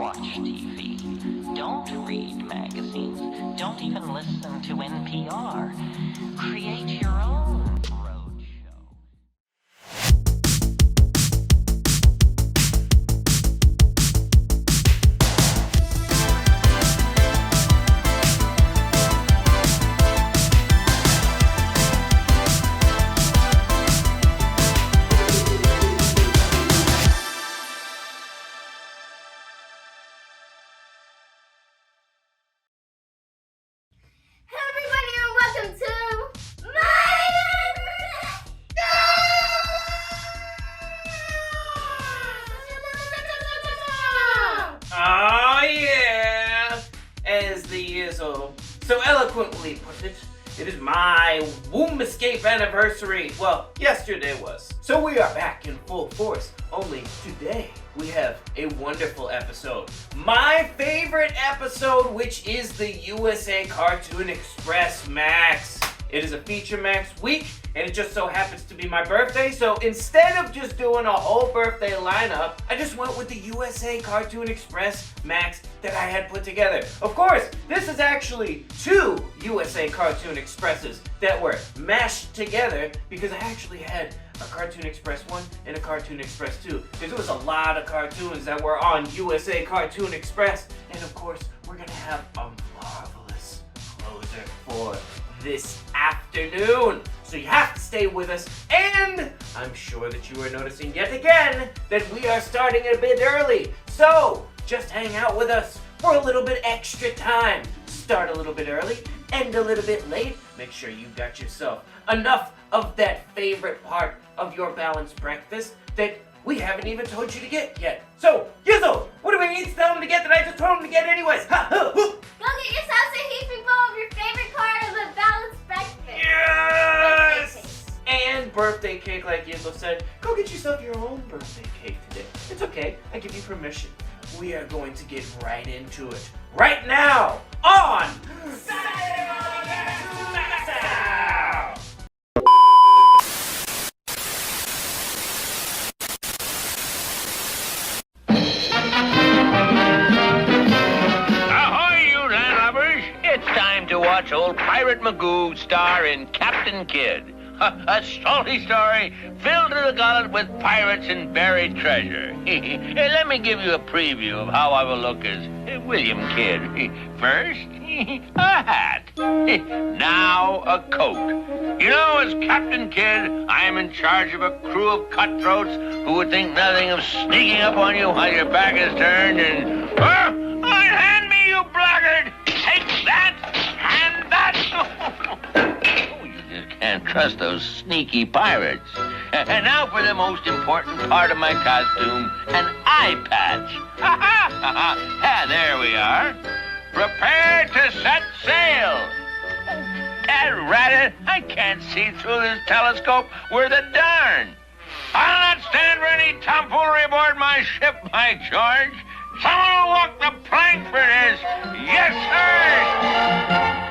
watch TV. Don't read magazines. Don't even listen to NPR. Create your own road show. So eloquently put it, it is my womb escape anniversary. Well, yesterday was. So we are back in full force. Only today we have a wonderful episode. My favorite episode, which is the USA Cartoon Express Max. It is a feature Max week, and it just so happens to be my birthday, so instead of just doing a whole birthday lineup, I just went with the USA Cartoon Express Max that I had put together. Of course, this is actually two USA Cartoon Expresses that were mashed together because I actually had a Cartoon Express 1 and a Cartoon Express 2, because there was a lot of cartoons that were on USA Cartoon Express, and of course, we're gonna have a marvelous closer for this afternoon. So you have to stay with us, and I'm sure that you are noticing yet again that we are starting a bit early. So just hang out with us for a little bit extra time. Start a little bit early, end a little bit late. Make sure you got yourself enough of that favorite part of your balanced breakfast that we haven't even told you to get yet. So, Yizzo, what do we need to tell them to get that I just told them to get anyways? Ha, ha, Go get yourself a heaping bowl of your favorite part of the balanced breakfast. Yes! And birthday cake, like Yizzo said. Go get yourself your own birthday cake today. It's okay. I give you permission. We are going to get right into it. Right now, on Saturday MAXOUT! It's time to watch old Pirate MAGOO star in Captain Kidd. A salty story filled to the gullet with pirates and buried treasure. Let me give you a preview of how I will look as William Kidd. First, a hat. Now a coat. You know, as Captain Kidd, I am in charge of a crew of cutthroats who would think nothing of sneaking up on you while your back is turned and... Unhand me, you blackguard! Take that! And that! Oh, you just can't trust those sneaky pirates. And now for the most important part of my costume, an eye patch. There we are. Prepare to set sail. Dad rat it, I can't see through this telescope worth a darn. I'll not stand for any tomfoolery aboard my ship, by George. Someone will walk the plank for this. Yes, sir!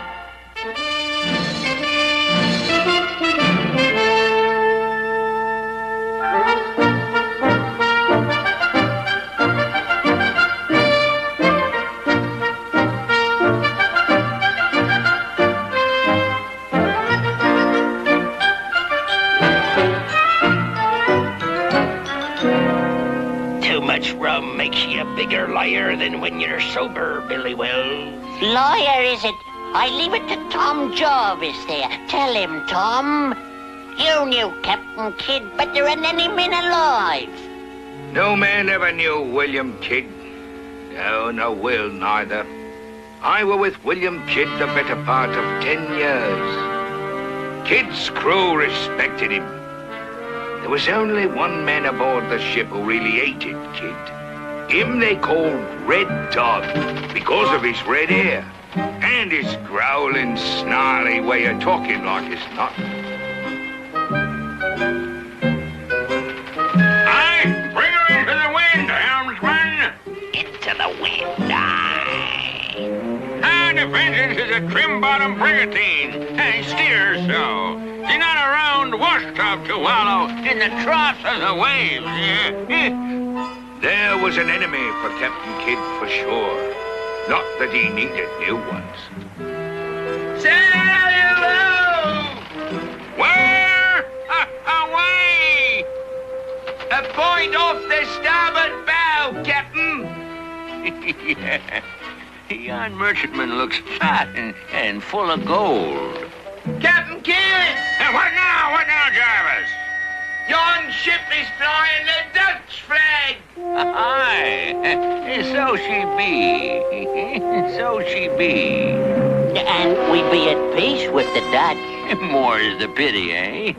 Much rum makes you a bigger liar than when you're sober, Billy Wells. Lawyer, is it? I leave it to Tom Jarvis there. Tell him, Tom. You knew Captain Kidd better than any man alive. No man ever knew William Kidd. No will neither. I were with William Kidd the better part of 10 years. Kidd's crew respected him. There was only one man aboard the ship who really hated Kidd. Him they called Red Dog because of his red hair and his growling, snarly way of talking like it's not. Aye, bring her into the wind, helmsman. Into the wind, aye. And the Vengeance is a trim-bottom brigantine, and steers so. She's not around washtub to wallow in the troughs of the waves. There was an enemy for Captain Kidd for sure. Not that he needed new ones. Sail where? Away! A point off the starboard bow, Captain. Yeah. Yon merchantman looks fat and full of gold. Captain Kidd! What now? What now, Jarvis? Yon ship is flying the Dutch flag. Aye, so she be. So she be. And we be at peace with the Dutch. More's the pity, eh?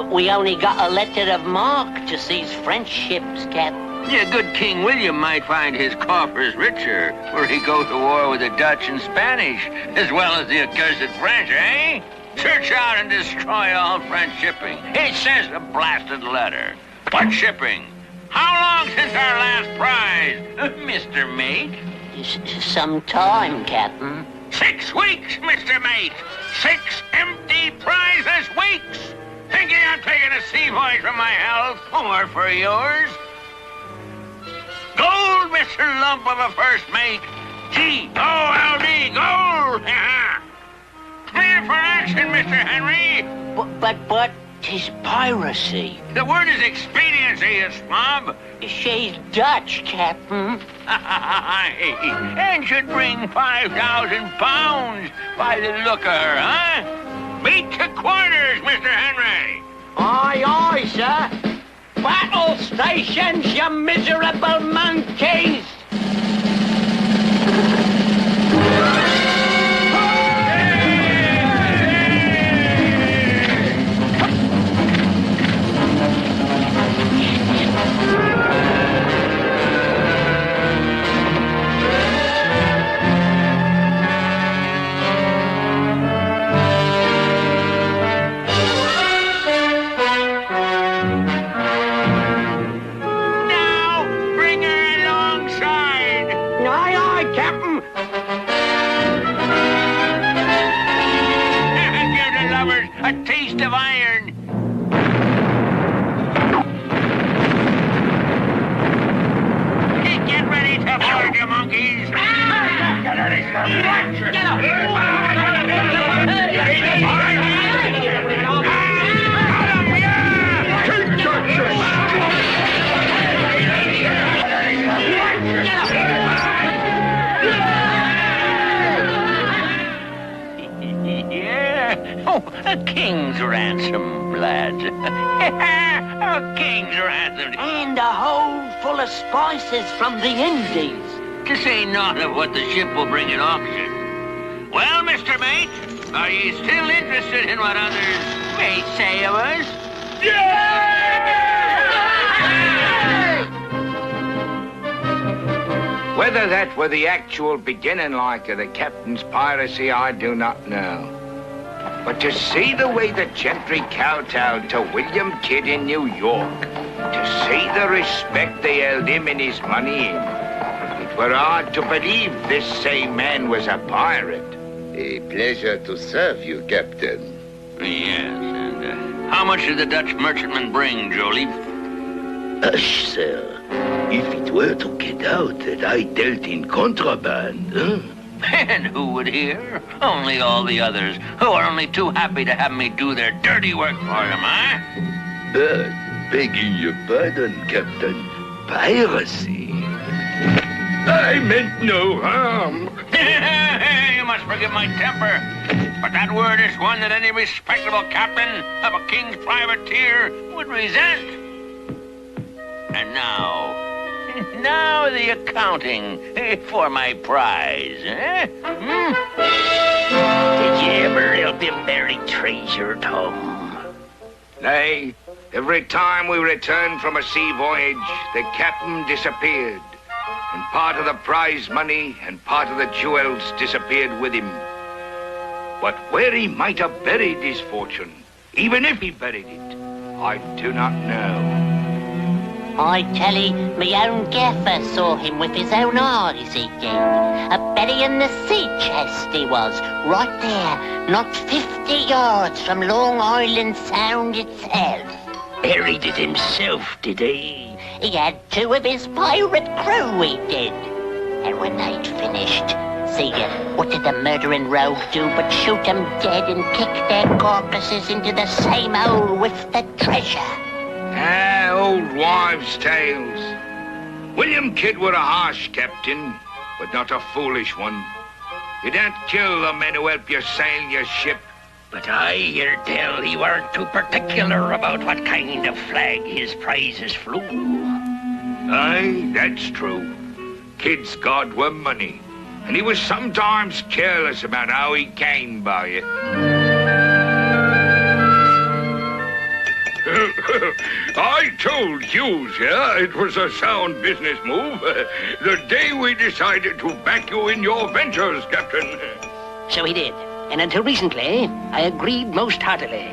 We only got a letter of marque to seize French ships, Cap. Yeah, good King William might find his coffers richer were he go to war with the Dutch and Spanish, as well as the accursed French, eh? Search out and destroy all French shipping. It says the blasted letter. What shipping? How long since our last prize, Mr. Mate? Some time, Captain. 6 weeks, Mr. Mate. 6 empty prizeless weeks. Thinking I'm taking a sea voyage for my health or for yours? Gold, Mr. Lump of a First Mate. G-O-L-D, gold. Clear for action, Mr. Henry. But, 'tis piracy. The word is expediency, you slob. She's Dutch, Captain. And should bring 5,000 pounds by the look of her, huh? Beat to quarters, Mr. Henry. Aye, aye, sir. Battle stations, you miserable monkeys! A taste of iron. Get ready to board, you monkeys. Get Oh, a king's ransom, lads. A king's ransom. And a hold full of spices from the Indies. To say naught of what the ship will bring at auction. Well, Mr. Mate, are ye still interested in what others may say of us? Whether that were the actual beginning like of the captain's piracy, I do not know. But to see the way the gentry kowtowed to William Kidd in New York, to see the respect they held him and his money in, it were hard to believe this same man was a pirate. A pleasure to serve you, Captain. Yes, and how much did the Dutch merchantman bring, Joliffe? Hush, sir. If it were to get out that I dealt in contraband, And who would hear? Only all the others, who are only too happy to have me do their dirty work for them, huh? But, begging your pardon, Captain, piracy. I meant no harm. You must forgive my temper, but that word is one that any respectable captain of a king's privateer would resent. And now the accounting for my prize, eh? Did you ever help him bury treasure, Tom? Nay, every time we returned from a sea voyage, the captain disappeared. And part of the prize money and part of the jewels disappeared with him. But where he might have buried his fortune, even if he buried it, I do not know. I tell ye, me own gaffer saw him with his own eyes, he did. A burying the sea chest he was, right there, not 50 yards from Long Island Sound itself. Buried it himself, did he? He had 2 of his pirate crew, he did. And when they'd finished, see, what did the murdering rogue do but shoot them dead and kick their corpses into the same hole with the treasure? Ah, old wives' tales. William Kidd were a harsh captain, but not a foolish one. You don't kill the men who help you sail your ship. But I hear tell he weren't too particular about what kind of flag his prizes flew. Aye, that's true. Kidd's god were money, and he was sometimes careless about how he came by it. I told Hughes here it was a sound business move the day we decided to back you in your ventures, Captain. So he did. And until recently, I agreed most heartily.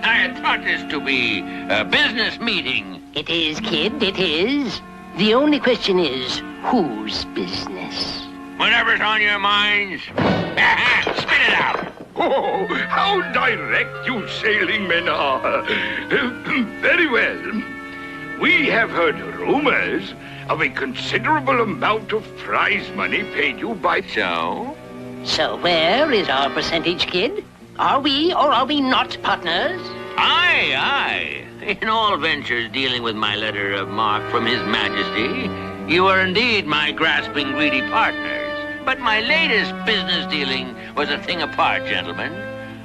I had thought this to be a business meeting. It is, kid, it is. The only question is, whose business? Whatever's on your minds, spit it out. Oh, how direct you sailing men are. Very well. We have heard rumors of a considerable amount of prize money paid you by... So where is our percentage, kid? Are we or are we not partners? Aye. In all ventures dealing with my letter of marque from His Majesty, you are indeed my grasping, greedy partners. But my latest business dealing was a thing apart, gentlemen.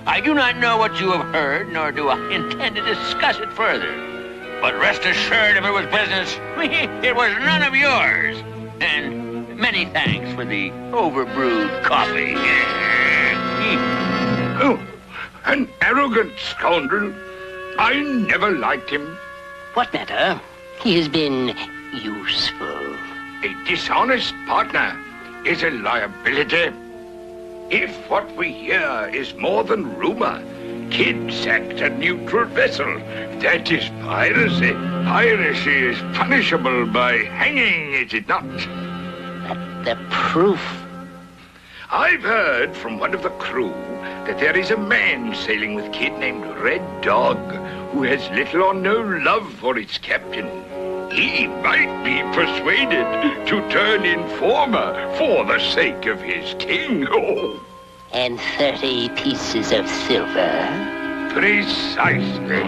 I do not know what you have heard, nor do I intend to discuss it further. But rest assured, if it was business, it was none of yours. And many thanks for the overbrewed coffee. Oh, an arrogant scoundrel. I never liked him. What matter? He has been useful. A dishonest partner is a liability. If what we hear is more than rumor, Kidd sacked a neutral vessel. That is piracy. Piracy is punishable by hanging, is it not? But the proof... I've heard from one of the crew that there is a man sailing with Kidd named Red Dog who has little or no love for its captain. He might be persuaded to turn informer for the sake of his king. Oh. And 30 pieces of silver. Precisely.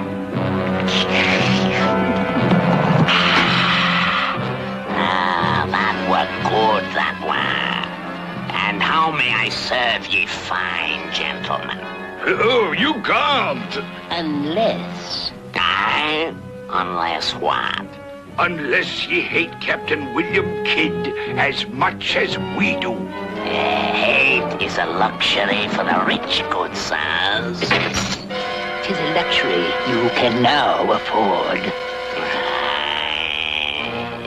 That were good, that were. And how may I serve ye fine gentlemen? Oh, you can't. Unless... Unless what? Unless ye hate Captain William Kidd as much as we do. Hate is a luxury for the rich, good sirs. 'Tis a luxury you can now afford.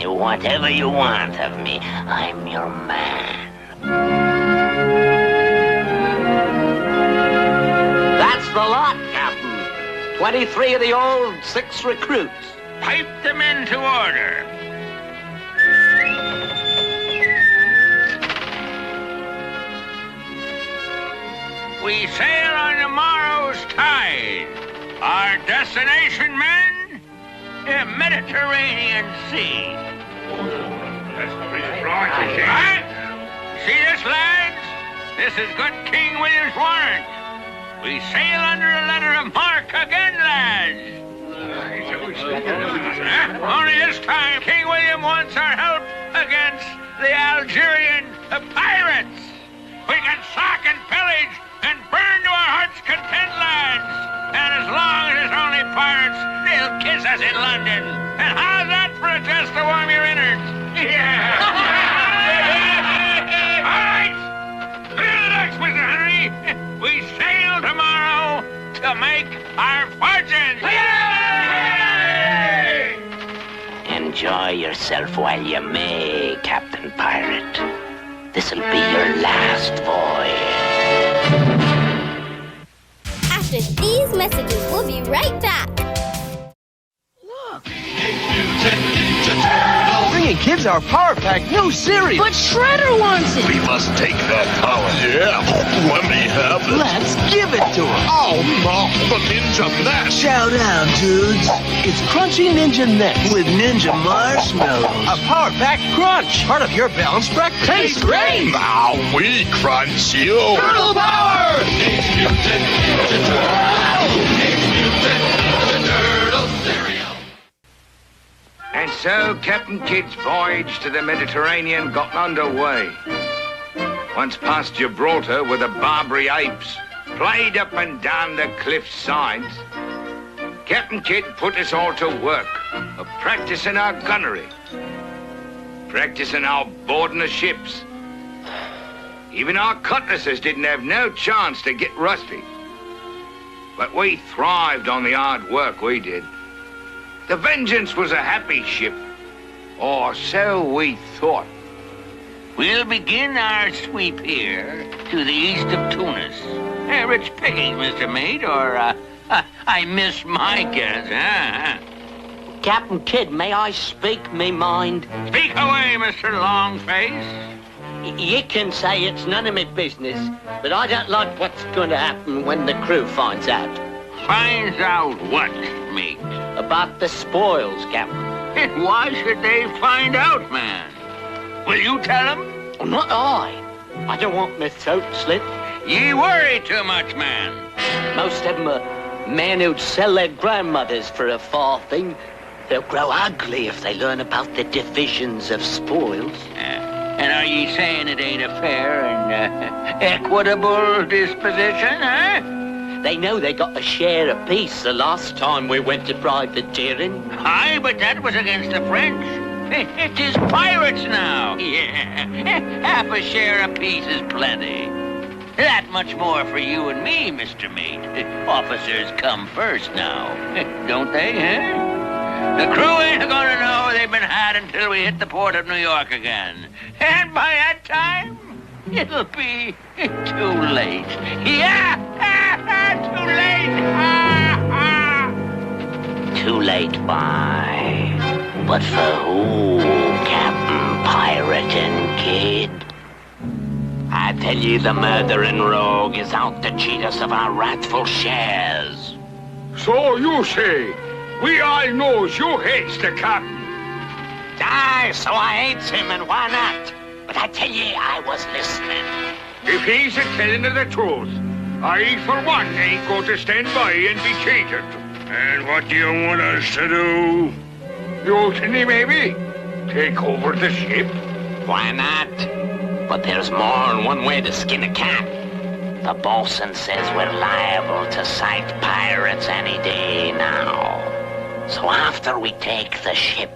Whatever you want of me, I'm your man. That's the lot, Captain. 23 of the old 6 recruits. Pipe them into order. We sail on tomorrow's tide. Our destination, men? The Mediterranean Sea. Right? See this, lads? This is good King William's warrant. We sail under a letter of marque again, lads. Only this time, King William wants our help against the Algerian pirates. We can sack and pillage and burn to our heart's content, lads. And as long as it's only pirates, they'll kiss us in London. And how's that for a jest to warm your innards? Yeah. All right. Clear the decks, Mr. Henry. We sail tomorrow to make our fortunes. Enjoy yourself while you may, Captain Pirate. This'll be your last voyage. After these messages, we'll be right back. Bringing kids Here's our Power Pack new series. But Shredder wants it. We must take that power. Yeah, let me have it. Let's give it to her. Oh, no, the Ninja Nest. Chow down, dudes. It's Crunchy Ninja Nest with Ninja Marshmallows. A Power Pack Crunch. Part of your balanced breakfast. Tastes great. Now we crunch you. Turtle power! And so Captain Kidd's voyage to the Mediterranean got underway. Once past Gibraltar, where the Barbary apes played up and down the cliff's sides, Captain Kidd put us all to work of practicing our gunnery, practicing our boarding of ships. Even our cutlasses didn't have no chance to get rusty. But we thrived on the hard work we did. The Vengeance was a happy ship, or so we thought. We'll begin our sweep here to the east of Tunis. Rich pickings, Mr. Mate, or I miss my guess, huh? Captain Kidd, may I speak me mind? Speak away, Mr. Longface. You can say it's none of my business, but I don't like what's going to happen when the crew finds out. Finds out what, mate? About the spoils, Captain. And why should they find out, man? Will you tell them? Well, not I. I don't want my throat slit. Ye worry too much, man. Most of them are men who'd sell their grandmothers for a farthing. They'll grow ugly if they learn about the divisions of spoils. And are ye saying it ain't a fair and equitable disposition, huh? They know they got a share apiece the last time we went to privateering. Aye, but that was against the French. It is pirates now. Yeah, half a share apiece is plenty. That much more for you and me, Mr. Mate. Officers come first now, don't they, huh? The crew ain't gonna know they've been had until we hit the port of New York again. And by that time, it'll be too late. Yeah, too late. Too late, why? But for who, Captain Pirate and Kid? I tell you, the murdering rogue is out to cheat us of our rightful shares. So you say, we all knows you hates the captain. Aye, so I hates him, and why not? But I tell ye, I was listening. If he's a telling of the truth, I, for one, ain't going to stand by and be cheated. And what do you want us to do? Mutiny, maybe? Take over the ship? Why not? But there's more than one way to skin a cat. The bosun says we're liable to sight pirates any day now. So after we take the ship...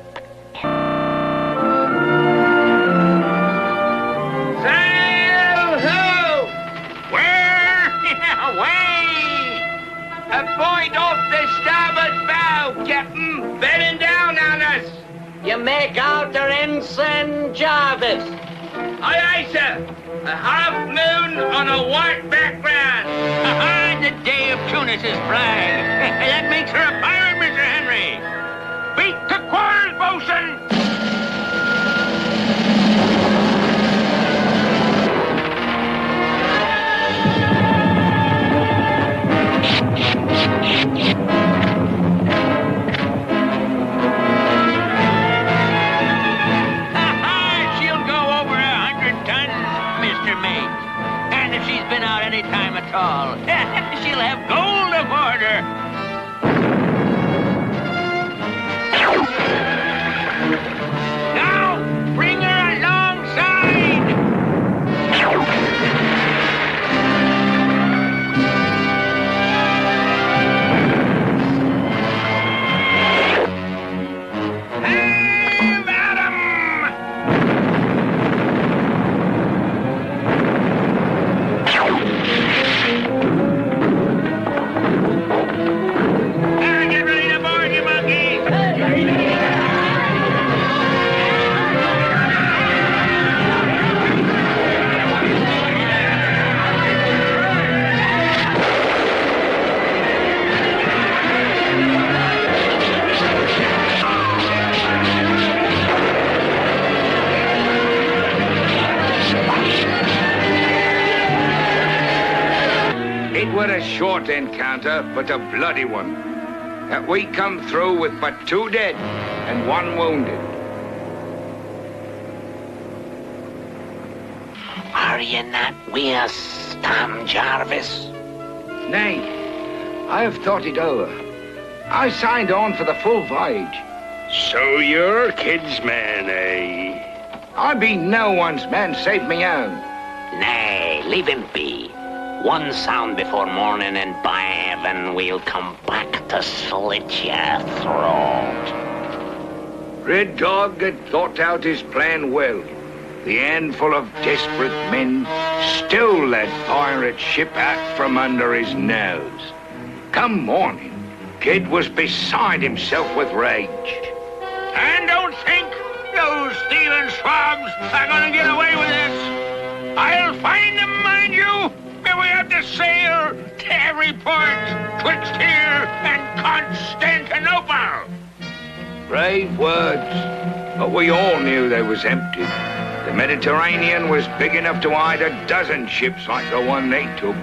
Sail ho! Where? Away! A point off the starboard bow, Captain. Bearing down on us. You make out their ensign Jarvis. Aye, aye, sir. A half moon on a white background. Behind the day of Tunis's flag. That makes her a pirate, Mr. Henry. Beat to quarters, bosun! She'll go over 100 tons, Mr. Mate. And if she's been out any time at all, she'll have gold aboard her. Now, bring her alongside! Hey, madam! but a short encounter, but a bloody one. That we come through with but 2 dead and 1 wounded. Are you not with us, Tom Jarvis? Nay, I have thought it over. I signed on for the full voyage. So you're Kid's man, eh? I be no one's man save me own. Nay, leave him be. 1 sound before morning and by heaven we'll come back to slit your throat. Red Dog had thought out his plan well. The handful of desperate men stole that pirate ship out from under his nose. Come morning, Kid was beside himself with rage. And don't think those thieving swabs are gonna get away with this. I'll find them, mind you, if we have to sail to every port twixt here and Constantinople. Brave words, but we all knew they was empty. The Mediterranean was big enough to hide a dozen ships like the one they took.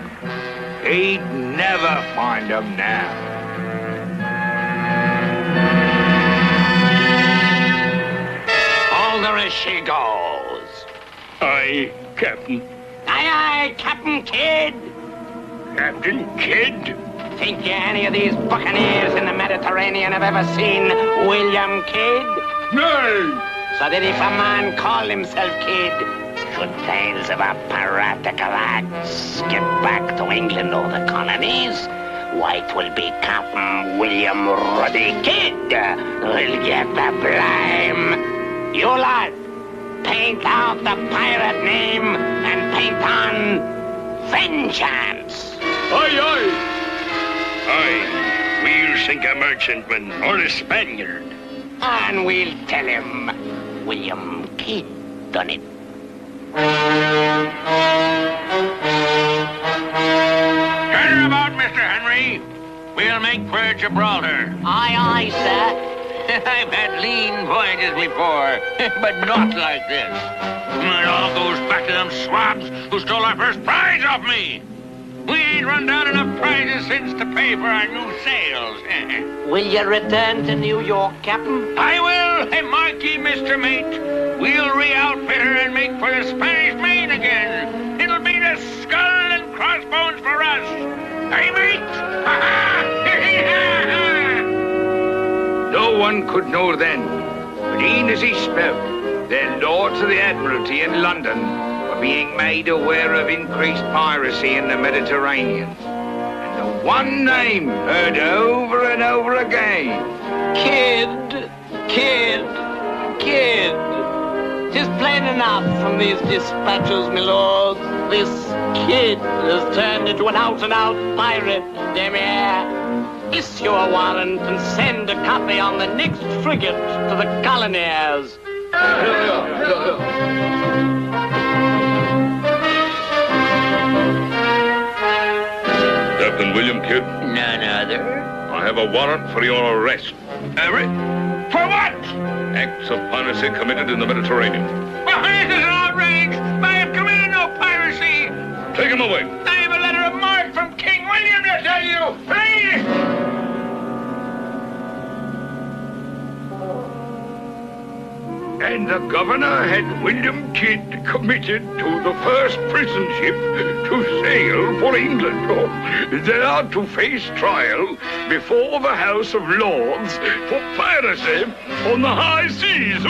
He'd never find them now. All there as she goes. Aye, Captain. Aye, aye, Captain Kidd. Captain Kidd? Think you any of these buccaneers in the Mediterranean have ever seen William Kidd? Nay! So that if a man call himself Kidd, should tales of a piratical act skip back to England or the colonies, why, 'twill be Captain William Ruddy Kidd who'll get the blame. You lad, paint out the pirate name and paint on vengeance. Aye, aye. Aye, we'll sink a merchantman or a Spaniard. And we'll tell him William Kidd done it. Turn about, Mr. Henry. We'll make for Gibraltar. Aye, aye, sir. I've had lean voyages before, but not like this. It all goes back to them swabs who stole our first prize off me. We ain't run down enough prizes since to pay for our new sails. Will you return to New York, Captain? I will, hey, Marky, Mr. Mate. We'll re-outfit her and make for the Spanish Main again. It'll be the skull and crossbones for us. Hey, mate? No one could know then, but e'en as he spoke, their Lords of the Admiralty in London were being made aware of increased piracy in the Mediterranean. And the one name heard over and over again. Kidd, Kidd, Kidd. 'Tis plain enough from these dispatches, my lords. This Kidd has turned into an out-and-out pirate, Demier. Issue a warrant and send a copy on the next frigate to the colonies. Captain William Kidd? None other. I have a warrant for your arrest. For what? Acts of piracy committed in the Mediterranean. Well, this is an outrage. I have committed no piracy. Take him away. I have a letter of marque from King William to tell you. Please. And the governor had William Kidd committed to the first prison ship to sail for England. There to face trial before the House of Lords for piracy on the high seas.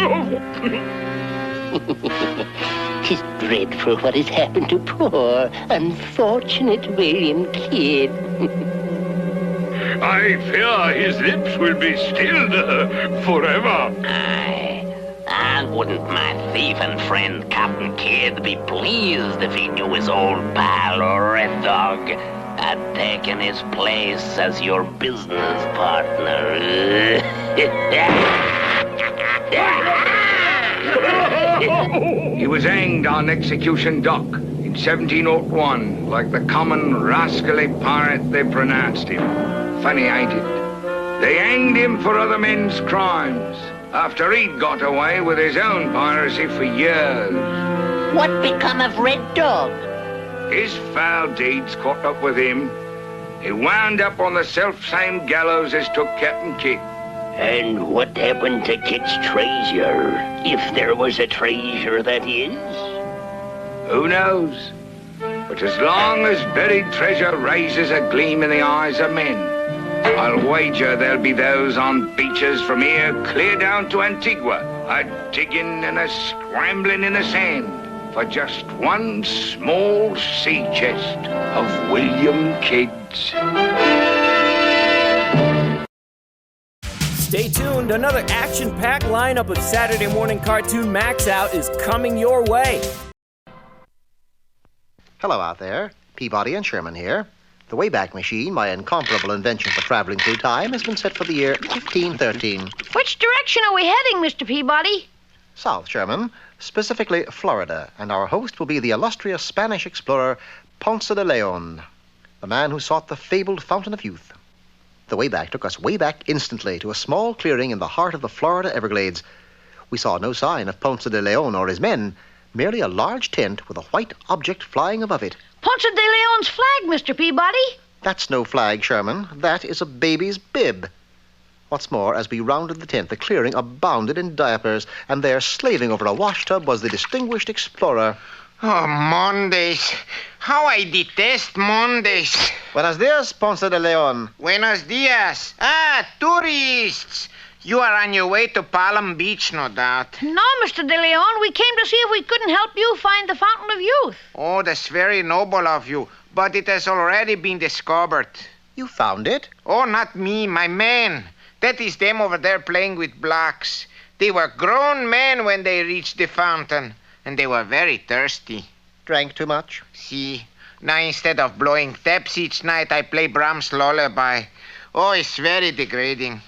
'Tis dreadful what has happened to poor, unfortunate William Kidd. I fear his lips will be stilled forever. Aye. And wouldn't my thieving friend Captain Kidd be pleased if he knew his old pal Red Dog had taken his place as your business partner? He was hanged on Execution Dock in 1701, like the common rascally pirate they pronounced him. Funny, ain't it? They hanged him for other men's crimes, after he'd got away with his own piracy for years. What become of Red Dog? His foul deeds caught up with him, He wound up on the self-same gallows as took Captain Kidd. And what happened to Kidd's treasure? If there was a treasure, that is. Who knows? But as long as buried treasure raises a gleam in the eyes of men, I'll wager there'll be those on beaches from here clear down to Antigua, a-digging and a-scrambling in the sand for just one small sea chest of William Kidd's. Stay tuned, another action-packed lineup of Saturday morning cartoon Max Out is coming your way. Hello out there, Peabody and Sherman here. The Wayback Machine, my incomparable invention for traveling through time, has been set for the year 1513. Which direction are we heading, Mr. Peabody? South, Sherman, specifically Florida, and our host will be the illustrious Spanish explorer Ponce de Leon, the man who sought the fabled Fountain of Youth. The Wayback took us way back instantly to a small clearing in the heart of the Florida Everglades. We saw no sign of Ponce de Leon or his men, merely a large tent with a white object flying above it. Ponce de Leon's flag, Mr. Peabody. That's no flag, Sherman. That is a baby's bib. What's more, as we rounded the tent, the clearing abounded in diapers, and there, slaving over a washtub, was the distinguished explorer. Oh, Mondays. How I detest Mondays. Buenos dias, Ponce de Leon. Buenos dias. Ah, tourists. You are on your way to Palm Beach, no doubt. No, Mr. de Leon. We came to see if we couldn't help you find the Fountain of Youth. Oh, that's very noble of you, but it has already been discovered. You found it? Oh, not me, my men. That is them over there playing with blocks. They were grown men when they reached the fountain, and they were very thirsty. Drank too much? See, now instead of blowing taps each night, I play Brahms' lullaby. Oh, it's very degrading.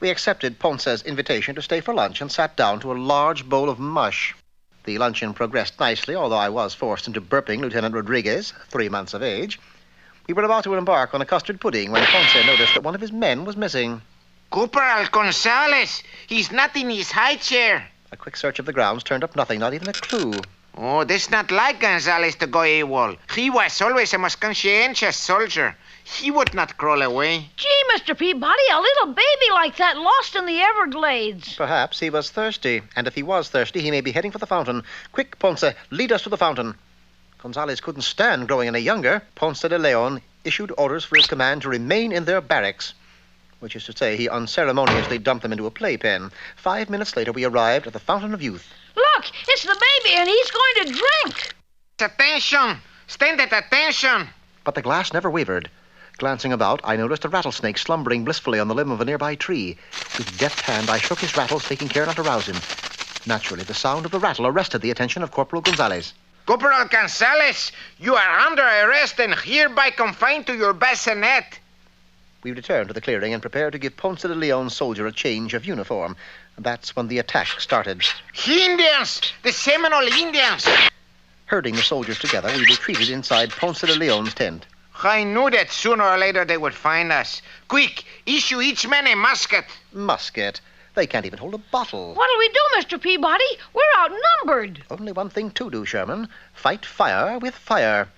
We accepted Ponce's invitation to stay for lunch and sat down to a large bowl of mush. The luncheon progressed nicely, although I was forced into burping Lieutenant Rodriguez, 3 months of age. We were about to embark on a custard pudding when Ponce noticed that one of his men was missing. Corporal Gonzalez! He's not in his high chair. A quick search of the grounds turned up nothing, not even a clue. Oh, that's not like Gonzalez to go AWOL. He was always a most conscientious soldier. He would not crawl away. Gee, Mr. Peabody, a little baby like that lost in the Everglades. Perhaps he was thirsty, and if he was thirsty, he may be heading for the fountain. Quick, Ponce, lead us to the fountain. Gonzalez couldn't stand growing any younger. Ponce de Leon issued orders for his command to remain in their barracks, which is to say he unceremoniously dumped them into a playpen. 5 minutes later, we arrived at the Fountain of Youth. Look, it's the baby, and he's going to drink. Attention! Stand at attention! But the glass never wavered. Glancing about, I noticed a rattlesnake slumbering blissfully on the limb of a nearby tree. With deft hand, I shook his rattles, taking care not to rouse him. Naturally, the sound of the rattle arrested the attention of Corporal Gonzalez. Corporal Gonzalez, you are under arrest and hereby confined to your bassinet. We returned to the clearing and prepared to give Ponce de Leon's soldier a change of uniform. That's when the attack started. Indians! The Seminole Indians! Herding the soldiers together, we retreated inside Ponce de Leon's tent. I knew that sooner or later they would find us. Quick, issue each man a musket. Musket? They can't even hold a bottle. What'll we do, Mr. Peabody? We're outnumbered. Only one thing to do, Sherman. Fight fire with fire.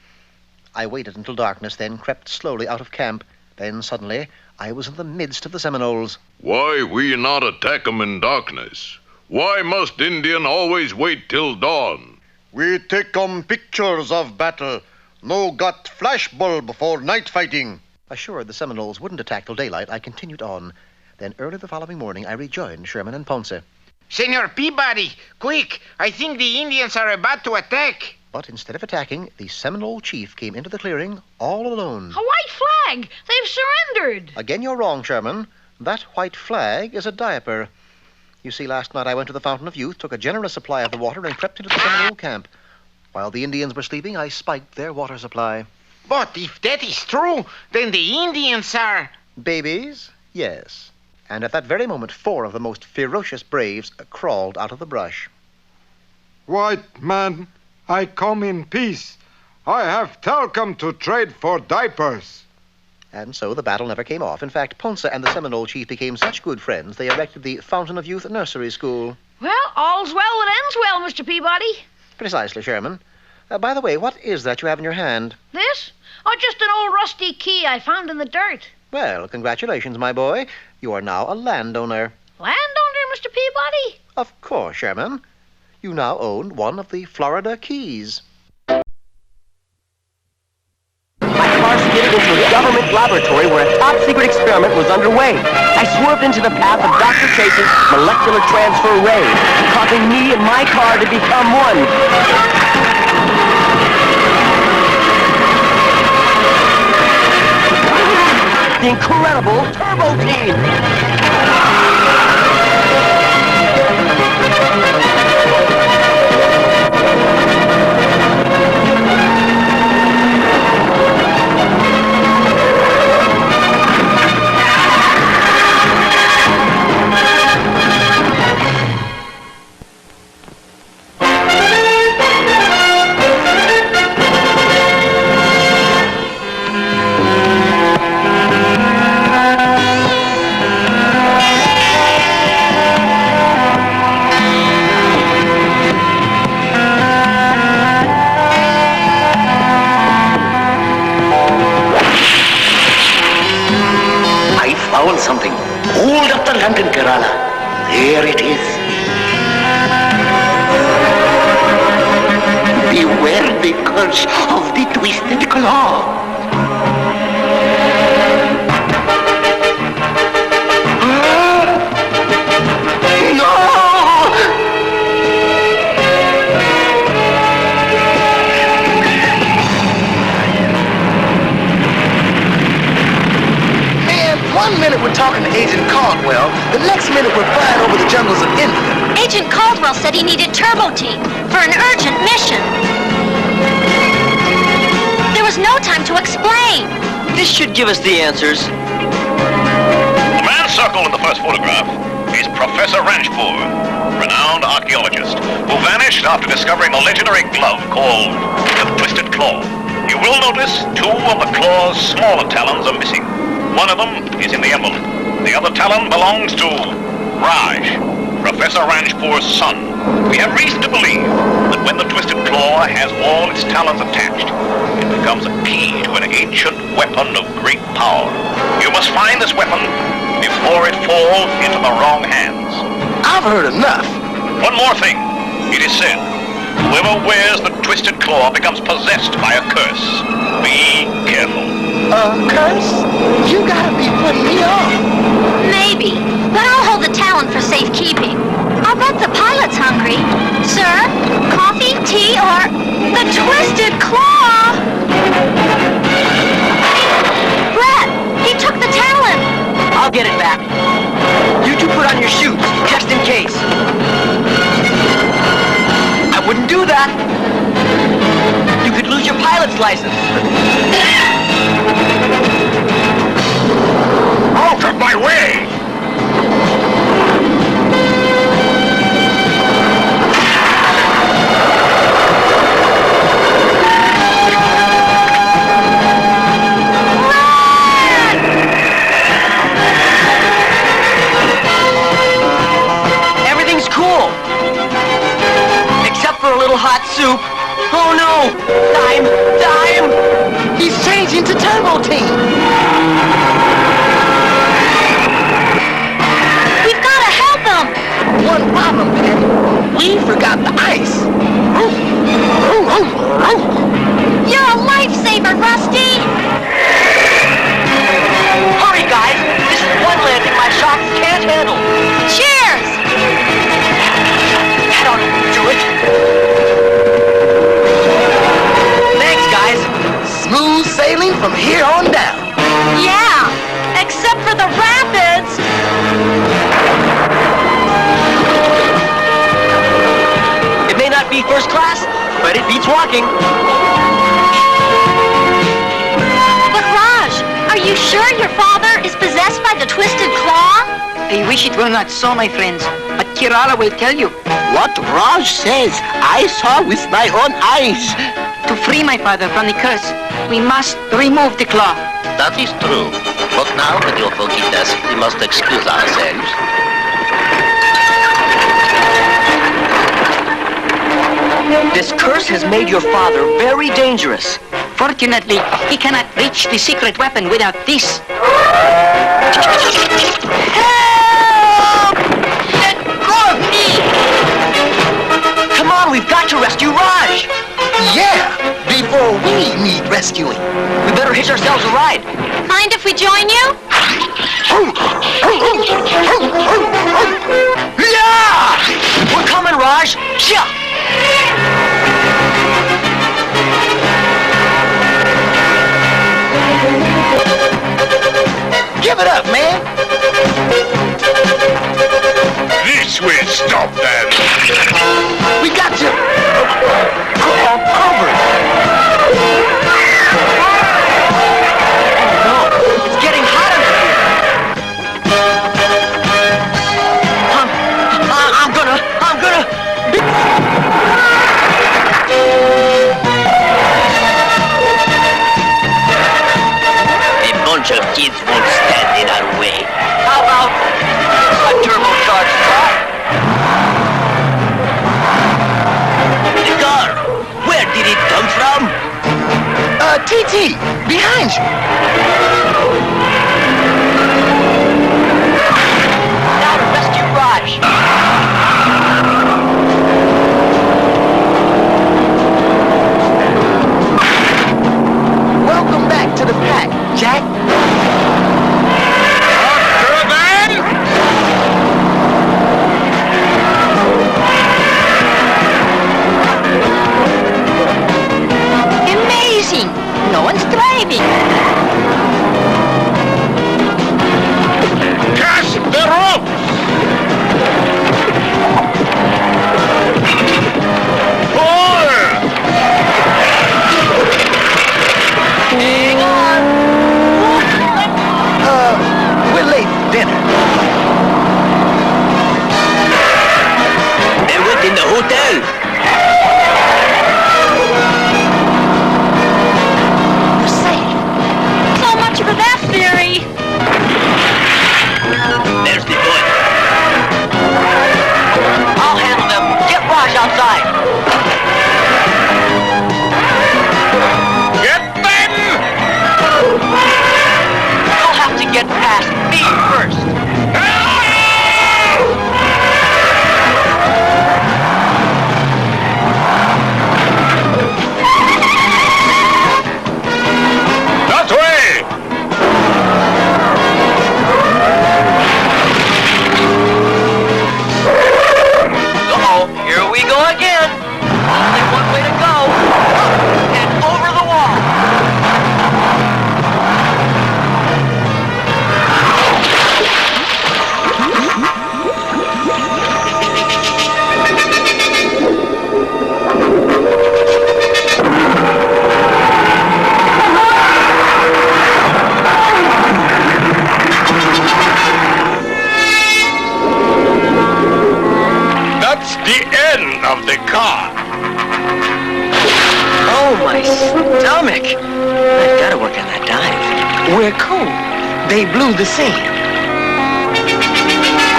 I waited until darkness, then crept slowly out of camp. Then suddenly, I was in the midst of the Seminoles. Why we not attack 'em in darkness? Why must Indian always wait till dawn? We take 'em pictures of battle. No got flash bulb for night fighting. Assured the Seminoles wouldn't attack till daylight, I continued on. Then early the following morning, I rejoined Sherman and Ponce. Senor Peabody, quick! I think the Indians are about to attack. But instead of attacking, the Seminole chief came into the clearing all alone. A white flag! They've surrendered! Again, you're wrong, Sherman. That white flag is a diaper. You see, last night I went to the Fountain of Youth, took a generous supply of the water, and crept into the Seminole camp. While the Indians were sleeping, I spiked their water supply. But if that is true, then the Indians are... Babies? Yes. And at that very moment, 4 of the most ferocious braves crawled out of the brush. White man, I come in peace. I have talcum to trade for diapers. And so the battle never came off. In fact, Ponce and the Seminole chief became such good friends, they erected the Fountain of Youth Nursery School. Well, all's well that ends well, Mr. Peabody. Precisely, Sherman. By the way, what is that you have in your hand? This? Oh, just an old rusty key I found in the dirt. Well, congratulations, my boy. You are now a landowner. Landowner, Mr. Peabody? Of course, Sherman. You now own one of the Florida Keys. My car skidded into a government laboratory where a top-secret experiment was underway. I swerved into the path of Dr. Chase's molecular transfer ray, causing me and my car to become one. The incredible Turbo Team! Found something. Hold up the lantern, Kerala. There it is. Beware the curse of the twisted claw. One minute we're talking to Agent Caldwell, the next minute we're flying over the jungles of India. Agent Caldwell said he needed Turbo Team for an urgent mission. There was no time to explain. This should give us the answers. The man circled in the first photograph is Professor Ranjpur, renowned archaeologist, who vanished after discovering a legendary glove called the Twisted Claw. You will notice two of the claw's smaller talons are missing. One of them is in the envelope. The other talon belongs to Raj, Professor Ranjpur's son. We have reason to believe that when the Twisted Claw has all its talons attached, it becomes a key to an ancient weapon of great power. You must find this weapon before it falls into the wrong hands. I've heard enough. One more thing. It is said, whoever wears the Twisted Claw becomes possessed by a curse. Be careful. A curse? You gotta be putting me on. Maybe, but I'll hold the talon for safekeeping. I'll bet the pilot's hungry. Sir, coffee, tea, or the Twisted Claw? Brett, he took the talon. I'll get it back. You two put on your shoes, just in case. I wouldn't do that. You could lose your pilot's license. Out of my way! Everything's cool. Except for a little hot soup. Oh no! Dime! Dime! He's changing to Turbo Team. We've got to help him. One problem, Patty. We forgot the ice. You're a lifesaver, Rusty. Hurry, guys! This is one landing my shocks can't handle. Cheers! That ought to do it. Thanks, guys. Smooth sailing from here on down. Yeah, except for the rapids. It may not be first class, but it beats walking. But Raj, are you sure your father is possessed by the Twisted Claw? I wish it were not so, my friends, but Kerala will tell you. What Raj says, I saw with my own eyes. To free my father from the curse, we must remove the claw. That is true. But now that you forgive us, we must excuse ourselves. This curse has made your father very dangerous. Fortunately, he cannot reach the secret weapon without this. Help! Let go of me! Come on, we've got to rescue Raj. Yeah, before we need rescuing. We better hitch ourselves a ride. Mind if we join you? Yeah! We're coming, Raj. Yeah! Give it up, man. This will stop them. We got to. Over. Oh, no. It's getting hot under here. I'm gonna. A bunch of kids won't stand in our way. How about a turbocharged car? The car! Where did it come from? TT, behind you. Now to rescue Raj. Welcome back to the pack, Jack. Amazing! No one's driving. Cast the ropes! Hang on. We're late for dinner. They went in the hotel. We're safe. So much for that theory. There's the boy. I'll handle them. Get Raj outside. Get them! You'll have to get past me first. That way! Uh-oh, here we go again. Only one way to go. Up and over the wall. That's the end of the car. Oh, my stomach. I've got to work on that dive. We're cool. They blew the scene.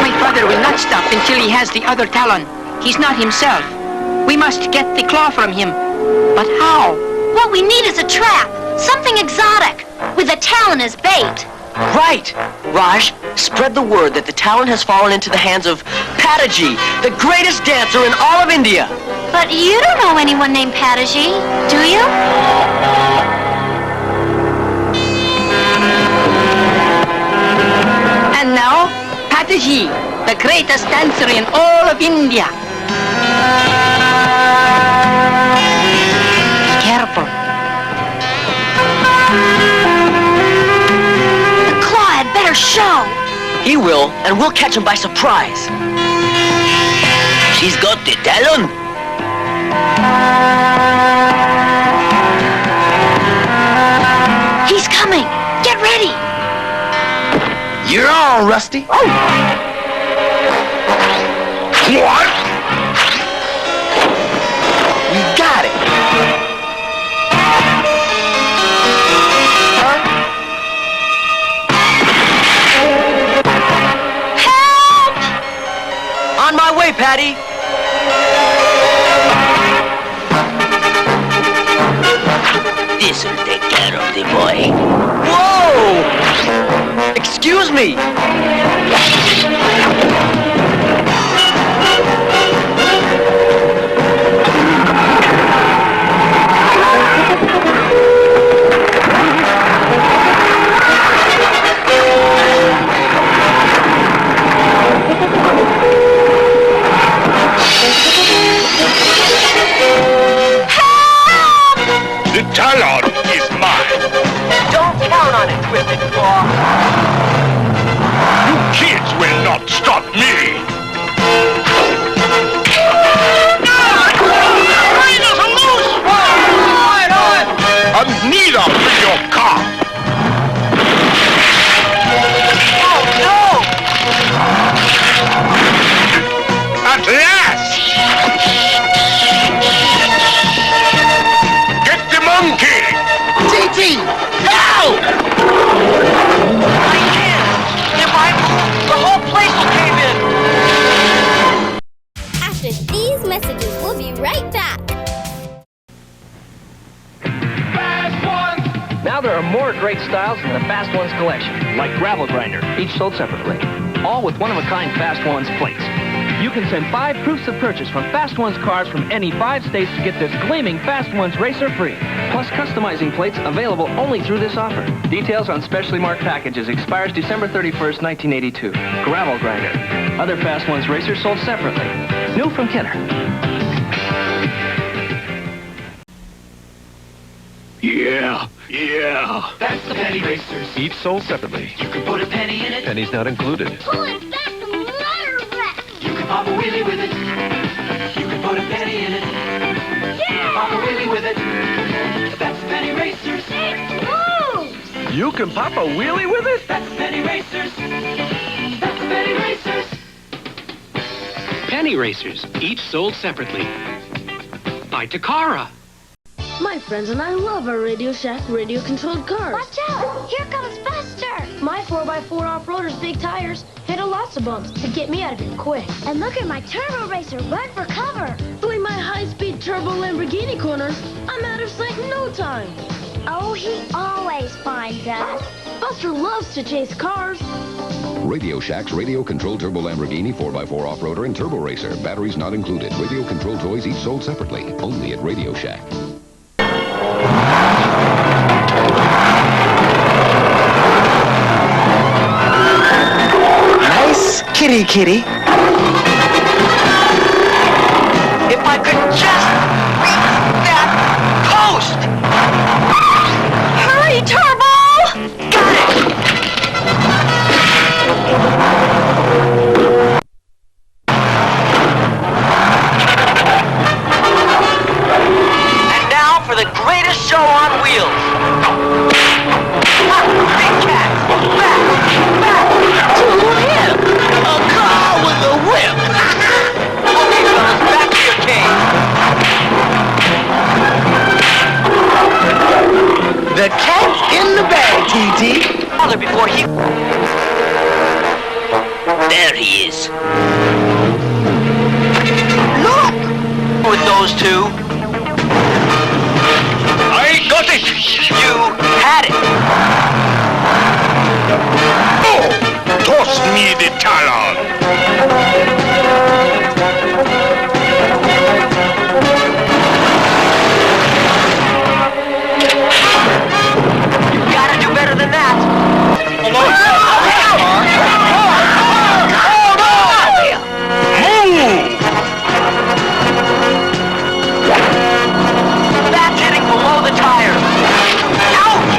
My father will not stop until he has the other talon. He's not himself. We must get the claw from him. But how? What we need is a trap. Something exotic. With a talon as bait. Right! Raj, spread the word that the talon has fallen into the hands of Pataji, the greatest dancer in all of India. But you don't know anyone named Pataji, do you? And now, Pataji, the greatest dancer in all of India. Be careful. The claw had better show. He will, and we'll catch him by surprise. She's got the talon. He's coming. Get ready. You're on, Rusty. What? We got it. Help! On my way, Patty. This Excuse me! The Talon is mine. Don't count on it, Twisted Claw. You kids will not stop me. And neither will your car. Oh, no! At last! Get the monkey! TT! No! I can't! If I move, the whole place will cave in! After these messages, we'll be right back. Now there are more great styles in the Fast Ones collection, like Gravel Grinder, each sold separately, all with one-of-a-kind Fast Ones plates. You can send 5 proofs of purchase from Fast Ones cars from any 5 states to get this gleaming Fast Ones racer free. Plus customizing plates available only through this offer. Details on specially marked packages expires December 31st, 1982. Gravel Grinder. Other Fast Ones racers sold separately. New from Kenner. Yeah. That's the penny racers. Each sold separately. You can put a penny in it. Pennies not included. Pull it back the motor wreck. You can pop a wheelie with it. You can put a penny in it. Yeah! Pop a wheelie with it. That's penny racers. Move! You can pop a wheelie with it? That's penny racers. That's penny racers. Penny Racers, each sold separately. By Takara. My friends and I love our Radio Shack radio-controlled cars. Watch out! Here comes Buster! My 4x4 off-roader's big tires handle lots of bumps to get me out of here quick. And look at my turbo racer, run for cover! Doing my high-speed turbo Lamborghini corners, I'm out of sight in no time. Oh, he always finds us. Buster loves to chase cars. Radio Shack's radio-controlled turbo Lamborghini 4x4 off-roader and turbo racer. Batteries not included. Radio-controlled toys each sold separately. Only at Radio Shack. Nice kitty, kitty. If I could just beat that post! Hurry, Turbo! Got it! And now for the greatest show on wheels. Big cat, back to him. A car with a whip. Okay, fellas, back to your cage. The cat's in the bag, TT. Father, before he... There he is. Look! With those two. I got it! You had it. Oh! Toss me the Talon! You gotta do better than that. That's hitting below the tires. Ouch!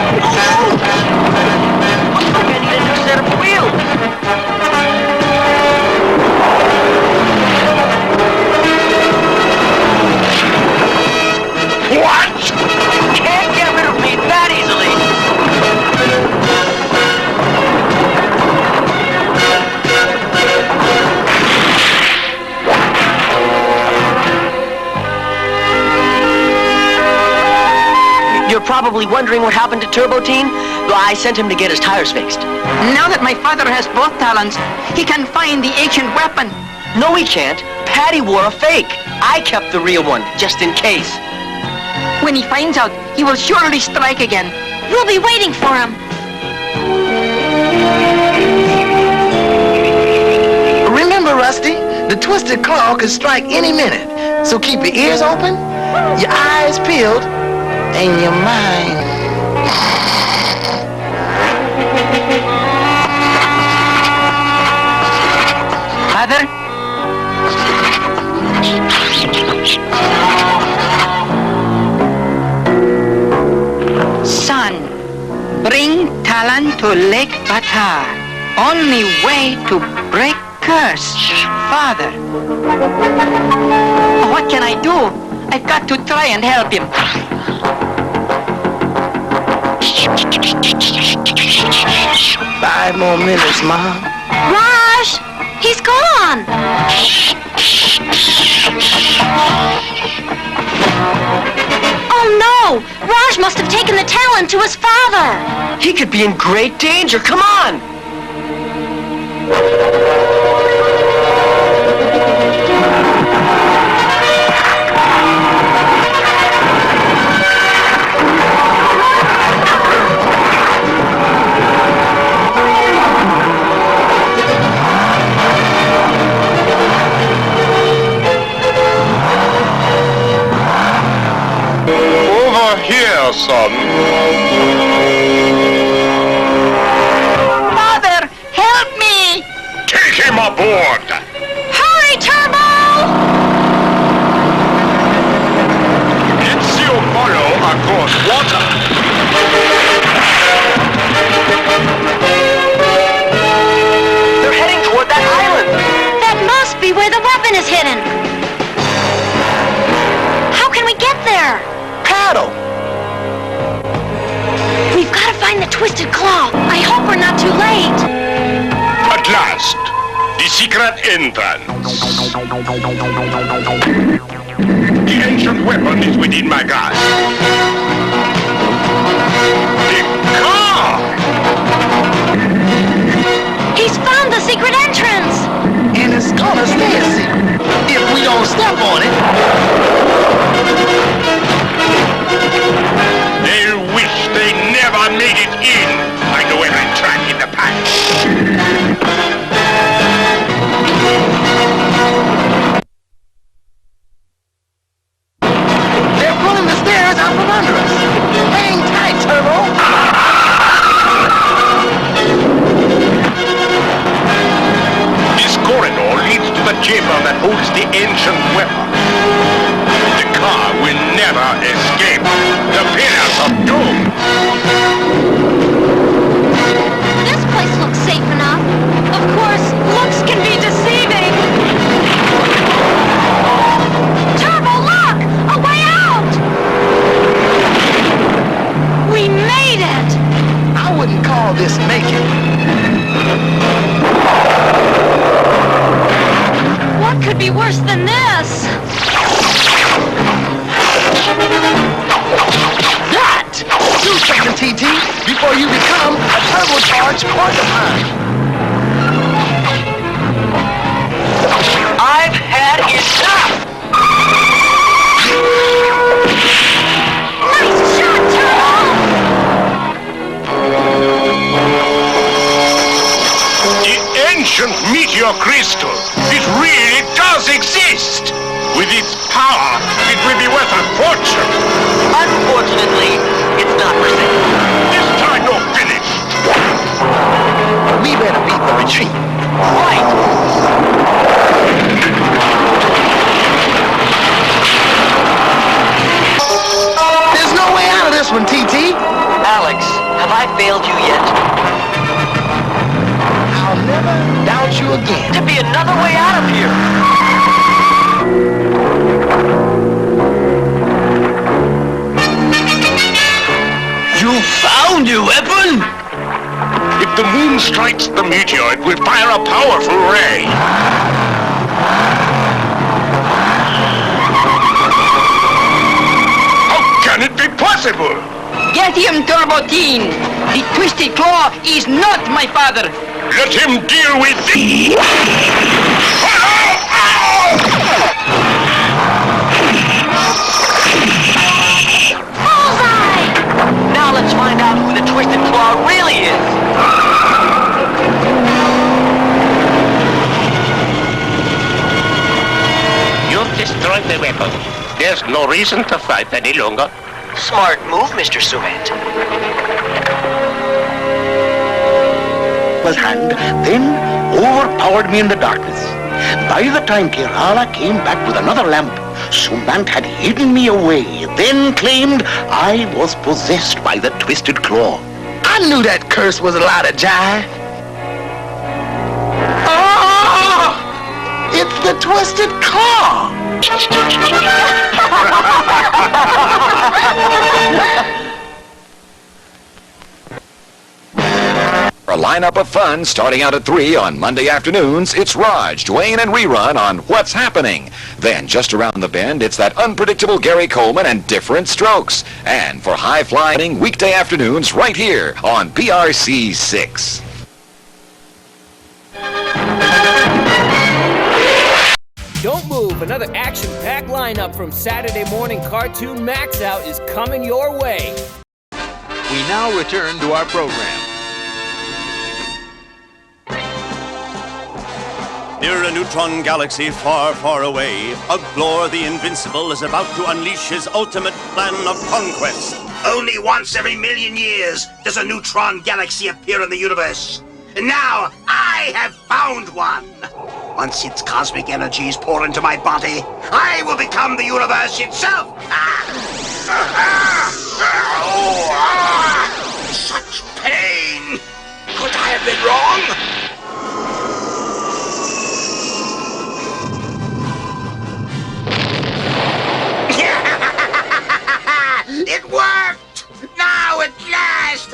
Looks like I need a new set of wheels. What? Can't get rid of me that easily. You're probably wondering what happened to Turbo Teen? Well, I sent him to get his tires fixed. Now that my father has both talons, he can find the ancient weapon. No, he can't. Patty wore a fake. I kept the real one, just in case. When he finds out, he will surely strike again. We'll be waiting for him. Rusty. The twisted claw could strike any minute. So keep your ears open, your eyes peeled, and your mind. Father? Son, bring Talon to Lake Batar. Only way to break curse. Father. What can I do? I've got to try and help him. 5 more minutes, Mom. Raj! He's gone! Oh no! Raj must have taken the talon to his father! He could be in great danger. Come on! Over here, son. Father, help me! Take him aboard! Hurry, Turbo! It's you follow across water. They're heading toward that island. That must be where the weapon is hidden. How can we get there? Paddle. We've got to find the twisted claw. I hope we're not too late. At last, the secret entrance. The ancient weapon is within my grasp. The car! He's found the secret entrance. And it's gonna stay a secret if we don't step on it. They'll wish they never made it in. I know every track in the patch. They're pulling the stairs out from under us. Hang tight, Turbo. This corridor leads to the chamber that holds the ancient weapon. The car will never escape. The pillars of doom. This place looks safe enough. Of course, looks can be deceiving. Turbo, look! A way out! We made it! I wouldn't call this making. What could be worse than this? That! Do something, TT, before you become a turbocharged porcupine. I've had enough! Nice shot, Turbo! The ancient meteor crystal. It really does exist. With its power, it will be worth a fortune. Unfortunately, it's not for sale. This time you're finished. We better beat the retreat. Right! There's no way out of this one, TT. Alex, have I failed you yet? I'll never doubt you again. To be another way out of here. You found your weapon? If the moon strikes the meteor, it will fire a powerful ray. How can it be possible? Get him, Turbotine! The twisted claw is not my father! Let him deal with thee! Now let's find out who the twisted claw really is! the weapon. There's no reason to fight any longer. Smart move, Mr. Suet. His hand then overpowered me in the darkness. By the time Kerala came back with another lamp, Sumant had hidden me away, then claimed I was possessed by the twisted claw. I knew that curse was a lot of jive. Ah! It's the twisted claw! A lineup of fun starting out at 3 on Monday afternoons. It's Raj, Dwayne, and Rerun on What's Happening. Then, just around the bend, it's that unpredictable Gary Coleman and Different Strokes. And for high-flying weekday afternoons right here on PRC 6. Don't move. Another action-packed lineup from Saturday morning cartoon MAXOUT is coming your way. We now return to our program. Near a neutron galaxy far, far away, Uglor the Invincible is about to unleash his ultimate plan of conquest. Only once every million years does a neutron galaxy appear in the universe. And now I have found one. Once its cosmic energies pour into my body, I will become the universe itself. Such pain. Could I have been wrong? It worked! Now at last!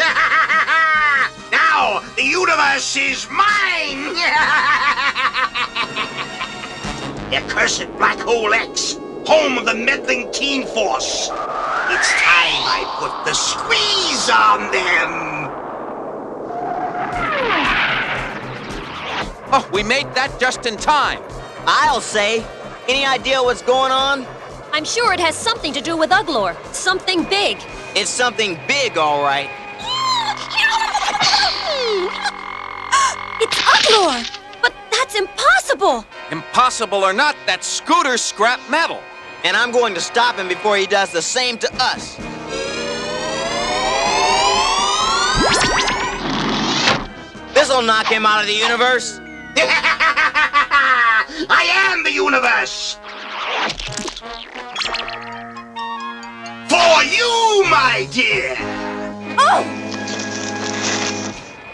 Now the universe is mine! The accursed Black Hole X, home of the meddling teen force. It's time I put the squeeze on them! Oh, we made that just in time. I'll say. Any idea what's going on? I'm sure it has something to do with Uglor. Something big. It's something big, all right. It's Uglor! But that's impossible! Impossible or not, that scooter's scrap metal. And I'm going to stop him before he does the same to us. This'll knock him out of the universe. I am the universe! For you, my dear! Oh!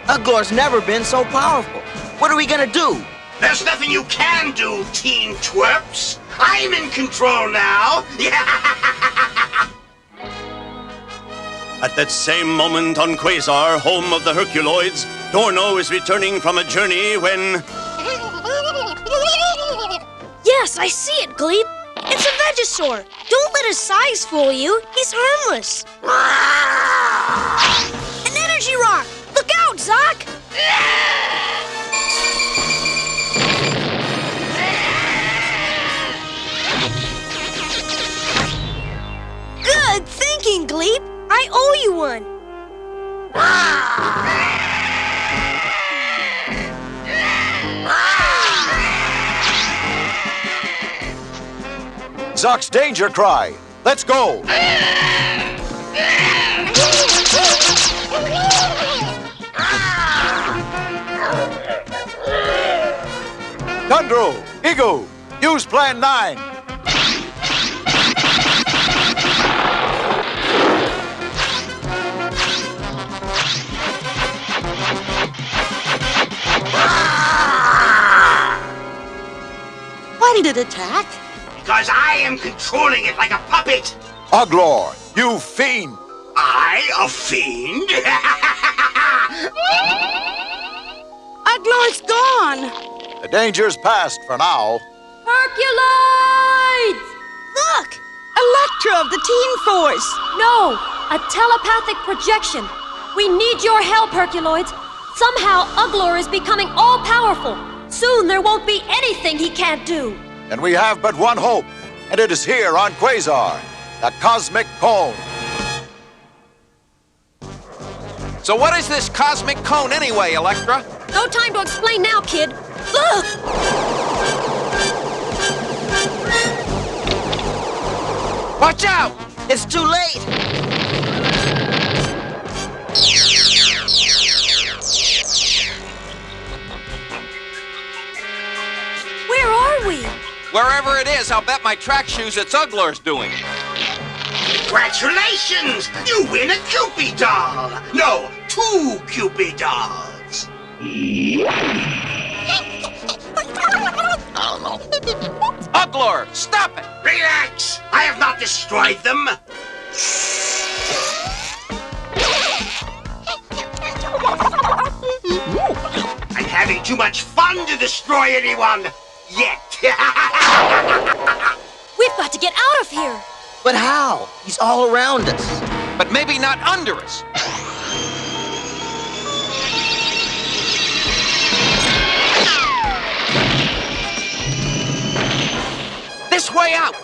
Uglor's never been so powerful. What are we gonna do? There's nothing you can do, teen twerps. I'm in control now. At that same moment on Quasar, home of the Herculoids, Dorno is returning from a journey when... Yes, I see it, Gleep. It's a Vegisaur. Don't let his size fool you. He's harmless. An energy rock. Look out, Zoc. Good thinking, Gleep. I owe you one. Zoc's danger cry. Let's go. Tundro, Igu, use Plan 9. Why did it attack? Because I am controlling it like a puppet. Uglor, you fiend. I, a fiend? Uglor's gone. The danger's past for now. Herculoids! Look! Electra of the Teen Force! No! A telepathic projection! We need your help, Herculoids! Somehow, Uglor is becoming all-powerful! Soon there won't be anything he can't do! And we have but one hope, and it is here on Quasar, the Cosmic Cone. So what is this Cosmic Cone anyway, Electra? No time to explain now, kid! Ugh! Watch out! It's too late! Where are we? Wherever it is, I'll bet my track shoes it's Ugglor's doing. Congratulations! You win a Cupid doll! No, 2 Cupid dolls! Ugglor, stop it! Relax! I have not destroyed them! I'm having too much fun to destroy anyone! Yet! We've got to get out of here! But how? He's all around us. But maybe not under us. This way out!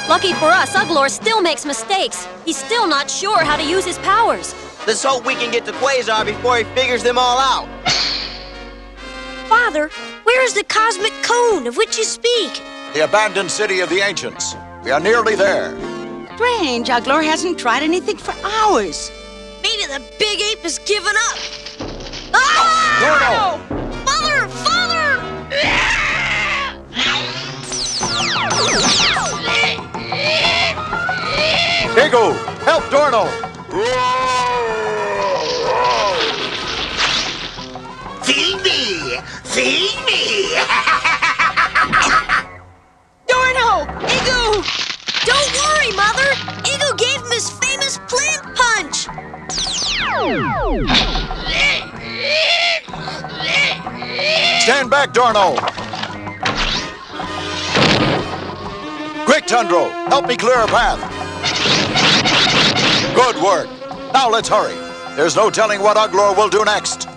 Lucky for us, Ugglor still makes mistakes. He's still not sure how to use his powers. Let's hope we can get to Quasar before he figures them all out. Father, where is the cosmic cone of which you speak? The abandoned city of the ancients. We are nearly there. Strange, Ugglor hasn't tried anything for hours. Maybe the big ape has given up. Ah! Father! Father! Magoo, help Dorno! Feed me! Feed me! Dorno! Igu! Don't worry, Mother! Igu gave him his famous plant punch! Stand back, Dorno! Quick, Tundro! Help me clear a path! Good work! Now let's hurry! There's no telling what Ugglor will do next!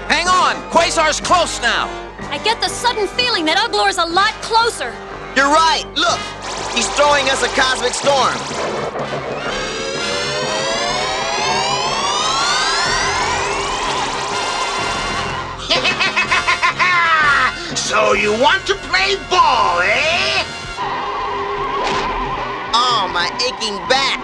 Hang on! Quasar's close now! I get the sudden feeling that Ugglor's a lot closer. You're right! Look! He's throwing us a cosmic storm! So you want to play ball, eh? Oh, my aching back!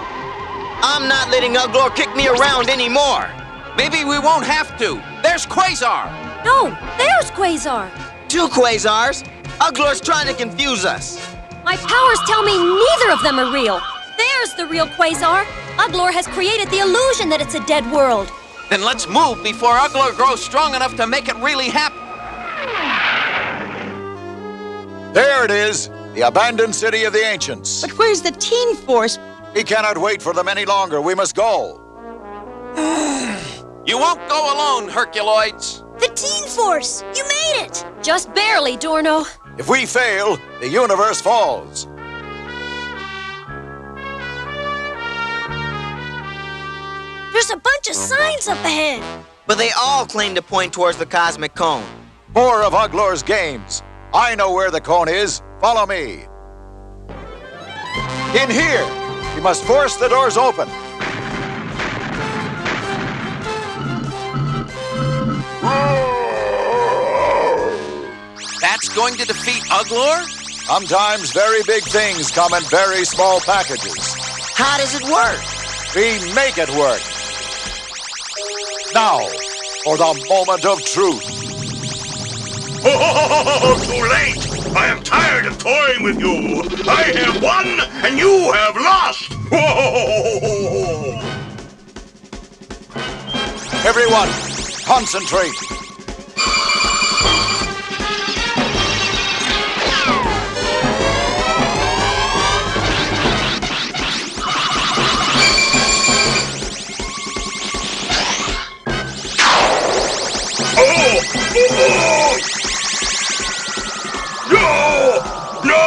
I'm not letting Ugglor kick me around anymore! Maybe we won't have to. There's Quasar! No, there's Quasar! 2 Quasars? Ugglor's trying to confuse us. My powers tell me neither of them are real. There's the real Quasar. Ugglor has created the illusion that it's a dead world. Then let's move before Ugglor grows strong enough to make it really happen. There it is! The abandoned city of the ancients. But where's the teen force? We cannot wait for them any longer. We must go. You won't go alone, Herculoids. The teen force! You made it! Just barely, Dorno. If we fail, the universe falls. There's a bunch of signs up ahead. But they all claim to point towards the cosmic cone. More of Ugglor's games. I know where the cone is. Follow me. In here. You must force the doors open. That's going to defeat Ugglor? Sometimes very big things come in very small packages. How does it work? We make it work. Now, for the moment of truth. Oh, too late! I am tired of toying with you. I have won, and you have lost. Whoa! Everyone, concentrate. No! No!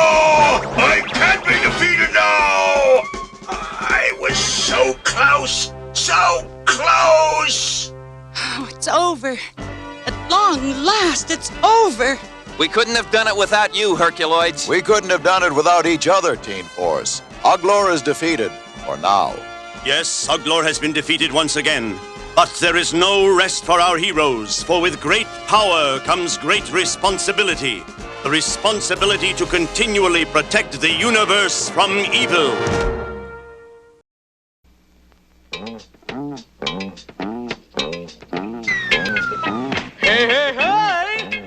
I can't be defeated now! I was so close! So close! Oh, it's over. At long last, it's over. We couldn't have done it without you, Herculoids. We couldn't have done it without each other, Teen Force. Ugglor is defeated, for now. Yes, Ugglor has been defeated once again. But there is no rest for our heroes, for with great power comes great responsibility. the responsibility to continually protect the universe from evil. Hey, hey, hey!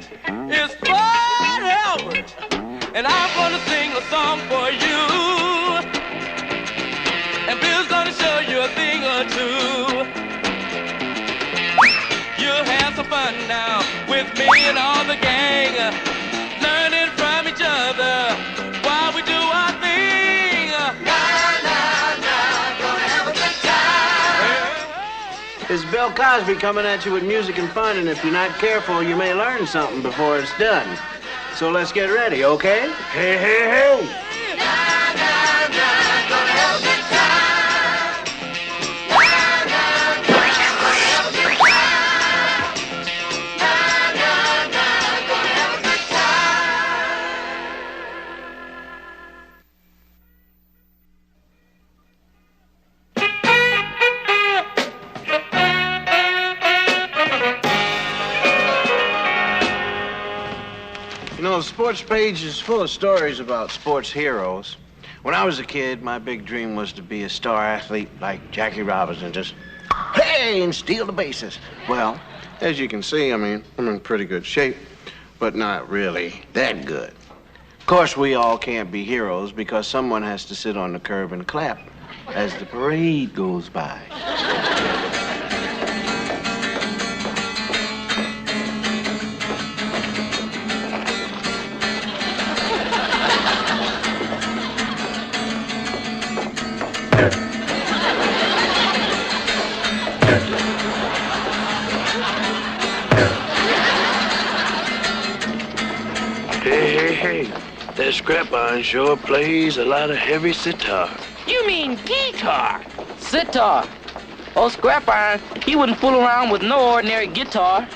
It's Fred Albert, and I'm gonna sing a song for you. And Bill's gonna show you a thing or two. You'll have some fun now with me and all the gang, learning from each other while we do our thing. Gonna have a good time. It's Bill Cosby coming at you with music and fun, and if you're not careful, you may learn something before it's done. So let's get ready, okay? Hey, hey, hey! You know, the sports page is full of stories about sports heroes. When I was a kid, my big dream was to be a star athlete like Jackie Robinson, just, hey, and steal the bases. Well, as you can see, I'm in pretty good shape, but not really that good. Of course, we all can't be heroes because someone has to sit on the curb and clap as the parade goes by. Hey, that scrap iron sure plays a lot of heavy sitar. You mean guitar? Sitar. Oh, scrap iron, he wouldn't fool around with no ordinary guitar.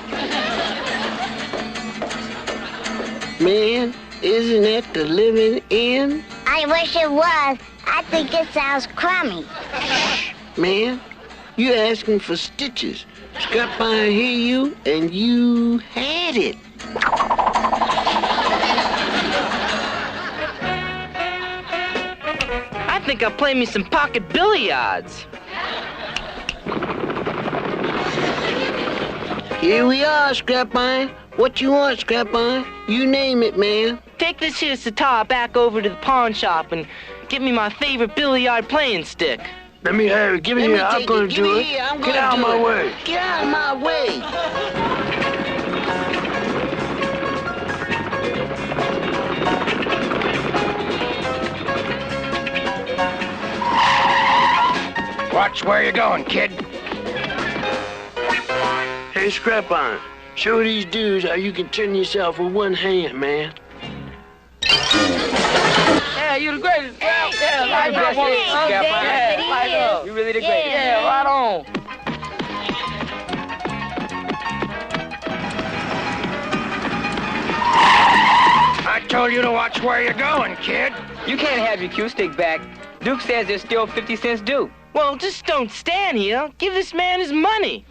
Man, isn't that the living end? I wish it was. I think it sounds crummy. Man, you asking for stitches. Scrap iron hear you, and you had it. I think I'll play me some pocket billiards. Here we are, Scrap Iron. What you want, Scrap Iron? You name it, man. Take this here sitar back over to the pawn shop and get me my favorite billiard playing stick. Let me have it. Give it here. I'm gonna do it. Get out of my way. Get out of my way. Watch where you're going, kid. Hey, Scrap Iron, show these dudes how you can turn yourself with one hand, man. Yeah, you're the greatest. Yeah, light up. Yeah, light up. You're really the greatest. Yeah, right on. I told you to watch where you're going, kid. You can't have your cue stick back. Duke says there's still 50 cents due. Well, just don't stand here. Give this man his money.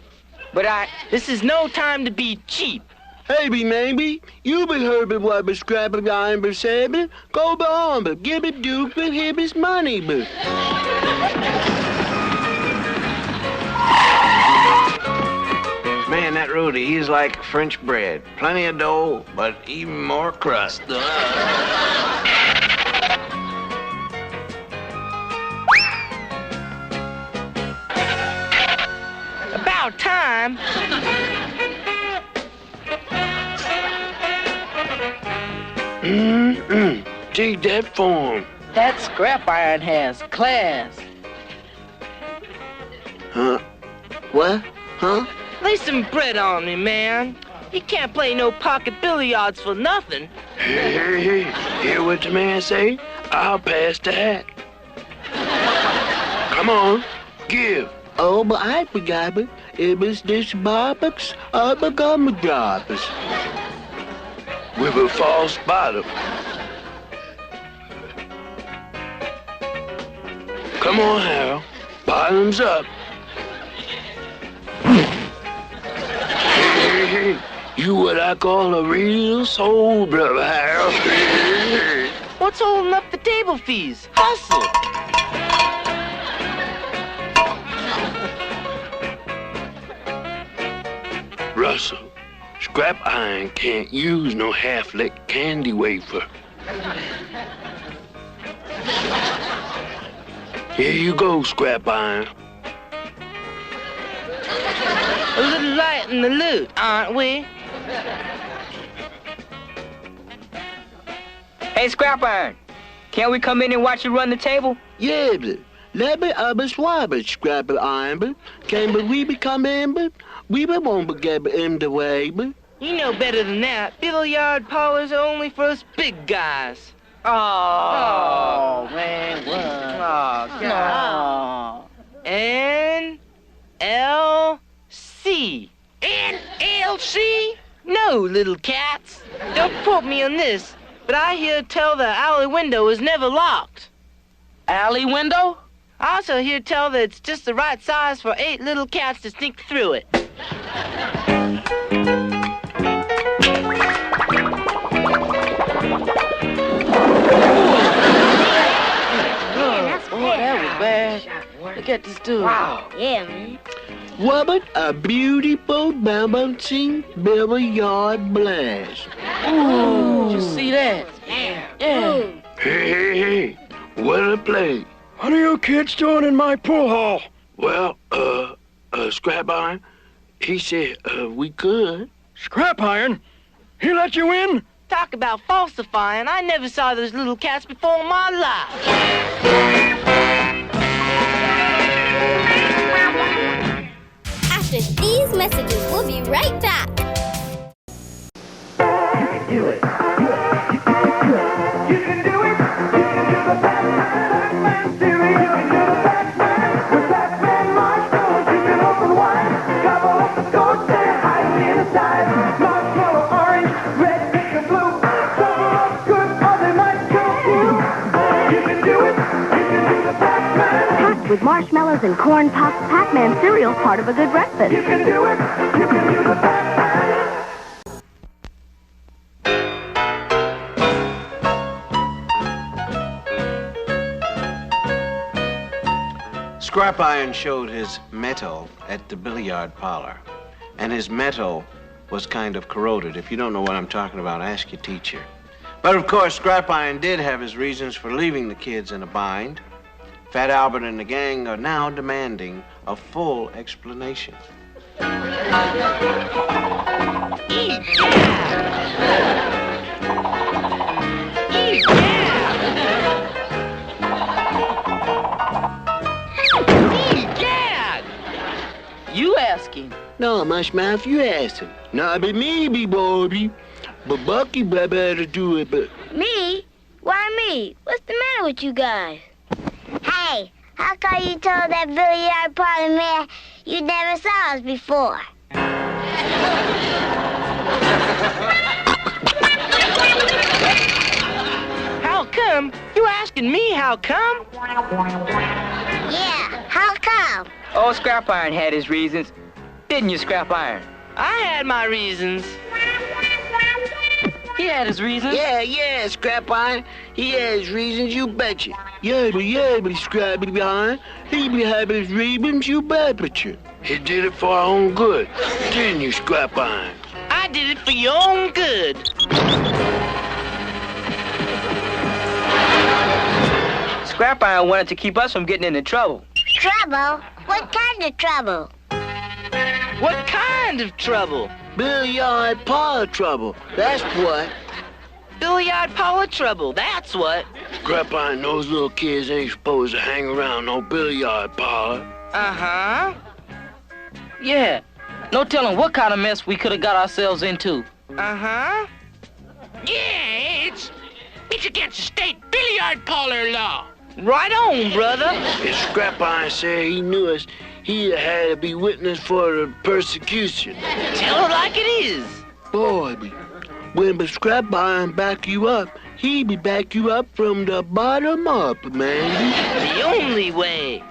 But this is no time to be cheap. Hey, maybe you be heard what be scrapping iron be saying. Go on, but give it Duke but him his money, but. Man, that Rudy, he's like French bread. Plenty of dough, but even more crust. About time. Take that form. That scrap iron has class. Huh? What? Huh? Lay some bread on me, man. You can't play no pocket billiards for nothing. Hey, hear what the man say? I'll pass the hat. Come on, give. Oh, but I forgot it. It was this bobbix, I become a droppers. With a false bottom. Come on, Harold. Bottoms up. Hey, You what I call a real soul brother. What's holding up the table fees? Hustle. Russell, scrap iron can't use no half-licked candy wafer. Here you go, scrap iron. A little light in the loot, aren't we? Hey, Scrap Iron, can't we come in and watch you run the table? Yeah, but lebbe aber swabber, scrap iron, can we become in, we won't get in the way, but. You know better than that. Billiard parlors are only for us big guys. Oh, man, what? Oh, God. NLC. NLC? No, little cats. Don't quote me on this, but I hear tell the alley window is never locked. Alley window? I also hear tell that it's just the right size for 8 little cats to sneak through it. That was bad. Look at this dude. Wow. Yeah, man. What a beautiful bouncing billiard blast. Ooh. Did you see that? Yeah. Hey, what a play. What are you kids doing in my pool hall? Well, Scrap Iron, he said, we could. Scrap Iron? He let you in? Talk about falsifying. I never saw those little cats before in my life. After these messages, we'll be right back. You can do it. You can do it. You can do the Batman theory. You can do the Batman with Batman marshmallows. You can open wide, gobble up the ghost and hide in the side. Marshmallow orange, red, pink, and blue. Cover up good or they might kill you. You can do it. You can do the Batman. Packed with marshmallows and corn puffs, Pac-Man cereal's part of a good breakfast. You can do it. You can do the Batman. Scrap Iron showed his metal at the billiard parlor, and his metal was kind of corroded. If you don't know what I'm talking about, ask your teacher. But of course, Scrap Iron did have his reasons for leaving the kids in a bind. Fat Albert and the gang are now demanding a full explanation. You asking? No, Mushmouth, you asked him. Not be me, Bobby. But Bucky better do it, but... Me? Why me? What's the matter with you guys? Hey, how come you told that billiard parlor man you never saw us before? How come? You asking me how come? Yeah, how come? Oh, Scrap Iron had his reasons. Didn't you, Scrap Iron? I had my reasons. He had his reasons. Yeah, Scrap Iron. He had his reasons, you betcha. Yeah, but Scrap Iron. He be having his reasons, you betcha. He did it for our own good, didn't you, Scrap Iron? I did it for your own good. Scrap Iron wanted to keep us from getting into trouble. Trouble? What kind of trouble? What kind of trouble? Billiard parlor trouble, that's what. Billiard parlor trouble, that's what. Scrap Iron, those little kids ain't supposed to hang around no billiard parlor. Uh-huh. Yeah, no telling what kind of mess we could have got ourselves into. Uh-huh. Yeah, it's against the state billiard parlor law. Right on, brother. If Scrap Iron said he knew us, he had to be witness for the persecution. Tell it like it is. Boy, when the Scrap Iron back you up, he be back you up from the bottom up, man. The only way.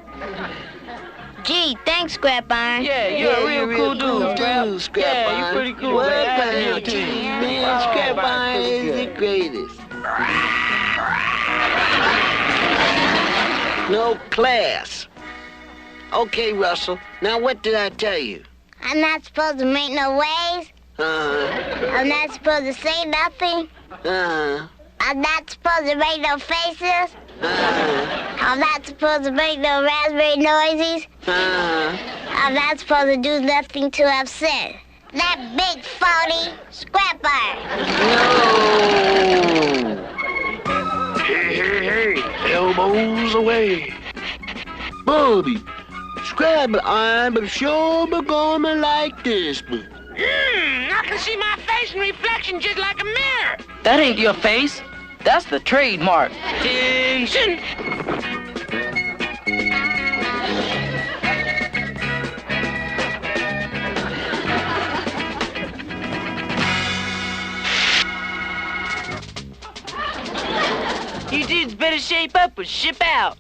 Gee, thanks, Scrap Iron. Yeah, you're a real cool dude, Scrap. Yeah, you're pretty cool, man. Man, Scrap Iron is the greatest. No class. Okay, Russell. Now what did I tell you? I'm not supposed to make no waves. I'm not supposed to say nothing. I'm not supposed to make no faces. I'm not supposed to make no raspberry noises. I'm not supposed to do nothing to upset that big phony Scrap Iron. No. Hey, elbows away. Bobby, Scrap Iron, but sure be gonna like this, but... I can see my face in reflection just like a mirror. That ain't your face. That's the trademark. Attention. You dudes better shape up or ship out.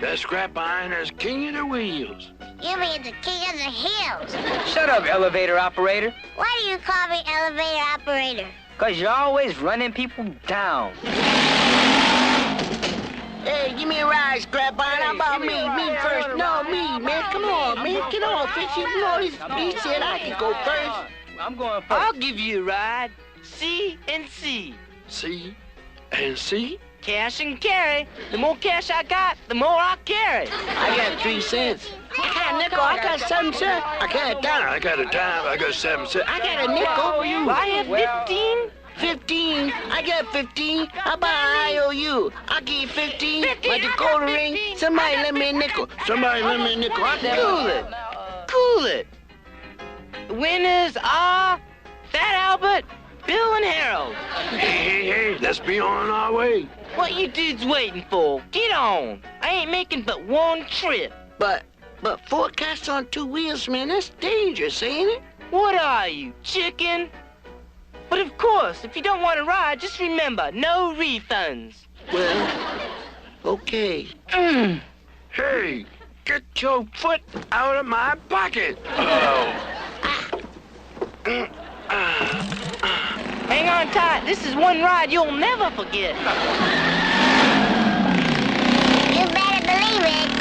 That Scrap Iron is king of the wheels. You mean the king of the hills. Shut up, elevator operator. Why do you call me elevator operator? 'Cause you're always running people down. Hey, give me a ride, Scrap Iron. How about me? Me first. No, me, man. Come on, man. Get on, Fishy. You know he said I could go first. I'm going first. I'll give you a ride. C and C. C and C? Cash and carry. The more cash I got, the more I carry. I got 3 cents. I got a nickel. I got 7 cents. I got a dime. I got a dime. I got 7 cents. I got a nickel. I have 15. 15. I got 15. How about an IOU? I'll give you 15. My Dakota ring. Somebody lend me a nickel. Somebody lend me a nickel. Cool it. Cool it. The winners are Fat Albert, Bill, and Harold. Hey, let's be on our way. What you dudes waiting for? Get on. I ain't making but one trip. But 4 cats on 2 wheels, man, that's dangerous, ain't it? What are you, chicken? But of course, if you don't want to ride, just remember, no refunds. Well, okay. Hey, get your foot out of my pocket. Hang on tight. This is one ride you'll never forget. You better believe it.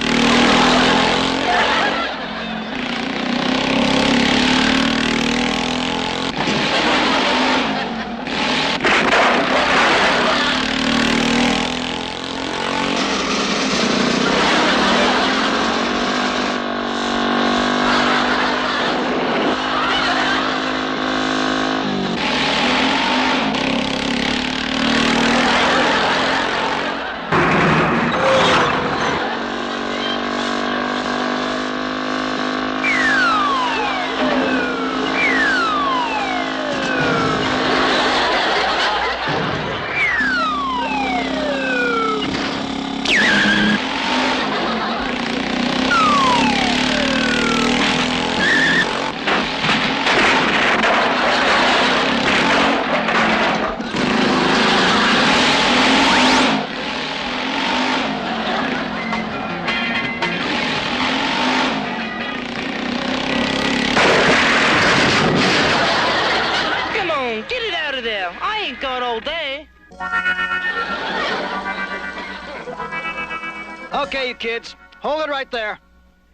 Okay, you kids. Hold it right there.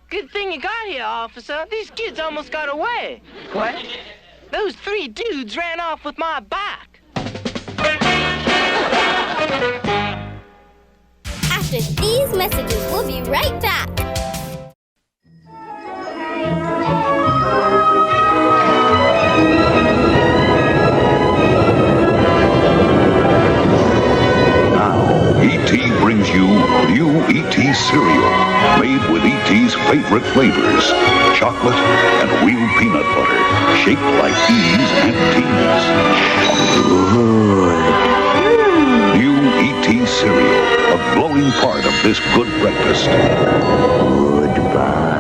Good thing you got here, officer. These kids almost got away. What? Those 3 dudes ran off with my bike. After these messages, we'll be right back. brings you new E.T. cereal, made with E.T.'s favorite flavors, chocolate and real peanut butter, shaped like E's and T's. Good. New E.T. cereal, a glowing part of this good breakfast. Goodbye.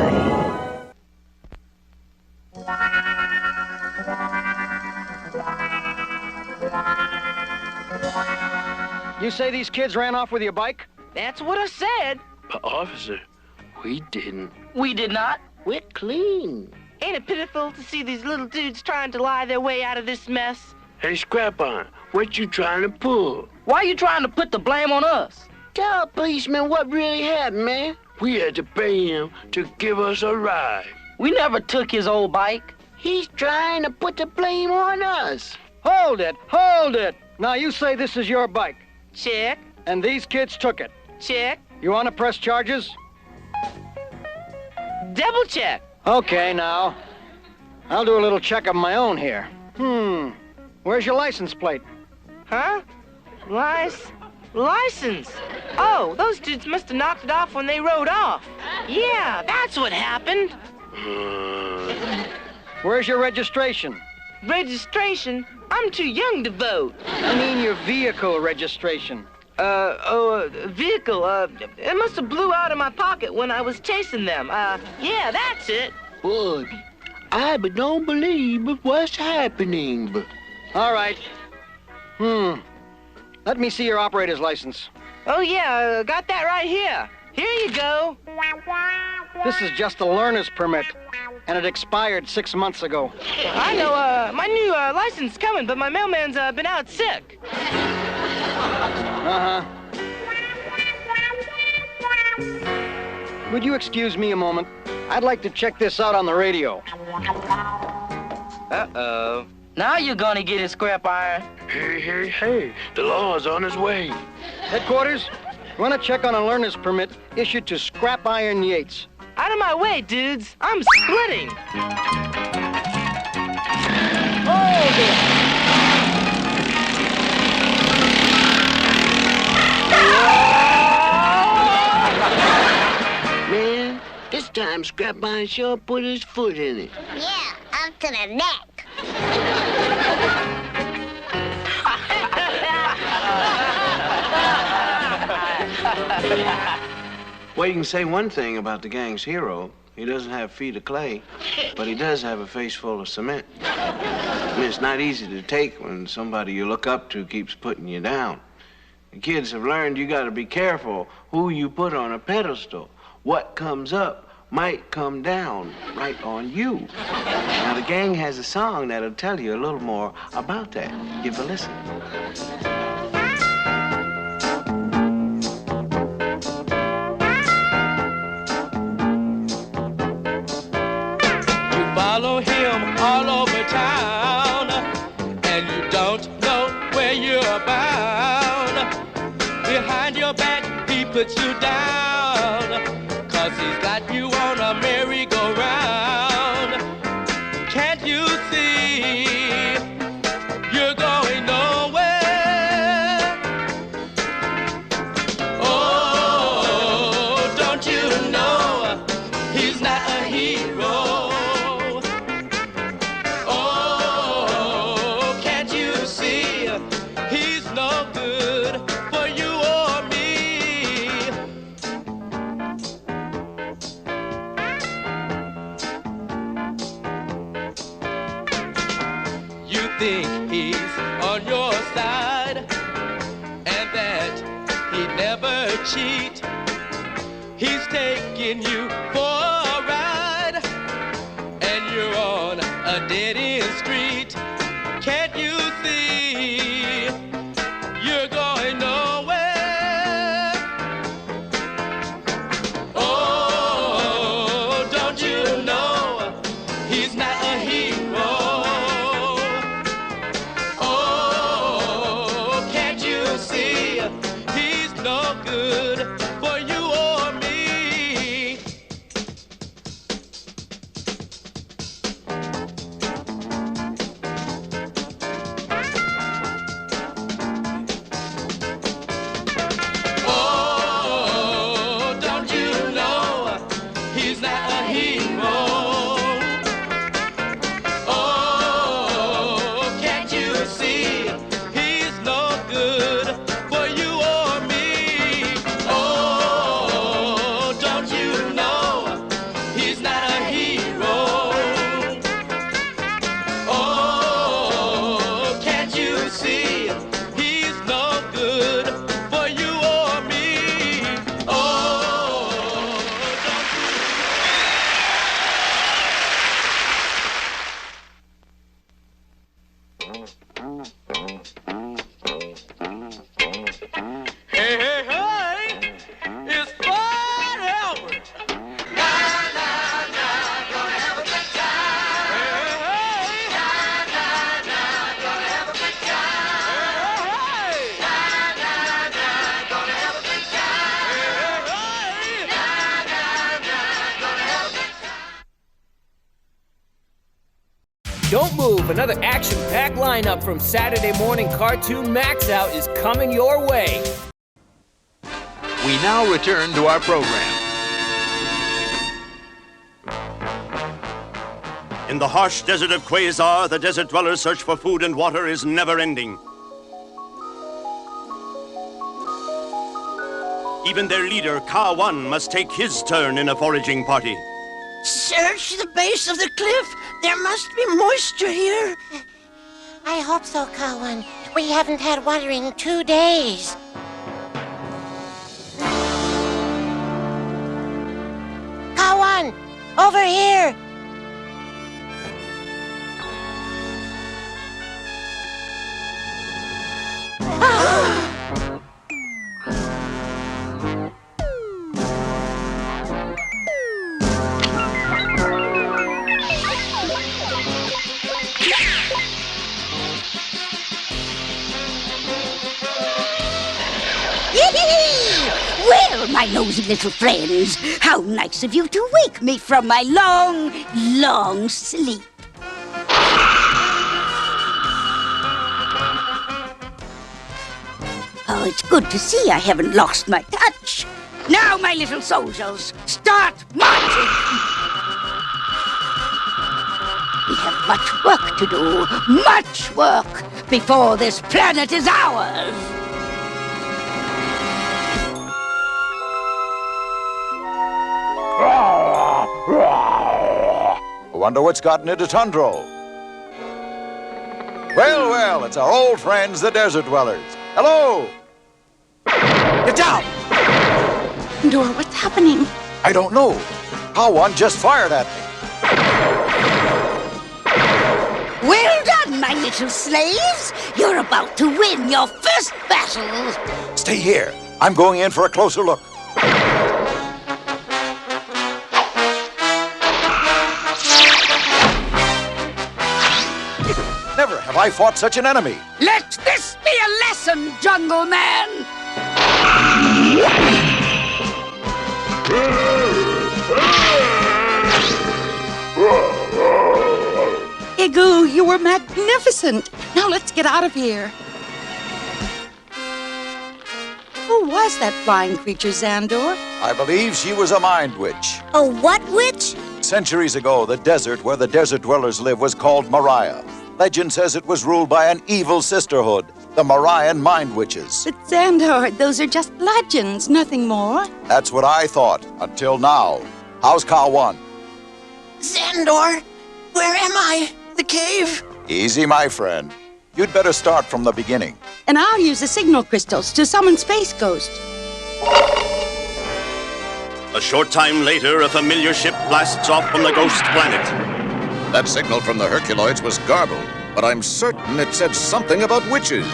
You say these kids ran off with your bike? That's what I said. But, officer, we didn't. We did not. We're clean. Ain't it pitiful to see these little dudes trying to lie their way out of this mess? Hey, Scrap Iron, what you trying to pull? Why are you trying to put the blame on us? Tell a policeman what really happened, man. We had to pay him to give us a ride. We never took his old bike. He's trying to put the blame on us. Hold it, hold it. Now you say this is your bike. Check. And these kids took it. Check. You want to press charges? Double check. Okay, now. I'll do a little check of my own here. Where's your license plate? Huh? License. Oh, those dudes must have knocked it off when they rode off. Yeah, that's what happened. Where's your registration? Registration? I'm too young to vote. I mean your vehicle registration. Vehicle, it must have blew out of my pocket when I was chasing them. Yeah, that's it. But I don't believe what's happening. All right. Let me see your operator's license. Oh, yeah, got that right here. Here you go. This is just a learner's permit, and it expired 6 months ago. I know, my new license is coming, but my mailman's been out sick. Would you excuse me a moment? I'd like to check this out on the radio. Uh-oh. Now you're gonna get his Scrap Iron. Hey, the law's on its way. Headquarters, we want to check on a learner's permit issued to Scrap Iron Yates. Out of my way, dudes. I'm splitting. Hold it! Man, this time Scrap Iron sure put his foot in it. Yeah, up to the neck. Well, you can say one thing about the gang's hero. He doesn't have feet of clay, but he does have a face full of cement. I mean, it's not easy to take when somebody you look up to keeps putting you down. The kids have learned you got to be careful who you put on a pedestal. What comes up might come down right on you. Now, the gang has a song that'll tell you a little more about that. Give a listen. Follow him all over town, and you don't know where you're bound. Behind your back, he puts you down, 'cause he's got you on a merry-go-round. Can't you see you're going nowhere? Oh, don't you know he's not a hero? Think he's on your side and that he'd never cheat. He's taking you for a ride and you're on a dead-end street. Can't you see you're going nowhere? Oh, don't you know he's not a hero? Oh, Don't move. Another action-packed lineup from Saturday morning cartoon MAXOUT is coming your way. We now return to our program. In the harsh desert of Quasar, the desert dwellers' search for food and water is never-ending. Even their leader, Ka-1, must take his turn in a foraging party. Search the base of the cliff. There must be moisture here. I hope so, Ka-1. We haven't had water in 2 days. Ka-1, over here. Well, my nosy little friends, how nice of you to wake me from my long, long sleep. Oh, it's good to see I haven't lost my touch. Now, my little soldiers, start marching. We have much work to do, much work, before this planet is ours. I wonder what's gotten into Tundro. Well, well, it's our old friends, the desert dwellers. Hello! Get down! Dora, what's happening? I don't know. Ka-1 just fired at me. Well done, my little slaves. You're about to win your first battle. Stay here. I'm going in for a closer look. Never have I fought such an enemy. Let this be a lesson, Jungle Man. Magoo, you were magnificent. Now let's get out of here. Who was that flying creature, Xandor? I believe she was a mind witch. A what witch? Centuries ago, the desert where the desert dwellers live was called Mariah. Legend says it was ruled by an evil sisterhood, the Marian mind witches. But Xandor, those are just legends, nothing more. That's what I thought, until now. How's Ka-1? Xandor, where am I? The cave? Easy, my friend. You'd better start from the beginning. And I'll use the signal crystals to summon Space Ghost. A short time later, a familiar ship blasts off from the ghost planet. That signal from the Herculoids was garbled, but I'm certain it said something about witches.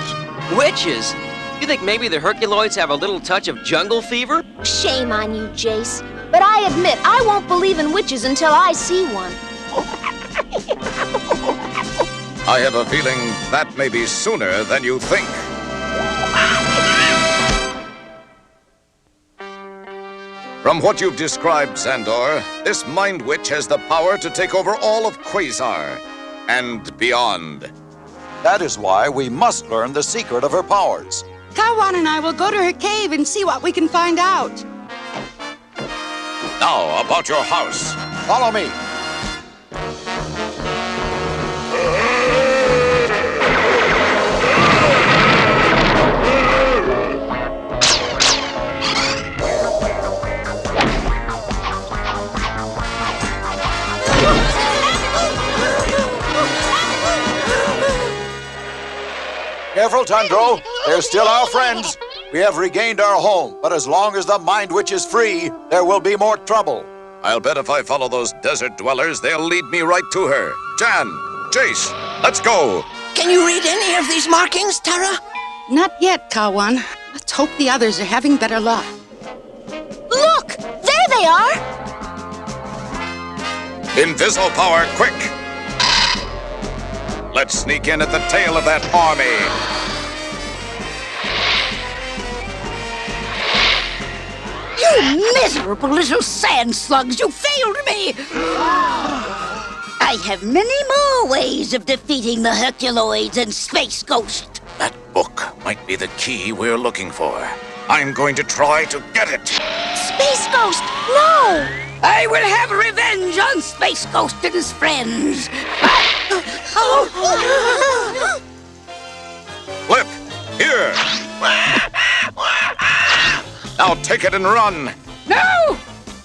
Witches? You think maybe the Herculoids have a little touch of jungle fever? Shame on you, Jace. But I admit, I won't believe in witches until I see one. I have a feeling that may be sooner than you think. From what you've described, Xandor, this Mind Witch has the power to take over all of Quasar and beyond. That is why we must learn the secret of her powers. Ka-1 and I will go to her cave and see what we can find out. Now, about your house. Follow me. Careful, Tundro. They're still our friends. We have regained our home, but as long as the Mind Witch is free, there will be more trouble. I'll bet if I follow those desert dwellers, they'll lead me right to her. Jan, Jace, let's go. Can you read any of these markings, Tara? Not yet, Ka-1. Let's hope the others are having better luck. Look! There they are! Invisible power, quick! Let's sneak in at the tail of that army. You miserable little sand slugs! You failed me! I have many more ways of defeating the Herculoids and Space Ghost. That book might be the key we're looking for. I'm going to try to get it. Space Ghost, no! I will have revenge on Space Ghost and his friends. Flip, here. Now take it and run. No!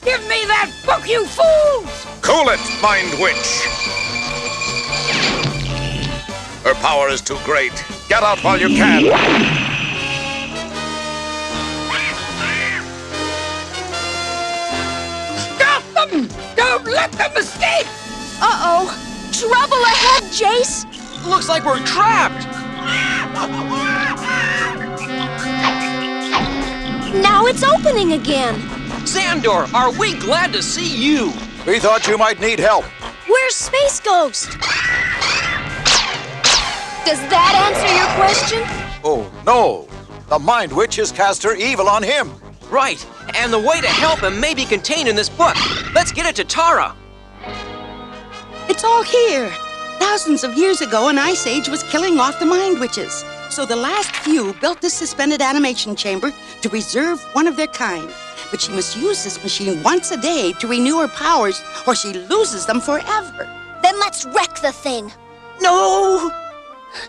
Give me that book, you fools! Cool it, Mind Witch. Her power is too great. Get out while you can. Stop them! Don't let them escape! Uh-oh. Trouble ahead, Jace. Looks like we're trapped. Now it's opening again. Xandor, are we glad to see you? We thought you might need help. Where's Space Ghost? Does that answer your question? Oh, no. The Mind Witch has cast her evil on him. Right, and the way to help him may be contained in this book. Let's get it to Tara. It's all here. Thousands of years ago, an ice age was killing off the Mind Witches. So the last few built this suspended animation chamber to preserve one of their kind. But she must use this machine once a day to renew her powers, or she loses them forever. Then let's wreck the thing. No!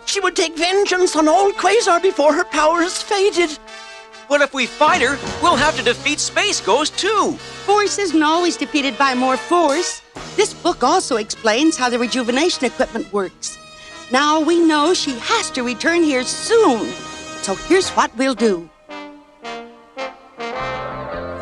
She would take vengeance on old Quasar before her powers faded. But if we fight her, we'll have to defeat Space Ghost too. Force isn't always defeated by more force. This book also explains how the rejuvenation equipment works. Now we know she has to return here soon. So here's what we'll do.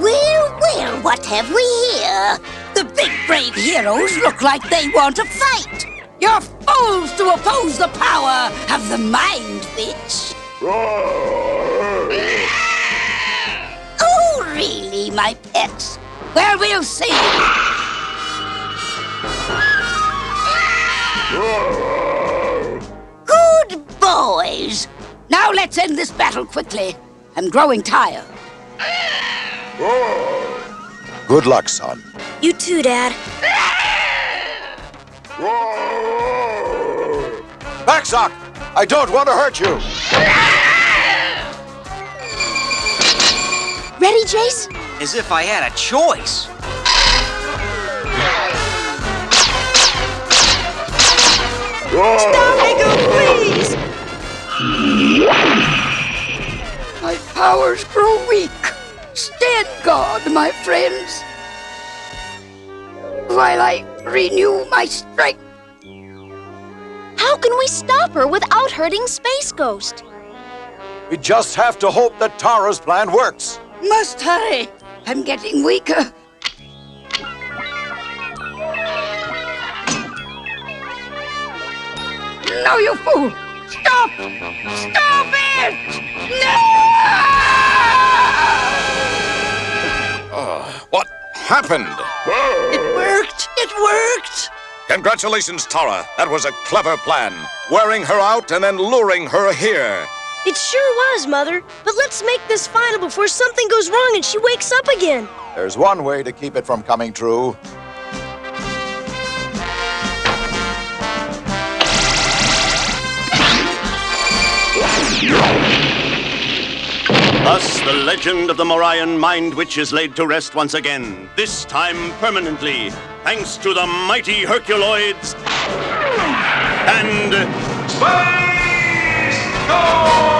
Well, what have we here? The big brave heroes look like they want to fight. You're fools to oppose the power of the Mind Witch. Oh, really, my pets? Well, we'll see. Good boys. Now let's end this battle quickly. I'm growing tired. Good luck, son. You too, Dad. MAXOUT, I don't want to hurt you. Ready, Jace? As if I had a choice. Stop, MAGOO, please! My powers grow weak. Stand guard, my friends, while I renew my strength. How can we stop her without hurting Space Ghost? We just have to hope that Tara's plan works. Must hurry. I'm getting weaker. No, you fool! Stop! Stop it! No! What happened? It worked! It worked! Congratulations, Tara. That was a clever plan. Wearing her out and then luring her here. It sure was, Mother. But let's make this final before something goes wrong and she wakes up again. There's one way to keep it from coming true. Thus, the legend of the Morian Mind Witch is laid to rest once again, this time permanently, thanks to the mighty Herculoids and Space Ghost!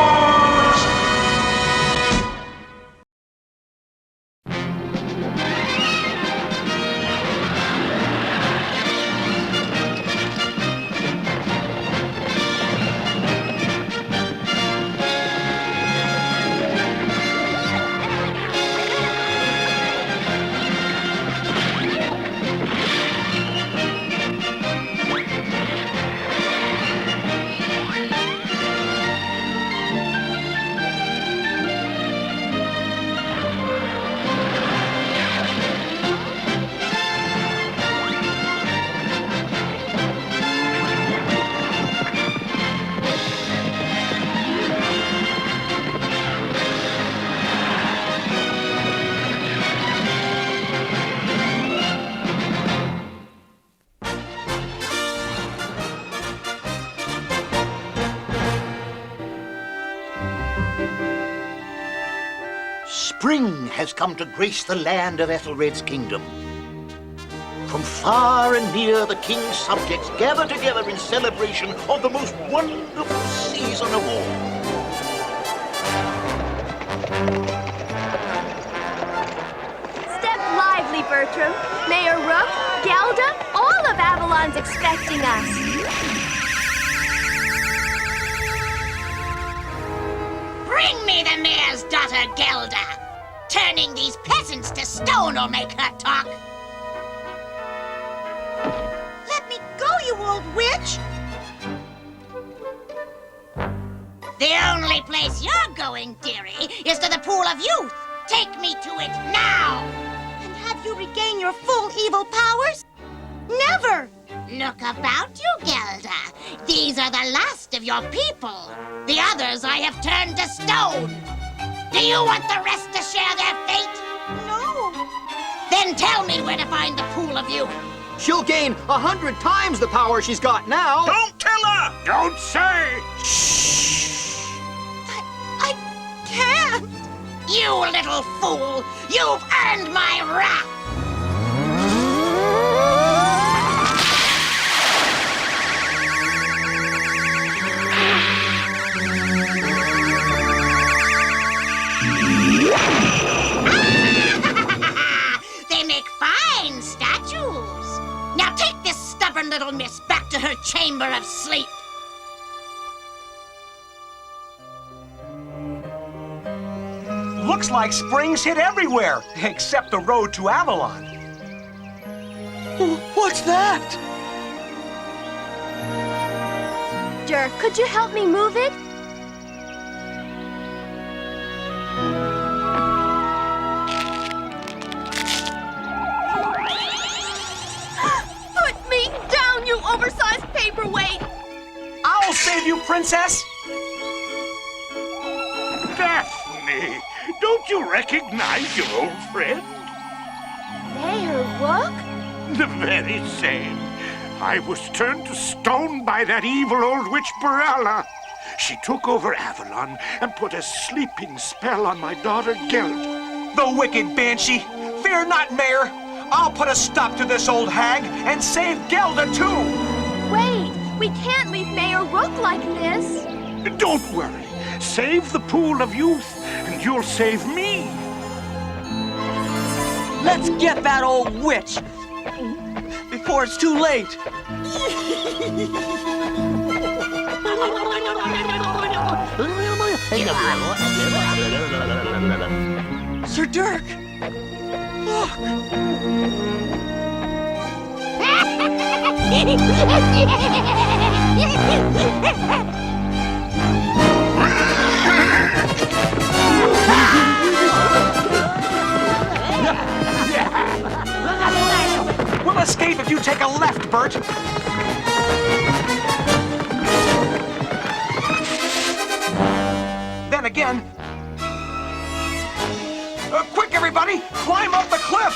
Spring has come to grace the land of Ethelred's kingdom. From far and near, the king's subjects gather together in celebration of the most wonderful season of all. Step lively, Bertram. Mayor Rook, Gelda, all of Avalon's expecting us. Bring me the mayor's daughter, Gelda. Turning these peasants to stone will make her talk. Let me go, you old witch! The only place you're going, dearie, is to the Pool of Youth. Take me to it now! And have you regained your full evil powers? Never! Look about you, Gelda. These are the last of your people. The others I have turned to stone. Do you want the rest to share their fate? No. Then tell me where to find the Pool of Youth. She'll gain 100 times the power she's got now. Don't tell her! Don't say! I can't! You little fool! You've earned my wrath! They make fine statues. Now take this stubborn little miss back to her chamber of sleep. Looks like spring's hit everywhere, except the road to Avalon. What's that? Dirk, could you help me move it? Put me down, you oversized paperweight! I'll save you, princess! Daphne, don't you recognize your old friend? Mayor Rook? The very same. I was turned to stone by that evil old witch Barella. She took over Avalon and put a sleeping spell on my daughter Gelda. The wicked banshee! Fear not, Mayor! I'll put a stop to this old hag and save Gelda, too! Wait, we can't leave Mayor Rook like this. Don't worry. Save the Pool of Youth, and you'll save me. Let's get that old witch before it's too late. Sir Dirk, look. We'll escape if you take a left, Bert. Then again... quick, everybody! Climb up the cliff!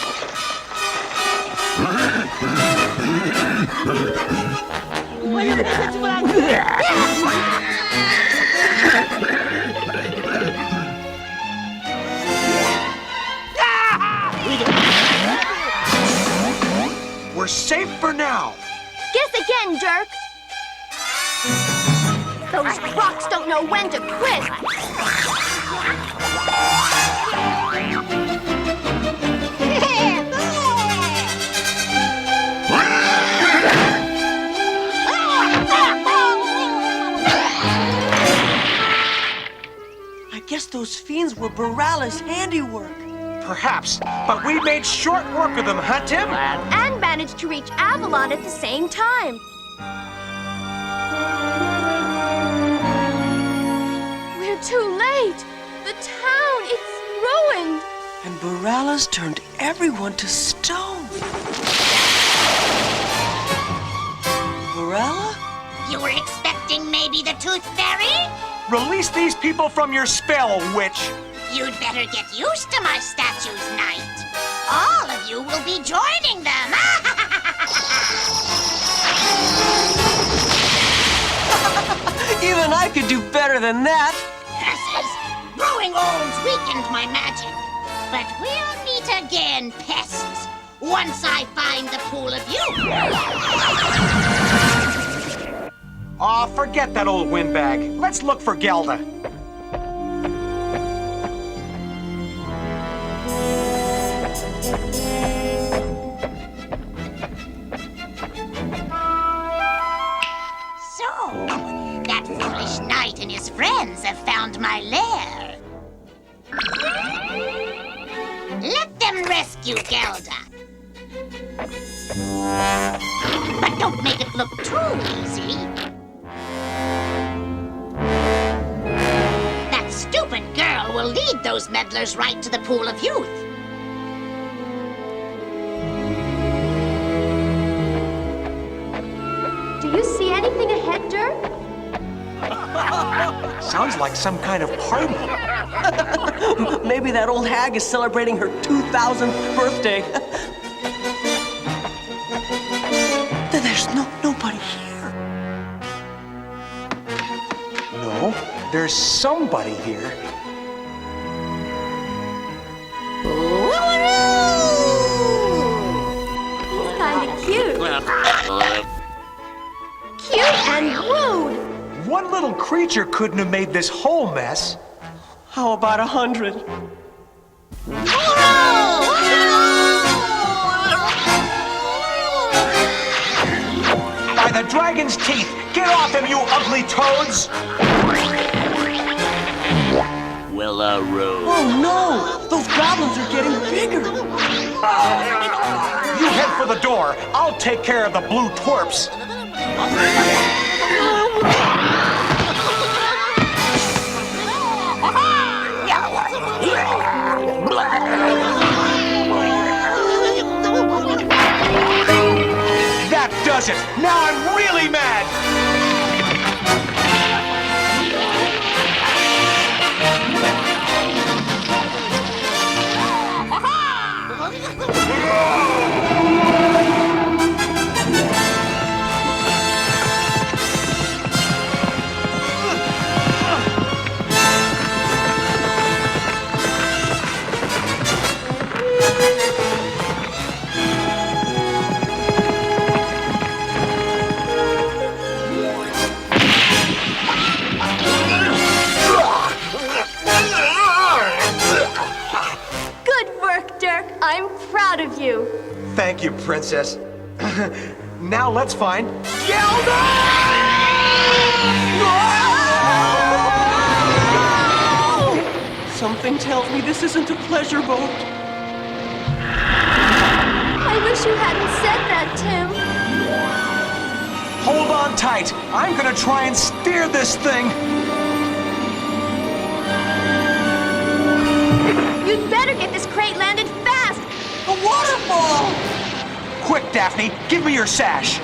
We're safe for now. Guess again, Dirk. Those rocks don't know when to quit. I guess those fiends were Barella's handiwork. Perhaps, but we made short work of them, huh, Tim? And managed to reach Avalon at the same time. We're too late. The town, it's ruined. And Barella's turned everyone to stone. Barella? You were expecting maybe the Tooth Fairy? Release these people from your spell, witch. You'd better get used to my statue's night. All of you will be joining them. Even I could do better than that. Curses! Brewing wolves weakened my magic. But we'll meet again, pests, once I find the pool of youth. Aw, forget that old windbag. Let's look for Gelda. So, that foolish knight and his friends have found my lair. Let them rescue Gelda. But don't make it look too easy. That stupid girl will lead those meddlers right to the pool of youth. Do you see anything ahead, Dirk? Sounds like some kind of party. Maybe that old hag is celebrating her 2000th birthday. There's nobody here. No, there's somebody here. He's kinda cute. Cute and rude. One little creature couldn't have made this whole mess. How about 100? By the dragon's teeth! Get off him, you ugly toads! Willow Rose. Oh no! Those goblins are getting bigger! You head for the door. I'll take care of the blue twerps. That does it! Now I'm really mad! Good work, Dirk. I'm proud of you. Thank you, Princess. Now let's find Gelda! Something tells me this isn't a pleasure boat. I wish you hadn't said that, Tim. Hold on tight. I'm gonna try and steer this thing. You'd better get this crate landed fast. A waterfall! Quick, Daphne, give me your sash.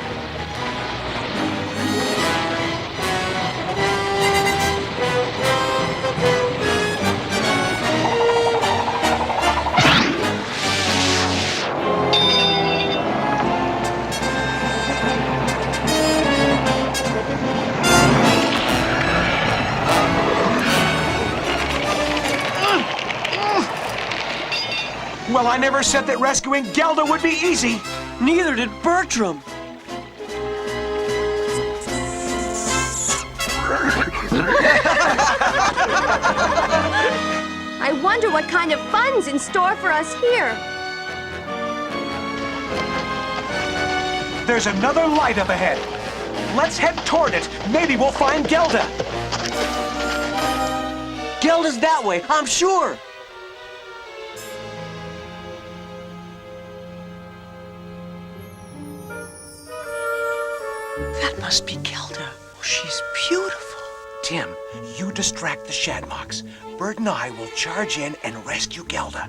Well, I never said that rescuing Gelda would be easy. Neither did Bertram. I wonder what kind of fun's in store for us here. There's another light up ahead. Let's head toward it. Maybe we'll find Gelda. Gelda's that way, I'm sure. That must be Gelda. Oh, she's beautiful. Tim, you distract the Shadmox. Bert and I will charge in and rescue Gelda.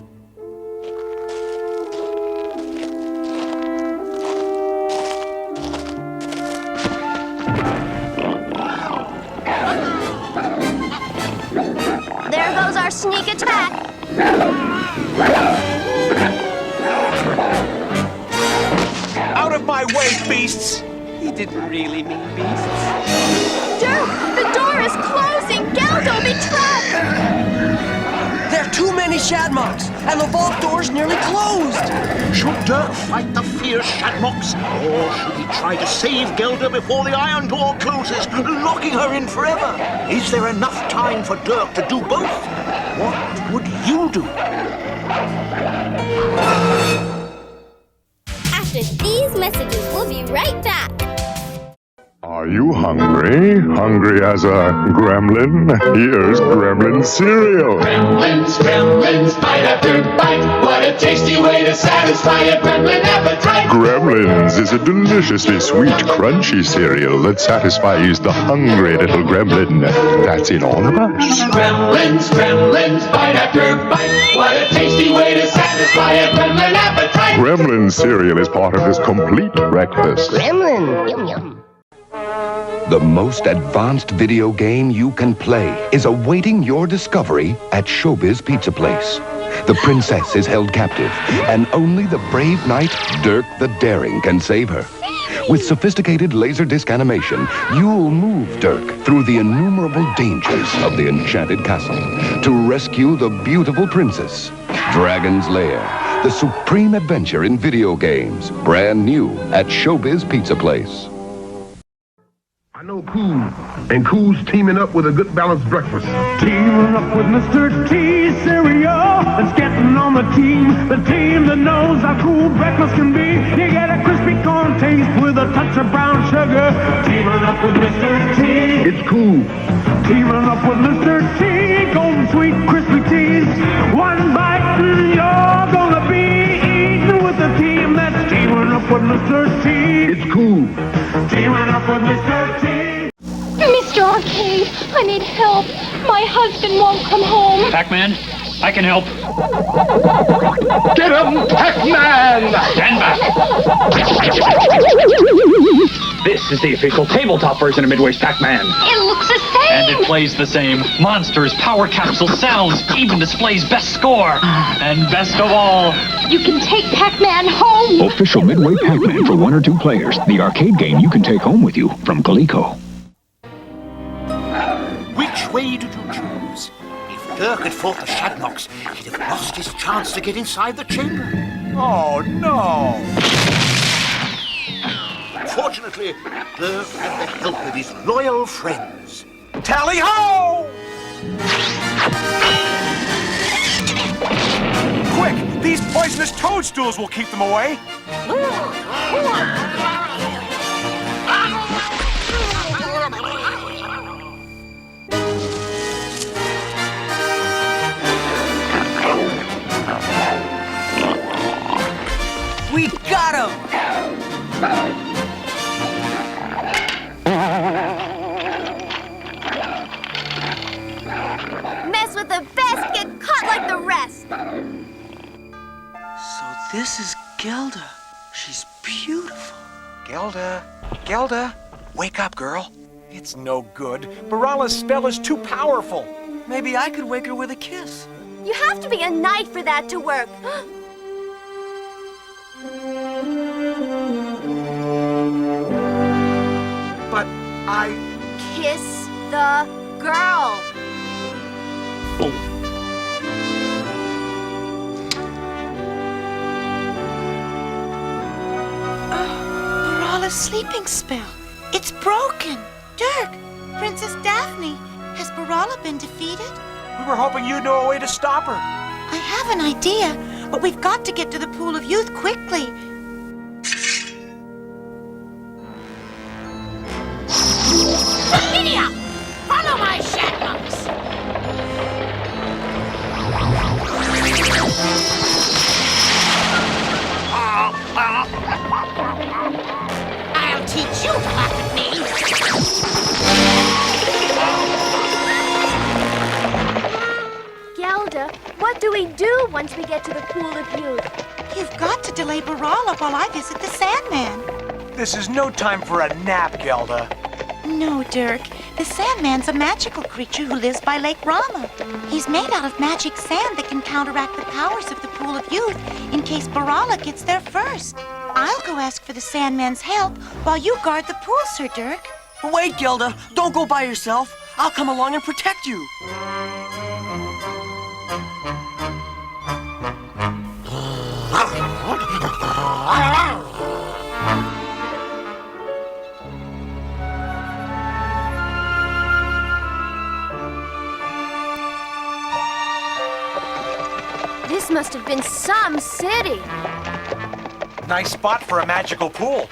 There goes our sneak attack. Out of my way, beasts! He didn't really mean beasts. Dirk, the door is closing. Gelda will be trapped. There are too many Shadmoks, and the vault door's nearly closed. Should Dirk fight the fierce Shadmoks, or should he try to save Gelda before the iron door closes, locking her in forever? Is there enough time for Dirk to do both? What would you do? After these messages, we'll be right back. Are you hungry? Hungry as a gremlin? Here's gremlin cereal. Gremlins, gremlins, bite after bite. What a tasty way to satisfy a gremlin appetite. Gremlins is a deliciously sweet, crunchy cereal that satisfies the hungry little gremlin that's in all of us. Gremlins, gremlins, bite after bite. What a tasty way to satisfy a gremlin appetite. Gremlin cereal is part of this complete breakfast. Gremlin, yum yum. The most advanced video game you can play is awaiting your discovery at Showbiz Pizza Place. The princess is held captive, and only the brave knight, Dirk the Daring, can save her. With sophisticated Laserdisc animation, you'll move Dirk through the innumerable dangers of the enchanted castle to rescue the beautiful princess. Dragon's Lair, the supreme adventure in video games, brand new at Showbiz Pizza Place. I know Cool, and Cool's teaming up with a good balanced breakfast. Teaming up with Mr. T cereal. It's getting on the team that knows how cool breakfast can be. You get a crispy corn taste with a touch of brown sugar. Teaming up with Mr. T. It's Cool. Teaming up with Mr. T. Golden sweet crispy teas. One bite and you're gonna be eating with the team that's teaming up with Mr. T. It's Cool. Teaming up with Mr. T. Mr. Arcade, I need help. My husband won't come home. Pac-Man, I can help. Get him, Pac-Man! Stand back. This is the official tabletop version of Midway's Pac-Man. It looks the same. And it plays the same. Monsters, power capsule, sounds, even displays best score. And best of all, you can take Pac-Man home. Official Midway Pac-Man for 1 or 2 players. The arcade game you can take home with you from Coleco. Which way did you choose? If Dirk had fought the Shadmoks, he'd have lost his chance to get inside the chamber. Oh, no! Fortunately, Dirk had the help of his loyal friends. Tally-ho! Quick! These poisonous toadstools will keep them away. We got him! Mess with the best, get caught like the rest. So this is Gelda. She's beautiful. Gelda, wake up, girl. It's no good. Barala's spell is too powerful. Maybe I could wake her with a kiss. You have to be a knight for that to work. But I... Kiss the girl. Barala's sleeping spell. It's broken. Dirk, Princess Daphne, has Barala been defeated? We were hoping you'd know a way to stop her. I have an idea, but we've got to get to the Pool of Youth quickly. Giddy up! Follow my Shadmoks! I'll teach you to laugh at me! Gelda, what do we do once we get to the Pool of Youth? You've got to delay Barala while I visit the Sandman. This is no time for a nap, Gelda. No, Dirk. The Sandman's a magical creature who lives by Lake Rama. He's made out of magic sand that can counteract the powers of the Pool of Youth in case Barala gets there first. I'll go ask for the Sandman's help while you guard the pool, Sir Dirk. Wait, Gelda. Don't go by yourself. I'll come along and protect you. This must have been some city. Nice spot for a magical pool.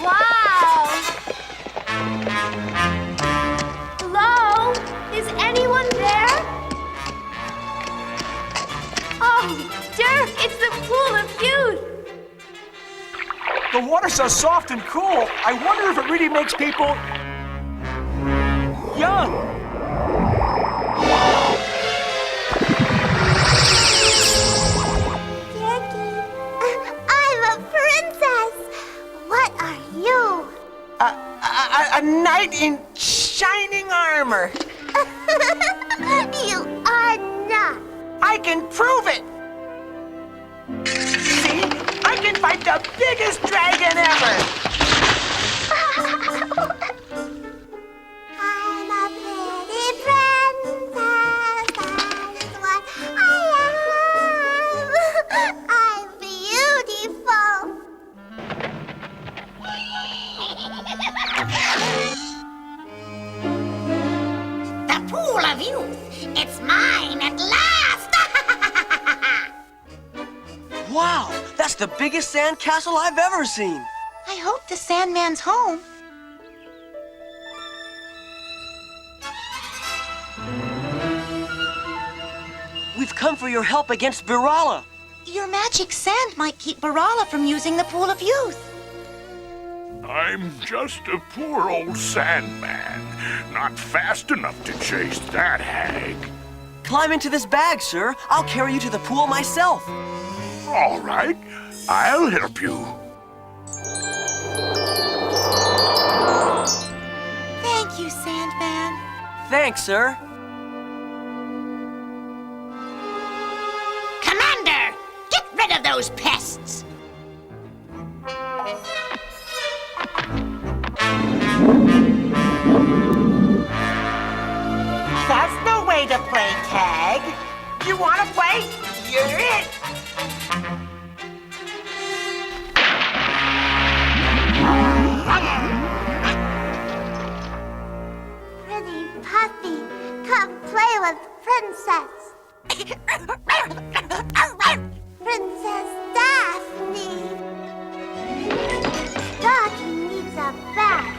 Wow! Hello? Is anyone there? Oh, Dirk, it's the Pool of Youth. The water's so soft and cool. I wonder if it really makes people young. I'm a princess. What are you? A knight in shining armor. You are not. I can prove it. See? I can fight the biggest dragon ever. I'm a pretty princess. That's what I am. I'm beautiful. The Pool of Youth. It's mine at last. Wow, that's the biggest sand castle I've ever seen. I hope the Sandman's home. We've come for your help against Birala. Your magic sand might keep Birala from using the Pool of Youth. I'm just a poor old sandman, not fast enough to chase that hag. Climb into this bag, sir. I'll carry you to the pool myself. All right, I'll help you. Thank you, Sandman. Thanks, sir. Commander, get rid of those pests. That's the way to play tag. You want to play? You're it. Pretty puppy, come play with Princess. Princess Daphne. Doggy needs a bath.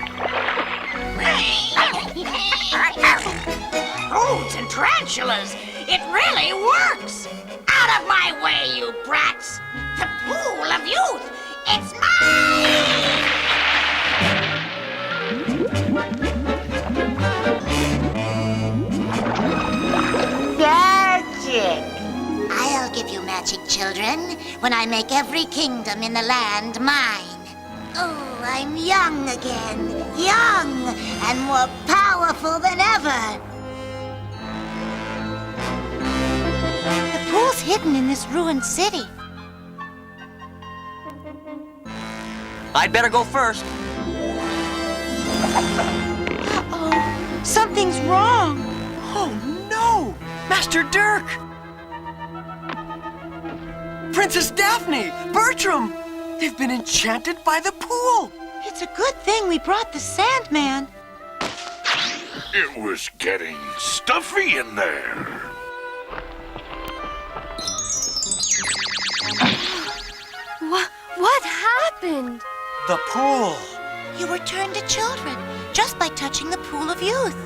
Toads and tarantulas. It really works. Out of my way, you brats. The Pool of Youth. It's mine. Magic. I'll give you magic, children, when I make every kingdom in the land mine. Oh, I'm young again. Young and more powerful than ever. The pool's hidden in this ruined city. I'd better go first. Uh-oh. Something's wrong. Oh, no! Master Dirk! Princess Daphne! Bertram! They've been enchanted by the pool! It's a good thing we brought the Sandman. It was getting stuffy in there. What happened? The pool! You were turned to children just by touching the Pool of Youth.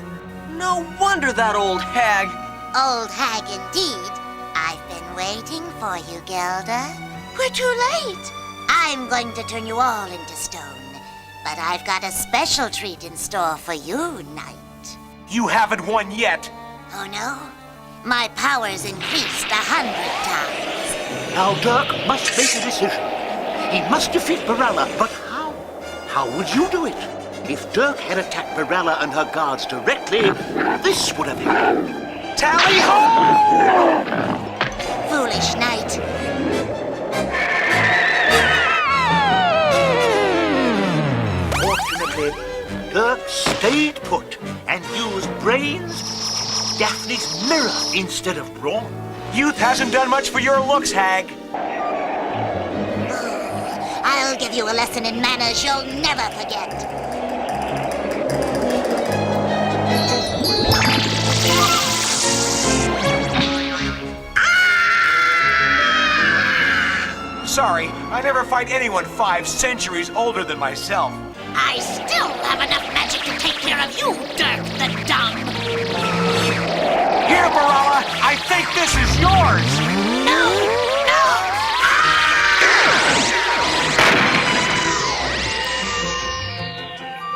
No wonder that old hag... Old hag indeed. I've been waiting for you, Gelda. We're too late. I'm going to turn you all into stone. But I've got a special treat in store for you, Knight. You haven't won yet. Oh, no? My power's increased 100 times. Now Dirk must make a decision. He must defeat Birala, but how? How would you do it? If Dirk had attacked Birala and her guards directly, this would have happened. Tally-ho! Foolish Knight. Fortunately, Dirk stayed put and used brains, Daphne's mirror instead of brawn. Youth hasn't done much for your looks, hag. I'll give you a lesson in manners you'll never forget. Sorry, I never fight anyone 5 centuries older than myself. I still have enough magic to take care of you, Dirk the Dumb. Here, Barala, I think this is yours. No!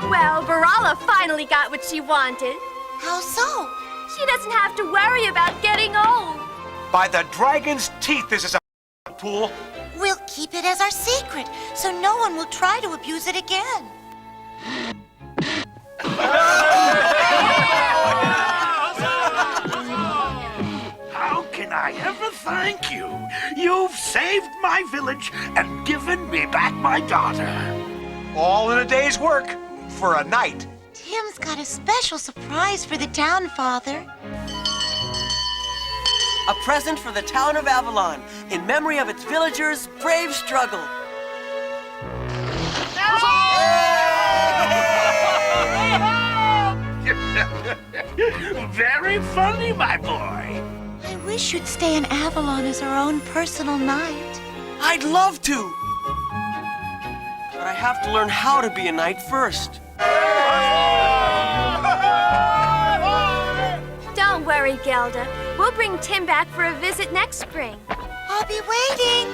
Well, Barala finally got what she wanted. How so? She doesn't have to worry about getting old. By the dragon's teeth, this is a pool. We'll keep it as our secret, so no one will try to abuse it again. How can I ever thank you? You've saved my village and given me back my daughter. All in a day's work for a night. Tim's got a special surprise for the town, Father. A present for the town of Avalon, in memory of its villagers' brave struggle. Very funny, my boy. I wish you'd stay in Avalon as our own personal knight. I'd love to. But I have to learn how to be a knight first. Don't worry, Gelda. We'll bring Tim back for a visit next spring. I'll be waiting.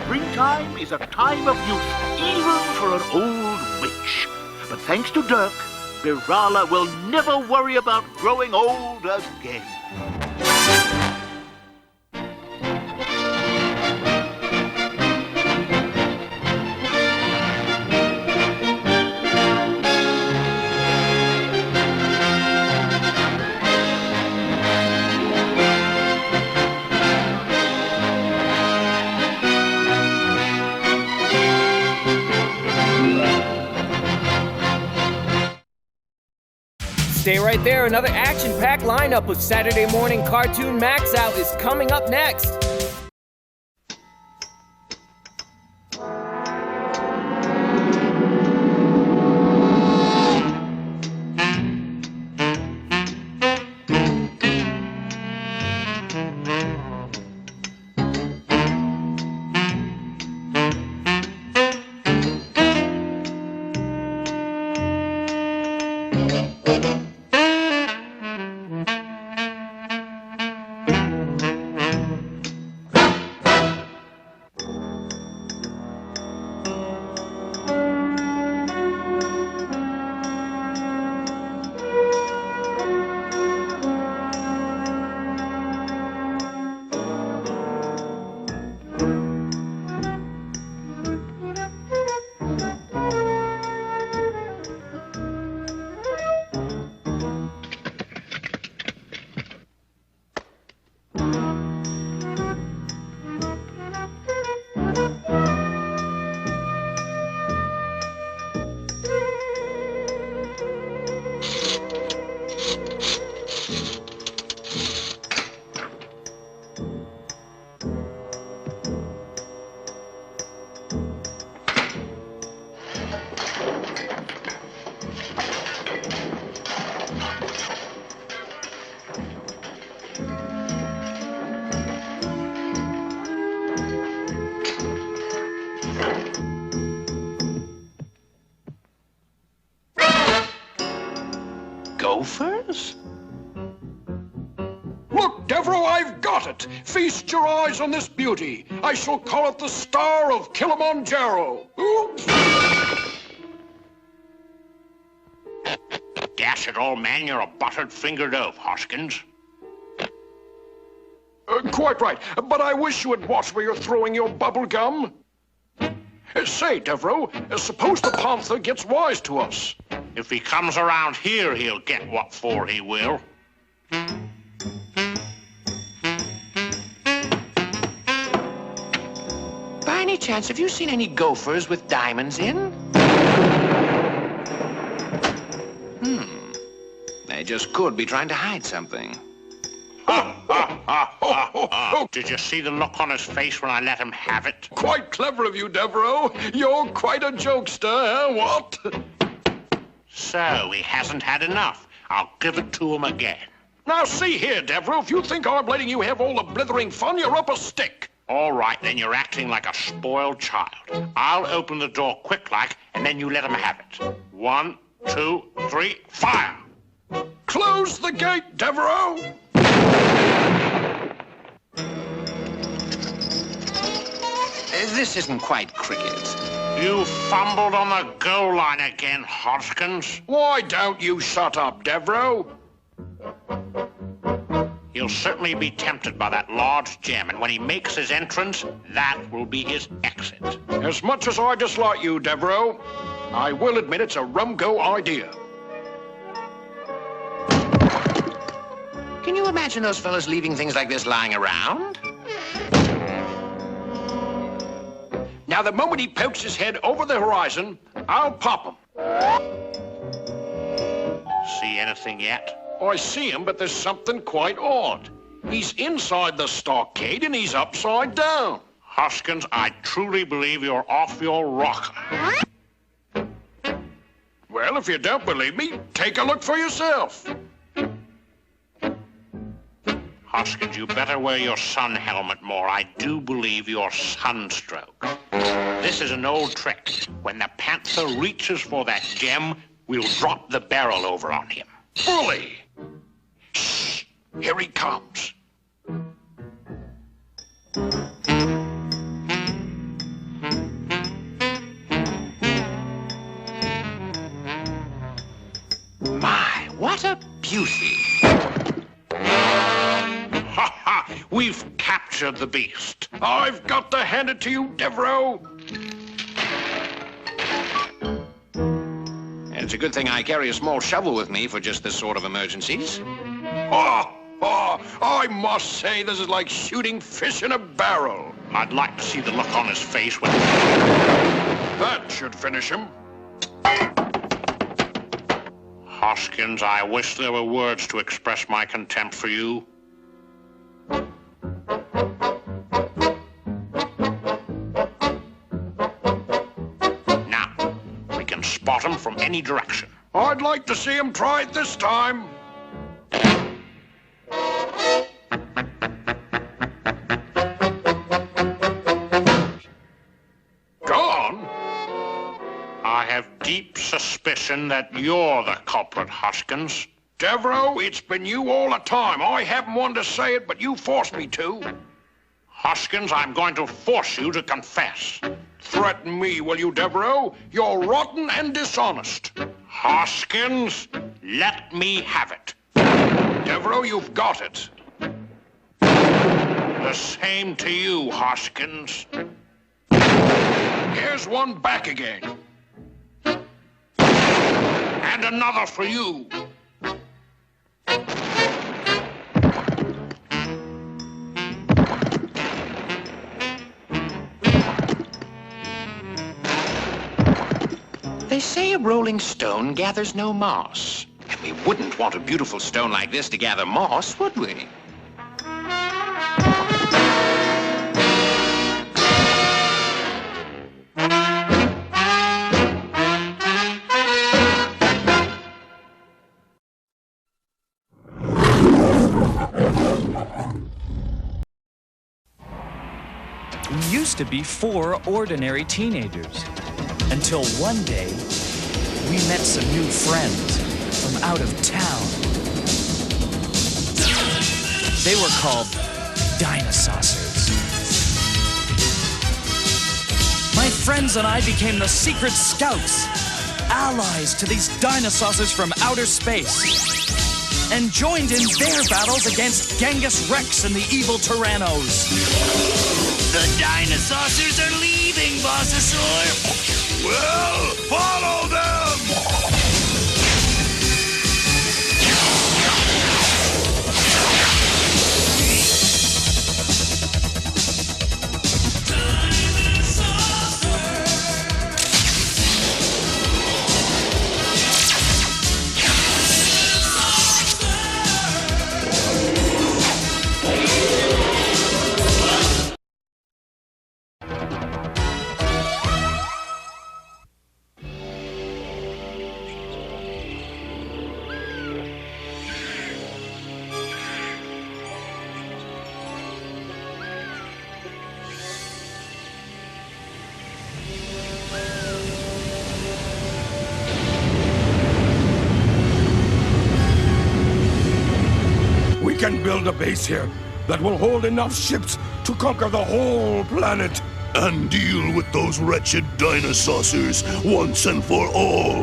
Springtime is a time of youth, even for an old witch. But thanks to Dirk, Birala will never worry about growing old again. Stay right there. Another action-packed lineup of Saturday morning cartoon MAXOUT is coming up next. Gophers? Look, Devereaux, I've got it. Feast your eyes on this beauty. I shall call it the Star of Kilimanjaro. Oops. Dash it all, man, you're a buttered-fingered oaf, Hoskins. Quite right, but I wish you would watch where you're throwing your bubble gum. Say, Devereaux, suppose the Panther gets wise to us. If he comes around here, he'll get what for he will. By any chance, have you seen any gophers with diamonds in? They just could be trying to hide something. Did you see the look on his face when I let him have it? Quite clever of you, Devereaux. You're quite a jokester, eh, what? So, he hasn't had enough. I'll give it to him again. Now, see here, Devereaux, if you think I'm letting you have all the blithering fun, you're up a stick. All right, then you're acting like a spoiled child. I'll open the door quick-like, and then you let 'em have it. 1, 2, 3, fire! Close the gate, Devereaux! This isn't quite cricket. You fumbled on the goal line again, Hoskins. Why don't you shut up, Devereaux? He'll certainly be tempted by that large gem, and when he makes his entrance, that will be his exit. As much as I dislike you, Devereaux, I will admit it's a rum-go idea. Can you imagine those fellas leaving things like this lying around? Now, the moment he pokes his head over the horizon, I'll pop him. See anything yet? I see him, but there's something quite odd. He's inside the stockade and he's upside down. Hoskins, I truly believe you're off your rocker. Well, if you don't believe me, take a look for yourself. Hoskins, you better wear your sun helmet more. I do believe you're sunstroke. This is an old trick. When the panther reaches for that gem, we'll drop the barrel over on him. Bully! Shh! Here he comes. My, what a beauty! Ha ha! We've captured the beast. I've got to hand it to you, Devereaux. It's a good thing I carry a small shovel with me for just this sort of emergencies. I must say this is like shooting fish in a barrel. I'd like to see the look on his face when... That should finish him. Hoskins, I wish there were words to express my contempt for you. Now, we can spot him from any direction. I'd like to see him try it this time. Gone? I have deep suspicion that you're the culprit, Hoskins. Devereaux, it's been you all the time. I haven't wanted to say it, but you forced me to. Hoskins, I'm going to force you to confess. Threaten me, will you, Devereaux? You're rotten and dishonest. Hoskins, let me have it. Devereaux, you've got it. The same to you, Hoskins. Here's one back again. And another for you. They say a rolling stone gathers no moss. And we wouldn't want a beautiful stone like this to gather moss, would we? We used to be 4 ordinary teenagers. Until one day, we met some new friends from out of town. They were called DINOSAUCERS. My friends and I became the secret scouts, allies to these DINOSAUCERS from outer space, and joined in their battles against Genghis Rex and the evil Tyrannos. The DINOSAUCERS are leaving, Bossasaur! Well, follow them! build a base here that will hold enough ships to conquer the whole planet. And deal with those wretched DINOSAUCERS once and for all.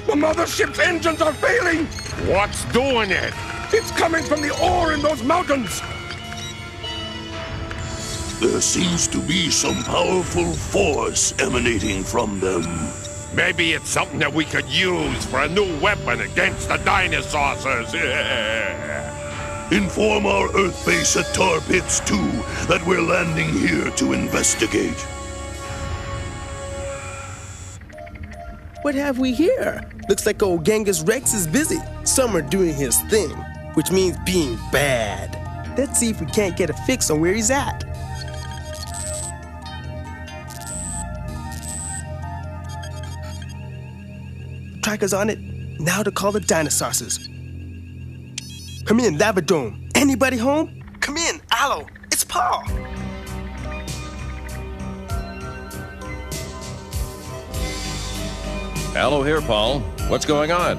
The mothership's engines are failing! What's doing it? It's coming from the ore in those mountains! There seems to be some powerful force emanating from them. Maybe it's something that we could use for a new weapon against the DINOSAUCERS. Inform our Earth base at Tar Pits 2 that we're landing here to investigate. What have we here? Looks like old Genghis Rex is busy. Some are doing his thing, which means being bad. Let's see if we can't get a fix on where he's at. Tracker's on it. Now to call the DINOSAUCERS. Come in, Lavadome. Anybody home? Come in, Allo. It's Paul. Allo here, Paul. What's going on?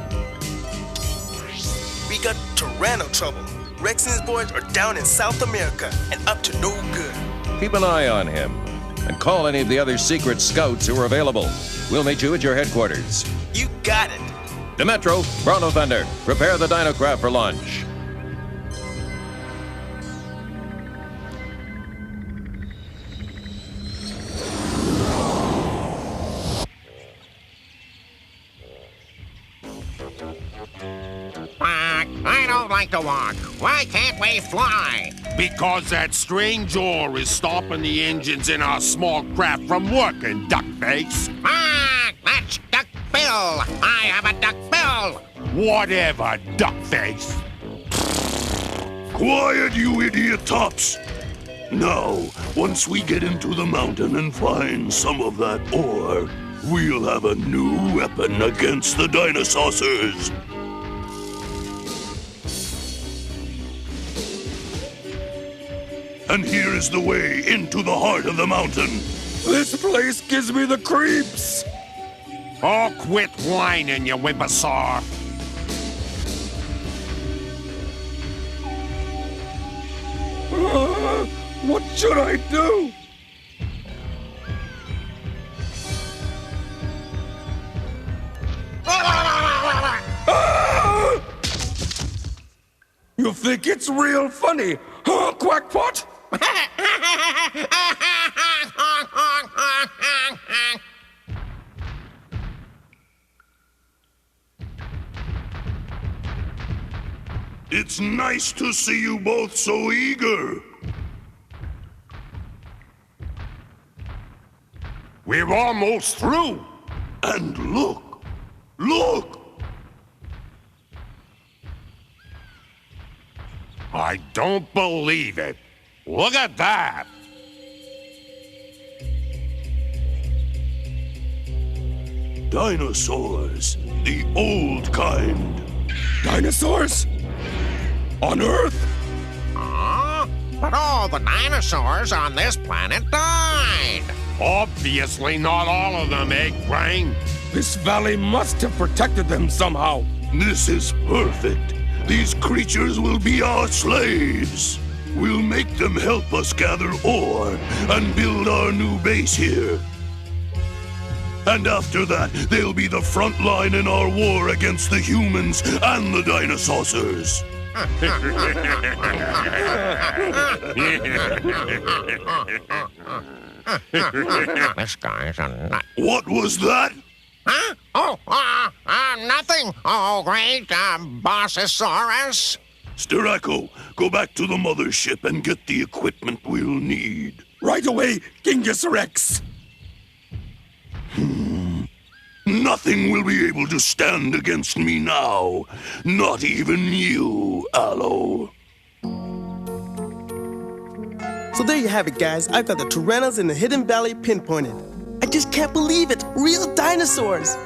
We got Tyranno trouble. Rex and his boys are down in South America and up to no good. Keep an eye on him. And call any of the other secret scouts who are available. We'll meet you at your headquarters. You got it. Demetro, Bronto Thunder, prepare the Dinocraft for launch. I don't like to walk. Why can't we fly? Because that strange ore is stopping the engines in our small craft from working, Duckface. That's Duck Bill. I have a Duck Bill. Whatever, Duckface. Quiet, you idiot tops! Now, once we get into the mountain and find some of that ore, we'll have a new weapon against the DINOSAUCERS. And here is the way into the heart of the mountain. This place gives me the creeps. Oh, quit whining, you whippersaw. What should I do? You think it's real funny, huh, Quackpot? It's nice to see you both so eager. We're almost through. And look! Look! I don't believe it. Look at that. Dinosaurs. The old kind. Dinosaurs? On Earth? But all the dinosaurs on this planet died. Obviously not all of them, Egg Brain. This valley must have protected them somehow. This is perfect. These creatures will be our slaves. We'll make them help us gather ore and build our new base here. And after that, they'll be the front line in our war against the humans and the DINOSAUCERS. This guy's a nut. What was that? Huh? Oh, nothing. Oh, great, Bossosaurus. Sterako, go back to the mothership and get the equipment we'll need. Right away, Genghis Rex. Nothing will be able to stand against me now. Not even you, Allo. So there you have it, guys. I've got the Tyrannos in the Hidden Valley pinpointed. I just can't believe it. Real dinosaurs.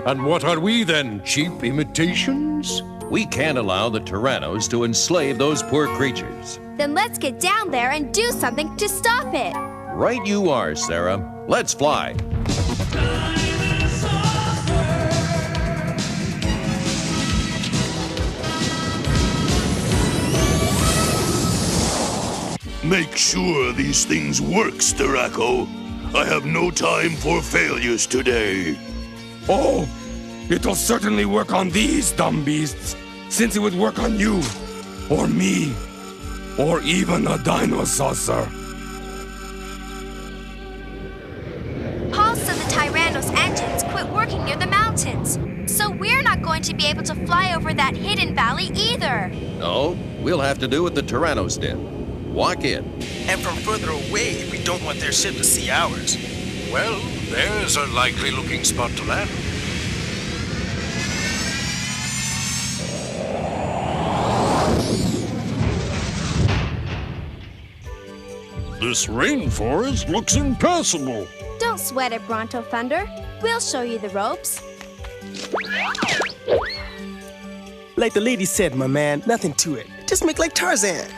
And what are we then? Cheap imitations? We can't allow the Tyrannos to enslave those poor creatures. Then let's get down there and do something to stop it. Right you are, Sarah. Let's fly. Make sure these things work, Sterako. I have no time for failures today. Oh, it'll certainly work on these dumb beasts, since it would work on you, or me, or even a Dinosaucer. Pulse of the Tyrannos engines quit working near the mountains, so we're not going to be able to fly over that hidden valley either. No, we'll have to do what the Tyrannos did. Walk in. And from further away, we don't want their ship to see ours. Well, there's a likely-looking spot to land. This rainforest looks impassable. Don't sweat it, Bronto Thunder. We'll show you the ropes. Like the lady said, my man, nothing to it. Just make like Tarzan.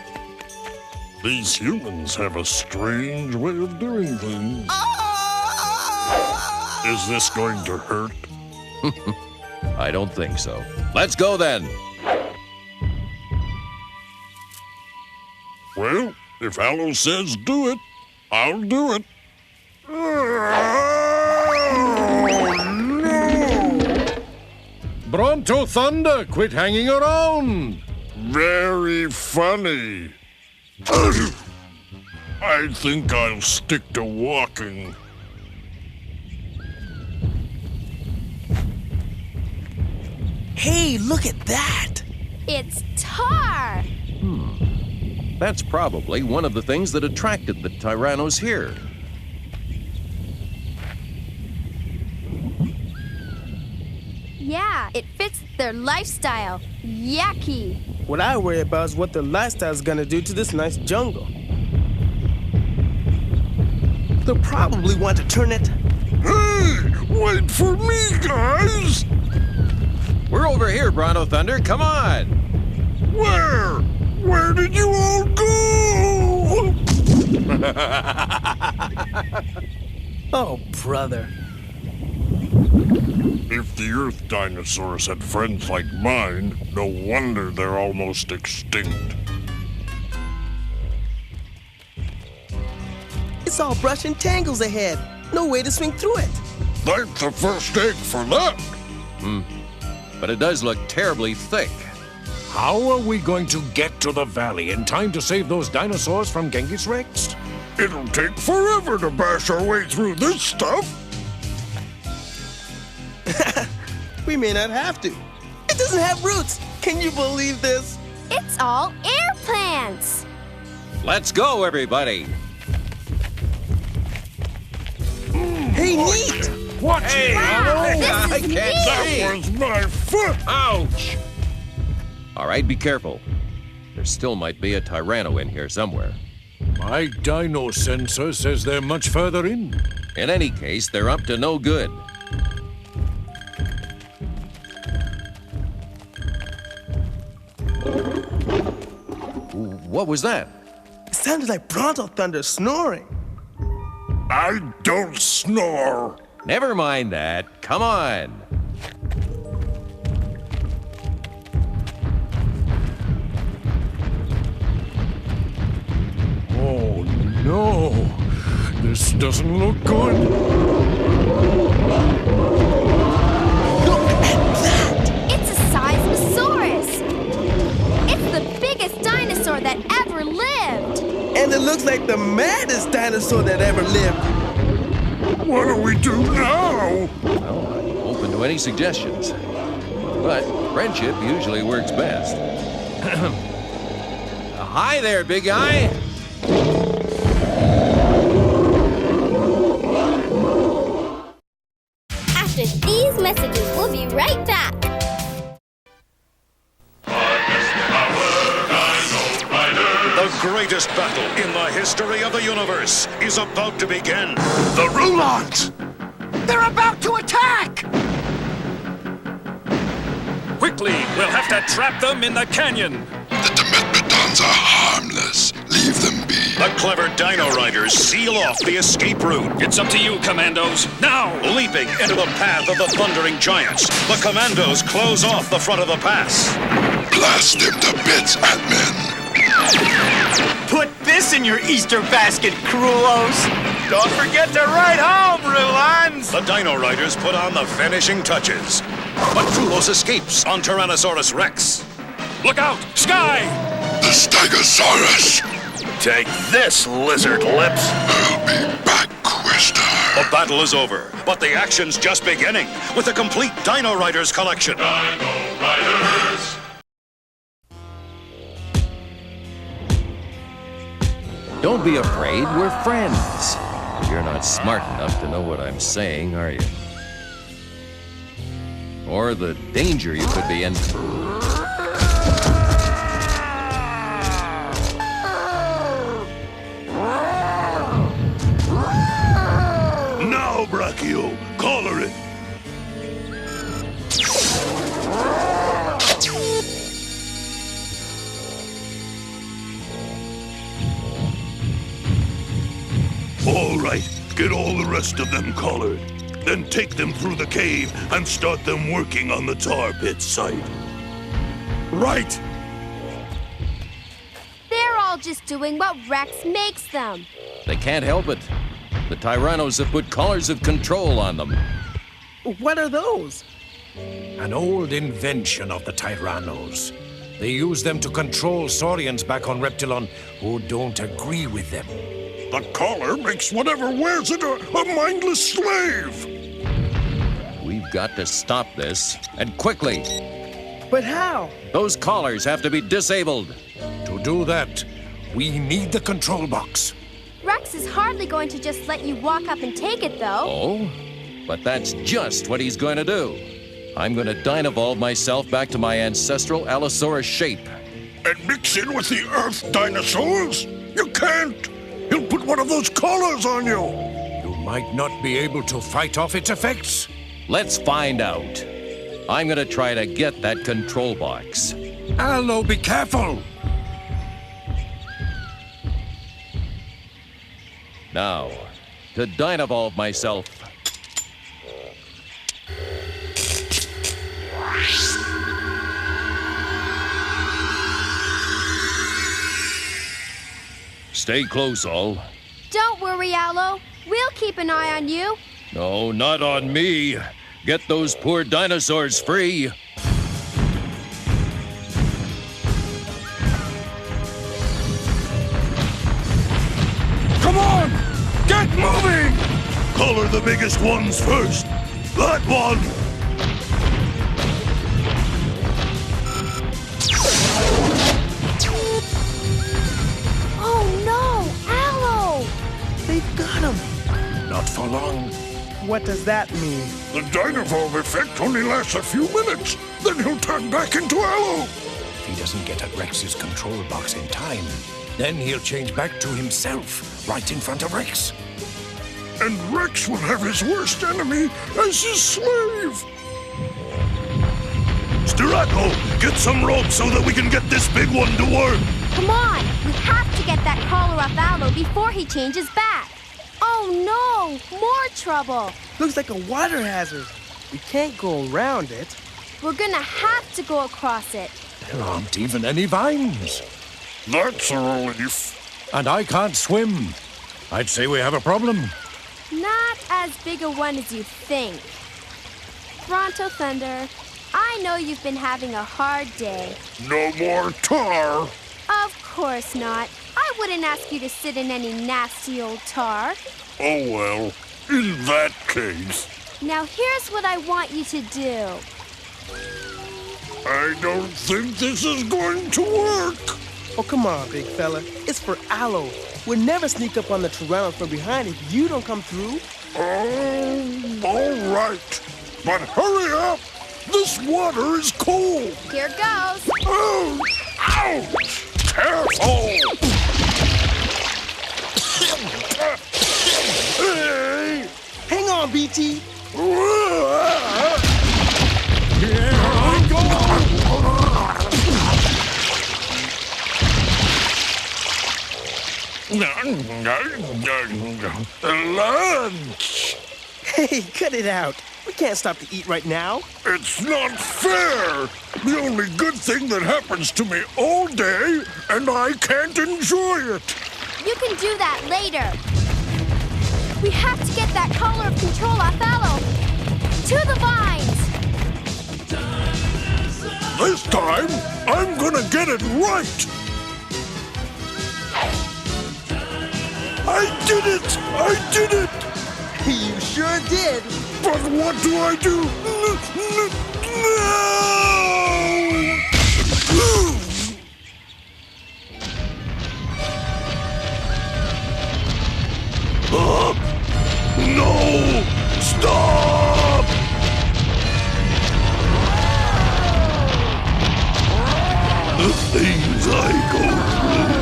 These humans have a strange way of doing things. Is this going to hurt? I don't think so. Let's go then. Well, if Hallow says do it, I'll do it. Bronto Thunder, quit hanging around. Very funny. I think I'll stick to walking. Hey, look at that! It's tar! That's probably one of the things that attracted the Tyrannos here. Yeah, it fits their lifestyle. Yucky! What I worry about is what their lifestyle's gonna do to this nice jungle. They'll probably want to turn it... Hey! Wait for me, guys! We're over here, Bronto Thunder. Come on! Where? Where did you all go? Oh, brother. If the Earth dinosaurs had friends like mine, no wonder they're almost extinct. It's all brush and tangles ahead. No way to swing through it. That's the first egg for that. But it does look terribly thick. How are we going to get to the valley in time to save those dinosaurs from Genghis Rex? It'll take forever to bash our way through this stuff. We may not have to. It doesn't have roots. Can you believe this? It's all air plants! Let's go, everybody! Hey, neat! What? Hey! Wow, I this is can't neat. see! That was my foot! Ouch! All right, be careful. There still might be a Tyranno in here somewhere. My dino sensor says they're much further in. In any case, they're up to no good. What was that? It sounded like Bronto Thunder snoring. I don't snore. Never mind that. Come on. Oh, no. This doesn't look good. Look at that! It's a Seismosaurus! It's the biggest dinosaur that ever lived! And it looks like the maddest dinosaur that ever lived. What do we do now? Well, I'm open to any suggestions. But friendship usually works best. Hi there, big guy. After these messages, we'll be right back. The greatest battle in the history of the universe is about to begin. The Rulons! They're about to attack! Quickly, we'll have to trap them in the canyon. The Dimetrodons are harmless. Leave them be. The clever Dino Riders seal off the escape route. It's up to you, Commandos. Now! Leaping into the path of the Thundering Giants, the Commandos close off the front of the pass. Blast them to bits, Ant-Man. Put this this in your Easter basket, Crulos. Don't forget to ride home, Rulons. The Dino Riders put on the finishing touches. But Crulos escapes on Tyrannosaurus Rex. Look out! Sky! The Stegosaurus! Take this, lizard lips! I'll be back, Questar. The battle is over, but the action's just beginning with the complete Dino Riders collection. Dino Riders! Don't be afraid, we're friends. You're not smart enough to know what I'm saying, are you? Or the danger you could be in. Now, Brachio, collar it. All right, get all the rest of them collared. Then take them through the cave and start them working on the tar pit site. Right! They're all just doing what Rex makes them. They can't help it. The Tyrannos have put collars of control on them. What are those? An old invention of the Tyrannos. They use them to control Saurians back on Reptilon who don't agree with them. The collar makes whatever wears it a mindless slave. We've got to stop this, and quickly. But how? Those collars have to be disabled. To do that, we need the control box. Rex is hardly going to just let you walk up and take it, though. Oh? But that's just what he's going to do. I'm going to Dinovolve myself back to my ancestral Allosaurus shape. And mix in with the Earth dinosaurs? You can't! He'll put one of those collars on you! You might not be able to fight off its effects. Let's find out. I'm going to try to get that control box. Allo, be careful! Now, to Dinovolve myself. Stay close, all. Don't worry, Allo. We'll keep an eye on you. No, not on me. Get those poor dinosaurs free. Come on! Get moving! Collar the biggest ones first. That one! Oh no! Allo! They've got him. Not for long. What does that mean? The Dinovolve effect only lasts a few minutes. Then he'll turn back into Allo. If he doesn't get at Rex's control box in time, then he'll change back to himself, right in front of Rex. And Rex will have his worst enemy as his slave. Stiraco, get some rope so that we can get this big one to work. Come on! We have to get that collar off Allo before he changes back. Oh no! More trouble! Looks like a water hazard. We can't go around it. We're gonna have to go across it. There aren't even any vines. That's a relief. And I can't swim. I'd say we have a problem. Not as big a one as you think. Bronto Thunder, I know you've been having a hard day. No more tar. Of course not. I wouldn't ask you to sit in any nasty old tar. Oh well, in that case. Now here's what I want you to do. I don't think this is going to work. Oh, come on, big fella. It's for Allo. We'll never sneak up on the Tyrannos from behind if you don't come through. Oh, all right. But hurry up. This water is cold. Here goes. Oh, ouch. Careful. Hey. Hang on, BT. Here I go. Lunch! Hey, cut it out. We can't stop to eat right now. It's not fair! The only good thing that happens to me all day, and I can't enjoy it. You can do that later. We have to get that collar of control off Allo. To the vines! This time, I'm gonna get it right! I did it! I did it! You sure did. But what do I do? No! Stop! The things I go through.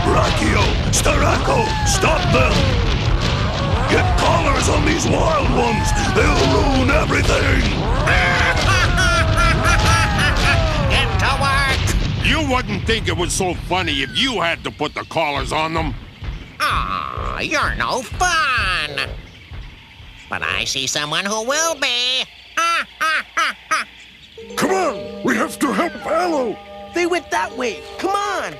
Brachio! Staraco! Stop them! Get collars on these wild ones! They'll ruin everything! Get to work! You wouldn't think it was so funny if you had to put the collars on them. Aw, you're no fun. But I see someone who will be. Come on! We have to help Allo! They went that way. Come on!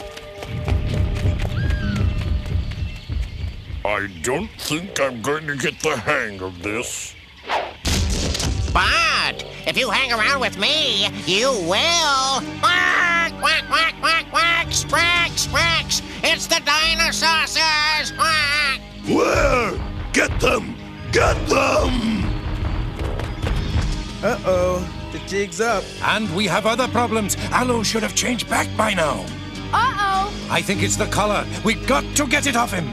I don't think I'm going to get the hang of this. But if you hang around with me, you will. Quack, quack, quack, quack, quack, sprack, spracks. It's the Dinosaurcers. Quack. Where? Get them! Get them! Uh-oh. The jig's up. And we have other problems. Allo should have changed back by now. Uh-oh. I think it's the collar. We got to get it off him.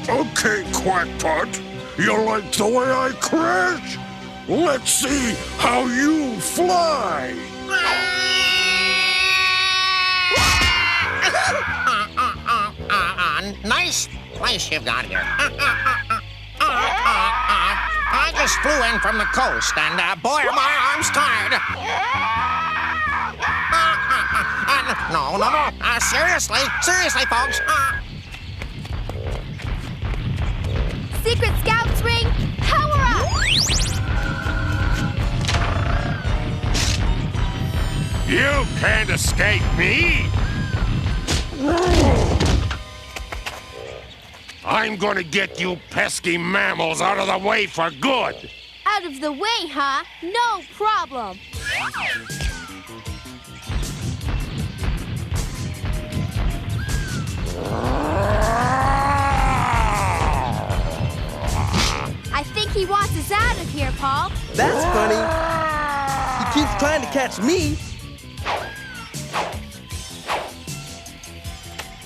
Okay, Quackpot. You like the way I crash? Let's see how you fly. Nice place you've got here. I just flew in from the coast, and boy, are my arms tired. No. Seriously, folks. Secret Scouts ring, power up! You can't escape me! I'm gonna get you pesky mammals out of the way for good! Out of the way, huh? No problem. I think he wants us out of here, Paul. That's funny. He keeps trying to catch me.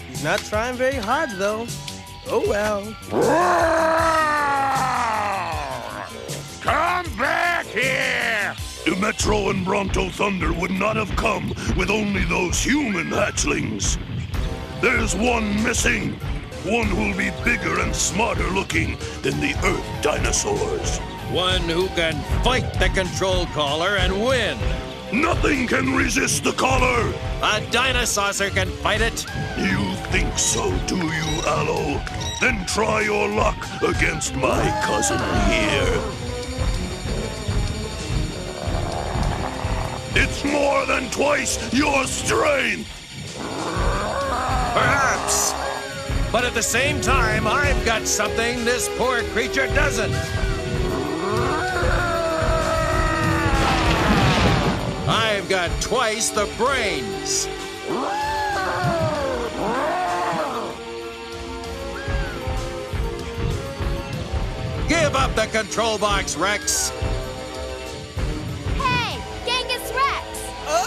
He's not trying very hard, though. Oh, well. Come back here! Metro and Bronto Thunder would not have come with only those human hatchlings. There's one missing. One who'll be bigger and smarter looking than the Earth dinosaurs. One who can fight the control collar and win. Nothing can resist the collar. A Dinosaucer can fight it. You think so, do you, Allo? Then try your luck against my cousin here. It's more than twice your strength. Perhaps. But at the same time, I've got something this poor creature doesn't. I've got twice the brains. Give up the control box, Rex. Hey, Genghis Rex! Oh!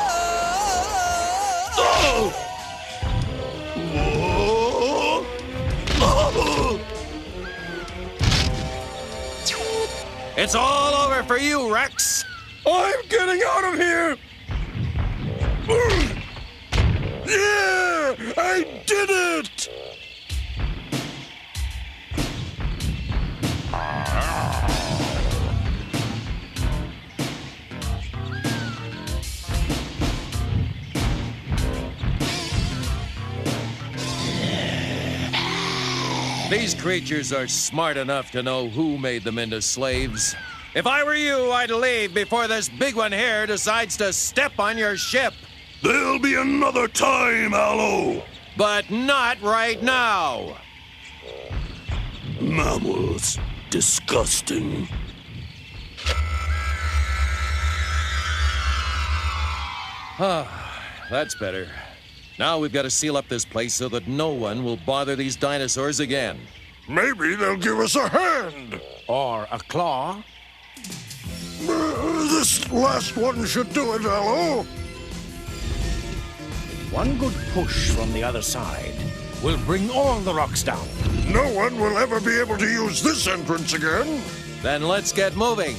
It's all over for you, Rex. I'm getting out of here! Yeah! I did it! These creatures are smart enough to know who made them into slaves. If I were you, I'd leave before this big one here decides to step on your ship. There'll be another time, Aloe. But not right now. Mammals. Disgusting. Ah, that's better. Now we've got to seal up this place so that no one will bother these dinosaurs again. Maybe they'll give us a hand. Or a claw. This last one should do it, Aloe. One good push from the other side will bring all the rocks down. No one will ever be able to use this entrance again. Then let's get moving.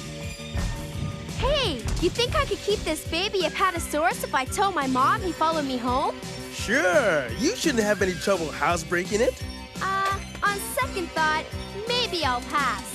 Hey, you think I could keep this baby Apatosaurus if I told my mom he followed me home? Sure, you shouldn't have any trouble housebreaking it. On second thought, maybe I'll pass.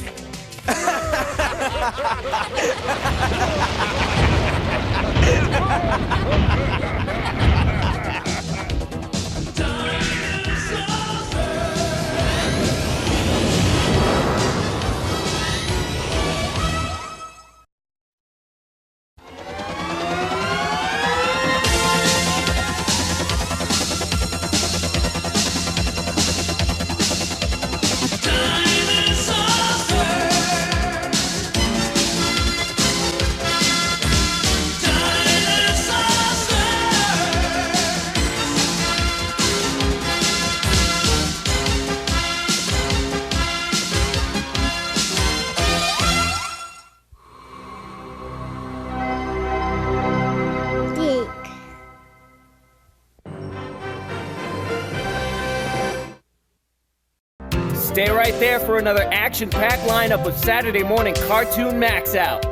Stay right there for another action-packed lineup of Saturday morning cartoon MAXOUT.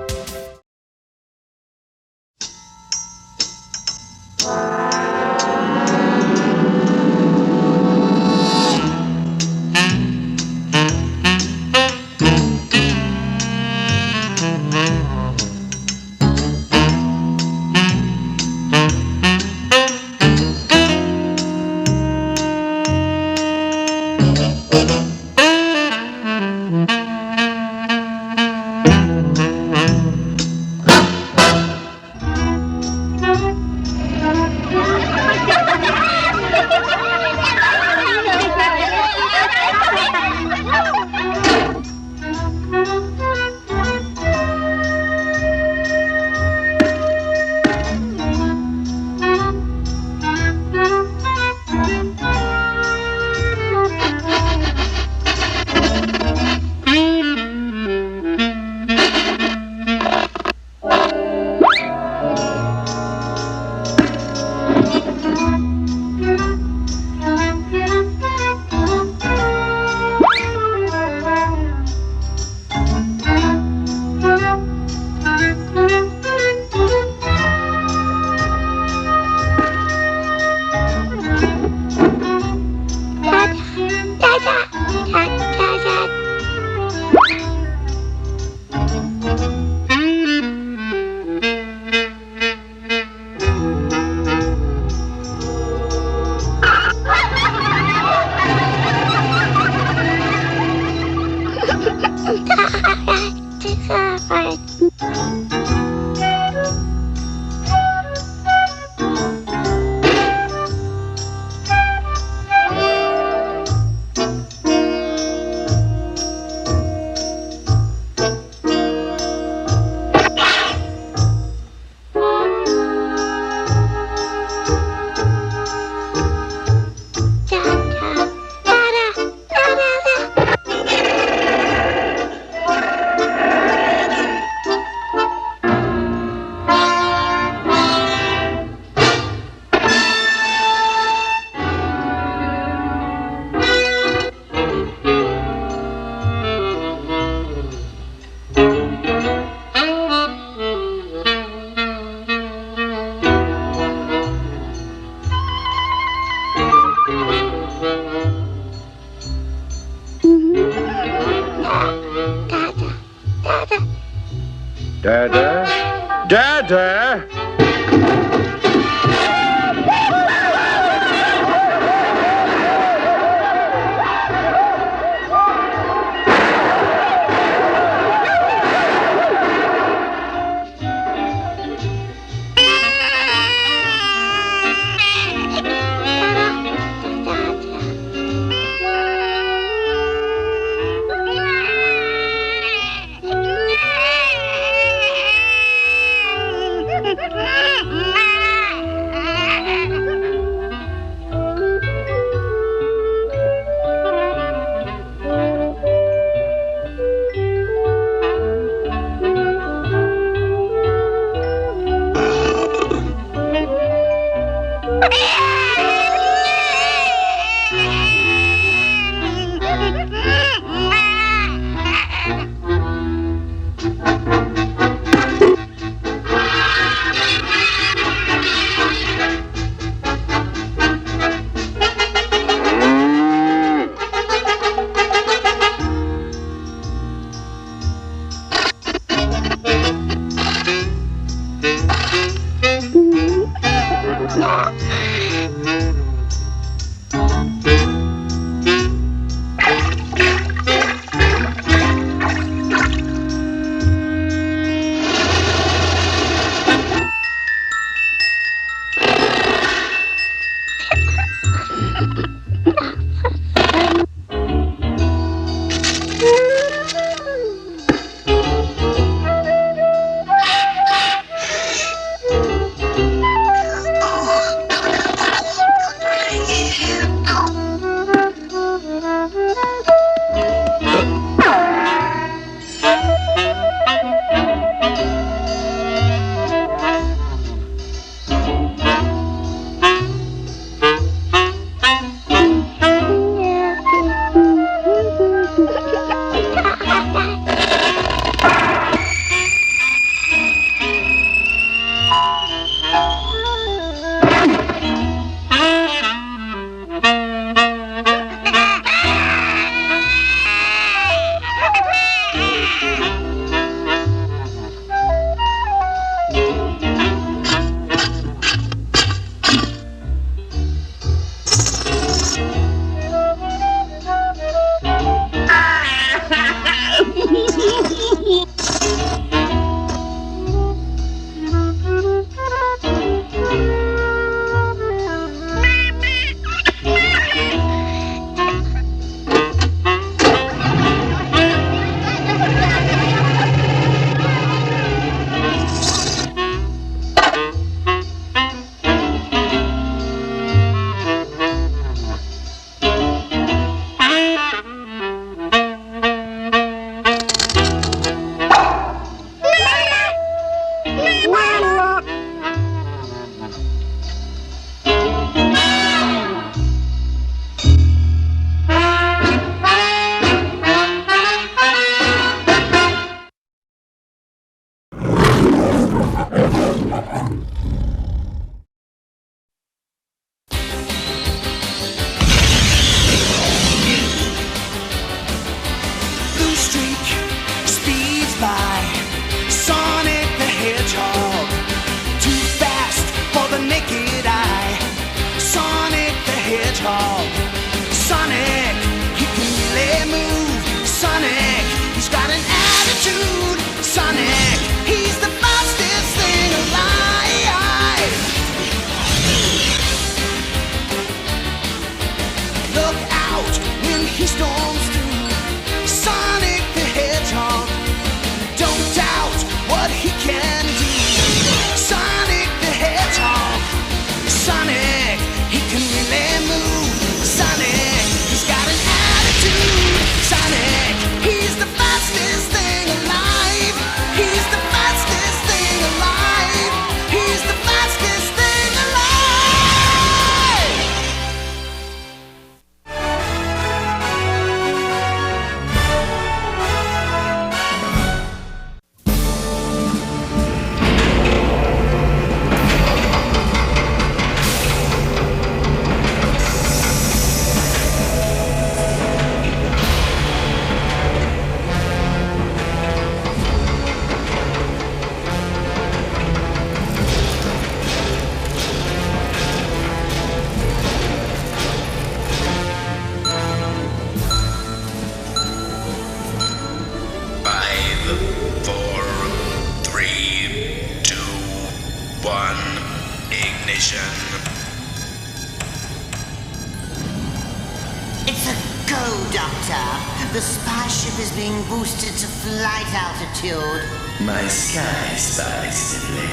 It's a go, Doctor. The spaceship is being boosted to flight altitude. My sky spy, simply.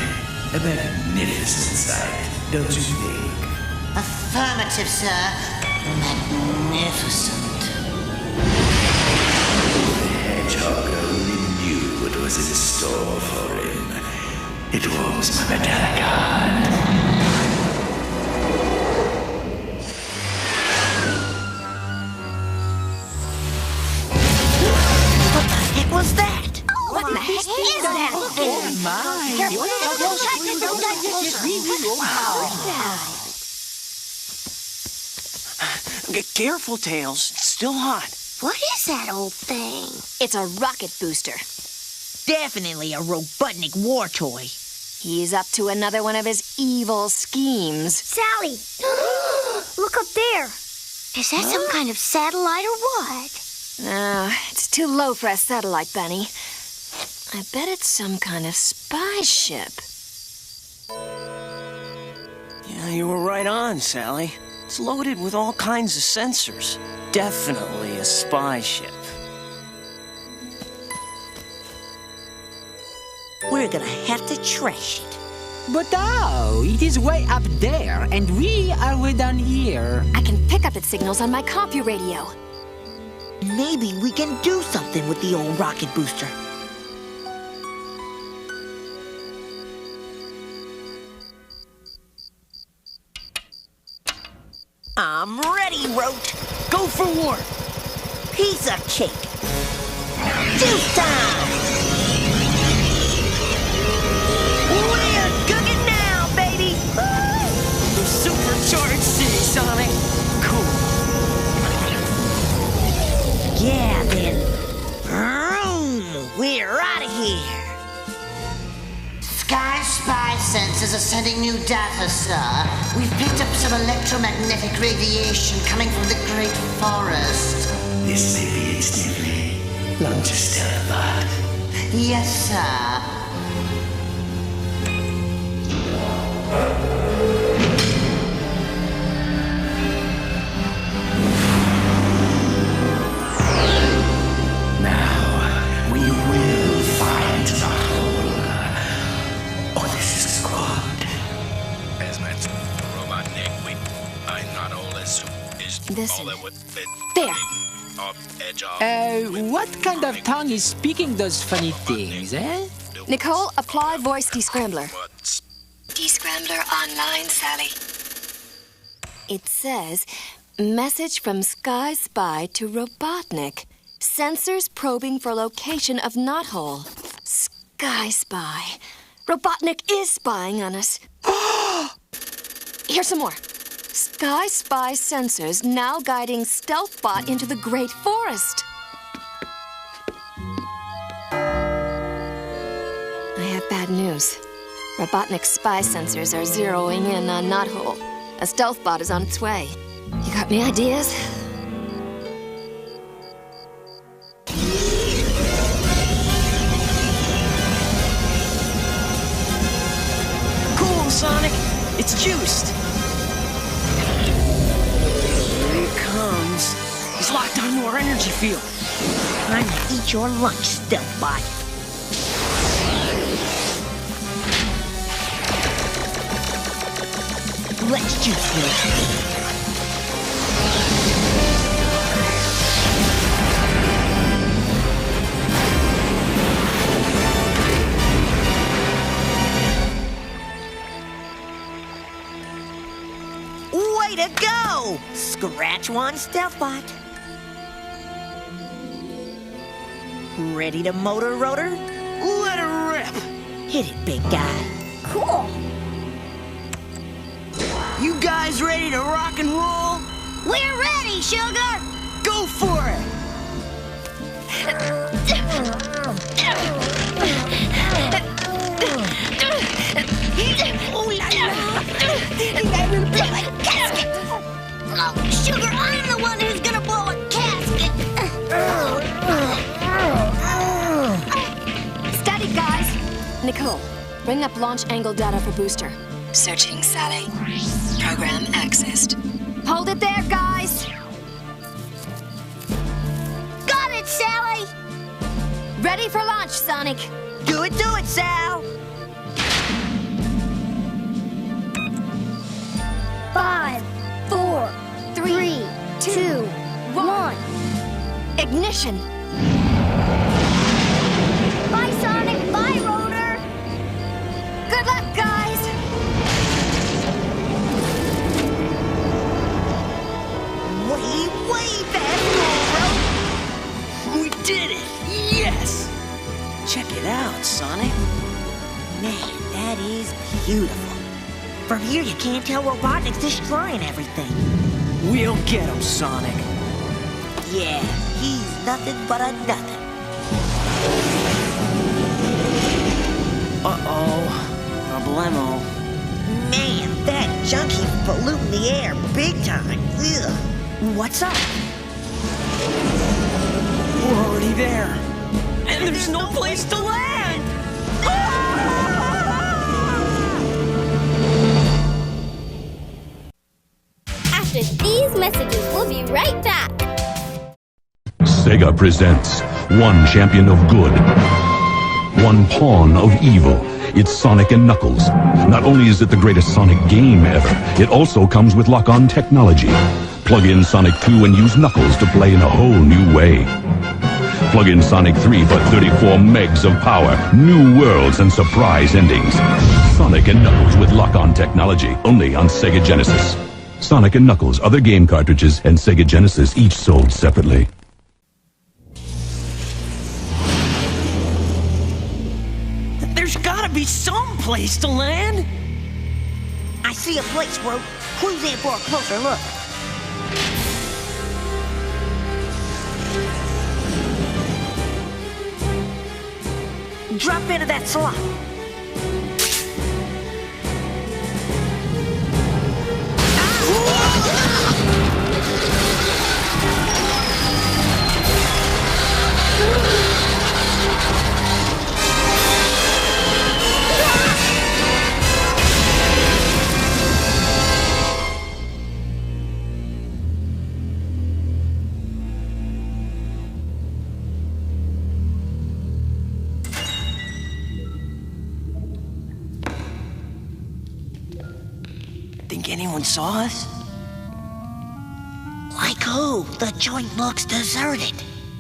A magnificent sight, don't you think? Affirmative, sir. Magnificent. The hedgehog only knew what was in store for him. It was my metallic heart. What was that? What the heck is that thing? Careful, Tails. It's still hot. What is that old thing? It's a rocket booster. Definitely a Robotnik war toy. He's up to another one of his evil schemes. Sally! Look up there. Is that some kind of satellite or what? It's too low for a satellite, Bunny. I bet it's some kind of spy ship. Yeah, you were right on, Sally. It's loaded with all kinds of sensors. Definitely a spy ship. We're gonna have to trash it. But oh, it is way up there, and we are way down here. I can pick up its signals on my compu radio. Maybe we can do something with the old rocket booster. I'm ready, Roach. Go for war. Piece of cake. Juice time! We're cooking now, baby! The supercharged city, Sonic. Cool. Yeah, then. We're out of here. Sky spy sensors are sending new data, sir. We've picked up some electromagnetic radiation coming from the Great Forest. This may be instantly. Launch a stealth bot. Yes, sir. Now, we will find the hole. Oh, this is squad. As my robot Nick, we find not all as is This all one. that would fit. There. Edge off. What kind of tongue is speaking those funny things, eh? Nicole, apply voice descrambler. Descrambler online, Sally. It says, message from Sky Spy to Robotnik. Sensors probing for location of knothole. Sky Spy. Robotnik is spying on us. Here's some more. Sky Spy sensors now guiding Stealth Bot into the Great Forest. I have bad news. Robotnik's spy sensors are zeroing in on knothole. A Stealth Bot is on its way. You got any ideas? Cool, Sonic. It's juiced. Here he comes. He's locked onto our energy field. Time to eat your lunch, Stealth Bot. Let's juice him. Way to go! Scratch one, Stealth Bot. Ready to motor rotor? Let her rip! Hit it, big guy. Cool. You guys ready to rock and roll? We're ready, Sugar! Go for it! Oh, la la! I will blow a casket! Oh, Sugar, I'm the one who's gonna blow a casket! Steady, guys. Nicole, bring up launch angle data for booster. Searching, Sally. Program accessed. Hold it there, guys. Got it, Sally! Ready for launch, Sonic. Do it, Sal! 5, 4, 3, 2, 1. Ignition. Bye, Sonic. Bye, Rotor. Good luck, guys. Way fast, Rotor! We did it! Yes! Check it out, Sonic. Man, that is beautiful. From here, you can't tell Robotnik's destroying everything. We'll get him, Sonic. Yeah, he's nothing but a nothing. Uh-oh. problemo. Man, that junk keeps polluting the air big time. Ugh. What's up? We're already there. And there's no place to land! After these messages, we'll be right back. Sega presents one champion of good, one pawn of evil. It's Sonic and Knuckles. Not only is it the greatest Sonic game ever, it also comes with lock-on technology. Plug in Sonic 2 and use Knuckles to play in a whole new way. Plug in Sonic 3 for 34 megs of power, new worlds, and surprise endings. Sonic and Knuckles with lock-on technology, only on Sega Genesis. Sonic and Knuckles, other game cartridges, and Sega Genesis each sold separately. There's gotta be some place to land. I see a place, bro. Cruise in for a closer look. Drop into that slot. Think anyone saw us? Like who? The joint looks deserted.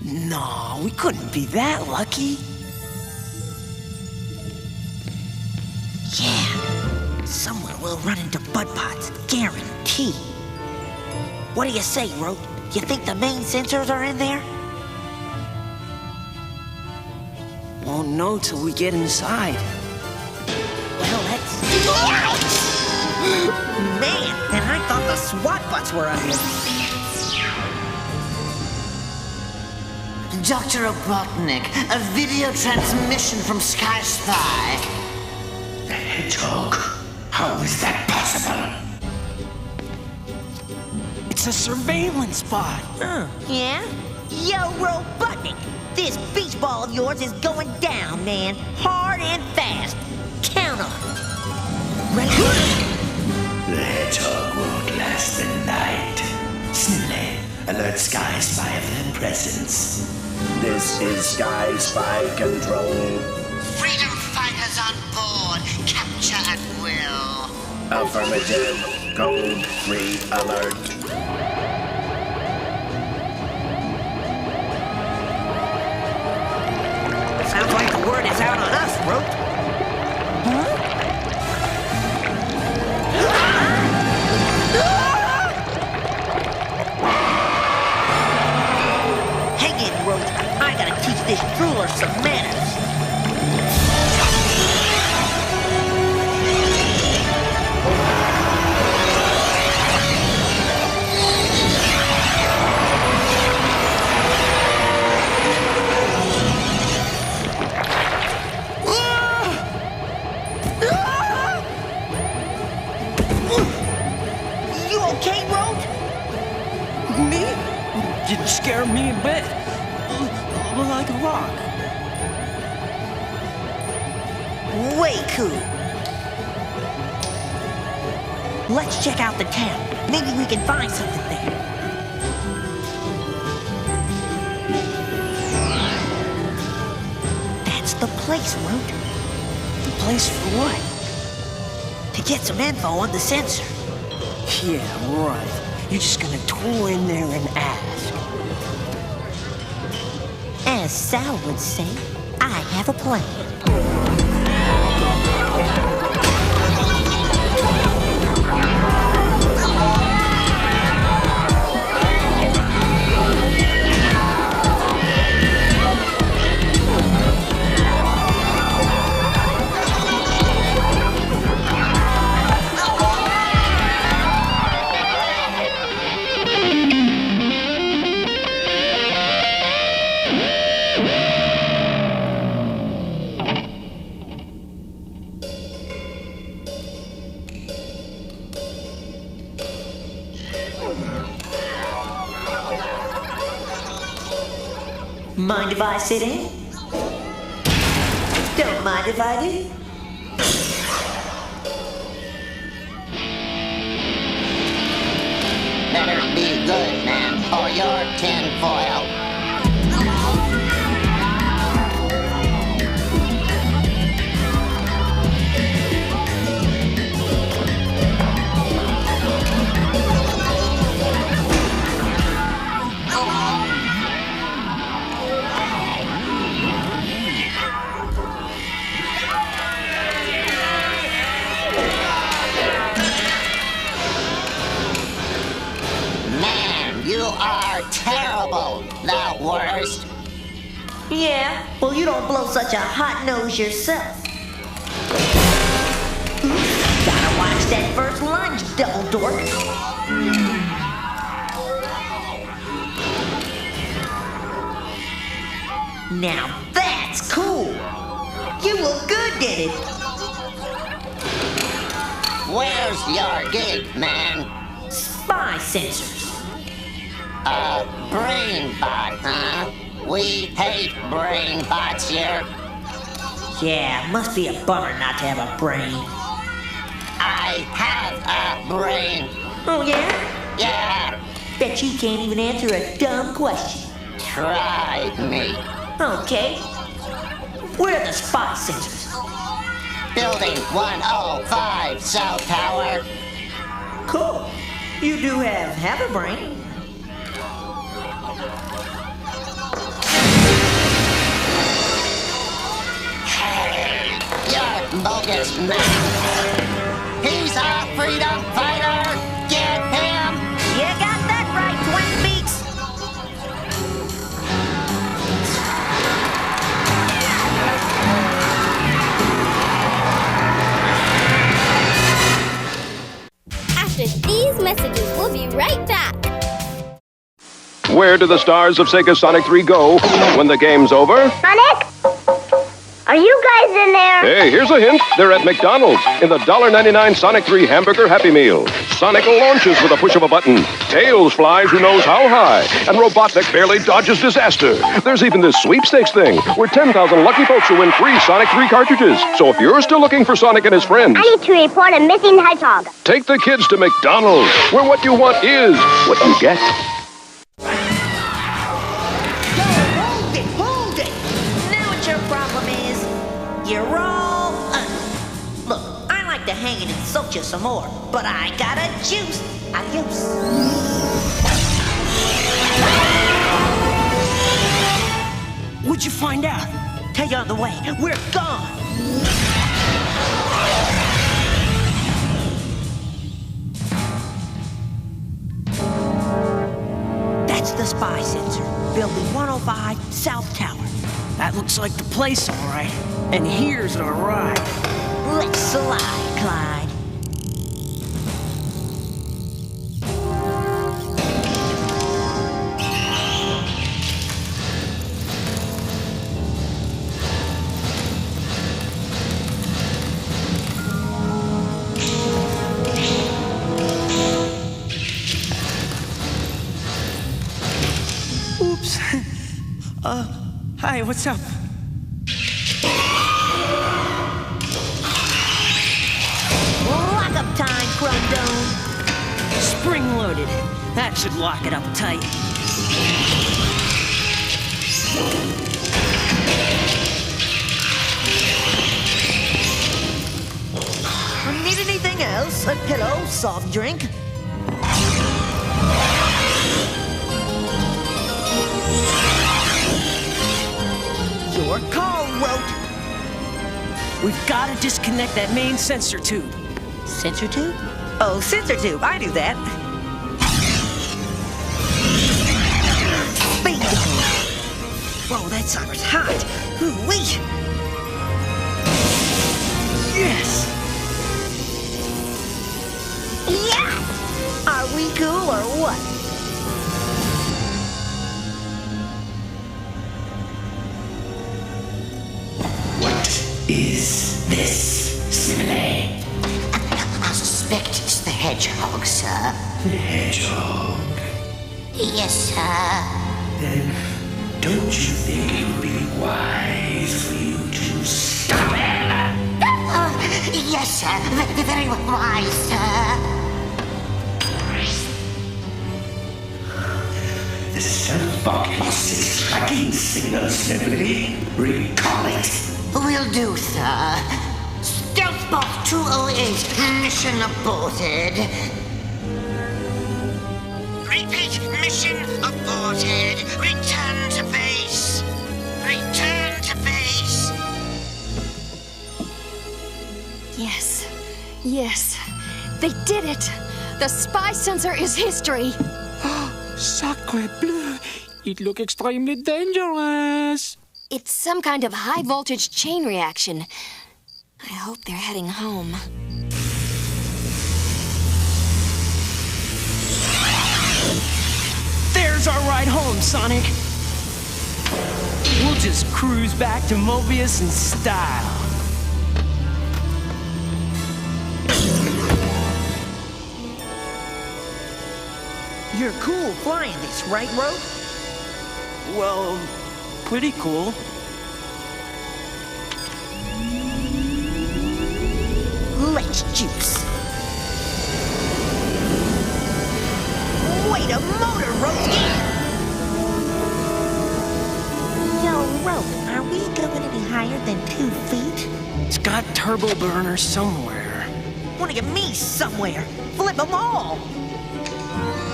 No, we couldn't be that lucky. Yeah, somewhere we'll run into Bud Pots, guarantee. What do you say, Rope? You think the main sensors are in there? Won't know till we get inside. Well, let's... Man, and I thought the SWAT butts were under. Dr. Robotnik, a video transmission from Sky Spy. The hedgehog? How is that possible? It's a surveillance bot. Yeah? Yo, Robotnik, this beach ball of yours is going down, man. Hard and fast. Count on it. Ready? The hedgehog won't last the night. Snilly, alert Sky Spy of their presence. This is Sky Spy Control. Freedom fighters on board. Capture at will. Affirmative. Code 3 alert. Sounds like the word is out on us, Rope. Hang in, Rope. I gotta teach this drooler some manners. You okay, Rope? Me? Didn't scare me a bit. Like a rock. Way cool. Let's check out the town. Maybe we can find something there. That's the place, Root. The place for what? To get some info on the sensor. Yeah, right. You're just gonna tool in there and ask. As Sal would say, I have a plan. Mind if I sit in? Don't mind if I do. Better be good, man, or you're tinfoil. You are terrible, the worst. Yeah, well, you don't blow such a hot nose yourself. Gotta watch that first lunge, double dork. Now that's cool. You look good, did it? Where's your gig, man? Spy sensors. Brain bot, huh? We hate brain bots here. Yeah, must be a bummer not to have a brain. I have a brain. Oh, yeah? Yeah. Bet you can't even answer a dumb question. Try me. Okay. Where are the spy sensors? Building 105, cell tower. Cool. You do have a brain. You're bogus, man. He's a freedom fighter. Get him. You got that right, Twin Peaks. After these messages, we'll be right back. Where do the stars of Sega Sonic 3 go when the game's over? Sonic? Are you guys in there? Hey, here's a hint. They're at McDonald's in the $1.99 Sonic 3 Hamburger Happy Meal. Sonic launches with a push of a button. Tails flies who knows how high. And Robotnik barely dodges disaster. There's even this sweepstakes thing where 10,000 lucky folks will win free Sonic 3 cartridges. So if you're still looking for Sonic and his friends, I need to report a missing hedgehog. take the kids to McDonald's, where what you want is what you get. Hold it! Know what your problem is? You're all Look, I like to hang it and soak you some more, but I got a juice. Adios. What'd you find out? Tell you on the way. We're gone. That's the spy sensor. Building 105, South Tower. That looks like the place, all right. And here's our ride. Let's slide, Clyde. Oops. Hi, what's up? Lock-up time, Crundone. Spring-loaded. That should lock it up tight. Need anything else? A pillow, soft drink? Your call, Rote. We've got to disconnect that main sensor tube. Sensor tube? Oh, sensor tube. I knew that. Bingo! Whoa, that sucker's hot. Ooh-wee! Yes! Yeah! Are we cool or what? Is this simile? I suspect it's the hedgehog, sir. The hedgehog. Yes, sir. Then Don't you think it would be wise for you to stop it? Yes, sir. Very wise, sir. The self-focus tracking signal assembly. Recall it. Will do, sir. Stealthbot 208, mission aborted. Repeat, mission aborted. Return to base. Return to base. Yes. Yes. They did it. The spy sensor is history. Sacre bleu! It looks extremely dangerous. It's some kind of high-voltage chain reaction. I hope they're heading home. There's our ride home, Sonic. We'll just cruise back to Mobius in style. You're cool flying this, right, Ro? Well, pretty cool. Let's juice. Wait a motor, Roski! Yo, Ro, are we going any higher than 2 feet? It's got turbo burners somewhere. Wanna get me somewhere? Flip them all!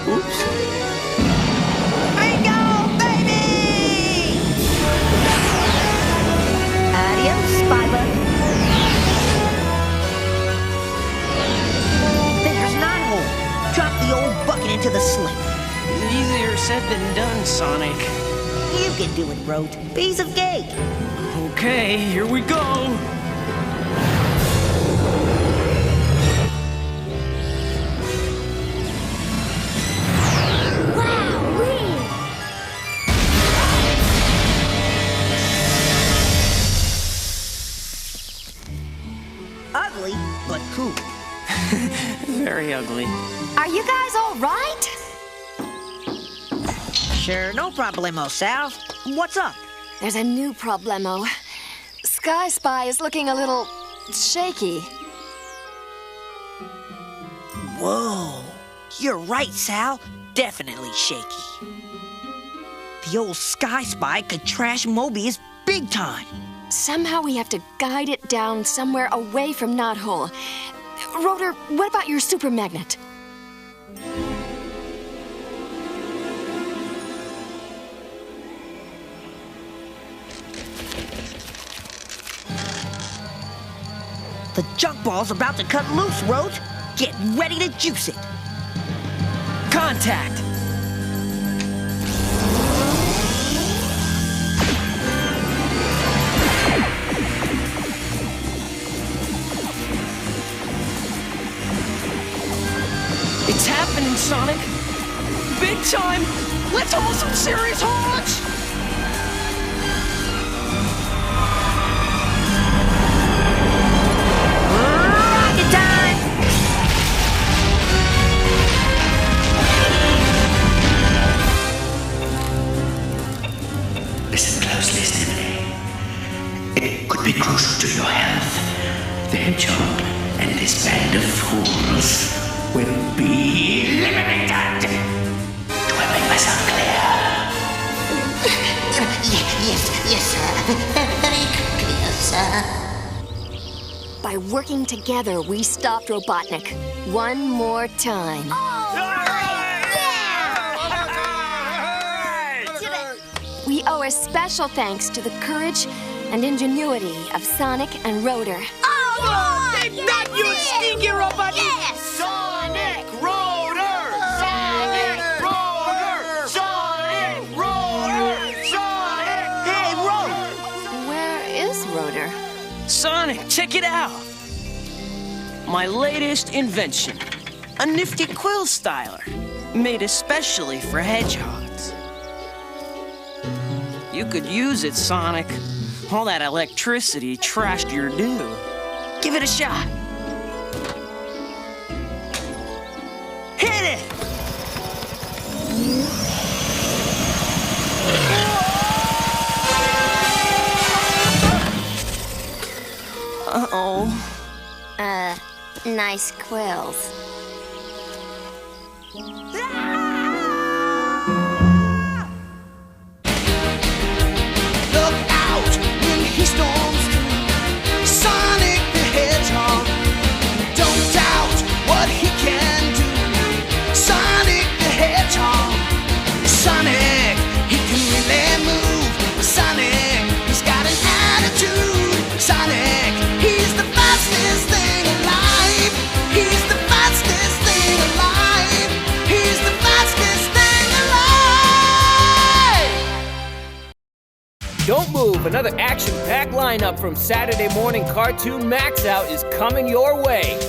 Oops. Bingo, baby! Adios, Spyber. There's 9-hole. Drop the old bucket into the slip. Easier said than done, Sonic. You can do it, Rote. Piece of cake. Okay, here we go. Ugly, but cool. Very ugly. Are you guys all right? Sure, no problemo, Sal. What's up? There's a new problemo. Sky Spy is looking a little shaky. Whoa. You're right, Sal. Definitely shaky. The old Sky Spy could trash Mobius big time. Somehow we have to guide it down somewhere away from Knothole. Rotor, what about your super magnet? The junk ball's about to cut loose, Rote. Get ready to juice it. Contact! It's happening, Sonic! Big time! Let's haul some serious hogs! Rocket time! Listen closely, Sniffy. It could be crucial to your health. The hedgehog and this band of fools will be eliminated. Do I make myself clear? Yes, sir. Very clear, sir. By working together, we stopped Robotnik. One more time. We owe a special thanks to the courage and ingenuity of Sonic and Rotor. Take that, you sneaky robot! Yes! Sonic Rotor! Sonic Rotor! Sonic Rotor! Sonic! Hey, Rotor! Where is Rotor? Sonic, check it out! My latest invention. A nifty quill styler. Made especially for hedgehogs. You could use it, Sonic. All that electricity trashed your do. Give it a shot. Hit it! nice quills. Look out when he storms through, Sonic the Hedgehog. Don't doubt what he can do, Sonic the Hedgehog. Sonic, he can really move. Sonic, he's got an attitude. Sonic, he's the fastest thing alive. He's the fastest thing alive. He's the fastest thing alive. Don't move, another action-packed lineup from Saturday morning cartoon MAXOUT is coming your way.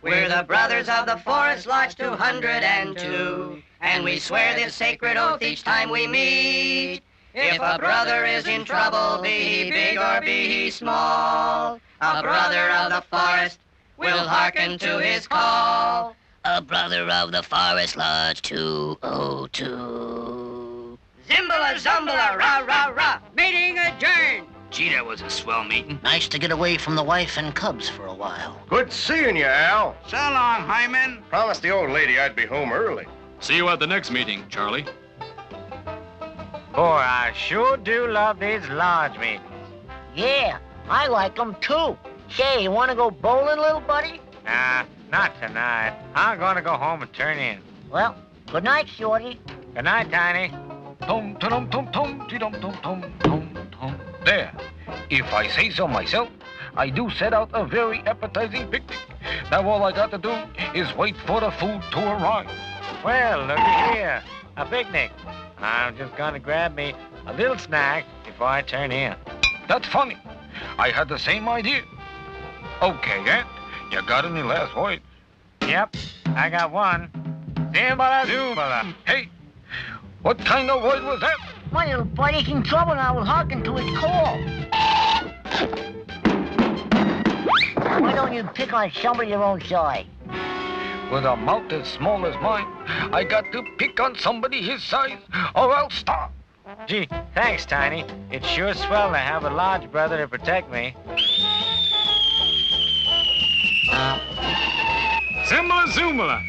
We're the brothers of the Forest Lodge 202, and we swear this sacred oath each time we meet. If a brother is in trouble, be he big or be he small, a brother of the forest will hearken to his call. A brother of the Forest Lodge 202. Zimbala, zumbala, rah, rah, rah. Meeting adjourned. Gee, that was a swell meeting. Nice to get away from the wife and cubs for a while. Good seeing you, Al. So long, Hyman. Promised the old lady I'd be home early. See you at the next meeting, Charlie. Boy, I sure do love these lodge meetings. Yeah, I like them too. Say, you want to go bowling, little buddy? Nah, not tonight. I'm gonna go home and turn in. Well, good night, Shorty. Good night, Tiny. Tom, tom, tom, tom, tom, tom, tom, tom, tom. There. If I say so myself, I do set out a very appetizing picnic. Now all I got to do is wait for the food to arrive. Well, looky here. A picnic. I'm just gonna grab me a little snack before I turn in. That's funny. I had the same idea. Okay, Aunt, you got any last words? Yep, I got one. Zimbala zoobala. Hey, what kind of word was that? My little buddy's in trouble and I will hearken to his call. Why don't you pick on somebody your own size? With a mouth as small as mine, I got to pick on somebody his size, or I'll stop. Gee, thanks, Tiny. It's sure swell to have a lodge brother to protect me. Zimbala zoomala.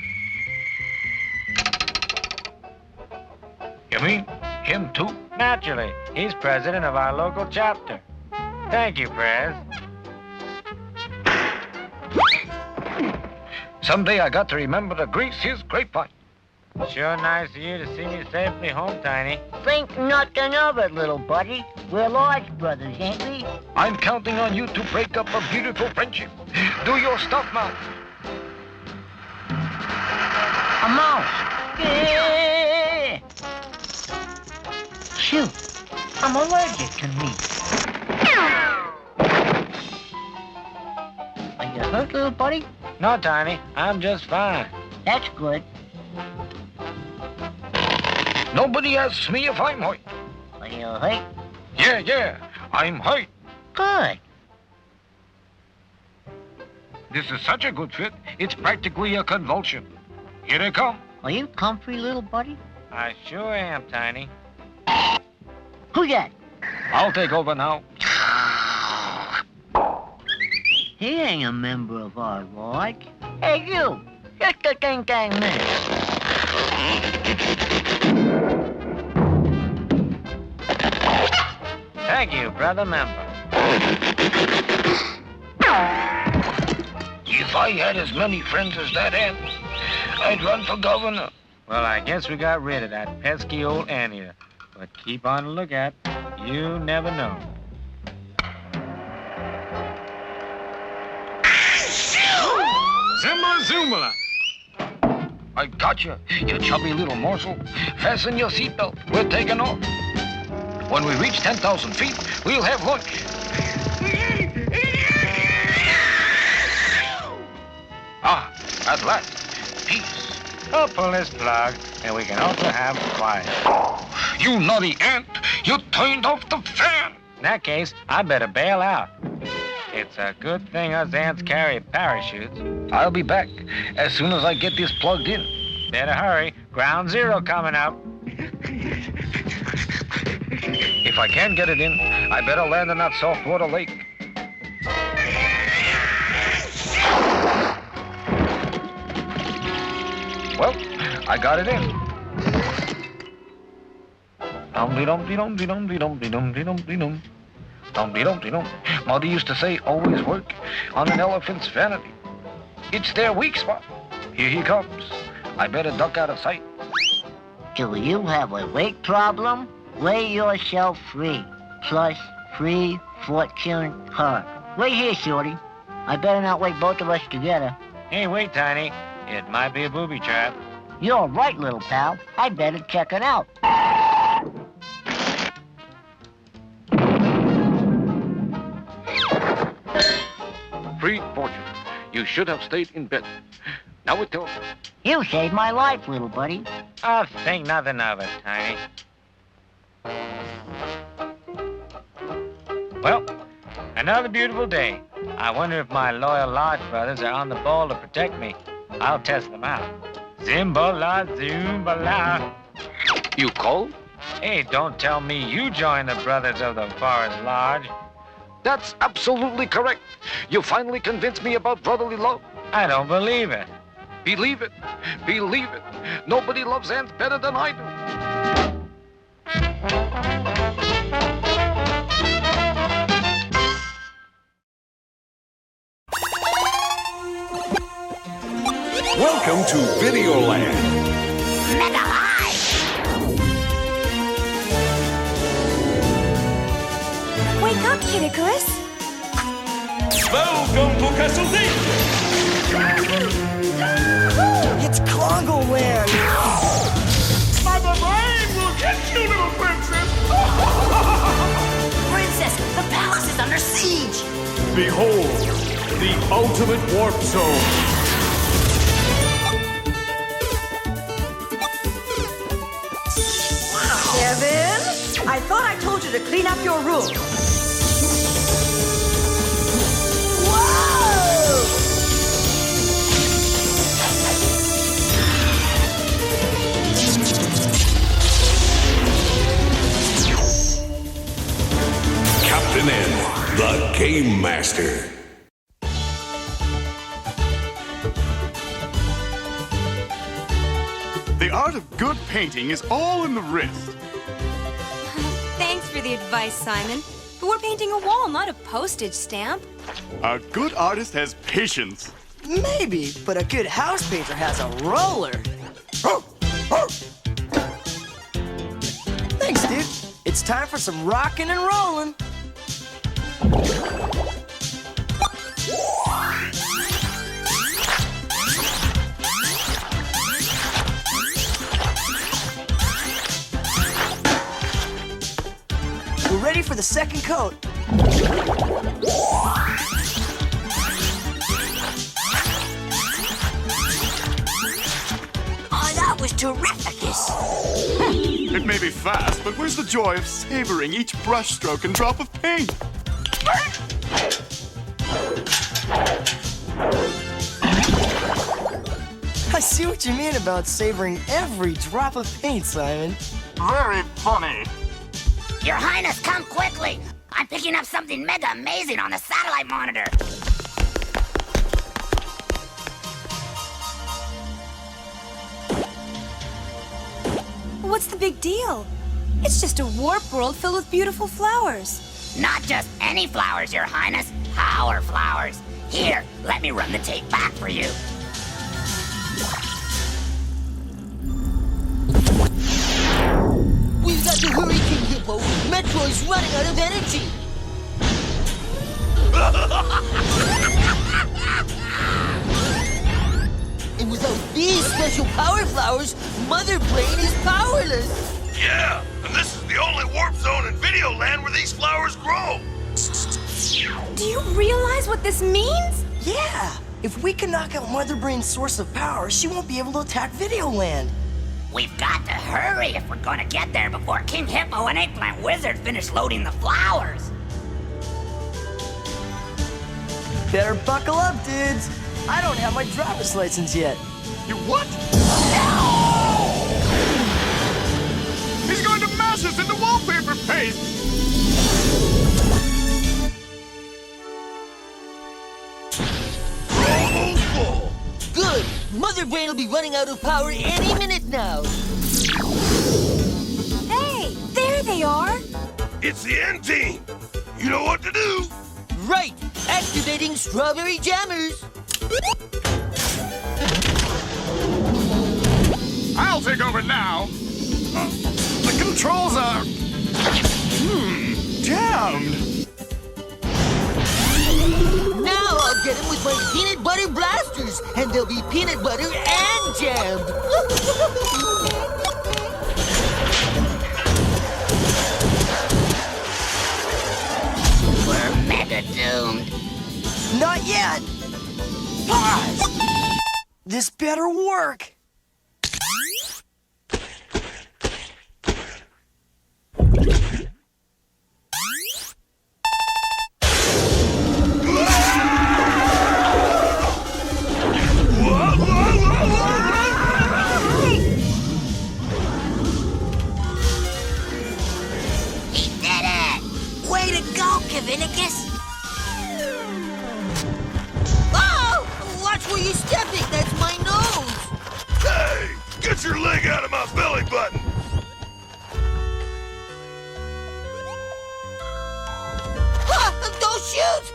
You mean him too? Naturally. He's president of our local chapter. Thank you, Prez. Someday I got to remember to grease his grapevine. Sure nice of you to see me safely home, Tiny. Think nothing of it, little buddy. We're lodge brothers, ain't we? I'm counting on you to break up a beautiful friendship. Do your stuff, mouse. A mouse. Yeah. Shoot, I'm allergic to meat. Are you hurt, little buddy? No, Tiny, I'm just fine. That's good. Nobody asks me if I'm hurt. Are you hurt? Yeah, I'm hurt. Good. This is such a good fit, it's practically a convulsion. Here they come. Are you comfy, little buddy? I sure am, Tiny. Who that? I'll take over now. He ain't a member of our lodge. Hey, you! Just a dang minute. Thank you, brother member. If I had as many friends as that ant, I'd run for governor. Well, I guess we got rid of that pesky old anteater. But keep on the lookout. You never know. Zimbala zoomala. I got you, you chubby little morsel. Fasten your seatbelt. We're taking off. When we reach 10,000 feet, we'll have lunch. Ah, at last, peace. I'll pull this plug, and we can also have quiet. You naughty ant! You turned off the fan! In that case, I better bail out. It's a good thing us ants carry parachutes. I'll be back as soon as I get this plugged in. Better hurry. Ground zero coming up. If I can get it in, I better land in that saltwater lake. Well, I got it in. Dum-de-dum-de-dum-de-dum-de-dum-de-dum-de-dum-de-dum. Dum-de-dum-de-dum. Mother used to say, always work on an elephant's vanity. It's their weak spot. Here he comes. I better duck out of sight. Do you have a weight problem? Weigh yourself free. Plus free fortune card. Wait here, shorty. I better not wake both of us together. Hey, wait, Tiny. It might be a booby trap. You're right, little pal. I better check it out. Free fortune. You should have stayed in bed. Now it tells. You saved my life, little buddy. I'll think nothing of it, Tiny. Well, another beautiful day. I wonder if my loyal Lodge brothers are on the ball to protect me. I'll test them out. Zimbala, Zumbala. You cold? Hey, don't tell me you joined the Brothers of the Forest Lodge. That's absolutely correct. You finally convinced me about brotherly love. I don't believe it. Believe it. Believe it. Nobody loves ants better than I do. Welcome to Videoland. Mega high! Wake up, Kid Icarus! Welcome to Castle Deep. It's Congo Land! Mother Brain will get you, little princess! Princess, the palace is under siege! Behold, the ultimate warp zone. Kevin, I thought I told you to clean up your room. Whoa! Captain N, the Game Master. The art of good painting is all in the wrist. Thanks for the advice, Simon. But we're painting a wall, not a postage stamp. A good artist has patience. Maybe, but a good house painter has a roller. Thanks, dude. It's time for some rockin' and rollin'. We're ready for the second coat. Oh, that was terrificus! It may be fast, but where's the joy of savoring each brushstroke and drop of paint? I see what you mean about savoring every drop of paint, Simon. Very funny. Your Highness, come quickly! I'm picking up something mega amazing on the satellite monitor. What's the big deal? It's just a warp world filled with beautiful flowers. Not just any flowers, Your Highness. Power flowers. Here, let me run the tape back for you. We've got the Hurricane Hippo. Metroid's running out of energy. And without these special power flowers, Mother Brain is powerless. Yeah, and this is the only warp zone in Videoland where these flowers grow. Do you realize what this means? Yeah! If we can knock out Mother Brain's source of power, she won't be able to attack Videoland. We've got to hurry if we're going to get there before King Hippo and Eggplant Wizard finish loading the flowers. Better buckle up, dudes. I don't have my driver's license yet. You what? He's going to mash us into wallpaper paste! Almost full. Good! Mother Brain will be running out of power any minute now. Hey, there they are. It's the N team. You know what to do. Right! Activating strawberry jammers! I'll take over now. The controls are... jammed. Now I'll get him with my peanut butter blasters, and they'll be peanut butter and jammed. We're mega doomed. Not yet! Pause! This better work! He did it! Way to go, Kavinicus! Oh! Watch where you're stepping! That's my nose! Hey, get your leg out of my belly button. Ah, don't shoot!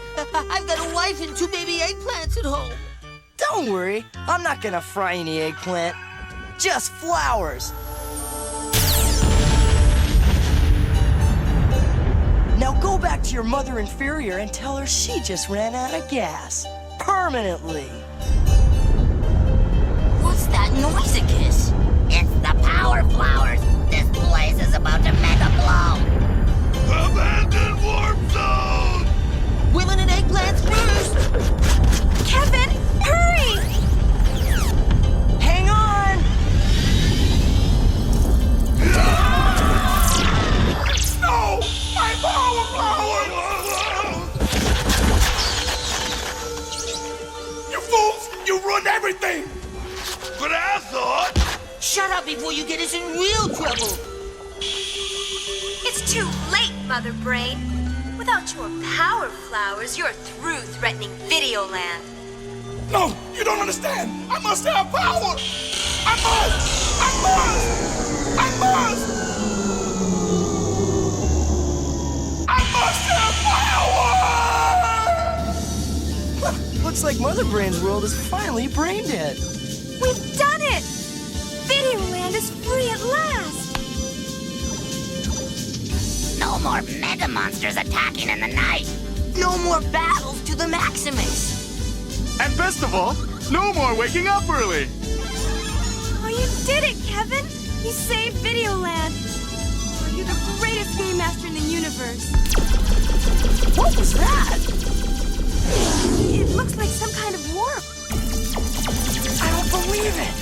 I've got a wife and 2 baby eggplants at home. Don't worry, I'm not gonna fry any eggplant. Just flowers. Now go back to your mother inferior and tell her she just ran out of gas. Permanently. What's that noisicus? It's the power flowers. This place is about to mega blow. Abandoned warp zone! Women and eggplants first! Kevin, hurry! Hang on! No! My power flowers! You fools! You ruined everything! But I thought... Shut up before you get us in real trouble! It's too late, Mother Brain. Without your power flowers, you're through threatening Videoland. No! You don't understand! I must have power! I must! I must! I must! I must have power! Looks like Mother Brain's world is finally brain dead. We've done it! Videoland is free at last! No more mega monsters attacking in the night. No more battles to the Maximus! And best of all, no more waking up early. Oh, you did it, Kevin! You saved Videoland! Oh, you're the greatest game master in the universe! What was that? It looks like some kind of warp. I don't believe it!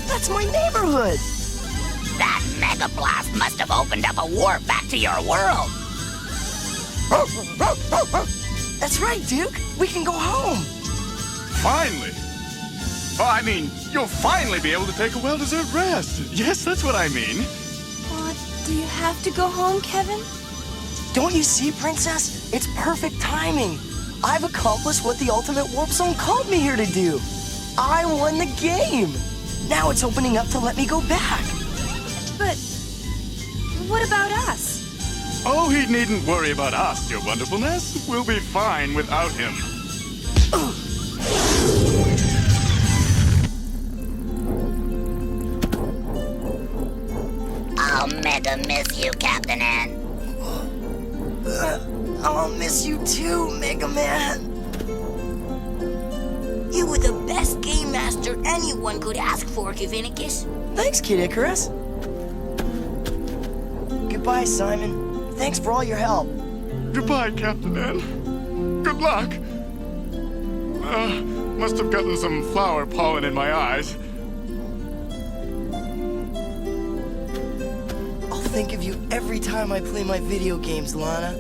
That's my neighborhood! That mega blast must have opened up a warp back to your world. That's right, Duke! We can go home! Finally. Oh, I mean, you'll finally be able to take a well-deserved rest. Yes, that's what I mean. Do you have to go home, Kevin? Don't you see, Princess? It's perfect timing. I've accomplished what the Ultimate Warp Zone called me here to do. I won the game. Now it's opening up to let me go back. But what about us? Oh, he needn't worry about us, your wonderfulness. We'll be fine without him. I'll mega miss you, Captain N. I'll miss you too, Mega Man. You were the best game master anyone could ask for, Kavinicus. Thanks, Kid Icarus. Goodbye, Simon. Thanks for all your help. Goodbye, Captain N. Good luck. Must have gotten some flower pollen in my eyes. I'll think of you every time I play my video games, Lana.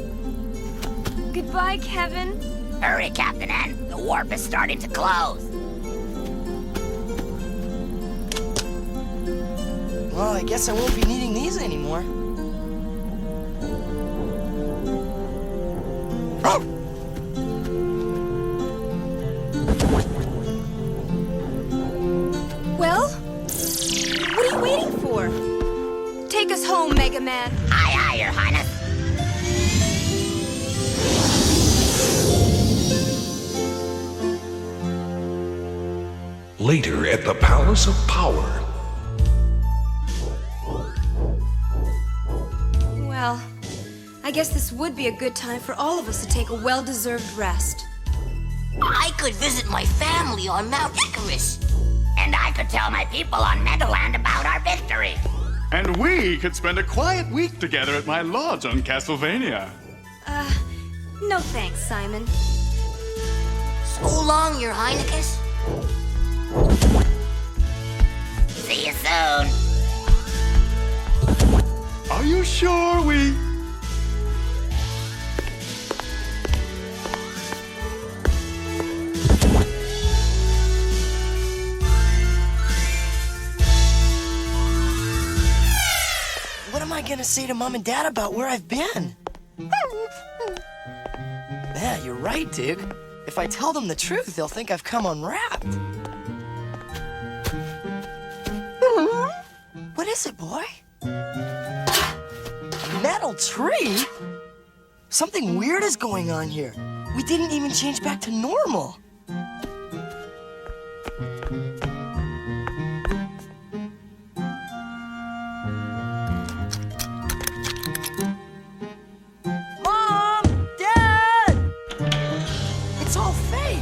Goodbye, Kevin. Hurry, Captain N. The warp is starting to close. Well, I guess I won't be needing these anymore. Well, what are you waiting for? Take us home, Mega Man. Aye, aye, Your Highness. Later at the Palace of Power. Well, I guess this would be a good time for all of us to take a well-deserved rest. I could visit my family on Mount Icarus. And I could tell my people on Meadowland about our victory. And we could spend a quiet week together at my lodge on Castlevania. No thanks, Simon. So long, Your Highness. See you soon. Are you sure we... What am I gonna say to Mom and Dad about where I've been? Yeah, you're right, Duke. If I tell them the truth, they'll think I've come unwrapped. What is it, boy? A metal tree? Something weird is going on here. We didn't even change back to normal. Mom! Dad! It's all fake.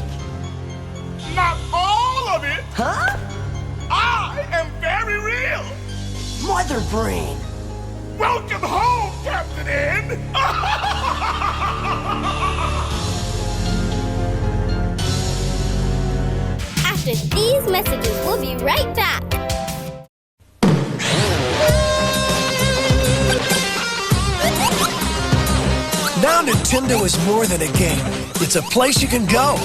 Not all of it. Huh? I am very real. Mother brain. Welcome home, Captain N. After these messages, we'll be right back. Now Nintendo is more than a game. It's a place you can go.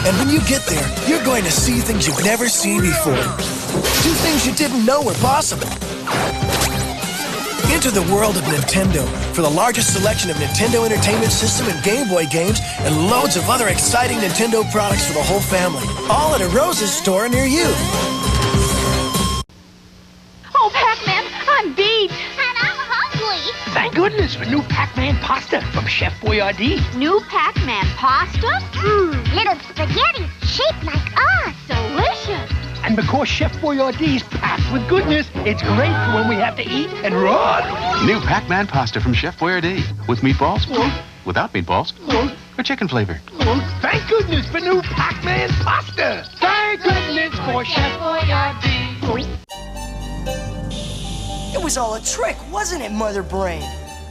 And when you get there, you're going to see things you've never seen before. Do things you didn't know were possible. Enter the world of Nintendo for the largest selection of Nintendo Entertainment System and Game Boy games and loads of other exciting Nintendo products for the whole family. All at a Rose's store near you. Oh, Pac-Man, I'm beat. And I'm hungry. Thank goodness for new Pac-Man pasta from Chef Boyardee. New Pac-Man pasta? Little spaghetti shaped like us. Delicious. And because Chef Boyardee's packed with goodness, it's great for when we have to eat and run. New Pac-Man pasta from Chef Boyardee. With meatballs, without meatballs, or chicken flavor. Thank goodness for new Pac-Man pasta. Thank goodness for Chef Boyardee. It was all a trick, wasn't it, Mother Brain?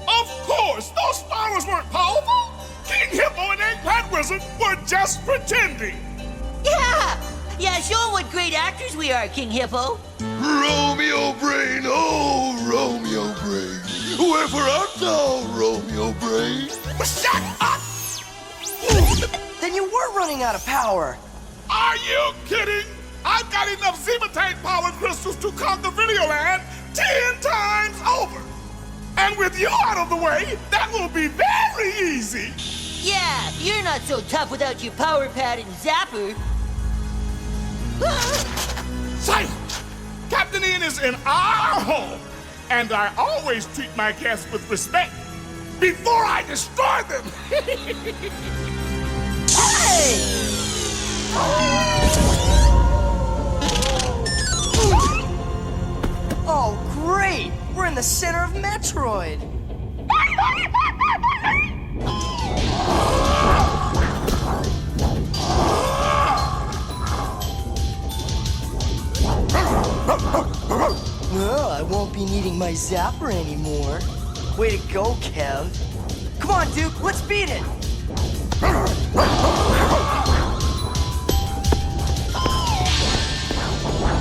Of course, those flowers weren't powerful. King Hippo and Eggplant Wizard were just pretending. Yeah! Yeah, show what great actors we are, King Hippo. Romeo Brain, oh, Romeo Brain. Wherefore art thou, Romeo Brain? Shut up! Then you were running out of power. Are you kidding? I've got enough Zematite power crystals to conquer Videoland 10 times over. And with you out of the way, that will be very easy. Yeah, you're not so tough without your power pad and zapper. Silence! Captain Ian is in our home, and I always treat my guests with respect before I destroy them. Hey! Oh, great! We're in the center of Metroid. Well, I won't be needing my my zapper anymore. Way to go, Kev. Come on, Duke, let's beat it!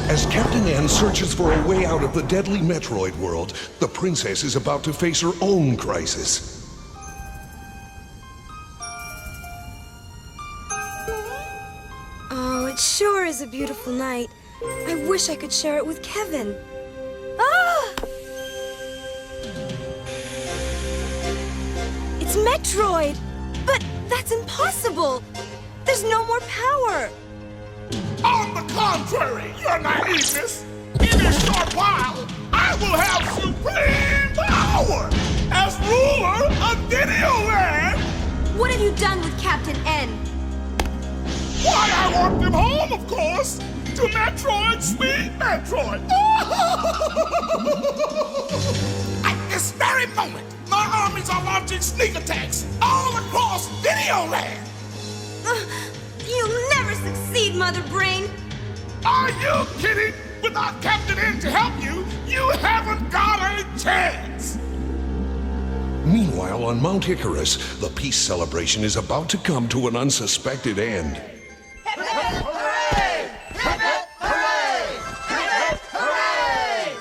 As Captain N searches for a way out of the deadly Metroid world, the princess is about to face her own crisis. Oh, it sure is a beautiful night. I wish I could share it with Kevin. Ah! It's Metroid! But that's impossible! There's no more power! On the contrary, your naiveness, in a short while, I will have supreme power as ruler of Videoland! What have you done with Captain N? Why, I want him home, of course, to Metroid, sweet Metroid! At this very moment, my armies are launching sneak attacks all across Videoland! You'll never succeed, Mother Brain! Are you kidding? Without Captain N to help you, you haven't got a chance! Meanwhile, on Mount Icarus, the peace celebration is about to come to an unsuspected end. Hooray! Hooray! Hooray! Hooray!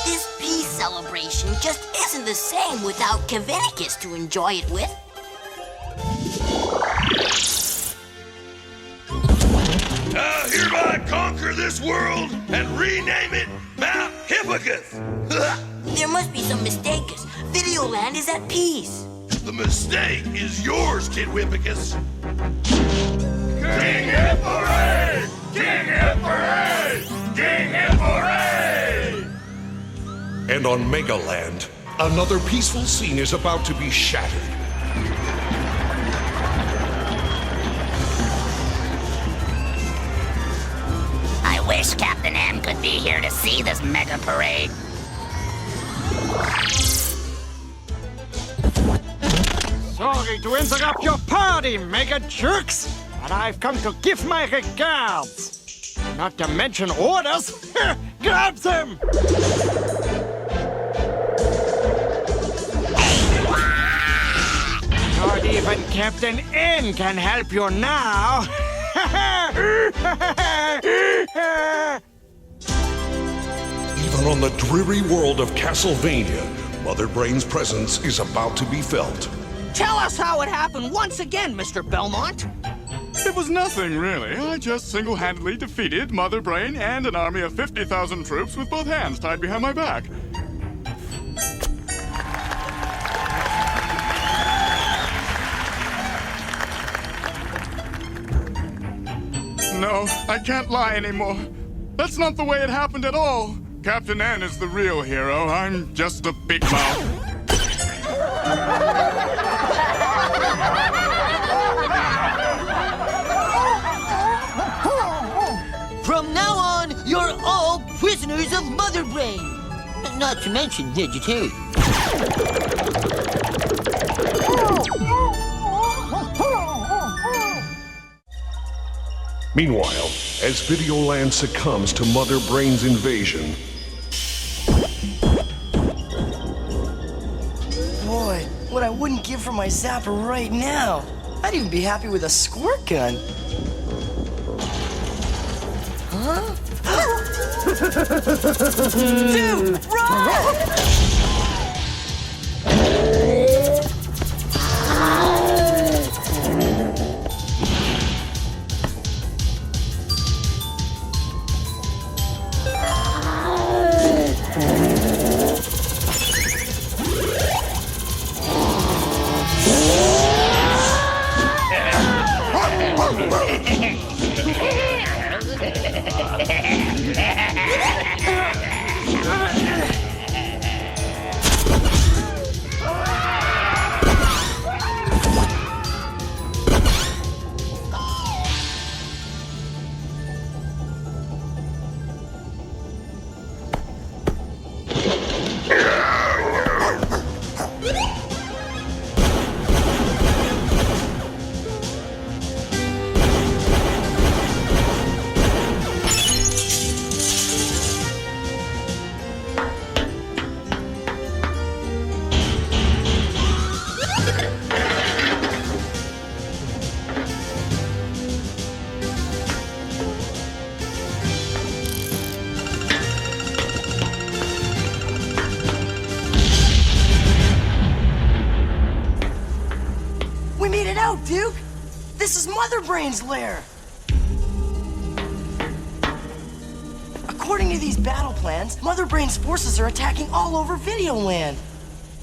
This peace celebration just isn't the same without Kevinicus to enjoy it with. I hereby conquer this world and rename it Mount Hippicus. There must be some mistakes. Videoland is at peace. The mistake is yours, Kid Whippicus. King Hip Hooray! King Hip Hooray! King Hip Hooray! And on Megaland, another peaceful scene is about to be shattered. I wish Captain M could be here to see this mega parade. Sorry to interrupt your party, mega jerks, but I've come to give my regards. Not to mention orders. Grab them! Not even Captain N can help you now. Even on the dreary world of Castlevania, Mother Brain's presence is about to be felt. Tell us how it happened once again, Mr. Belmont. It was nothing, really. I just single-handedly defeated Mother Brain and an army of 50,000 troops with both hands tied behind my back. No, I can't lie anymore. That's not the way it happened at all. Captain N is the real hero. I'm just a big mouth. From now on, you're all prisoners of Mother Brain. Not to mention vegetarian. Meanwhile, as Videoland succumbs to Mother Brain's invasion, Boy, what I wouldn't give for my zapper right now. I'd even be happy with a squirt gun. Huh? Dude, run! made it out, Duke! This is Mother Brain's lair! According to these battle plans, Mother Brain's forces are attacking all over Videoland.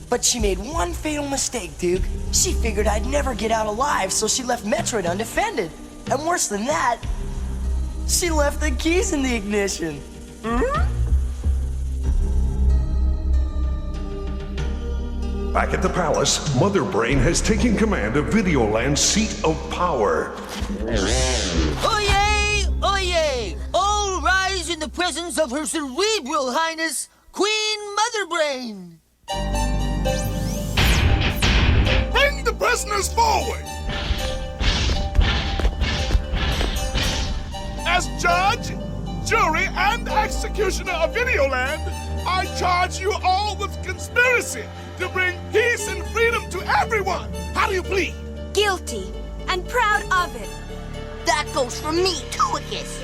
But she made one fatal mistake, Duke. She figured I'd never get out alive, so she left Metroid undefended. And worse than that, she left the keys in the ignition. Back at the palace, Mother Brain has taken command of Videoland's seat of power. Oyez! Oyez! All rise in the presence of Her Cerebral Highness, Queen Mother Brain! Bring the prisoners forward! As judge, jury, and executioner of Videoland, I charge you all with conspiracy to bring peace and freedom to everyone. How do you plead? Guilty, and proud of it. That goes for me, too, a kiss.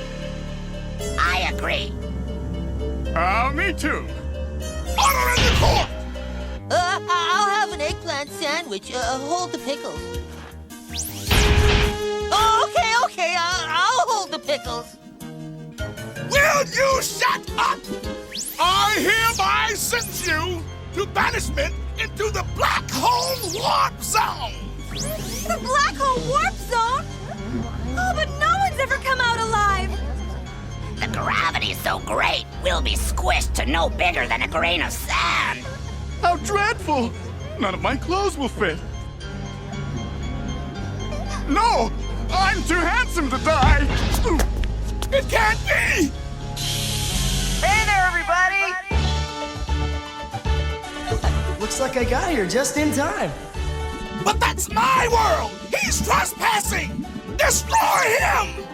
I agree. Me too. Order in the court! I'll have an eggplant sandwich. Hold the pickles. Oh, okay. I'll hold the pickles. Will you shut up? I hereby sentence you to banishment into the Black Hole Warp Zone! The Black Hole Warp Zone? Oh, but no one's ever come out alive! The gravity's so great, we'll be squished to no bigger than a grain of sand. How dreadful! None of my clothes will fit. No! I'm too handsome to die! It can't be! Hey there, everybody! Looks like I got here just in time. But that's my world! He's trespassing! Destroy him!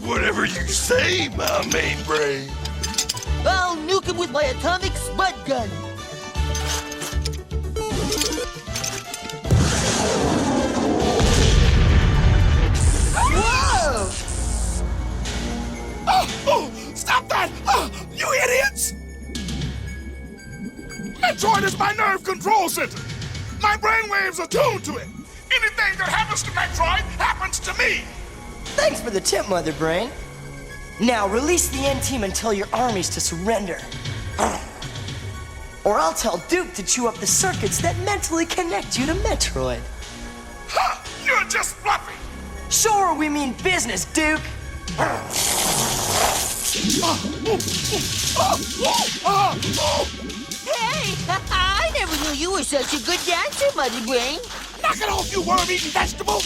Whatever you say, my main brain. I'll nuke him with my atomic spud gun. Whoa! Oh, stop that! You idiots! Metroid is my nerve control center. My brainwaves are tuned to it. Anything that happens to Metroid happens to me. Thanks for the tip, Mother Brain. Now release the N-Team and tell your armies to surrender. Or I'll tell Duke to chew up the circuits that mentally connect you to Metroid. Ha! You're just bluffing. Sure, we mean business, Duke. Hey, I never knew you were such a good dancer, Mother Brain. Knock it off, you worm-eating vegetable!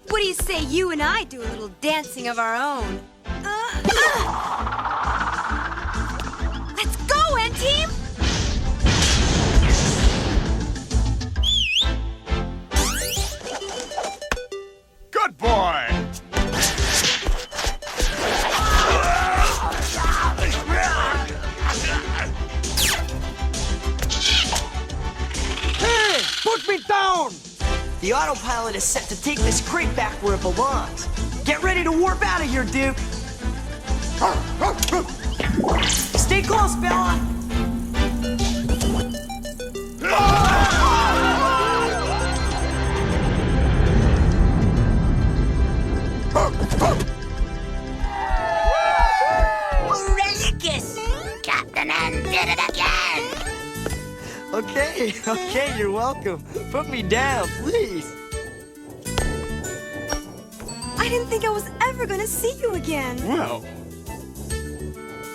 What do you say you and I do a little dancing of our own? Let's go, N-Team! Good boy! Hey, put me down! The autopilot is set to take this crate back where it belongs. Get ready to warp out of here, Duke. Stay close, Bella. Religious! Captain N did it again! Okay, you're welcome. Put me down, please. I didn't think I was ever gonna see you again. Well,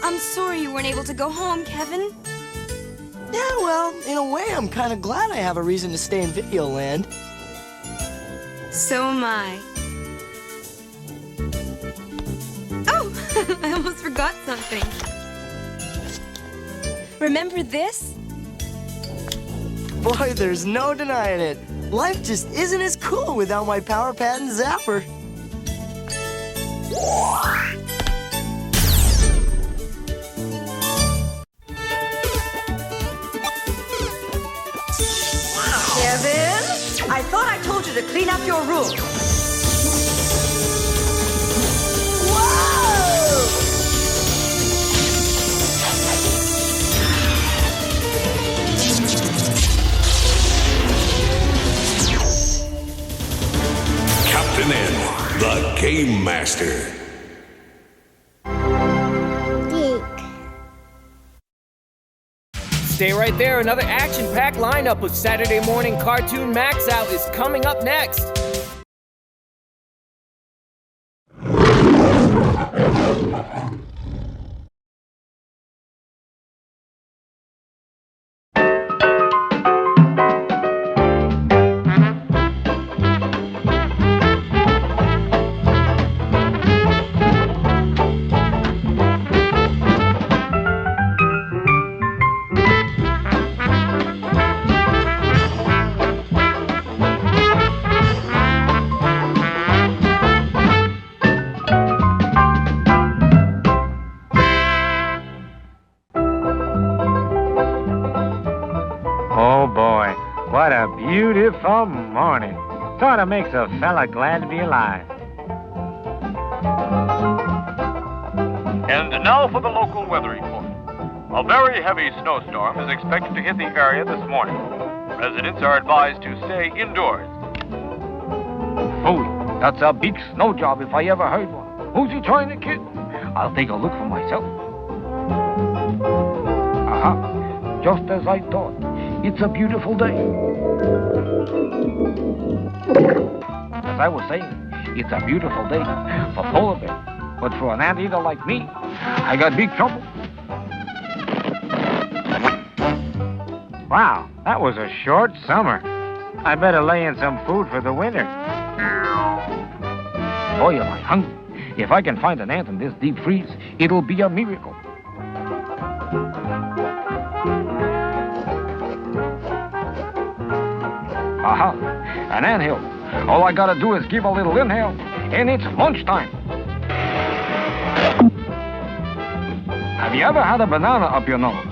I'm sorry you weren't able to go home, Kevin. Yeah, well, in a way, I'm kind of glad I have a reason to stay in Videoland. So am I. Oh, I almost forgot something. Remember this? Boy, there's no denying it. Life just isn't as cool without my power pad and zapper. Kevin, I thought I told you to clean up your room. Whoa! Master. Stay right there. Another action-packed lineup of Saturday morning cartoon Max Out is coming up next. Oh boy, what a beautiful morning. Sort of makes a fella glad to be alive. And now for the local weather report. A very heavy snowstorm is expected to hit the area this morning. Residents are advised to stay indoors. Holy, that's a big snow job if I ever heard one. Who's he trying to kid? I'll take a look for myself. Aha, just as I thought. It's a beautiful day. As I was saying, it's a beautiful day for polar bears. But for an anteater like me, I got big trouble. Wow, that was a short summer. I better lay in some food for the winter. Boy, am I hungry. If I can find an ant in this deep freeze, it'll be a miracle. Aha, an anthill. All I gotta do is give a little inhale, and it's lunchtime. Have you ever had a banana up your nose?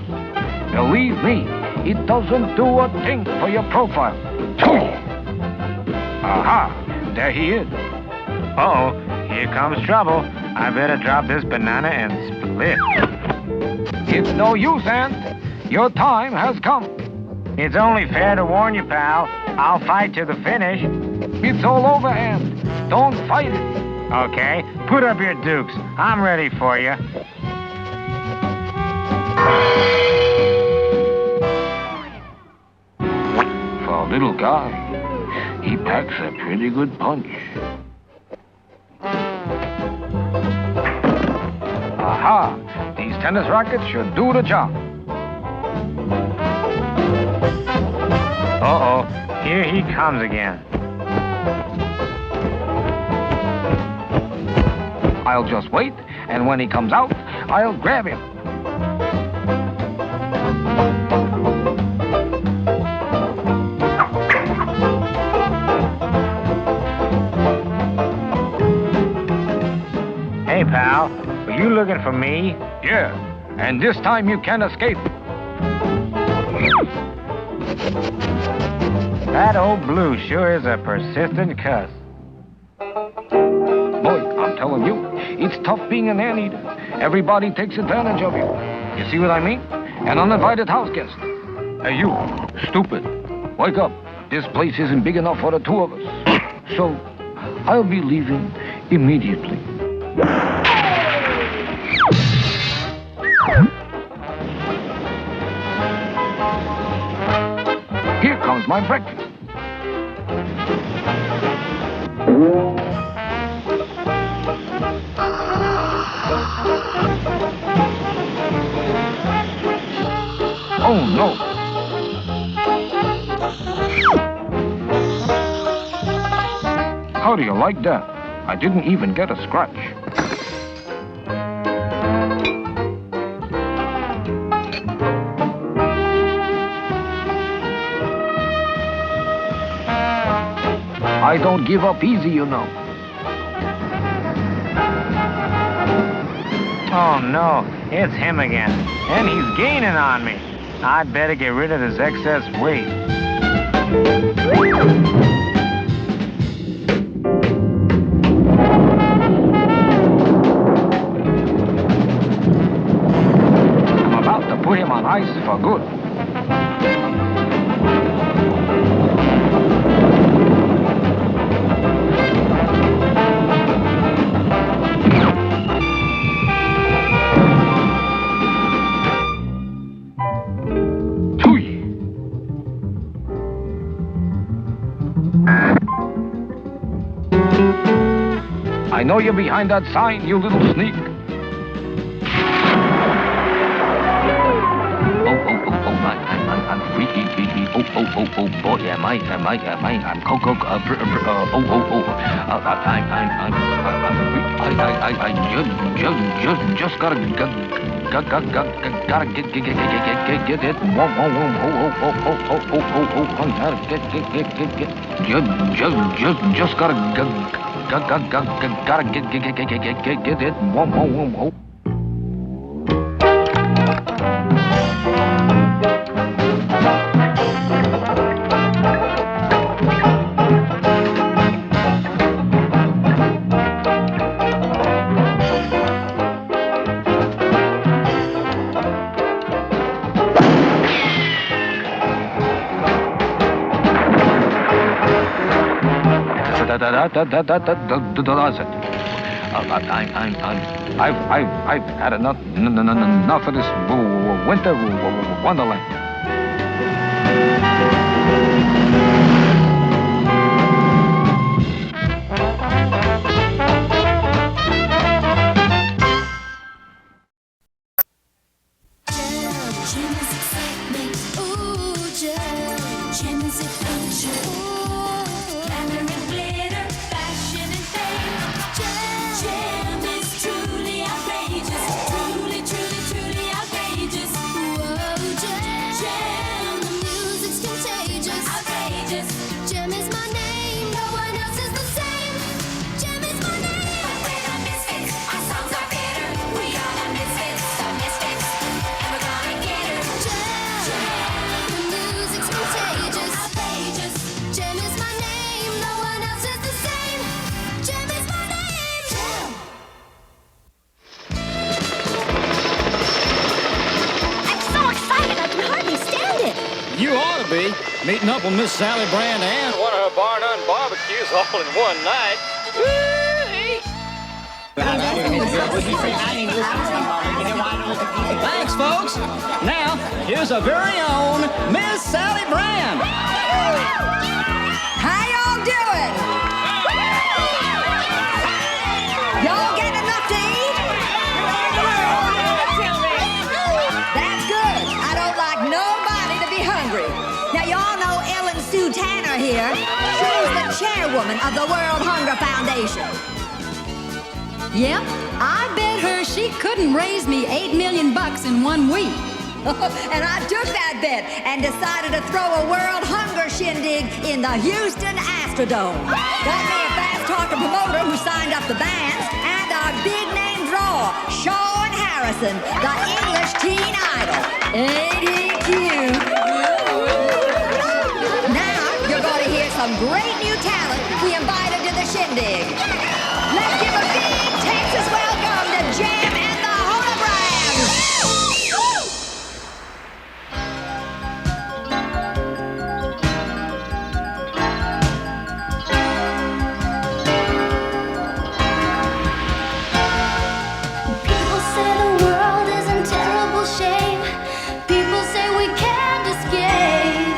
Believe me, it doesn't do a thing for your profile. Aha, there he is. Uh-oh, here comes trouble. I better drop this banana and split. It's no use, Ant. Your time has come. It's only fair to warn you, pal. I'll fight to the finish. It's all over, Ant. Don't fight it. Okay, put up your dukes. I'm ready for you. For a little guy, he packs a pretty good punch. Aha! These tennis rackets should do the job. Uh-oh, here he comes again. I'll just wait, and when he comes out, I'll grab him. Hey, pal, were you looking for me? Yeah, and this time you can't escape. That old Blue sure is a persistent cuss. Boy, I'm telling you, it's tough being an anteater. Everybody takes advantage of you. You see what I mean? An uninvited house guest. Hey, you, stupid. Wake up. This place isn't big enough for the two of us. So, I'll be leaving immediately. Here comes my breakfast. Oh no! How do you like that? I didn't even get a scratch. I don't give up easy, you know. Oh no, it's him again. And he's gaining on me. I'd better get rid of this excess weight. I'm about to put him on ice for good. I know you're behind that sign, you little sneak. I'm freaky. Oh, boy, am I? I'm Coco. I just gotta get it. Just gotta get it. I've had enough of this winter wonderland. Meeting up with Miss Sally Brand and one of her bar-none barbecues all in one night. Thanks, folks. Now, here's our very own Miss Sally Brand. How y'all doing? Y'all getting enough to eat? That's good. I don't like nobody to be hungry. Now, y'all know Ellen Sue Tanner here. She's the chairwoman of the World Hunger Foundation. Yep, I bet her she couldn't raise me $8 million in 1 week. And I took that bet and decided to throw a World Hunger Shindig in the Houston Astrodome. Got me a fast-talking promoter who signed up the bands and our big-name draw, Sean Harrison, the English teen idol. Ain't he cute? Now you're going to hear some great new talent we invited to the Shindig. Let's give a big Texas welcome to Jam and the Holograms! People say the world is in terrible shape. People say we can't escape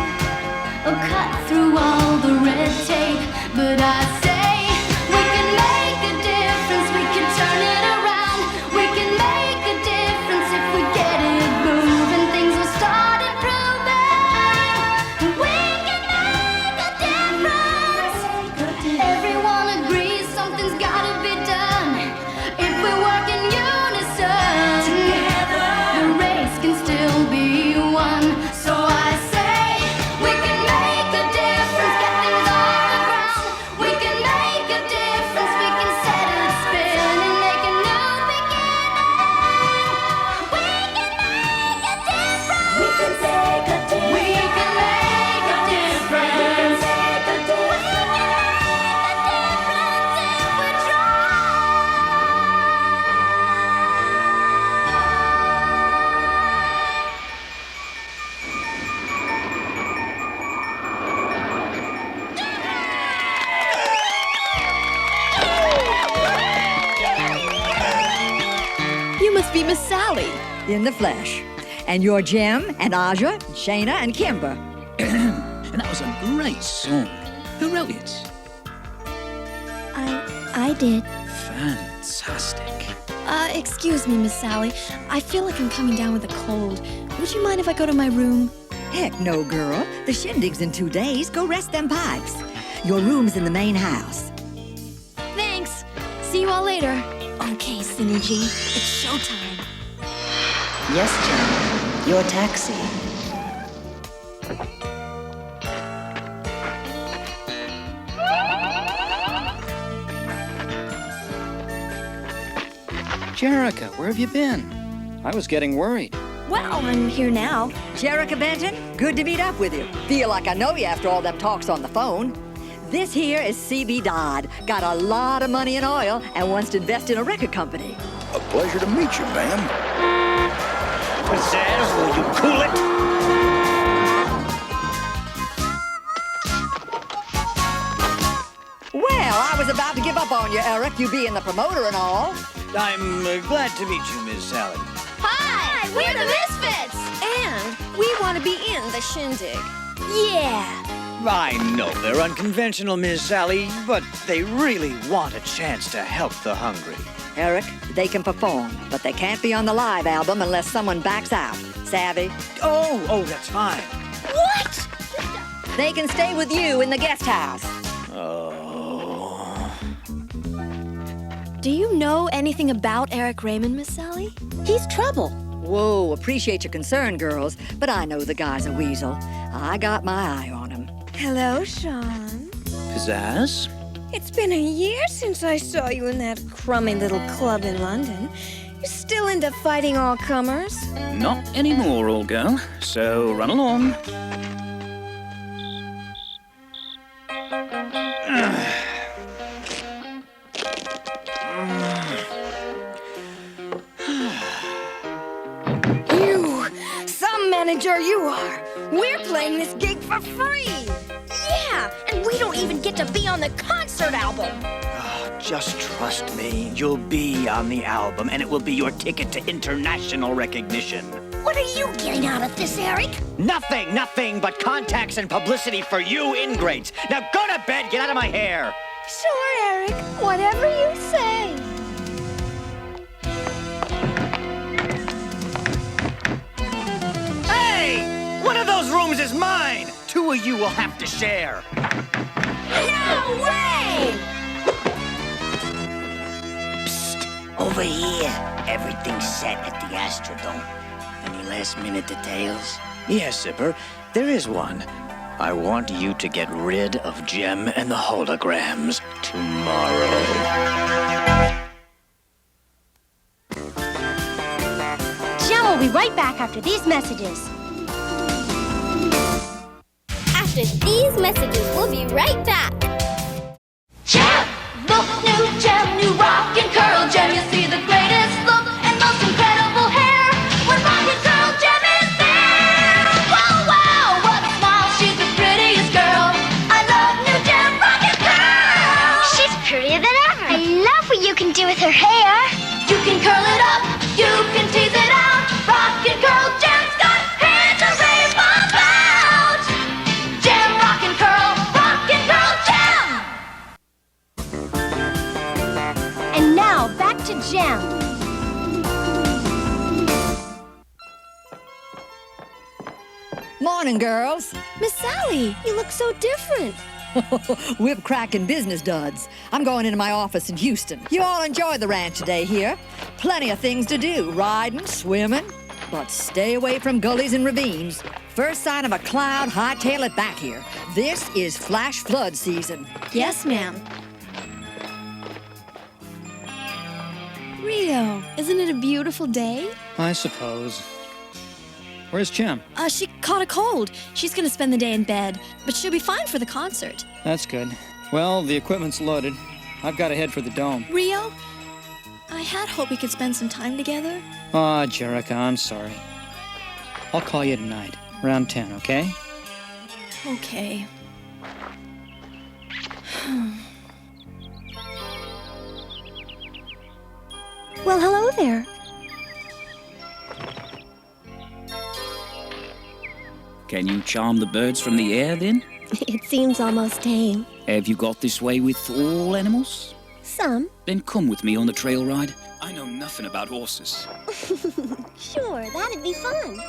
or cut through all the red tape. But I say we can make a difference. We can turn it around. We can make a difference if we get it moving. Things will start improving. We can make a difference. Everyone agrees something's gotta be done. If we work in unison, together the race can still be won. So I say we can make a difference. Get things off the ground. We can make a difference. We can set it spinning, make a new beginning. We can make a difference. We can make a difference. We can make a difference. We can make a difference if we try. You must be Miss Sally. In the flesh. And you're Jem and Aja, Shayna and Kimber. And that was a great song. Who wrote it? I did. Fantastic. Excuse me, Miss Sally. I feel like I'm coming down with a cold. Would you mind if I go to my room? Heck no, girl. The shindig's in 2 days. Go rest them pipes. Your room's in the main house. Thanks. See you all later. Okay, Synergy. It's showtime. Yes, Jem. Your taxi. Jerica, where have you been? I was getting worried. Well, I'm here now. Jerica Benton, good to meet up with you. Feel like I know you after all them talks on the phone. This here is C.B. Dodd. Got a lot of money in oil and wants to invest in a record company. A pleasure to meet you, ma'am. Pizzazz, will you cool it? Well, I was about to give up on you, Eric, you being the promoter and all. I'm glad to meet you, Miss Sally. Hi, we're the Misfits! And we want to be in the shindig. Yeah. I know they're unconventional, Miss Sally, but they really want a chance to help the hungry. Eric, they can perform, but they can't be on the live album unless someone backs out. Savvy? Oh, that's fine. What? They can stay with you in the guest house. Oh. Do you know anything about Eric Raymond, Miss Sally? He's trouble. Whoa, appreciate your concern, girls, but I know the guy's a weasel. I got my eye on him. Hello, Sean. Pizzazz? It's been a year since I saw you in that crummy little club in London. You still into fighting all comers? Not anymore, old girl. So run along. Manager you are. We're playing this gig for free. Yeah, and we don't even get to be on the concert album. Oh, just trust me. You'll be on the album, and it will be your ticket to international recognition. What are you getting out of this, Eric? Nothing but contacts and publicity for you ingrates. Now go to bed, get out of my hair. Sure, Eric. Whatever you say. One of those rooms is mine! 2 of you will have to share. No way! Psst, over here. Everything's set at the Astrodome. Any last-minute details? Yes, Zipper, there is one. I want you to get rid of Jem and the holograms tomorrow. Jem will be right back after these messages. After these messages, we'll be right back. Jem! Look, new Jem, new rock and curl Jem. You see the greatest look and most incredible hair. When rock and curl Jem is there. Wow, wow, what a smile. She's the prettiest girl. I love new Jem, rock and curl. She's prettier than ever. I love what you can do with her hair. You can curl it up, you can tease it out. Rock and curl Jem's got hair to rave about. Jem, rock and curl Jem. And now, back to Jem. Morning, girls. Miss Sally, you look so different. We're cracking business duds. I'm going into my office in Houston. You all enjoy the ranch today here. Plenty of things to do, riding, swimming. But stay away from gullies and ravines. First sign of a cloud, hightail it back here. This is flash flood season. Yes, ma'am. Rio, isn't it a beautiful day? I suppose. Where's Jem? She caught a cold. She's gonna spend the day in bed, but she'll be fine for the concert. That's good. Well, the equipment's loaded. I've got to head for the dome. Rio, I had hoped we could spend some time together. Aw, Jerica, I'm sorry. I'll call you tonight, around 10, okay? Okay. Well, hello there. Can you charm the birds from the air, then? It seems almost tame. Have you got this way with all animals? some. Then come with me on the trail ride. I know nothing about horses. Sure, that'd be fun.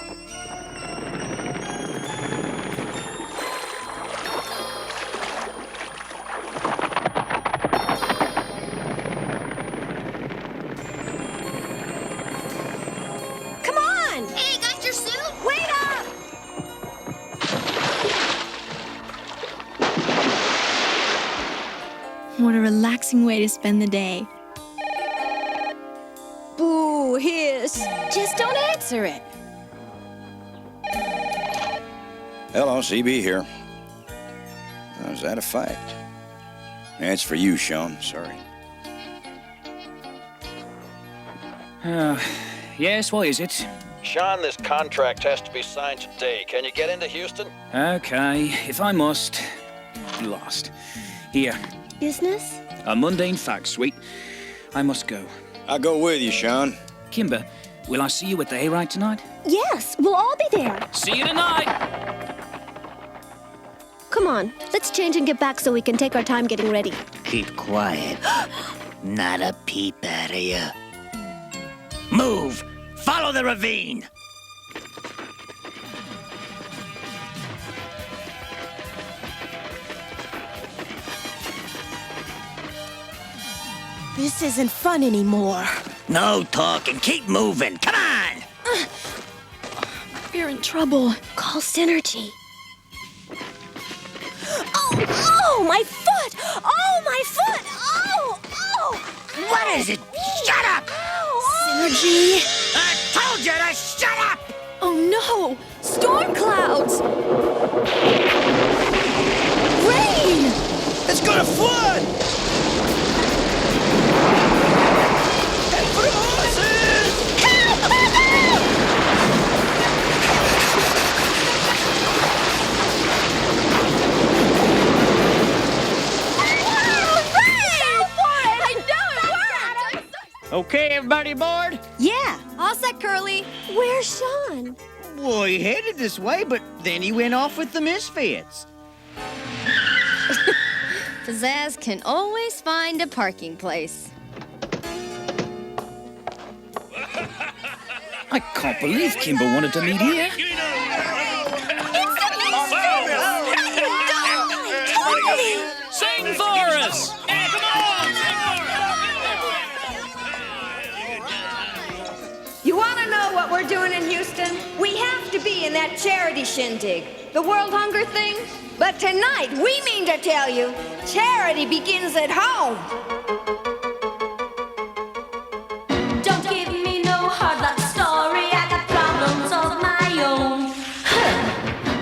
Come on! Hey, got your suit? Wait up! What a relaxing way to spend the day. Boo, hiss. Just don't answer it. Hello, CB here. Is that a fact? Yeah, it's for you, Sean. Sorry. Yes, what is it? Sean, this contract has to be signed today. Can you get into Houston? Okay, if I must. Lost. Here, Business? a mundane fact, sweet. I must go. I'll go with you, Sean. Kimber, will I see you at the hayride tonight? Yes, we'll all be there. See you tonight! Come on, let's change and get back so we can take our time getting ready. Keep quiet. Not a peep out of you. Move! Follow the ravine! This isn't fun anymore. No talking. Keep moving. Come on! We're in trouble. Call Synergy. Oh, my foot! Oh, my foot! Oh! What is it? Shut up! Synergy! I told you to shut up! Oh no! Storm clouds! Rain! It's gonna flood! Head for the horses! Help! Okay, everybody aboard? Yeah, all set, Curly. Where's Sean? Well, he headed this way, but then he went off with the misfits. Pizzazz can always find a parking place. I can't believe Kimber wanted to meet here. Sing for us! You want to know what we're doing in Houston? We have to be in that charity shindig, the World Hunger thing. But tonight, we mean to tell you, charity begins at home. Don't give me no hard luck story. I got problems of my own.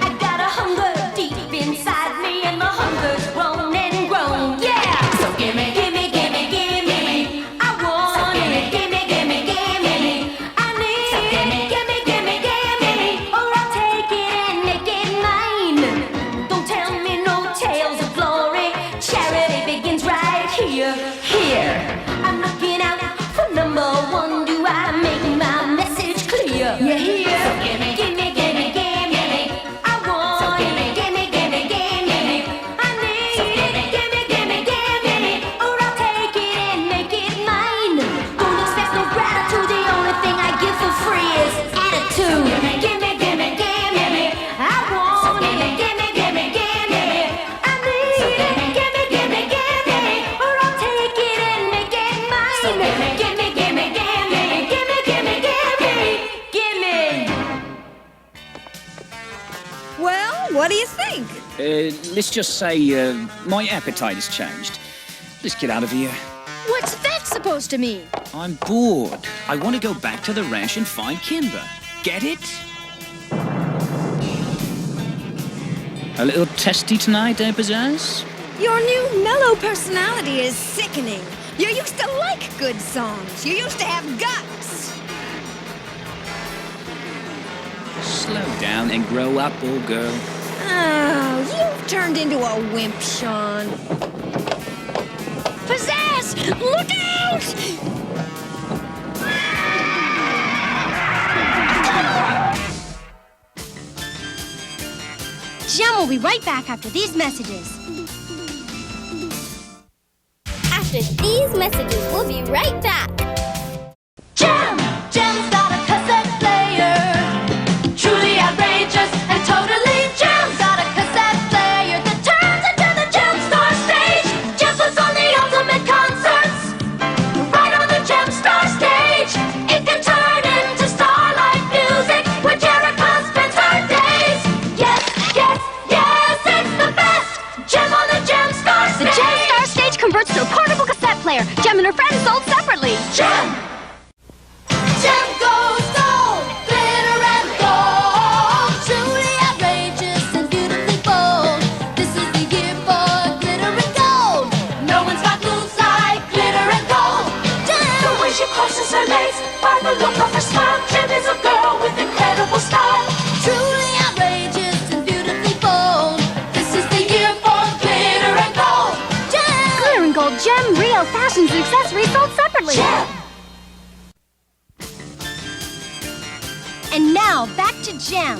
I got a hunger deep inside me, and the hunger's grown and grown. Yeah. So gimme, gimme, gimme, gimme. I want it. Gimme, gimme, gimme. I need it. Gimme, gimme, gimme. Or I'll take it and make it mine. Don't tell me no tales of glory. Charity begins right here. Here. I'm looking out for number one. Do I make my message clear? You hear? So gimme, gimme, gimme, gimme. I want it. Gimme, gimme, gimme. I need it. Gimme, gimme, gimme. Or I'll take it and make it mine. Don't expect no gratitude. The only thing I give for free is attitude. Gimme, gimme, gimme. I want it. Gimme, gimme, gimme. I need it. Gimme, gimme, gimme. Or I'll take it and make it mine. Gimme, gimme, gimme. Gimme, gimme, gimme. Gimme. Well, what do you think? Let's just say my appetite has changed. Let's get out of here. What's that supposed to mean? I'm bored. I want to go back to the ranch and find Kimber. Get it? A little testy tonight, eh, Pizzazz? Your new mellow personality is sickening. You used to like good songs. You used to have guts. Slow down and grow up, old girl. Oh, you've turned into a wimp, Sean. Pizzazz! Look out! Jem will be right back after these messages. After with these messages. We'll be right back. Gem! Gem's got a cassette player. Truly outrageous and totally Gem's got a cassette player that turns into the Gem Star stage. Gems was on the ultimate concerts. Right on the Gem Star stage. It can turn into starlight music where Jericho spends her days. Yes, yes, yes, it's the best. Gem on the Gem Star stage. The Gem Star stage converts to a portable cassette player. Gem and her friends sold separately. Gem! Gem goes gold, glitter and gold. Truly outrageous and beautifully bold. This is the year for glitter and gold. No one's got moves like glitter and gold. Gem! The way she crosses her legs, by the look of her smile. Gem is a girl with incredible style. Truly outrageous and beautifully bold. This is the year for glitter and gold. Gem! Glitter and gold, Gem, Rio, fashions, and accessories sold separately. Gem! And now, back to Gem.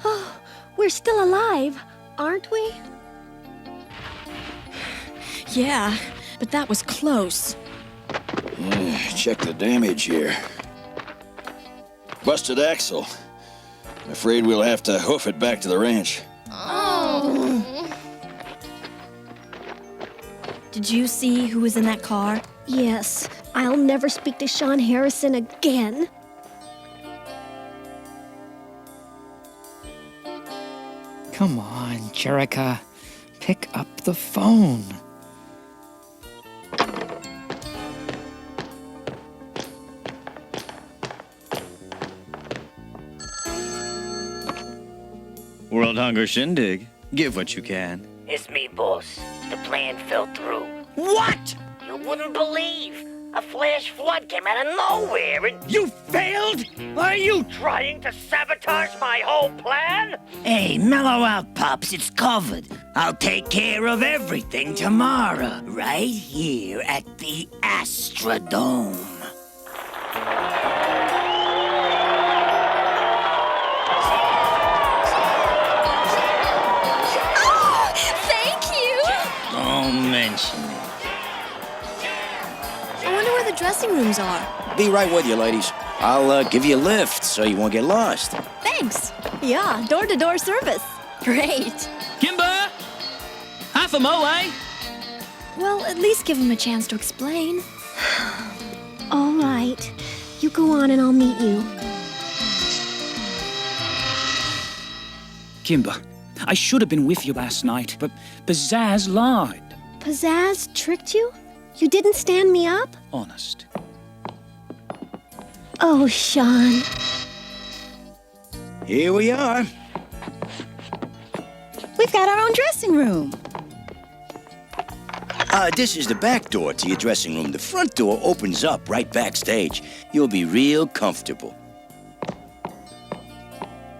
Oh, we're still alive, aren't we? Yeah, but that was close. Check the damage here. Busted axle. I'm afraid we'll have to hoof it back to the ranch. Oh. Did you see who was in that car? Yes, I'll never speak to Sean Harrison again. Come on, Jerica. Pick up the phone. World Hunger Shindig. Give what you can. It's me, boss. The plan fell through. What? You wouldn't believe. A flash flood came out of nowhere and... You failed? Are you... trying to sabotage my whole plan? Hey, mellow out, Pops. It's covered. I'll take care of everything tomorrow, right here at the Astrodome. Thank you! Don't mention it. I wonder where the dressing rooms are. Be right with you, ladies. I'll give you a lift so you won't get lost. Thanks. Yeah, door-to-door service. Great. Kimber! Half a mo, eh? Well, at least give him a chance to explain. All right. You go on and I'll meet you. Kimber, I should have been with you last night, but Pizzazz lied. Pizzazz tricked you? You didn't stand me up? Honest. Oh, Sean. Here we are. We've got our own dressing room. This is the back door to your dressing room. The front door opens up right backstage. You'll be real comfortable.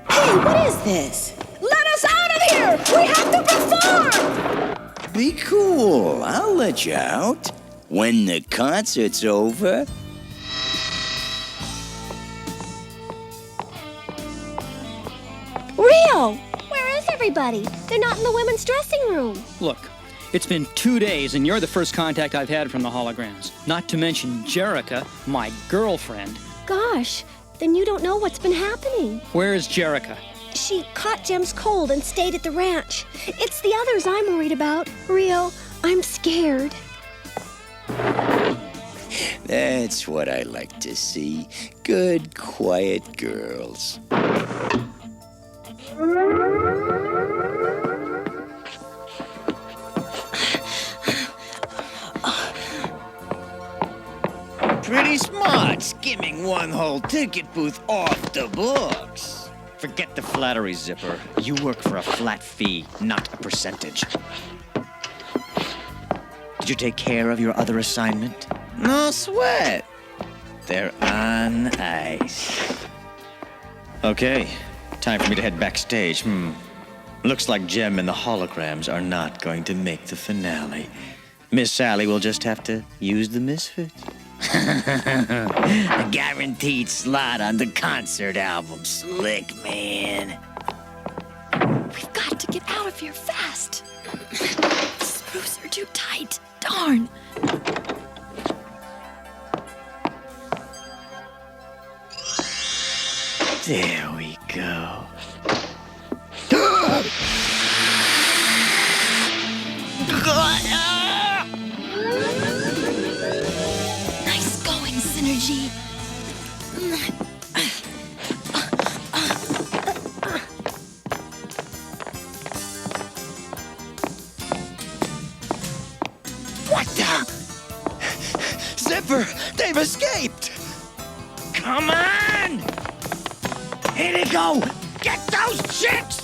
Hey, what is this? Let us out of here! We have to perform! Be cool. I'll let you out. When the concert's over. Rio! Where is everybody? They're not in the women's dressing room. Look, it's been 2 days, and you're the first contact I've had from the holograms. Not to mention Jerica, my girlfriend. Gosh, then you don't know what's been happening. Where's Jerica? She caught Jem's cold and stayed at the ranch. It's the others I'm worried about. Rio, I'm scared. That's what I like to see. Good, quiet girls. Pretty smart, skimming one whole ticket booth off the books. Forget the flattery, Zipper. You work for a flat fee, not a percentage. Did you take care of your other assignment? No sweat. They're on ice. Okay, time for me to head backstage. Looks like Jem and the holograms are not going to make the finale. Miss Sally will just have to use the Misfits. A guaranteed slot on the concert album. Slick, man. We've got to get out of here fast. The screws are too tight. Darn. There we go. Nice going, Synergy. What the? Zipper, they've escaped! Come on! Here they go! Get those chicks!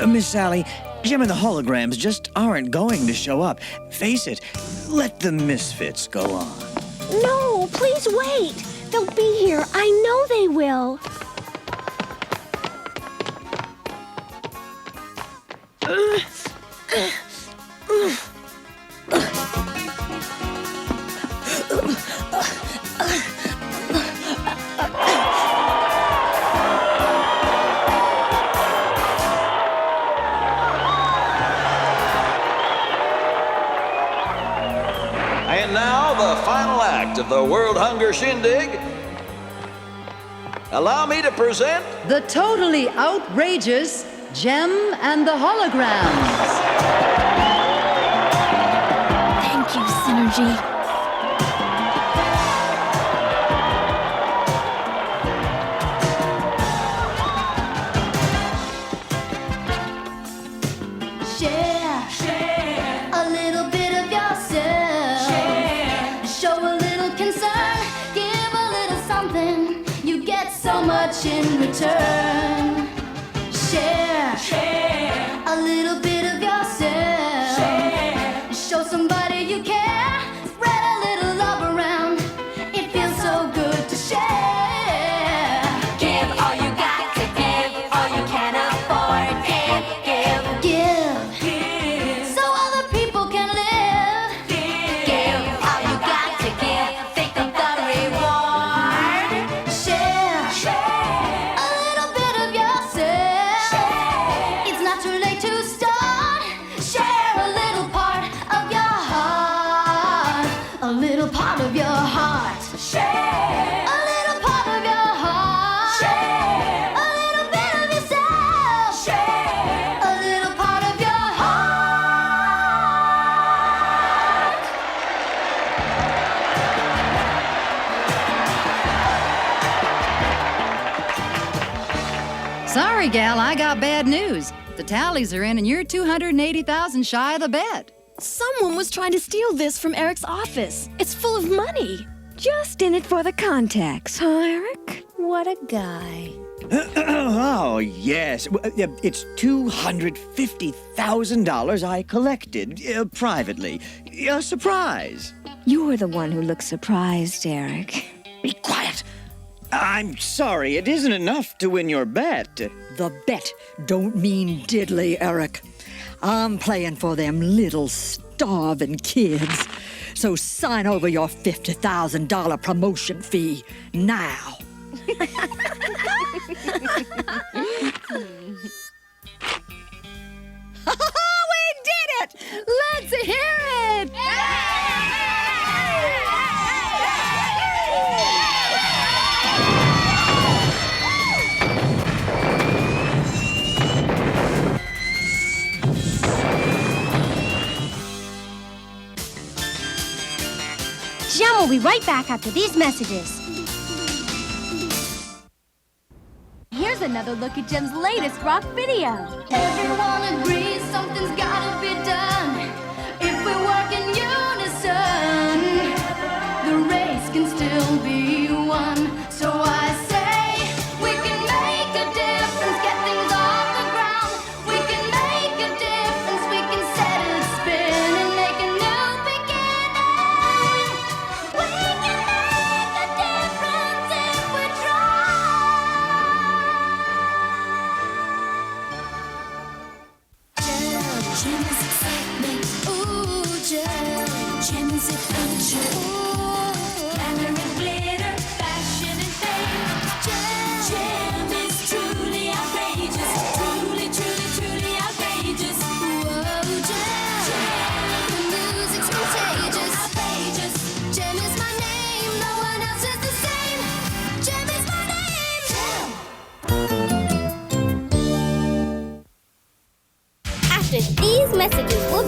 Miss Sally, Jem and the holograms just aren't going to show up. Face it, let the Misfits go on. No, please wait. They'll be here. I know they will. And now, the final act of the World Hunger Shindig. Allow me to present The totally outrageous Jem and the Holograms. Thank you, Synergy. Share a little bit of yourself. Show a little concern. Give a little something. You get so much in return. Share a little bit of yourself. Show somebody you care. Spread a little love around. It feels so good to share. Give all you got to give, all you can afford. Give, so other people can live. Give all you got to give. Think of the reward. Share a little bit of yourself. It's not too late to start. Share a little part of your heart. A little part of your heart. Share a little part of your heart. Share a little bit of yourself. Share a little part of your Sorry, gal, I got bad news. The tallies are in and you're 280,000 shy of the bet. Someone was trying to steal this from Eric's office. It's full of money. Just in it for the contacts, huh, Eric? What a guy. Oh, yes. It's $250,000 I collected privately. A surprise. You're the one who looks surprised, Eric. Be quiet. I'm sorry, it isn't enough to win your bet. The bet don't mean diddly, Eric. I'm playing for them little starving kids. So sign over your $50,000 promotion fee now. We did it! Let's hear it! Jem will be right back after these messages. Here's another look at Jem's latest rock video. Everyone agrees something's gotta be done. If we work in unison, the race can still be won. So I say we can make a difference, get things off the ground. We can make a difference, we can set it spin and make a new beginning. We can make a difference if we try.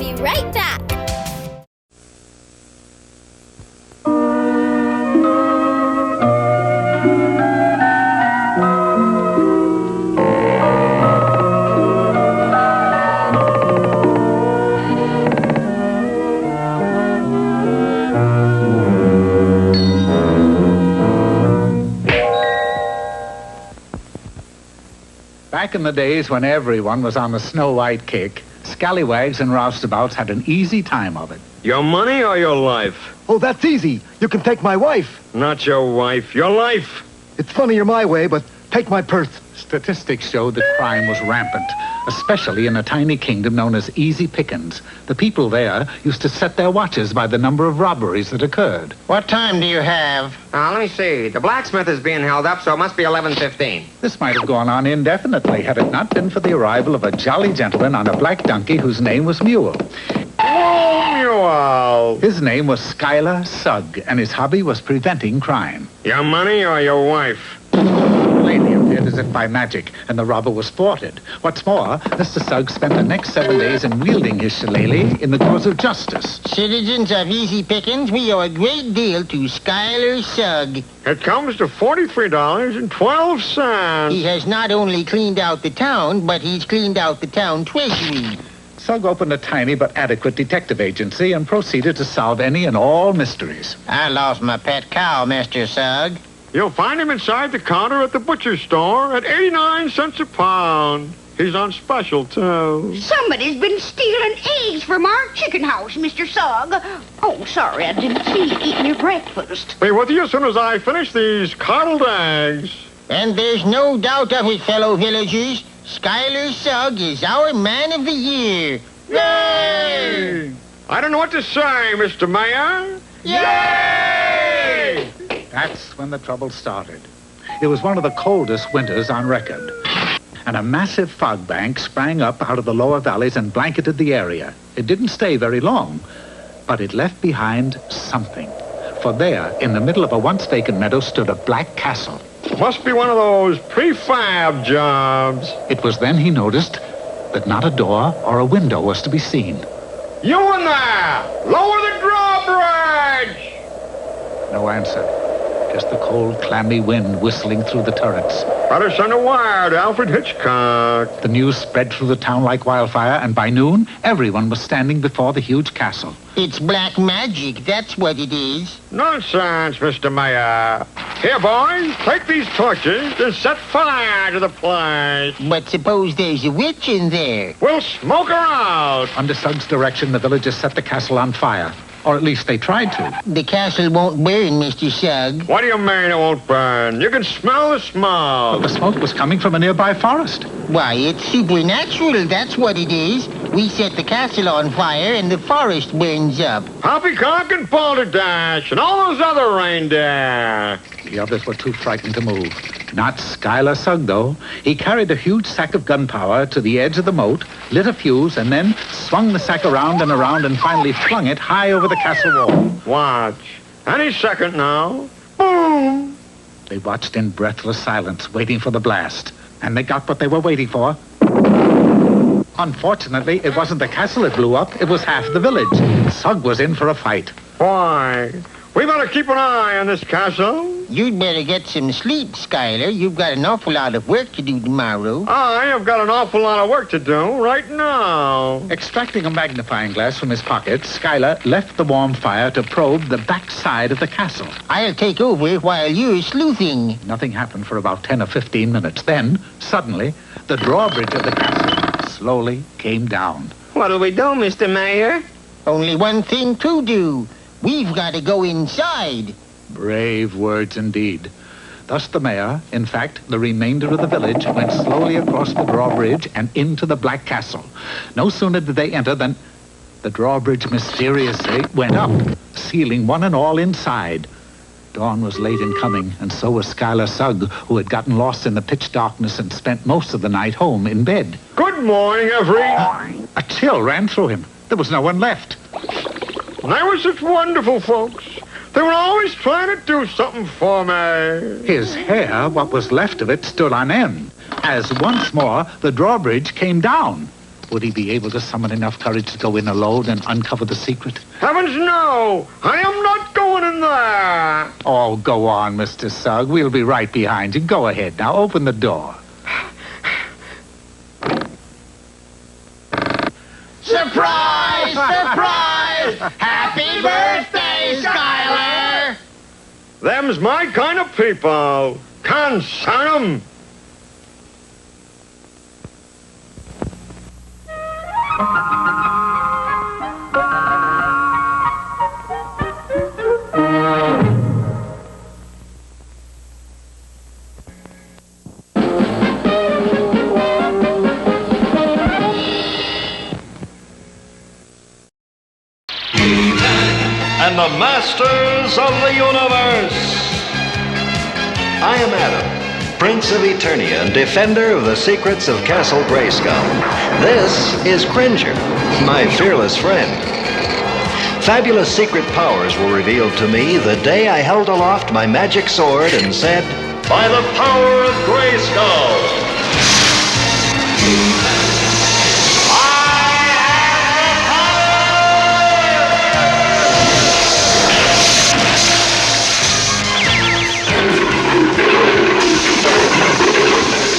be right back. Back in the days when everyone was on the Snow White kick, scallywags and roustabouts had an easy time of it. Your money or your life? Oh, that's easy. You can take my wife. Not your wife, your life. It's funnier my way, but take my purse. Statistics showed that crime was rampant, especially in a tiny kingdom known as Easy Pickens. The people there used to set their watches by the number of robberies that occurred. What time do you have? Let me see. The blacksmith is being held up, so it must be 11:15. This might have gone on indefinitely had it not been for the arrival of a jolly gentleman on a black donkey whose name was Mule. Mule! His name was Schuyler Sugg, and his hobby was preventing crime. Your money or your wife? Lady appeared as if by magic, and the robber was thwarted. What's more, Mr. Sugg spent the next 7 days in wielding his shillelagh in the cause of justice. Citizens of Easy Pickens, we owe a great deal to Schuyler Sugg. It comes to $43.12. He has not only cleaned out the town, but he's cleaned out the town treasury. Sugg opened a tiny but adequate detective agency and proceeded to solve any and all mysteries. I lost my pet cow, Mr. Sugg. You'll find him inside the counter at the butcher store at 89 cents a pound. He's on special, too. Somebody's been stealing eggs from our chicken house, Mr. Sugg. Oh, sorry, I didn't see you eating your breakfast. Be with you as soon as I finish these coddled eggs. And there's no doubt of it, fellow villagers. Schuyler Sugg is our man of the year. Yay! I don't know what to say, Mr. Mayor. Yay! That's when the trouble started. It was one of the coldest winters on record. And a massive fog bank sprang up out of the lower valleys and blanketed the area. It didn't stay very long, but it left behind something. For there, in the middle of a once vacant meadow, stood a black castle. Must be one of those prefab jobs. It was then he noticed that not a door or a window was to be seen. You in there! Lower the drawbridge! No answer. Just the cold, clammy wind whistling through the turrets. Better send a wire to Alfred Hitchcock. The news spread through the town like wildfire, and by noon, everyone was standing before the huge castle. It's black magic, that's what it is. Nonsense, Mr. Mayor. Here, boys, take these torches and set fire to the place. But suppose there's a witch in there. We'll smoke her out. Under Sugg's direction, the villagers set the castle on fire. Or at least they tried to. The castle won't burn, Mr. Sugg. What do you mean it won't burn? You can smell the smoke. But the smoke was coming from a nearby forest. Why, it's supernatural, that's what it is. We set the castle on fire and the forest burns up. Poppycock and Balderdash and all those other reindeer. The others were too frightened to move. Not Schuyler Sugg, though. He carried a huge sack of gunpowder to the edge of the moat, lit a fuse, and then swung the sack around and around and finally flung it high over the castle wall. Watch. Any second now. Boom! They watched in breathless silence, waiting for the blast. And they got what they were waiting for. Unfortunately, it wasn't the castle that blew up. It was half the village. Sugg was in for a fight. Why? We better keep an eye on this castle. You'd better get some sleep, Schuyler. You've got an awful lot of work to do tomorrow. I have got an awful lot of work to do right now. Extracting a magnifying glass from his pocket, Schuyler left the warm fire to probe the back side of the castle. I'll take over while you're sleuthing. Nothing happened for about 10 or 15 minutes. Then, suddenly, the drawbridge of the castle slowly came down. What'll we do, Mr. Mayor? Only one thing to do. We've got to go inside. Brave words indeed. Thus the mayor, in fact, the remainder of the village, went slowly across the drawbridge and into the Black Castle. No sooner did they enter than the drawbridge mysteriously went up, sealing one and all inside. Dawn was late in coming, and so was Schuyler Sugg, who had gotten lost in the pitch darkness and spent most of the night home in bed. Good morning, A chill ran through him. There was no one left. They were such wonderful folks. They were always trying to do something for me. His hair, what was left of it, stood on end, as once more the drawbridge came down. Would he be able to summon enough courage to go in alone and uncover the secret? Heavens, no! I am not going in there! Oh, go on, Mr. Sugg. We'll be right behind you. Go ahead. Now, open the door. Surprise! Surprise! Happy birthday, Skylar! Them's my kind of people. Concern 'em. And the masters of the universe. I am Adam, Prince of Eternia and defender of the secrets of Castle Grayskull. This is Cringer, my fearless friend. Fabulous secret powers were revealed to me the day I held aloft my magic sword and said, "By the power of Grayskull!"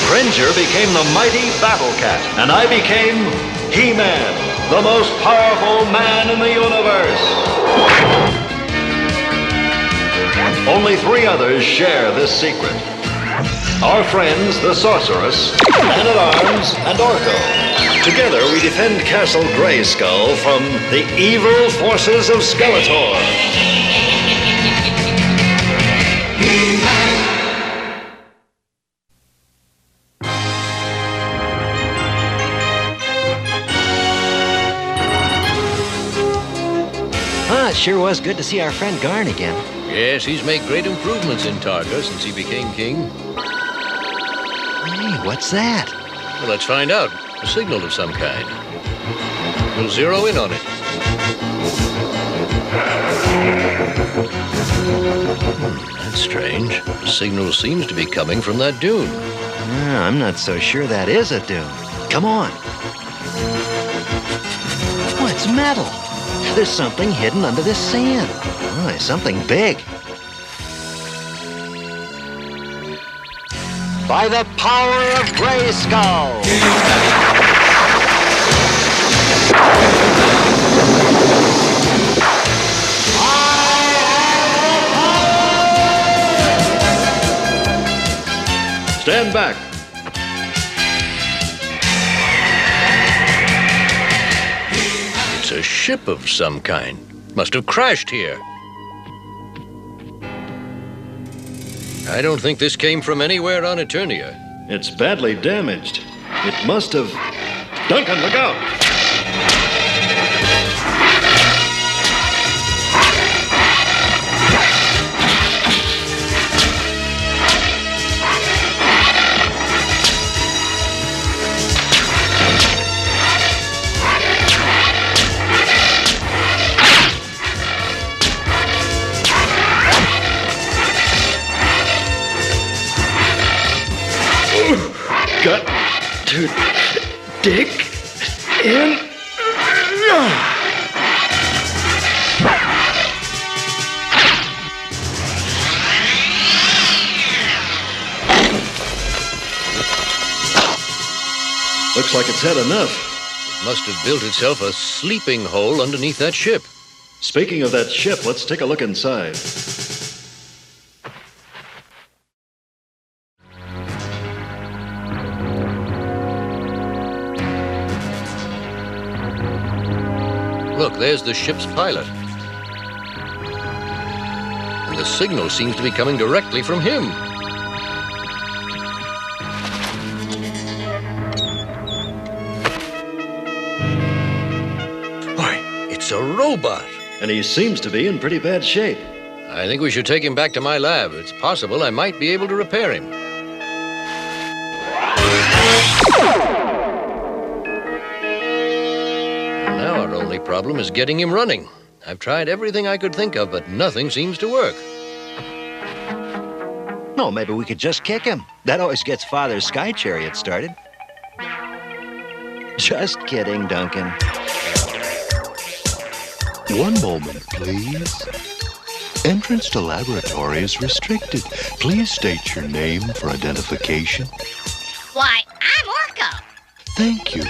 Cringer became the mighty Battle Cat, and I became He-Man, the most powerful man in the universe. Only 3 others share this secret. Our friends, the Sorceress, Man-at-Arms, and Orko. Together we defend Castle Grayskull from the evil forces of Skeletor. It sure was good to see our friend Garn again. Yes, he's made great improvements in Targa since he became king. Hey, what's that? Well, let's find out. A signal of some kind. We'll zero in on it. That's strange. The signal seems to be coming from that dune. I'm not so sure that is a dune. Come on. Oh, it's metal. There's something hidden under this sand. Oh, something big. By the power of Grayskull! Stand back. It's a ship of some kind. Must have crashed here. I don't think this came from anywhere on Eternia. It's badly damaged. It must have... Duncan, look out! Got to dig in. Looks like it's had enough. It must have built itself a sleeping hole underneath that ship. Speaking of that ship, let's take a look inside. Look, there's the ship's pilot. And the signal seems to be coming directly from him. Why, it's a robot. And he seems to be in pretty bad shape. I think we should take him back to my lab. It's possible I might be able to repair him. Now our only problem is getting him running. I've tried everything I could think of, but nothing seems to work. No, maybe we could just kick him. That always gets Father's sky chariot started. Just kidding, Duncan. One moment, please. Entrance to laboratory is restricted. Please state your name for identification. Why, I'm Orko. Thank you.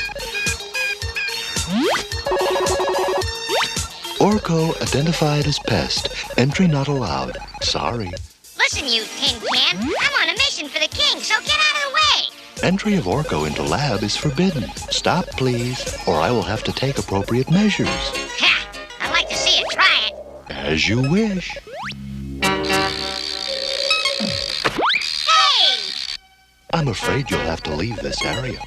Orko identified as pest. Entry not allowed. Sorry. Listen, you tin can. I'm on a mission for the king, so get out of the way. Entry of Orko into lab is forbidden. Stop, please, or I will have to take appropriate measures. Ha! I'd like to see you try it. As you wish. Hey! I'm afraid you'll have to leave this area.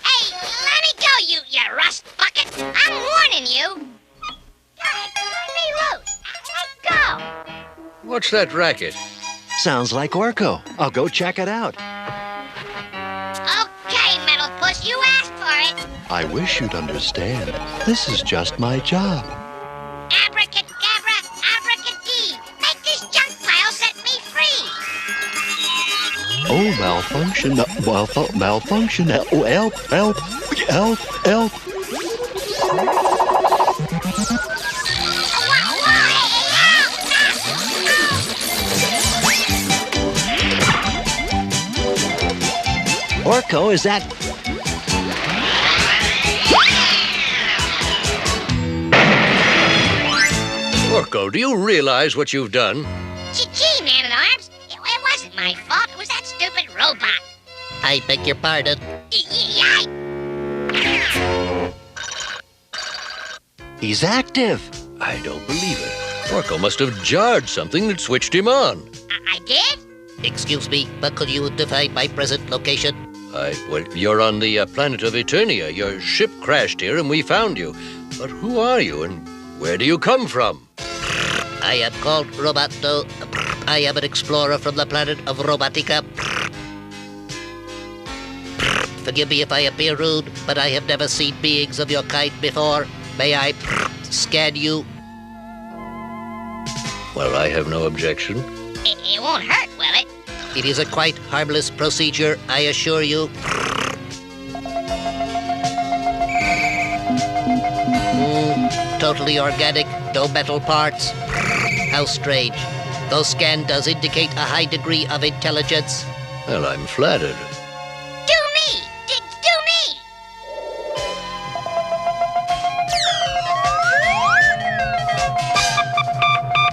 Hey, let me go, you rust bucket. I'm warning you. God, let me loose. Let go. What's that racket? Sounds like Orko. I'll go check it out. Okay, Metal Puss, you asked for it. I wish you'd understand. This is just my job. Abracadabra, abracadee. Make this junk pile set me free. Oh, malfunction, malfunction, help, help, help, help. Orko, is that... Orko, do you realize what you've done? Gee, Man-at-Arms. It wasn't my fault. It was that stupid robot. I beg your pardon. He's active. I don't believe it. Orko must have jarred something that switched him on. I did? Excuse me, but could you define my present location? Well, you're on the planet of Eternia. Your ship crashed here and we found you. But who are you and where do you come from? I am called Roboto. I am an explorer from the planet of Robotica. Forgive me if I appear rude, but I have never seen beings of your kind before. May I scan you? Well, I have no objection. It won't hurt, will it? It is a quite harmless procedure, I assure you. Totally organic, no metal parts. How strange. Though scan does indicate a high degree of intelligence. Well, I'm flattered. Do me! Do me!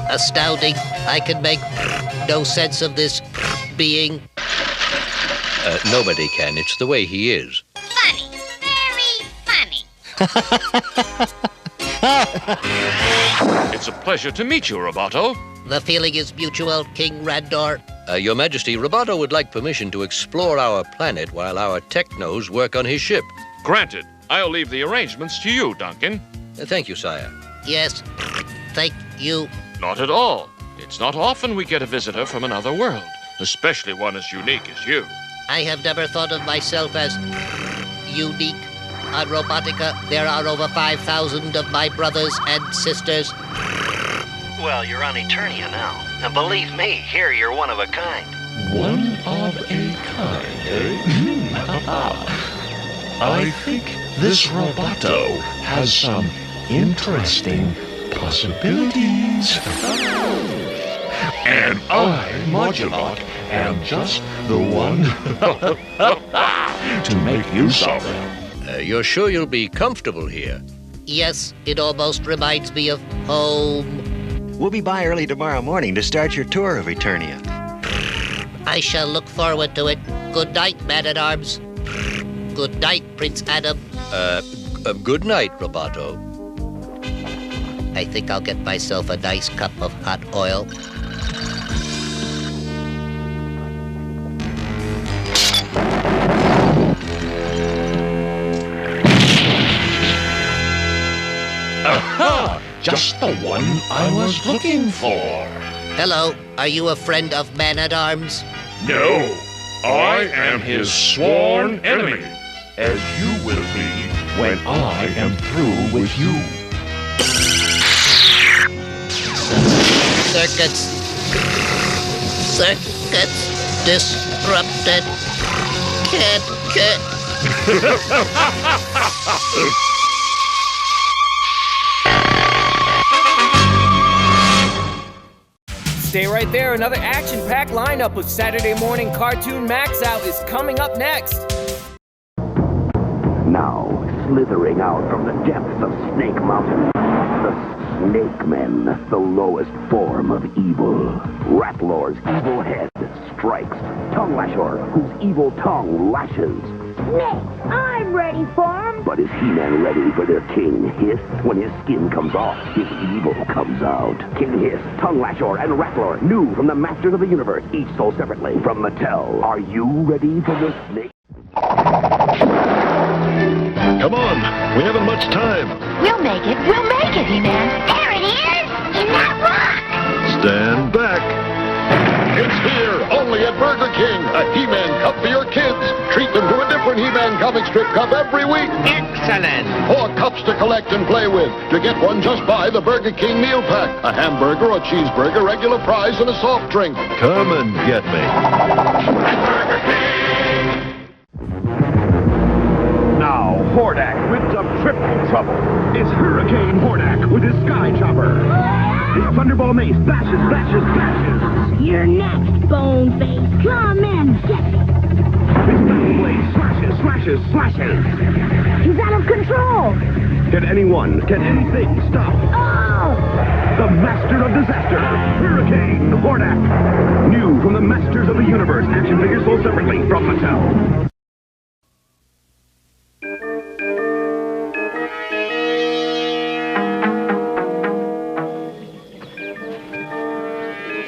Astounding. I can make no sense of this being. Nobody can. It's the way he is. Funny. Very funny. It's a pleasure to meet you, Roboto. The feeling is mutual, King Randor. Your Majesty, Roboto would like permission to explore our planet while our technos work on his ship. Granted. I'll leave the arrangements to you, Duncan. Thank you, sire. Yes, thank you. Not at all. It's not often we get a visitor from another world, especially one as unique as you. I have never thought of myself as unique. On Robotica, there are over 5,000 of my brothers and sisters. Well, you're on Eternia now. And believe me, here you're one of a kind. One of a kind, eh? I think this Roboto has some interesting possibilities. And I, Modulot, am just the one to make use of them. You're sure you'll be comfortable here? Yes, it almost reminds me of home. We'll be by early tomorrow morning to start your tour of Eternia. I shall look forward to it. Good night, Man-at-Arms. Good night, Prince Adam. Good night, Roboto. I think I'll get myself a nice cup of hot oil. Aha! Just the one I was looking for. Hello, are you a friend of Man-at-Arms? No, I am his sworn enemy, as you will be when I am through with you. Circuits disrupted. Can't Stay right there. Another action-packed lineup of Saturday morning cartoon MAXOUT is coming up next. Now, slithering out from the depths of Snake Mountain, the Snake Men, the lowest form of evil. Rattler's evil head strikes Tongue Lasher, whose evil tongue lashes. Snake, I'm ready for him. But is He-Man ready for their King Hiss? When his skin comes off, his evil comes out. King Hiss, Tongue Lasher, and Rattler, new from the Masters of the Universe, each sold separately from Mattel. Are you ready for the Snake? Come on, we haven't much time. We'll make it, He-Man. There it is, in that rock. Stand back. It's here, only at Burger King. A He-Man cup for your kids. Treat them to a different He-Man comic strip cup every week. Excellent. 4 cups to collect and play with. To get one, just buy the Burger King meal pack. A hamburger, a cheeseburger, regular fries, and a soft drink. Come and get me. Burger King! Now, Hordak whips up triple trouble. It's Hurricane Hordak with his sky chopper. His Thunderball mace bashes, bashes, bashes. You're next, Boneface. Come in, get me. His Battle Blade slashes, slashes, slashes. He's out of control. Can anyone, can anything stop? Oh! The Master of Disaster, Hurricane Hordak. New from the Masters of the Universe. Action figures sold separately from Mattel.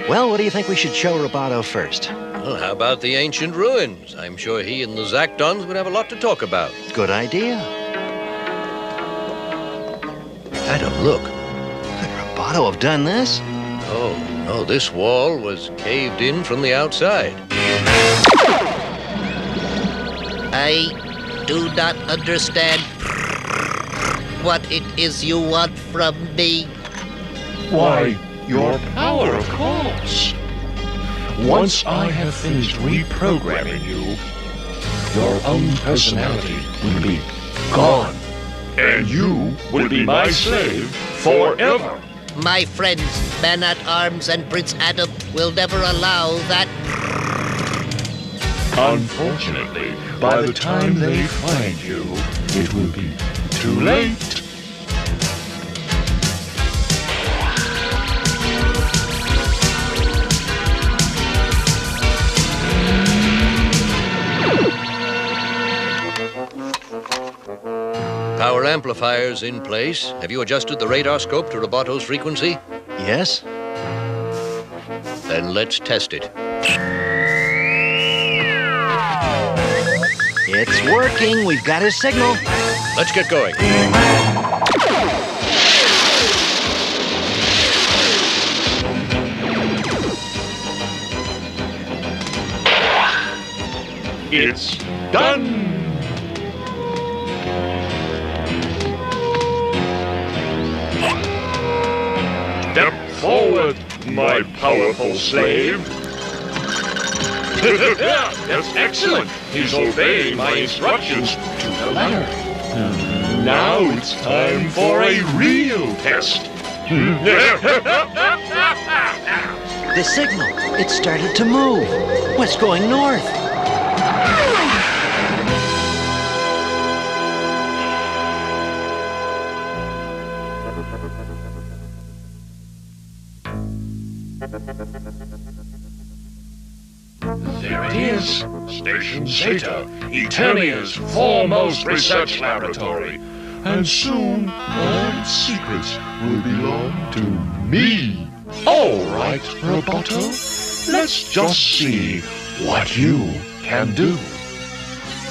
Well, what do you think we should show Roboto first? Well, how about the ancient ruins? I'm sure he and the Zactons would have a lot to talk about. Good idea. Adam, look. Could Roboto have done this? Oh, no, this wall was caved in from the outside. I do not understand what it is you want from me. Why, your power, of course. Once I have finished reprogramming you, your own personality will be gone. And you will be my slave forever. My friends, Man-at-Arms and Prince Adam, will never allow that. Unfortunately, by the time they find you, it will be too late. Power amplifiers in place. Have you adjusted the radar scope to Roboto's frequency? Yes. Then let's test it. It's working. We've got his signal. Let's get going. It's done. Step forward, my powerful slave. That's excellent. He's obeying my instructions to the letter. Now it's time for a real test. The signal. It started to move. What's going north? There it is. Station Zeta, Eternia's foremost research laboratory. And soon, all its secrets will belong to me. All right, Roboto. Let's just see what you can do.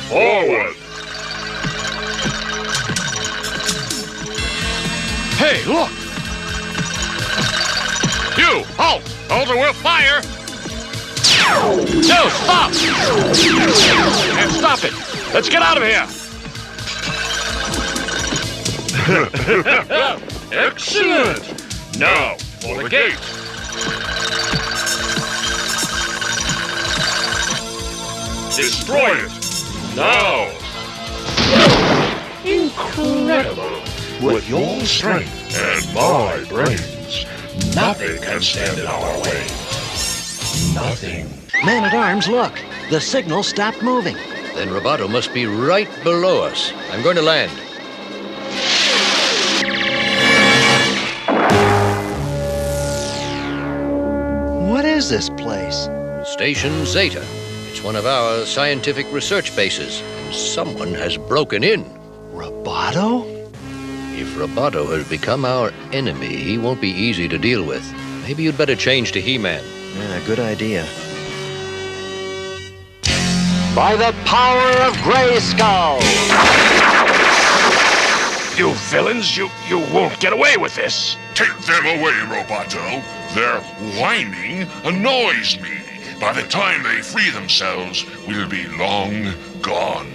Forward. Hey, look! You, halt! Hold or we'll fire! No, stop! And stop it! Let's get out of here! Excellent! Now, for the gate! Destroy it! Now! Incredible! With your strength and my brains, nothing can stand in our way. Nothing. Man-at-Arms, look! The signal stopped moving. Then Roboto must be right below us. I'm going to land. What is this place? Station Zeta. It's one of our scientific research bases, and someone has broken in. Roboto? If Roboto has become our enemy, he won't be easy to deal with. Maybe you'd better change to He-Man. Yeah, good idea. By the power of Grayskull! You villains, you won't get away with this. Take them away, Roboto. Their whining annoys me. By the time they free themselves, we'll be long gone.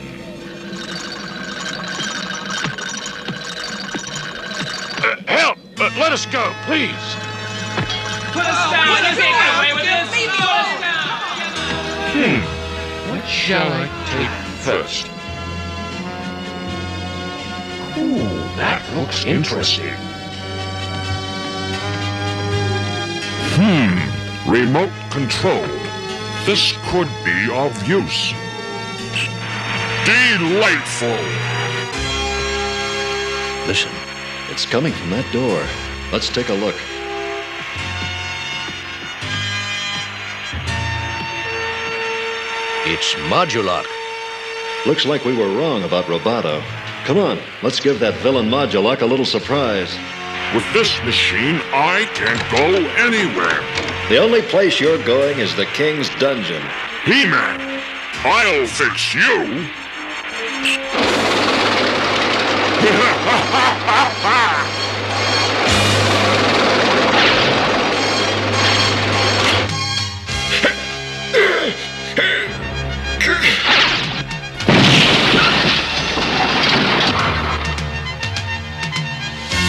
Help! Let us go, please. Put us down! Put us down! Away with this! Leave me alone! What shall I take first? Ooh, that looks interesting. Remote control. This could be of use. Delightful! Listen, it's coming from that door. Let's take a look. It's Moduloc. Looks like we were wrong about Roboto. Come on, let's give that villain Moduloc a little surprise. With this machine, I can't go anywhere. The only place you're going is the King's Dungeon. He-Man, I'll fix you.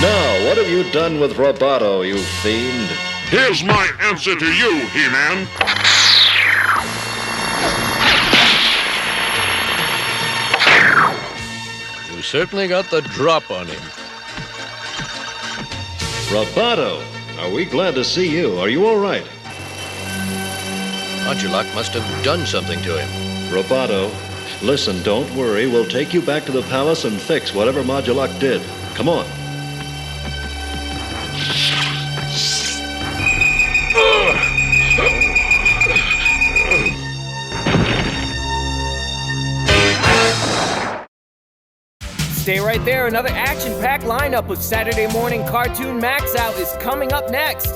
Now, what have you done with Roboto, you fiend? Here's my answer to you, He-Man. You certainly got the drop on him. Roboto, are we glad to see you? Are you all right? Moduloc must have done something to him. Roboto, listen, don't worry. We'll take you back to the palace and fix whatever Moduloc did. Come on. Stay right there. Another action-packed lineup of Saturday morning cartoon MAXOUT is coming up next.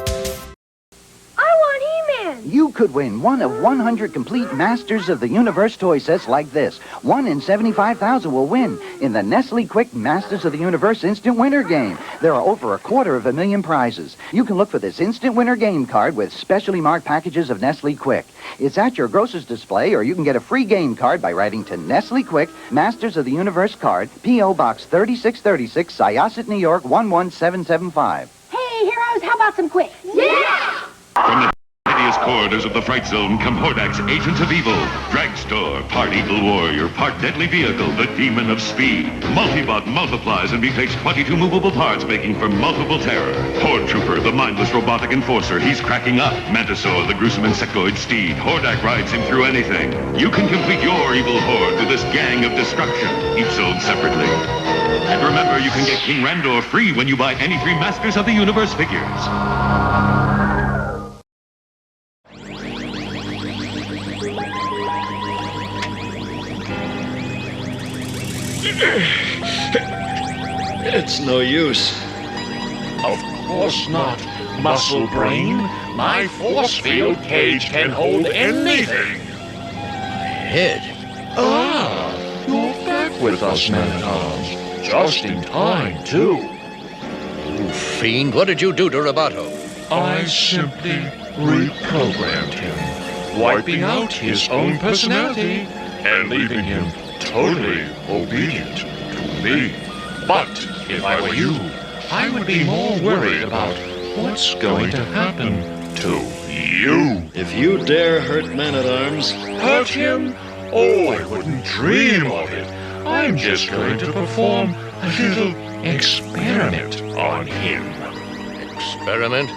I want He-Man! You could win one of 100 complete Masters of the Universe toy sets like this. 1 in 75,000 will win in the Nestle Quick Masters of the Universe Instant Winner game. There are over 250,000 prizes. You can look for this Instant Winner game card with specially marked packages of Nestle Quick. It's at your grocer's display, or you can get a free game card by writing to Nestle Quick, Masters of the Universe card, P.O. Box 3636, Syosset, New York 11775. Hey, heroes, how about some quick? Yeah! From the hideous corridors of the Fright Zone come Hordak's Agents of Evil. Dragstore, part evil warrior, part deadly vehicle, the Demon of Speed. Multibot multiplies and retakes 22 movable parts, making for multiple terror. Horde Trooper, the mindless robotic enforcer, he's cracking up. Mantisaur, the gruesome insectoid steed. Hordak rides him through anything. You can complete your evil horde with this gang of destruction, each sold separately. And remember, you can get King Randor free when you buy any 3 Masters of the Universe figures. It's no use. Of course not, muscle brain. My force field cage can hold anything. Head. Ah, you're back with us, Man-at-Arms. Just in time, too. You fiend, what did you do to Roboto? I simply reprogrammed him, wiping out his own personality and leaving him totally obedient to me. But if I were you, I would be more worried about what's going to happen to you. If you dare hurt Man-at-Arms... Hurt him? Oh, I wouldn't dream of it. I'm just going to perform a little experiment on him. Experiment?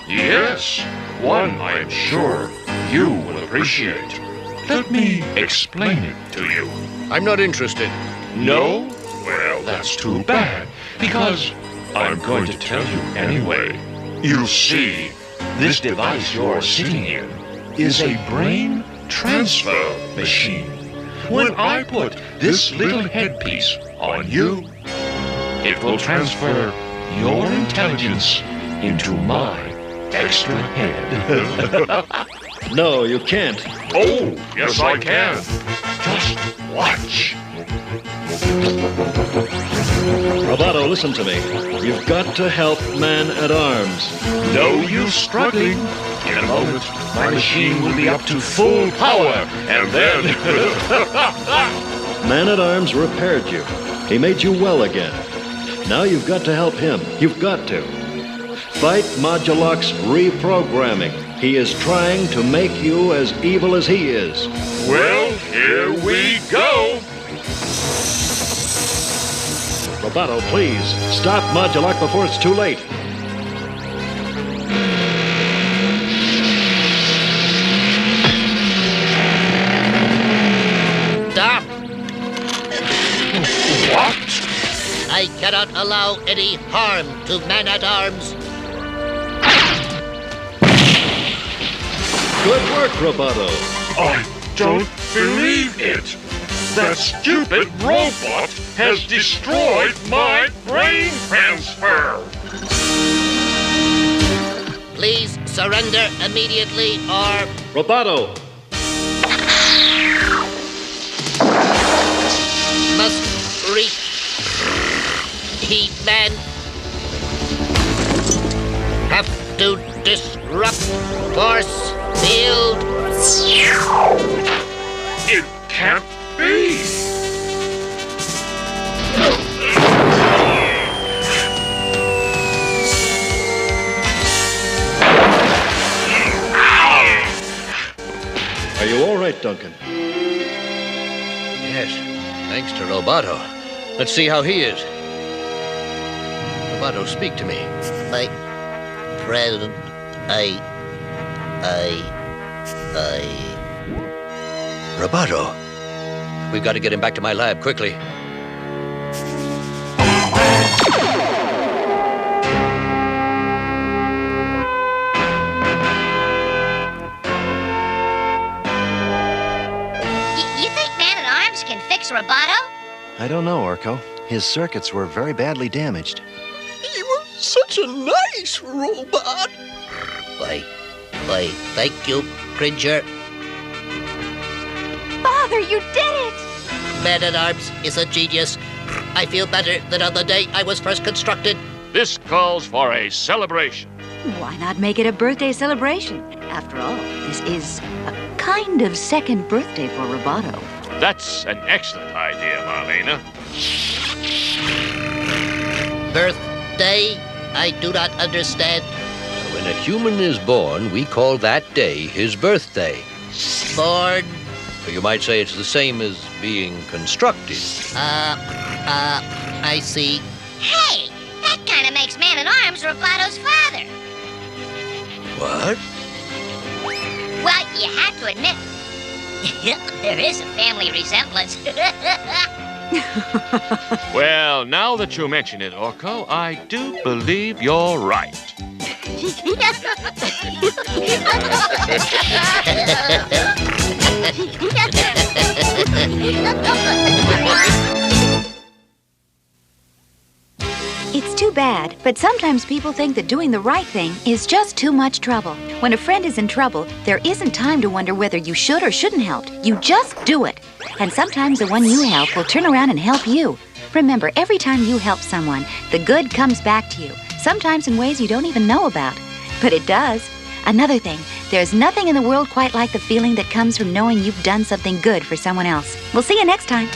Yes, one I'm sure you will appreciate. Let me explain it to you. I'm not interested. No? Well, that's too bad, because I'm going to tell you anyway. You see, this device you're sitting in is a brain transfer machine. When I put this little headpiece on you, it will transfer your intelligence into my extra head. No, you can't. Oh, yes I can. Just watch. Roboto, listen to me. You've got to help Man-at-Arms. No use struggling. In a moment, my machine will be up to full power, and then... Man-at-Arms repaired you. He made you well again. Now you've got to help him. You've got to. Fight Modulok's reprogramming. He is trying to make you as evil as he is. Well, here we go. Roboto, please, stop Modulok before it's too late. Stop! What? I cannot allow any harm to Man-at-Arms. Good work, Roboto. I don't believe it. That stupid robot has destroyed my brain transfer. Please surrender immediately or... Roboto! Must reach He-Man. Have to disrupt force field. It can't be. Are you all right, Duncan? Yes, thanks to Roboto. Let's see how he is. Roboto, speak to me. My friend, Roboto, we've got to get him back to my lab quickly. You think Man-at-Arms can fix Roboto? I don't know, Orko. His circuits were very badly damaged. He was such a nice robot. Why, thank you, Cringer. Father, you did it! Man-at-Arms is a genius. I feel better than on the day I was first constructed. This calls for a celebration. Why not make it a birthday celebration? After all, this is a kind of second birthday for Roboto. That's an excellent idea, Marlena. Birthday? I do not understand. When a human is born, we call that day his birthday. Born? Or you might say it's the same as being constructed. I see. Hey, that kind of makes Man-at-Arms Roboto's father. What? Well, you have to admit, there is a family resemblance. Well, now that you mention it, Orko, I do believe you're right. It's too bad, but sometimes people think that doing the right thing is just too much trouble. When a friend is in trouble, there isn't time to wonder whether you should or shouldn't help. You just do it. And sometimes the one you help will turn around and help you. Remember, every time you help someone, the good comes back to you, sometimes in ways you don't even know about. But it does. Another thing, there's nothing in the world quite like the feeling that comes from knowing you've done something good for someone else. We'll see you next time.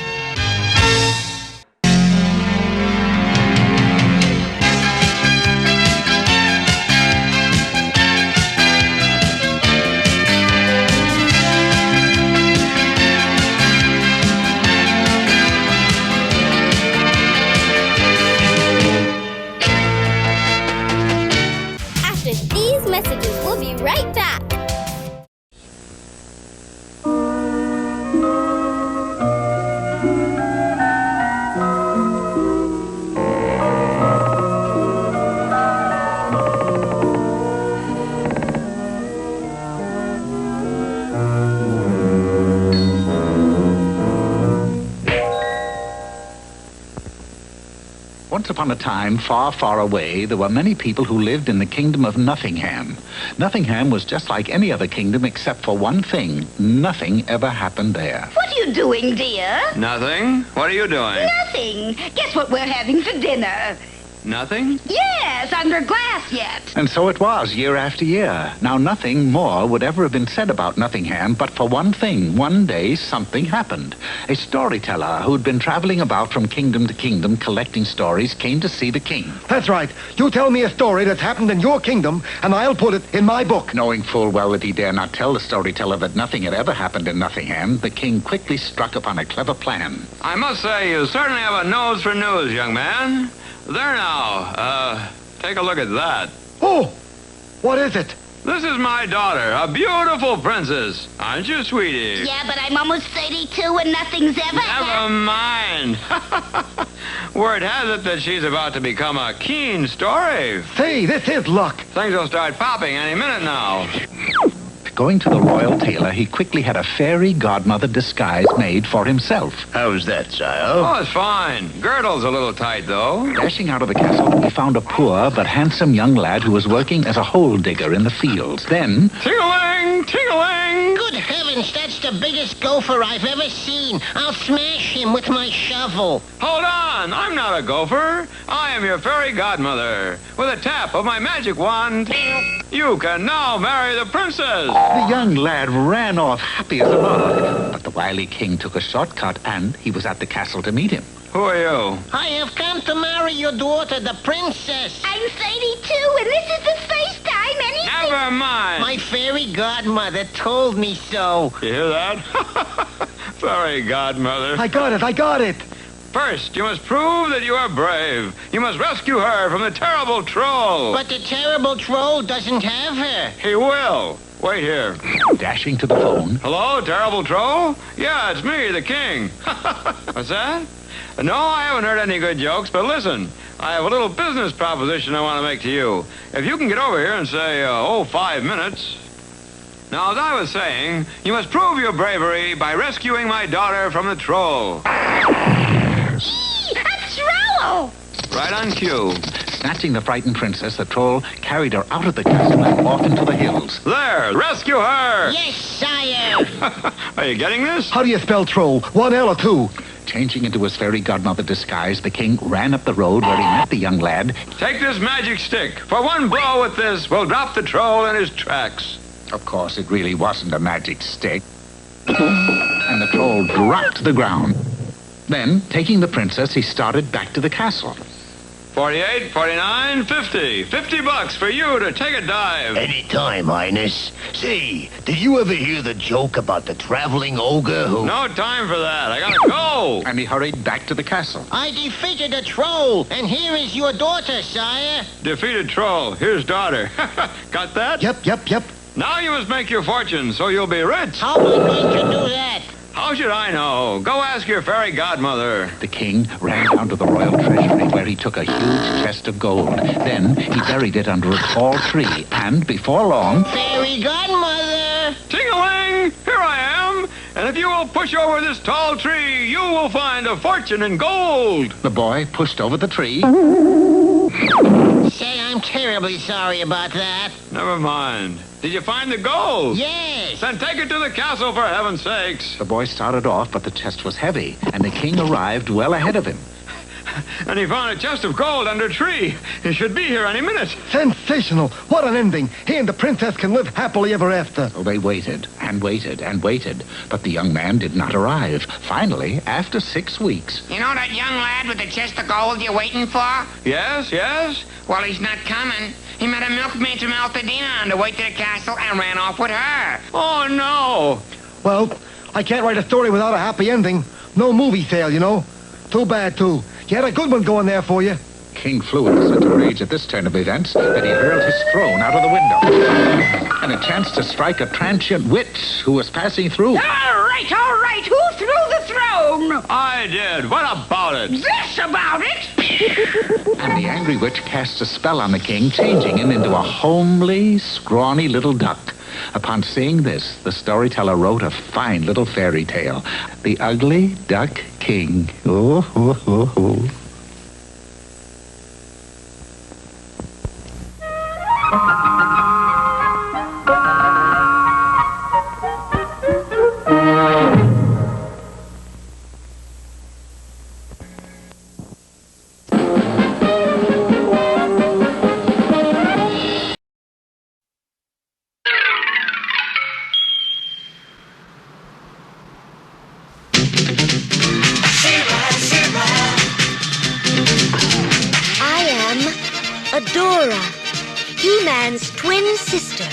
these messages. We'll be right back. Once upon a time, far, far away, there were many people who lived in the kingdom of Nothingham. Nothingham was just like any other kingdom except for one thing. Nothing ever happened there. What are you doing, dear? Nothing. What are you doing? Nothing. Guess what we're having for dinner? Nothing? Yes, under glass yet. And so it was, year after year. Now, nothing more would ever have been said about Nothingham, but for one thing, one day something happened. A storyteller who'd been traveling about from kingdom to kingdom collecting stories came to see the king. That's right. You tell me a story that's happened in your kingdom, and I'll put it in my book. Knowing full well that he dare not tell the storyteller that nothing had ever happened in Nothingham, the king quickly struck upon a clever plan. I must say, you certainly have a nose for news, young man. There now. Take a look at that. Oh, what is it? This is my daughter, a beautiful princess. Aren't you, sweetie? Yeah, but I'm almost 32 and nothing's ever Never mind. Word has it that she's about to become a keen story. Say, this is luck. Things will start popping any minute now. Going to the royal tailor, he quickly had a fairy godmother disguise made for himself. How's that, sire? Oh, it's fine. Girdle's a little tight, though. Dashing out of the castle, he found a poor but handsome young lad who was working as a hole digger in the fields. Then... Ting-a-ling! Ting-a-ling! Good heavens, that's the biggest gopher I've ever seen. I'll smash him with my shovel. Hold on! I'm not a gopher. I am your fairy godmother. With a tap of my magic wand, you can now marry the princess. The young lad ran off happy as a lark, but the wily king took a shortcut and he was at the castle to meet him. Who are you? I have come to marry your daughter, the princess. I'm 32 and this is the first time anything... Never mind. My fairy godmother told me so. You hear that? Fairy godmother. I got it. First, you must prove that you are brave. You must rescue her from the terrible troll. But the terrible troll doesn't have her. He will. Wait here. Dashing to the phone. Hello, terrible troll? Yeah, it's me, the king. What's that? No, I haven't heard any good jokes, but listen. I have a little business proposition I want to make to you. If you can get over here and say, 5 minutes. Now, as I was saying, you must prove your bravery by rescuing my daughter from the troll. A troll! Right on cue. Snatching the frightened princess, the troll carried her out of the castle and off into the hills. There! Rescue her! Yes, sire! Are you getting this? How do you spell troll? 1 L or 2? Changing into his fairy godmother disguise, the king ran up the road where he met the young lad. Take this magic stick. For one blow with this, we'll drop the troll in his tracks. Of course, it really wasn't a magic stick. And the troll dropped to the ground. Then, taking the princess, he started back to the castle. 48, 49, 50. $50 for you to take a dive. Any time, Highness. Say, did you ever hear the joke about the traveling ogre who... No time for that. I gotta go. And he hurried back to the castle. I defeated a troll, and here is your daughter, sire. Defeated troll. Here's daughter. Got that? Yep. Now you must make your fortune, so you'll be rich. How am I going to do that? How should I know? Go ask your fairy godmother. The king ran down to the royal treasury where he took a huge chest of gold. Then he buried it under a tall tree, and before long... Fairy godmother! Ting-a-ling! Here I am! And if you will push over this tall tree, you will find a fortune in gold. The boy pushed over the tree. Say, I'm terribly sorry about that. Never mind. Did you find the gold? Yes. Then take it to the castle, for heaven's sakes. The boy started off, but the chest was heavy, and the king arrived well ahead of him. And he found a chest of gold under a tree. He should be here any minute. Sensational. What an ending. He and the princess can live happily ever after. So they waited and waited and waited, but the young man did not arrive. Finally, after 6 weeks... You know that young lad with the chest of gold you're waiting for? Yes? Well, he's not coming. He met a milkmaid from Altadena on the way to the castle and ran off with her. Oh, no. Well, I can't write a story without a happy ending. No movie sale, you know. Too bad, too. You had a good one going there for you. king flew into such a rage at this turn of events that he hurled his throne out of the window. And it chanced to strike a transient witch who was passing through. All right. Who threw the throne? I did. What about it? This about it? And the angry witch cast a spell on the king, changing him into a homely, scrawny little duck. Upon seeing this, the storyteller wrote a fine little fairy tale, The Ugly Duck King. Oh, oh, oh, oh. He-Man's twin sister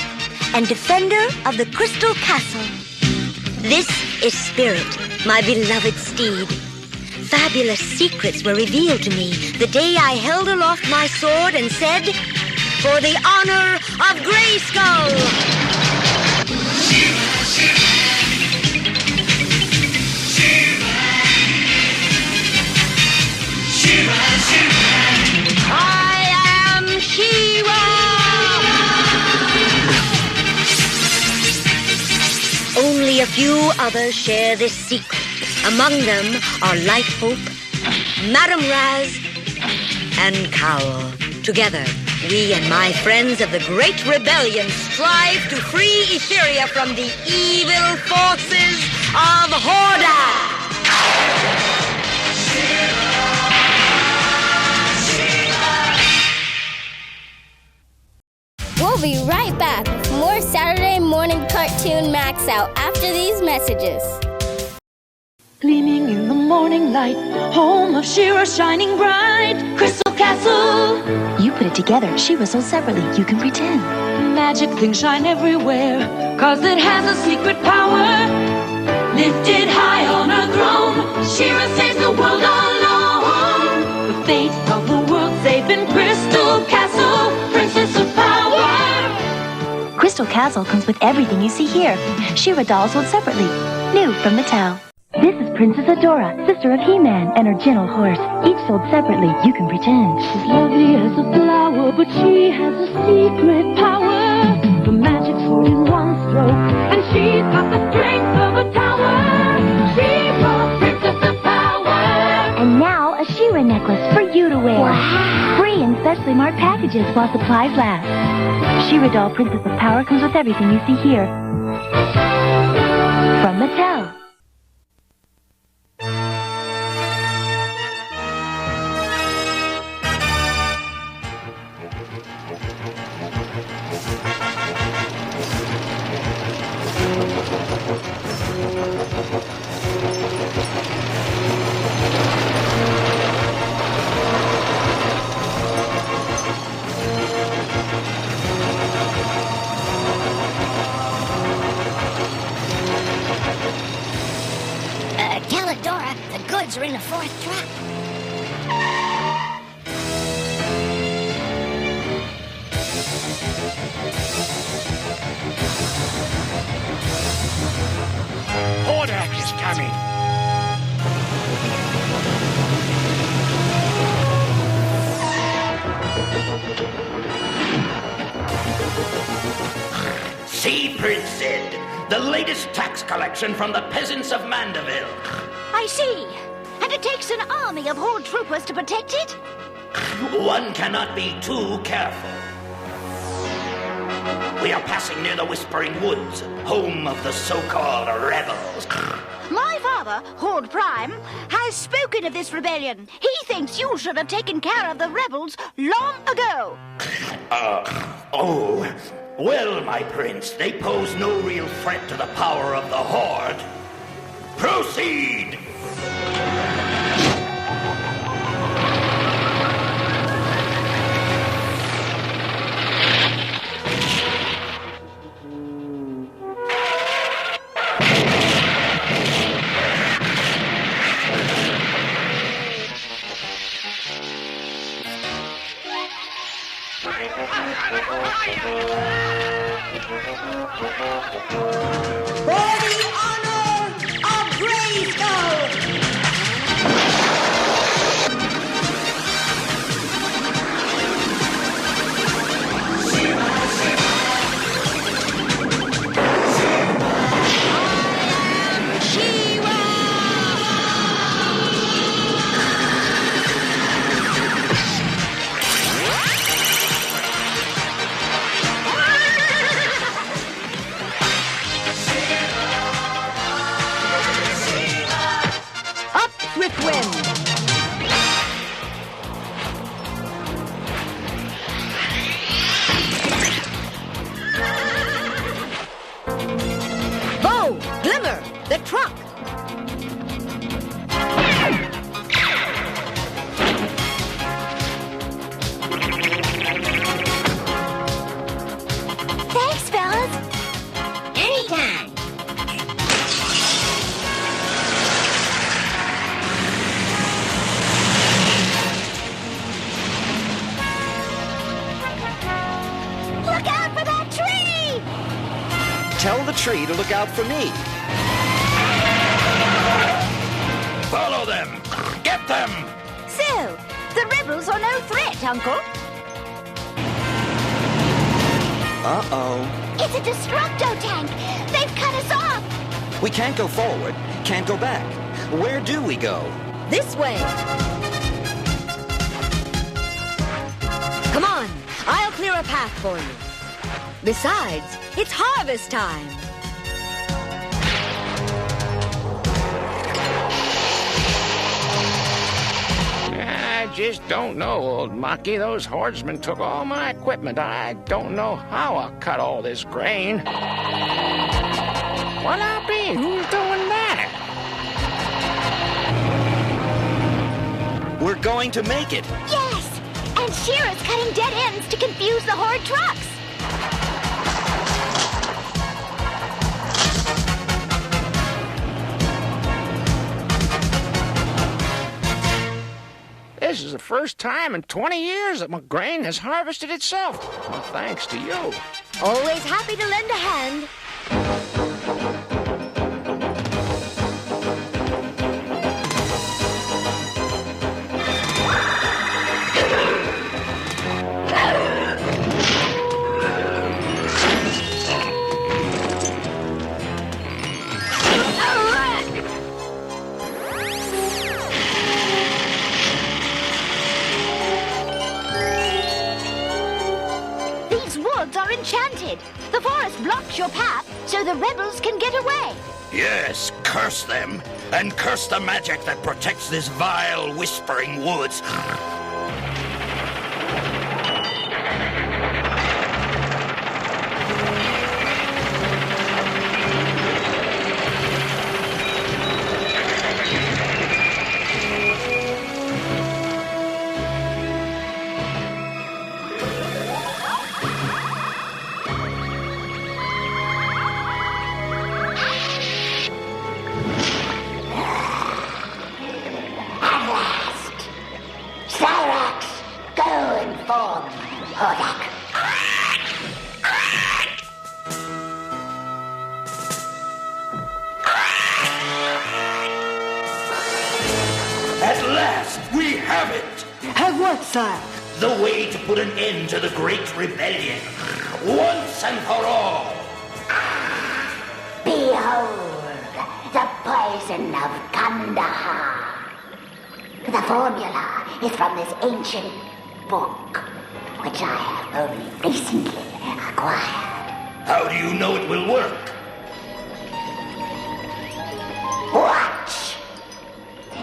and defender of the Crystal Castle. This is Spirit, my beloved steed. Fabulous secrets were revealed to me the day I held aloft my sword and said, "For the honor of Grayskull!" Only a few others share this secret. Among them are Light Hope, Madame Raz, and Cowl. Together, we and my friends of the Great Rebellion strive to free Etheria from the evil forces of Hordak. We'll be right back with more Saturday morning cartoon Max Out after these messages. Gleaming in the morning light, home of She-Ra shining bright, Crystal Castle. You put it together. She-Ra sold separately. You can pretend. Magic things shine everywhere, cause it has a secret power. Lifted high on her throne, She-Ra saves the world alone. The fate of the world safe in Crystal Castle, Princess of Power. Crystal Castle comes with everything you see here. She-Ra dolls sold separately. New from Mattel. This is Princess Adora, sister of He-Man, and her gentle horse. Each sold separately. You can pretend. She's lovely as a flower, but she has a secret power. The magic sword in one stroke, and she's got the strength of a tower. She-Ra, Princess of Power. And now a She-Ra necklace for you to wear. Wow. Free in specially marked packages while supplies last. She-Ra doll Princess of Power comes with everything you see here. From Mattel. Tell Adora the goods are in the fourth truck. Hordak is coming. See, Prince Sid, the latest tax collection from the peasants of Mandeville. I see. And it takes an army of Horde troopers to protect it? One cannot be too careful. We are passing near the Whispering Woods, home of the so-called rebels. My father, Horde Prime, has spoken of this rebellion. He thinks you should have taken care of the rebels long ago. Well, my prince, they pose no real threat to the power of the Horde. Proceed! For the honor of Grayskull! The truck! Thanks, fellas. Anytime. Look out for that tree! Tell the tree to look out for me. Follow them! Get them! So, the rebels are no threat, Uncle. Uh-oh. It's a Destructo tank. They've cut us off. We can't go forward, can't go back. Where do we go? This way. Come on, I'll clear a path for you. Besides, it's harvest time. I just don't know, old Monkey. Those horsemen took all my equipment. I don't know how I'll cut all this grain. Well, I'll be. Who's doing that? We're going to make it. Yes, and Shira's cutting dead ends to confuse the horde trucks. This is the first time in 20 years that my grain has harvested itself. Well, thanks to you. Always happy to lend a hand. Are enchanted. The forest blocks your path so the rebels can get away. Yes, curse them, and curse the magic that protects this vile, whispering woods. At last, we have it! Have what, sire? The way to put an end to the Great Rebellion, once and for all. Behold, the poison of Kandahar. The formula is from this ancient book, which I have only recently acquired. How do you know it will work? Watch!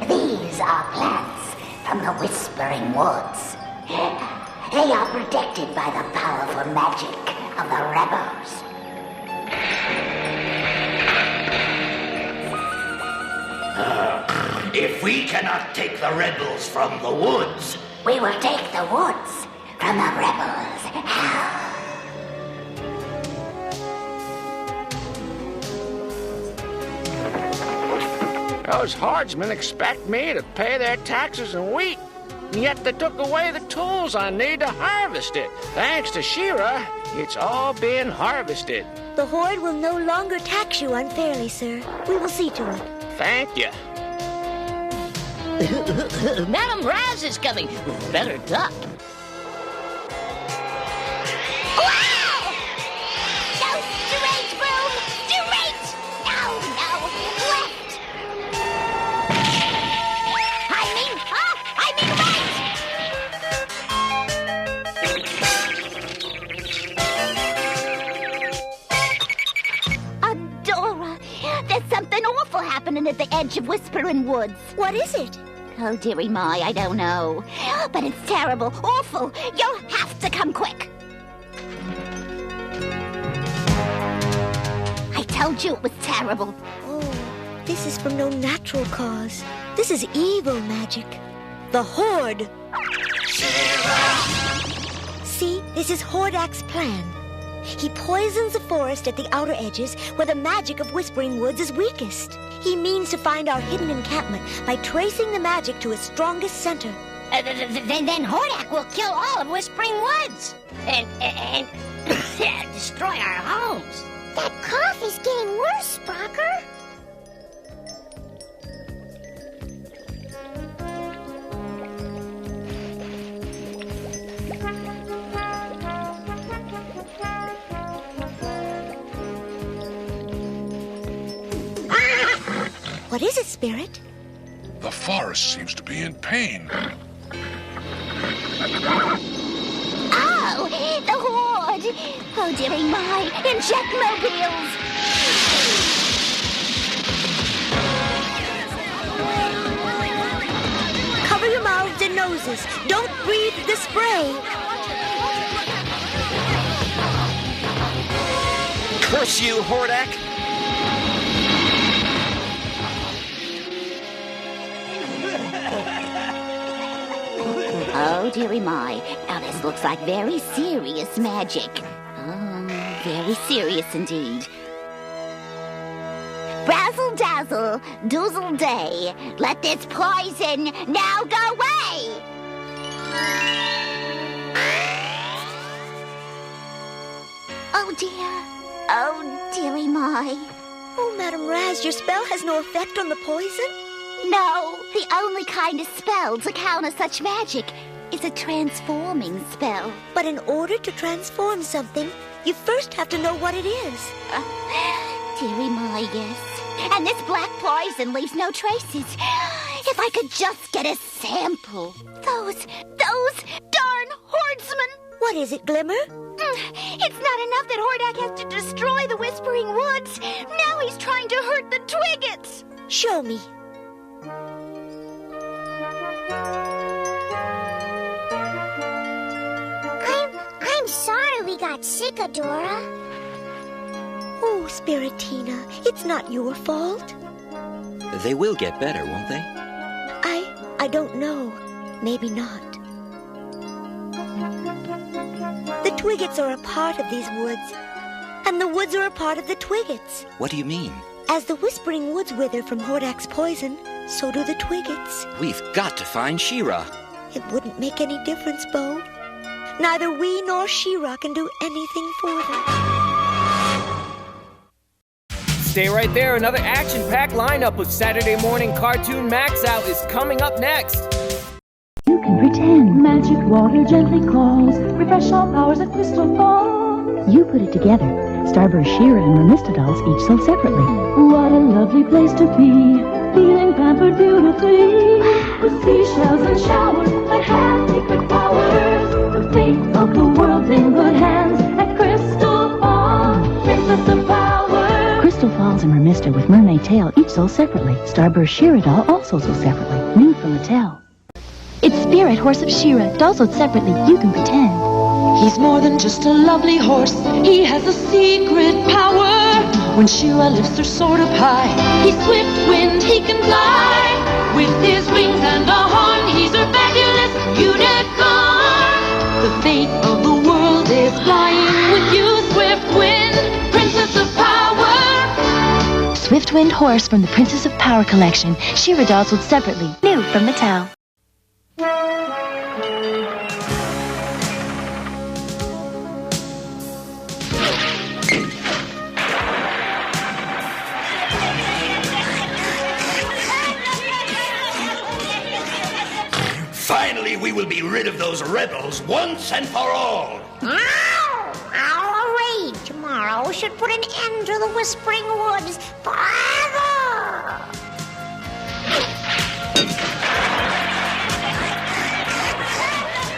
These are plants from the Whispering Woods. They are protected by the powerful magic of the rebels. If we cannot take the rebels from the woods, we will take the woods from the rebels. Those hordemen expect me to pay their taxes in wheat. and yet they took away the tools I need to harvest it. Thanks to She-Ra, it's all being harvested. The Horde will no longer tax you unfairly, sir. We will see to it. Thank you. Madam Raz is coming. Better duck. Wow! No, straight, boom! Straight! No, left! I mean right! Adora, there's something awful happening at the edge of Whispering Woods. What is it? Oh, dearie my, I don't know. But it's terrible, awful. You'll have to come quick. I told you it was terrible. Oh, this is from no natural cause. This is evil magic. The Horde. See, this is Hordak's plan. He poisons the forest at the outer edges where the magic of Whispering Woods is weakest. He means to find our hidden encampment by tracing the magic to its strongest center. Then Hordak will kill all of Whispering Woods and destroy our homes. That cough is getting worse, Sprocker. What is it, Spirit? The forest seems to be in pain. Oh, the Horde! Oh, dearie my, inject mobiles! Cover your mouths and noses. Don't breathe the spray. Curse you, Hordak! Oh, dearie my. Now this looks like very serious magic. Oh, very serious indeed. Brazzle dazzle, doozle day. Let this poison now go away. Oh dear. Oh, dearie my. Oh, Madam Raz, your spell has no effect on the poison? No, the only kind of spell to counter such magic is a transforming spell. But in order to transform something, you first have to know what it is. Dearie my, yes. And this black poison leaves no traces. If I could just get a sample. Those darn hordsmen. What is it, Glimmer? It's not enough that Hordak has to destroy the Whispering Woods. Now he's trying to hurt the Twiggets. Show me. I'm sorry we got sick, Adora. Oh, Spiritina, it's not your fault. They will get better, won't they? I don't know. Maybe not. The Twiggets are a part of these woods, and the woods are a part of the Twiggets. What do you mean? As the Whispering Woods wither from Hordak's poison, so do the Twiggets. We've got to find She-Ra. It wouldn't make any difference, Bo. Neither we nor She-Ra can do anything for them. Stay right there. Another action-packed lineup of Saturday morning cartoon MAXOUT is coming up next. You can pretend magic water gently calls, refresh all powers at Crystal Falls. You put it together. Starburst She-Ra and Remistadolls each sold separately. What a lovely place to be, feeling pampered beautifully. With seashells and showers that have secret powers. The fate of the world's in good hands at Crystal Falls. Princess of Power. Crystal Falls and Remista with Mermaid Tail each sold separately. Starburst She-Ra doll also sold separately. New from Mattel. It's Spirit, Horse of She-Ra, dolls sold separately. You can pretend. He's more than just a lovely horse. He has a secret power. When She-Ra lifts her sword up high, he's swift wind, he can fly. With his wings and a horn, he's a fabulous unicorn. The fate of the world is flying with you, Swift Wind, Princess of Power. Swift Wind Horse from the Princess of Power collection. She-Ra dolls sold separately. New from Mattel. Finally, we will be rid of those rebels once and for all. Our raid tomorrow should put an end to the Whispering Woods forever.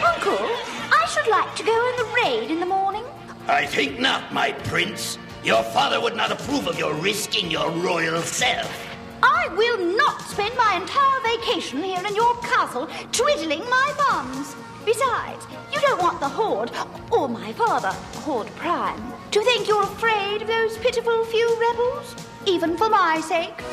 Uncle, I should like to go on the raid in the morning. I think not, my prince. Your father would not approve of your risking your royal self. I will not spend my entire vacation here in your castle twiddling my thumbs. Besides, you don't want the Horde, or my father, Horde Prime, to think you're afraid of those pitiful few rebels, even for my sake.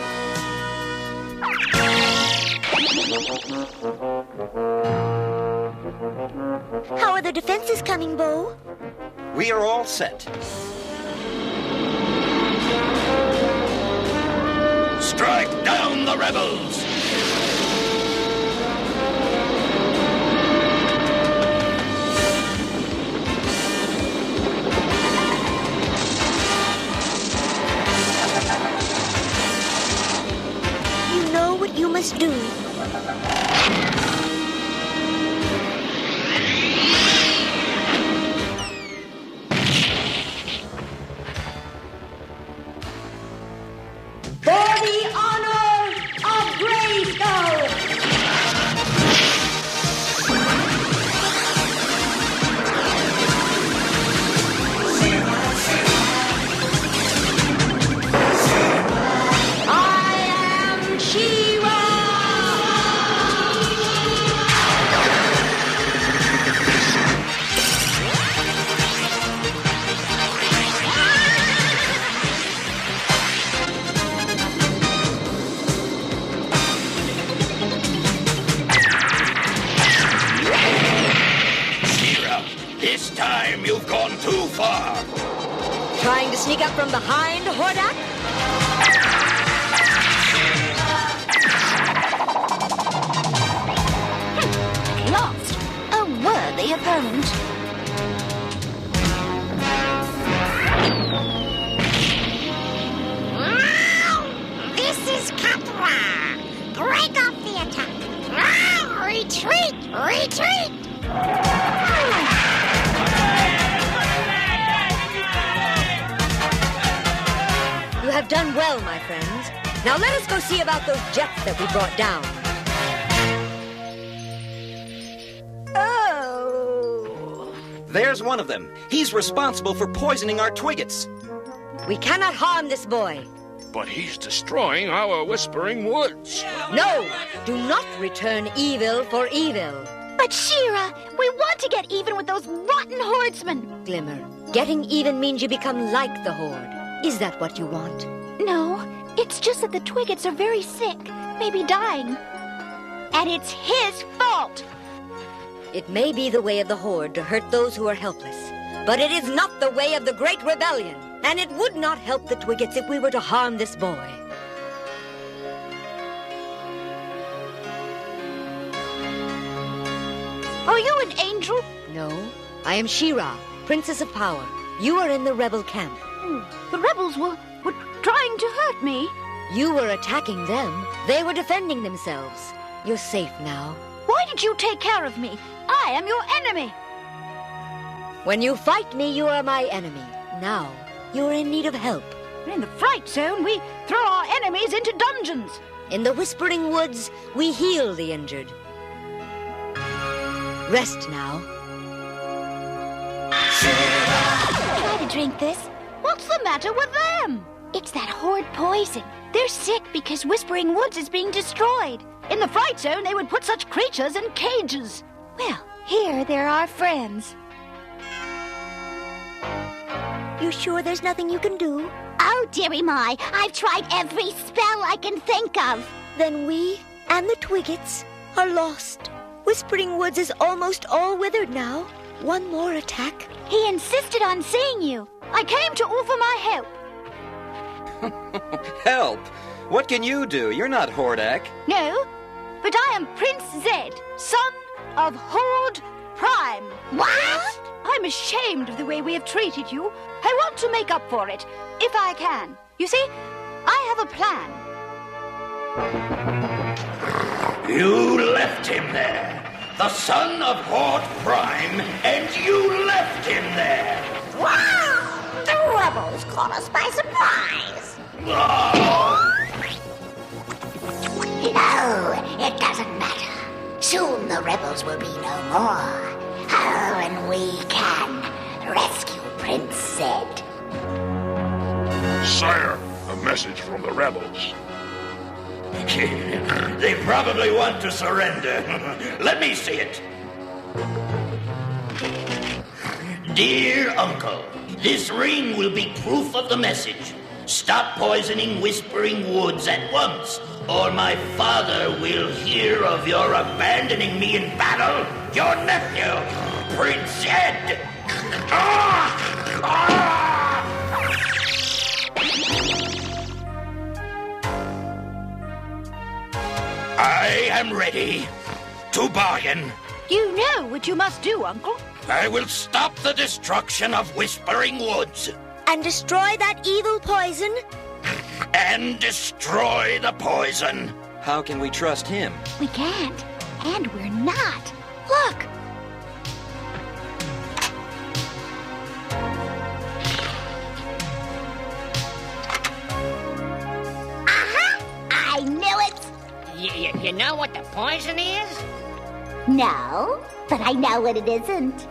How are the defenses coming, Bo? We are all set. Strike down the rebels! You know what you must do. For the honor of Grayskull! I am She-Ra! This time you've gone too far. Trying to sneak up from behind, Hordak? Lost. A worthy opponent. This is Catra. Break off the attack. Retreat! Retreat! You have done well, my friends. Now let us go see about those jets that we brought down. Oh! There's one of them. He's responsible for poisoning our Twiggets. We cannot harm this boy. But he's destroying our Whispering Woods. No! Do not return evil for evil. But She-Ra, we want to get even with those rotten hordsmen. Glimmer, getting even means you become like the Horde. Is that what you want? No, it's just that the Twiggets are very sick, maybe dying. And it's his fault. It may be the way of the Horde to hurt those who are helpless, but it is not the way of the Great Rebellion, and it would not help the Twiggets if we were to harm this boy. Are you an angel? No, I am She-Ra, Princess of Power. You are in the rebel camp. The rebels were trying to hurt me. You were attacking them. They were defending themselves. You're safe now. Why did you take care of me? I am your enemy. When you fight me, you are my enemy. Now, you are in need of help. In the Fright Zone, we throw our enemies into dungeons. In the Whispering Woods, we heal the injured. Rest now. Try to drink this. What's the matter with them? It's that Horde poison. They're sick because Whispering Woods is being destroyed. In the Fright Zone, they would put such creatures in cages. Well, here they're our friends. You sure there's nothing you can do? Oh, dearie my, I've tried every spell I can think of. Then we and the Twiggets are lost. Whispering Woods is almost all withered now. One more attack. He insisted on seeing you. I came to offer my help. Help? What can you do? You're not Hordak. No, but I am Prince Zed, son of Horde Prime. What? I'm ashamed of the way we have treated you. I want to make up for it, if I can. You see, I have a plan. You left him there. The son of Horde Prime, and you left him there. Wow! The rebels caught us by surprise. Oh, it doesn't matter. Soon the rebels will be no more. Oh, and we can rescue Prince Zed. Sire, a message from the rebels. They probably want to surrender. Let me see it. Dear Uncle, this ring will be proof of the message. Stop poisoning Whispering Woods at once, or my father will hear of your abandoning me in battle. Your nephew, Prince Zed. I am ready to bargain. You know what you must do, Uncle. I will stop the destruction of Whispering Woods. And destroy that evil poison? And destroy the poison. How can we trust him? We can't. And we're not. Look! I knew it. You know what the poison is? No, but I know what it isn't.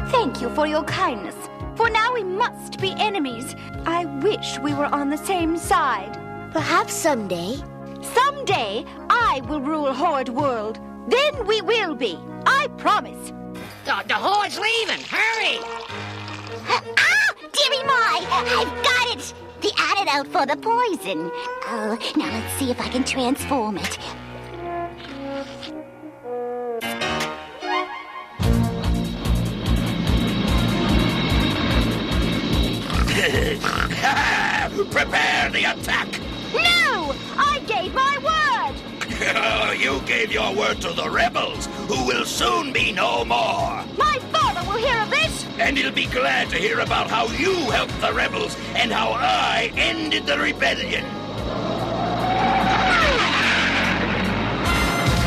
Thank you for your kindness. For now we must be enemies. I wish we were on the same side. Perhaps someday. Someday, I will rule Horde World. Then we will be. I promise. The Horde's leaving. Hurry! Ah! Dearie my! I've got it! The antidote for the poison. Oh, now let's see if I can transform it. Prepare the attack! No! I gave my word! You gave your word to the rebels, who will soon be no more. My father will hear of this! And he'll be glad to hear about how you helped the rebels and how I ended the rebellion.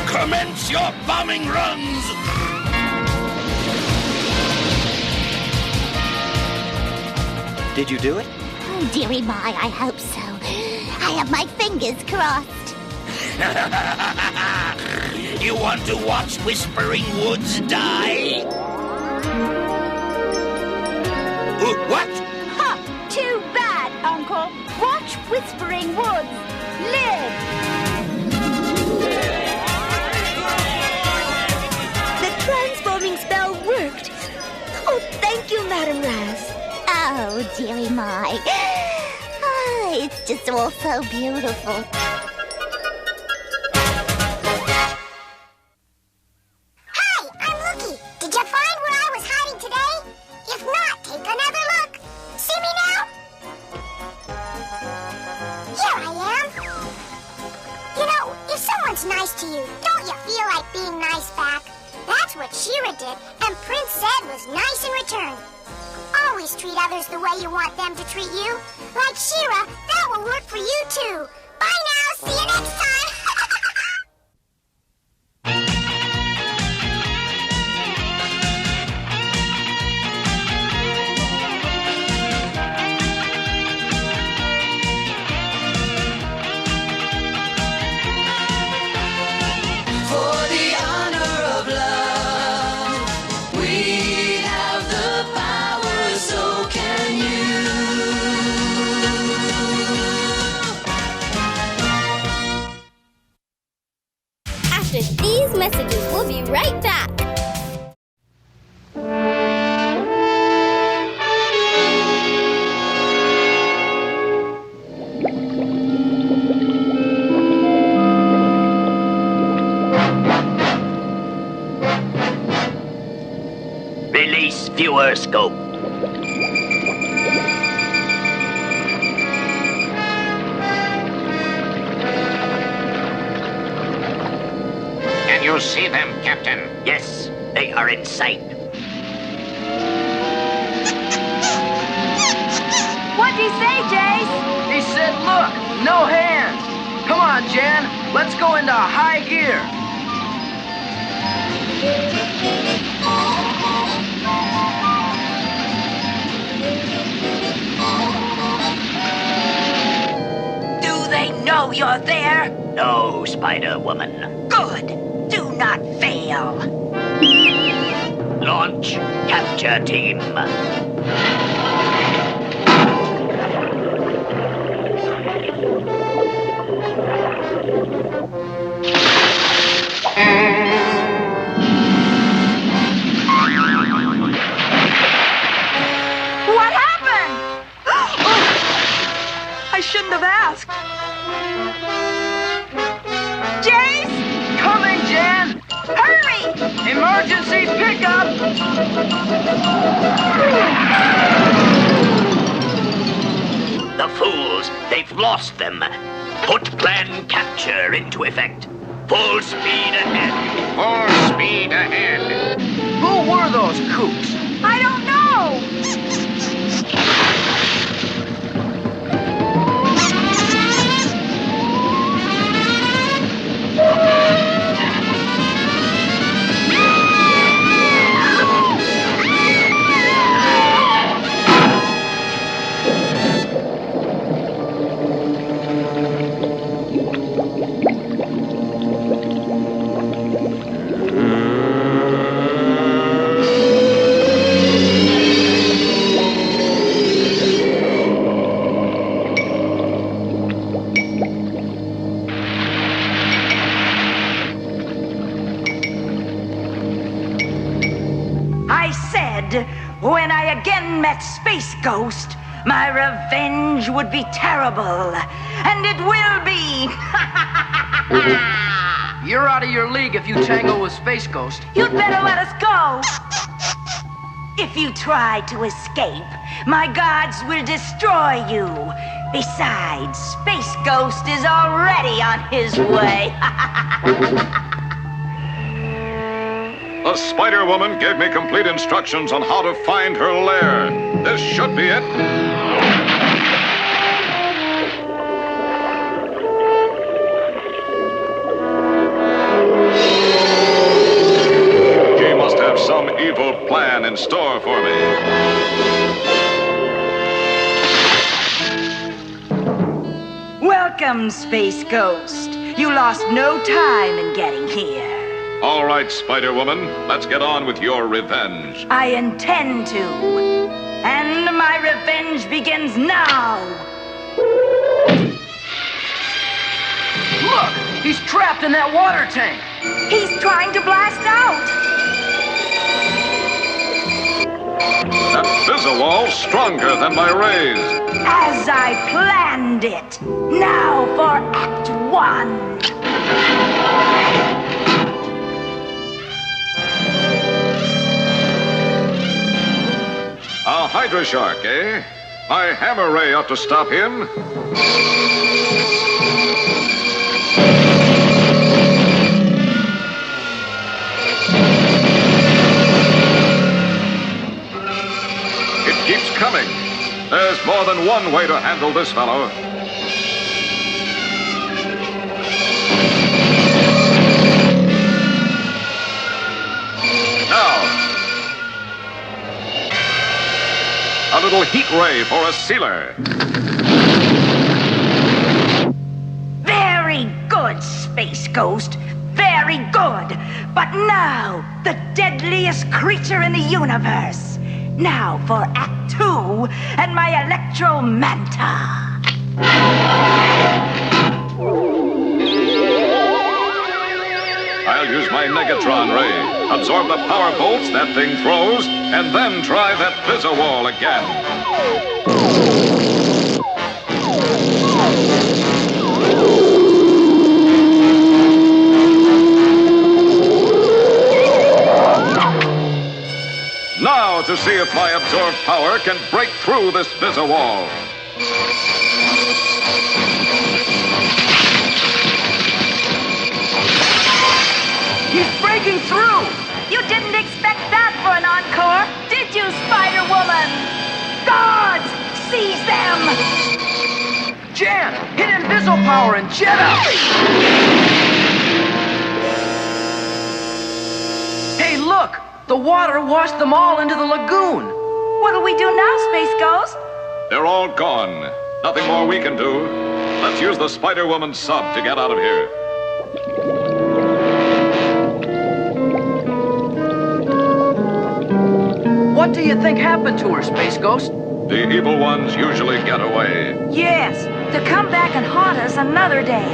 Commence your bombing runs! Did you do it? Oh, dearie my, I hope so. I have my fingers crossed. You want to watch Whispering Woods die? What? Ha! Too bad, Uncle. Watch Whispering Woods live! The transforming spell worked. Oh, thank you, Madam Raz. Oh, dearie my. Oh, it's just all so beautiful. Hi, I'm Lookie. Did you find where I was hiding today? If not, take another look. See me now? Here I am. You know, if someone's nice to you, don't you feel like being nice back? That's what She-Ra did, and Prince Zed was nice in return. Always treat others the way you want them to treat you. Like She-Ra, that will work for you too. Bye now, see you next time. For the honor of love, we have the power, so can you. After these messages, we'll be right back. Release viewer scope. you see them, Captain? Yes, they are in sight. What'd he say, Jace? He said, look, no hands. Come on, Jan. Let's go into high gear. Do they know you're there? No, Spider-Woman. Good. Do not fail. Launch capture team. What happened? I shouldn't have asked. Jace? Coming, Jan. Hurry! Emergency pickup. The fools, they've lost them. Put plan capture into effect. Full speed ahead. Full speed ahead. Who were those kooks? I don't know. I said, when I again met Space Ghost, my revenge would be terrible. And it will be. You're out of your league if you tangle with Space Ghost. You'd better let us go. If you try to escape, my gods will destroy you. Besides, Space Ghost is already on his way. The Spider-Woman gave me complete instructions on how to find her lair. This should be it. She must have some evil plan in store for me. Welcome, Space Ghost. You lost no time in getting here. All right, Spider-Woman, let's get on with your revenge. I intend to. And my revenge begins now. Look, he's trapped in that water tank. He's trying to blast out. That Fizzle-Wall's stronger than my rays. As I planned it. Now for Act 1. A Hydra Shark, eh? My Hammer Ray ought to stop him. It keeps coming. There's more than one way to handle this fellow. A little heat ray for a sealer. Very good, Space Ghost. Very good. But now, the deadliest creature in the universe. Now for Act 2 and my Electro Manta. I'll use my Negatron ray, absorb the power bolts that thing throws, and then try that Fizzle-Wall again. Now to see if my absorbed power can break through this Fizzle-Wall. He's breaking through! You didn't expect that for an encore, did you, Spider-Woman? Guards, seize them! Jan, hit Inviso Power and jet up! Hey, look! The water washed them all into the lagoon! What'll we do now, Space Ghost? They're all gone. Nothing more we can do. Let's use the Spider-Woman sub to get out of here. What do you think happened to her, Space Ghost? The evil ones usually get away. Yes, to come back and haunt us another day.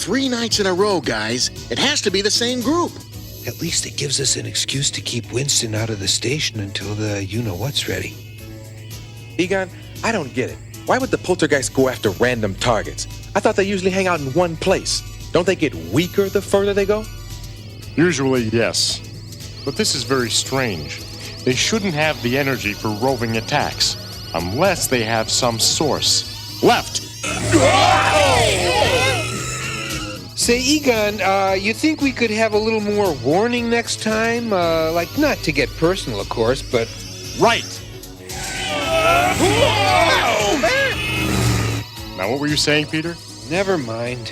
3 nights in a row, guys. It has to be the same group. At least it gives us an excuse to keep Winston out of the station until the you-know-what's ready. Egon, I don't get it. Why would the poltergeists go after random targets? I thought they usually hang out in one place. Don't they get weaker the further they go? Usually, yes. But this is very strange. They shouldn't have the energy for roving attacks, unless they have some source. Left! Say, Egon, you think we could have a little more warning next time? Like, not to get personal, of course, but... Right! Now, what were you saying, Peter? Never mind.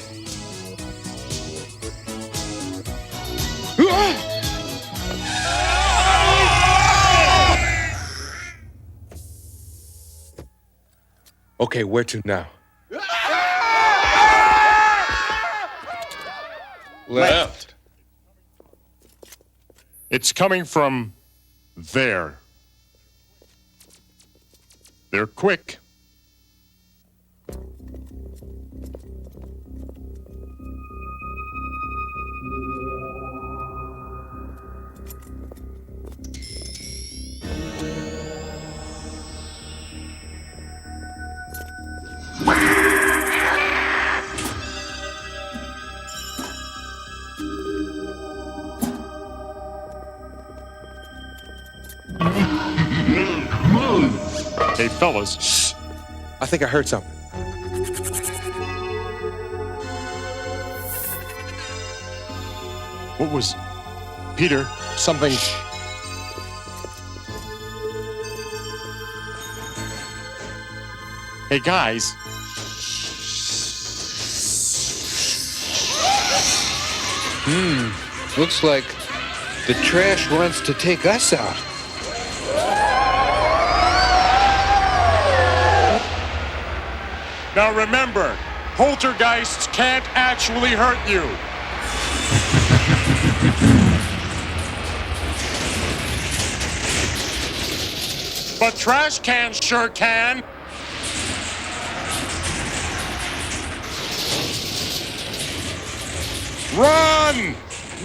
Okay, where to now? Left. It's coming from there. They're quick. Hey, fellas. Shh. I think I heard something. What was... Peter, something... Hey, guys. Looks like the trash wants to take us out. Now remember, poltergeists can't actually hurt you. But trash cans sure can. Run!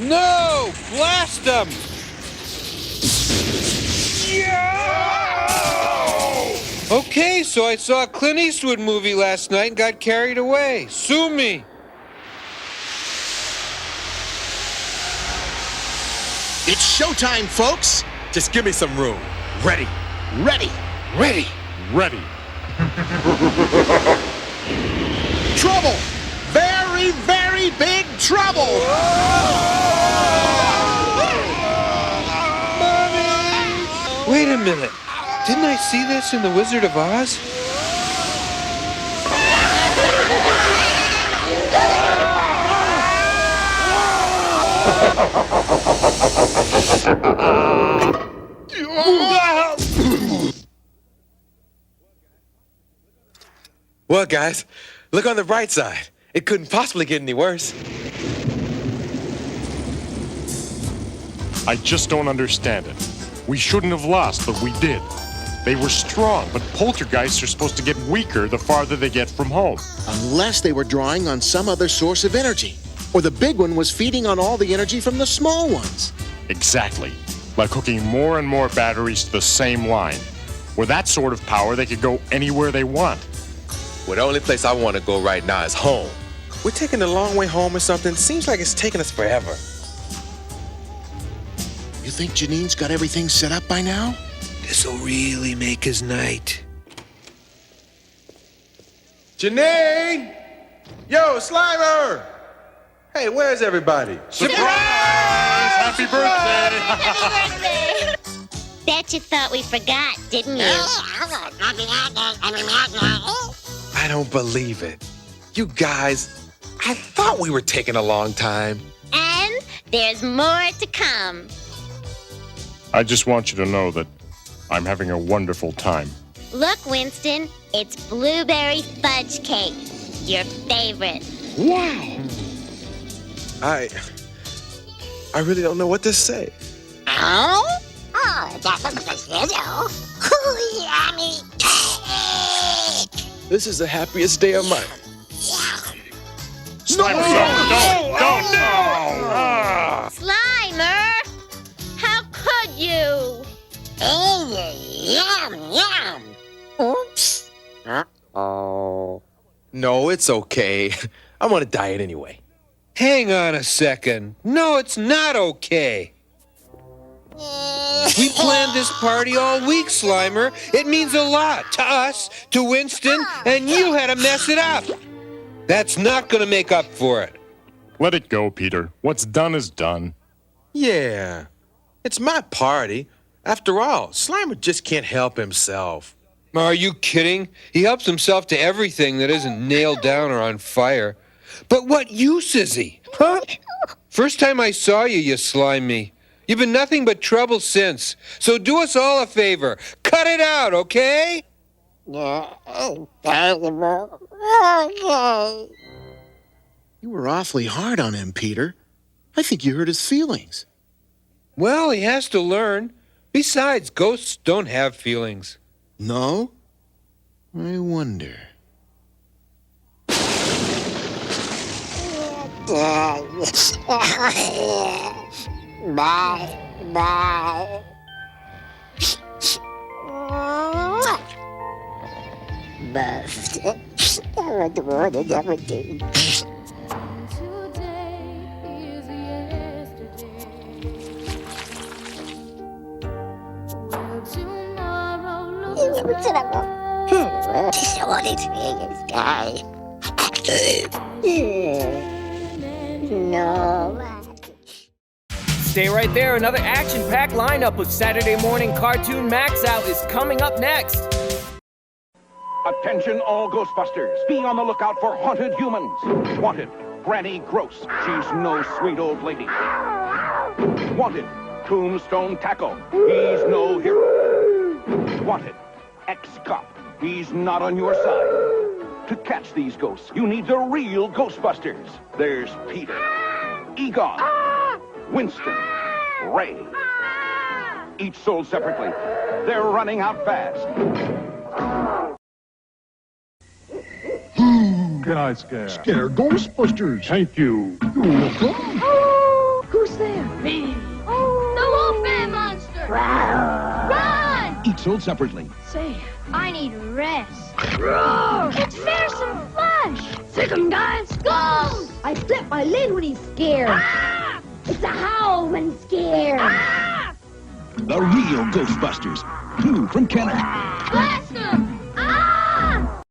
No! Blast them! Okay, so I saw a Clint Eastwood movie last night and got carried away. Sue me. It's showtime, folks. Just give me some room. Ready. Ready. Ready. Ready. Trouble! Very, very big trouble! Wait a minute. Didn't I see this in The Wizard of Oz? Well, guys, look on the bright side. It couldn't possibly get any worse. I just don't understand it. We shouldn't have lost, but we did. They were strong, but poltergeists are supposed to get weaker the farther they get from home. Unless they were drawing on some other source of energy. Or the big one was feeding on all the energy from the small ones. Exactly. Like hooking more and more batteries to the same line. With that sort of power, they could go anywhere they want. Well, the only place I want to go right now is home. We're taking a long way home or something. Seems like it's taking us forever. You think Janine's got everything set up by now? This'll really make his night. Janine! Yo, Slimer! Hey, where's everybody? Surprise! Happy birthday! Bet you thought we forgot, didn't you? I don't believe it. You guys, I thought we were taking a long time. And there's more to come. I just want you to know that I'm having a wonderful time. Look, Winston, it's blueberry fudge cake. Your favorite. Wow. I really don't know what to say. Oh? Oh, that looks like yummy cake. This is the happiest day of my... Slimer, no! Slimer! How could you? Yum, yum. Oops. Oh. No, it's okay. I'm on a diet anyway. Hang on a second. No, it's not okay. We planned this party all week, Slimer. It means a lot to us, to Winston, and you had to mess it up. That's not going to make up for it. Let it go, Peter. What's done is done. Yeah, it's my party. After all, Slimer just can't help himself. Are you kidding? He helps himself to everything that isn't nailed down or on fire. But what use is he? Huh? First time I saw you, you slimed me. You've been nothing but trouble since. So do us all a favor. Cut it out, okay? You were awfully hard on him, Peter. I think you hurt his feelings. Well, he has to learn. Besides, ghosts don't have feelings. No? I wonder. Bye. Bye. Buffed. I wanted everything. I wanted to be in the sky. No. Stay right there. Another action-packed lineup of Saturday morning cartoon MAXOUT is coming up next. Attention all Ghostbusters. Be on the lookout for haunted humans. Wanted, Granny Gross. She's no sweet old lady. Wanted, Tombstone Tackle. He's no hero. Wanted, Ex-Cop. He's not on your side. To catch these ghosts, you need the real Ghostbusters. There's Peter, Egon, Winston, Ray. Each sold separately. They're running out fast. Can I scare? Scare Ghostbusters. Thank you. You're welcome. Oh, who's there? Me. Oh, the Wolfman monster. Run! Each sold separately. Say, I need rest. Roar! It's fearsome flesh. Sick 'em, guys. Go! I flip my lid when he's scared. It's a howl when he's scared. The real Ghostbusters. New from Kenner. Blast them! Ah!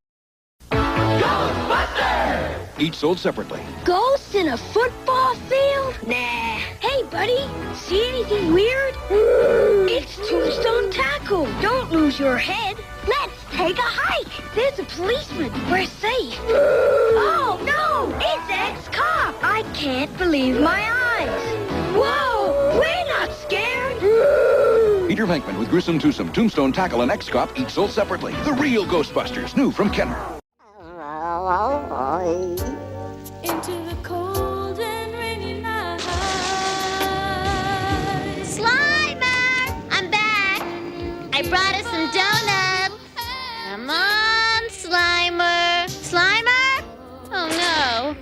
Ghostbusters! Each sold separately. Ghosts in a football field? Nah. Hey, buddy, see anything weird? It's Tombstone Tackle. Don't lose your head. Let's take a hike. There's a policeman. We're safe. Oh, no, it's ex-cop. I can't believe my eyes. Whoa, we're not scared. Peter Venkman with Grissom Twosome, Tombstone Tackle, and X-Cop each sold separately. The real Ghostbusters, new from Kenner. Into the cold and rainy night. Slimer! I'm back. I brought us some donuts. Come on, Slimer. Slimer? Oh, no.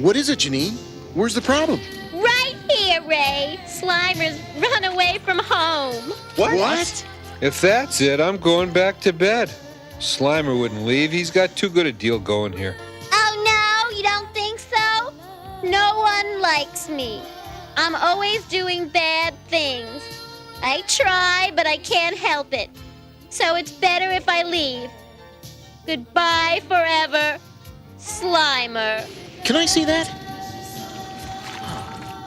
What is it, Janine? Where's the problem? Right here, Ray. Slimer's run away from home. What? If that's it, I'm going back to bed. Slimer wouldn't leave. He's got too good a deal going here. Oh, no, you don't think so? No one likes me. I'm always doing bad things. I try, but I can't help it. So it's better if I leave. Goodbye forever, Slimer. Can I see that?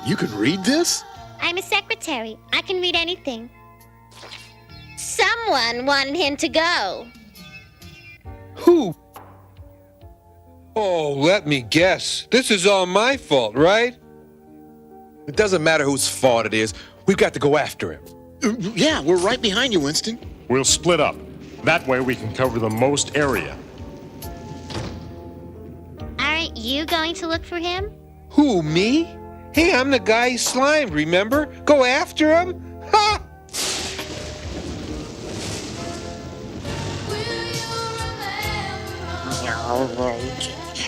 You can read this? I'm a secretary. I can read anything. Someone wanted him to go. Who? Oh, let me guess. This is all my fault, right? It doesn't matter whose fault it is. We've got to go after him. Yeah, we're right behind you, Winston. We'll split up. That way we can cover the most area. Aren't you going to look for him? Who, me? Hey, I'm the guy he slimed, remember? Go after him? Ha!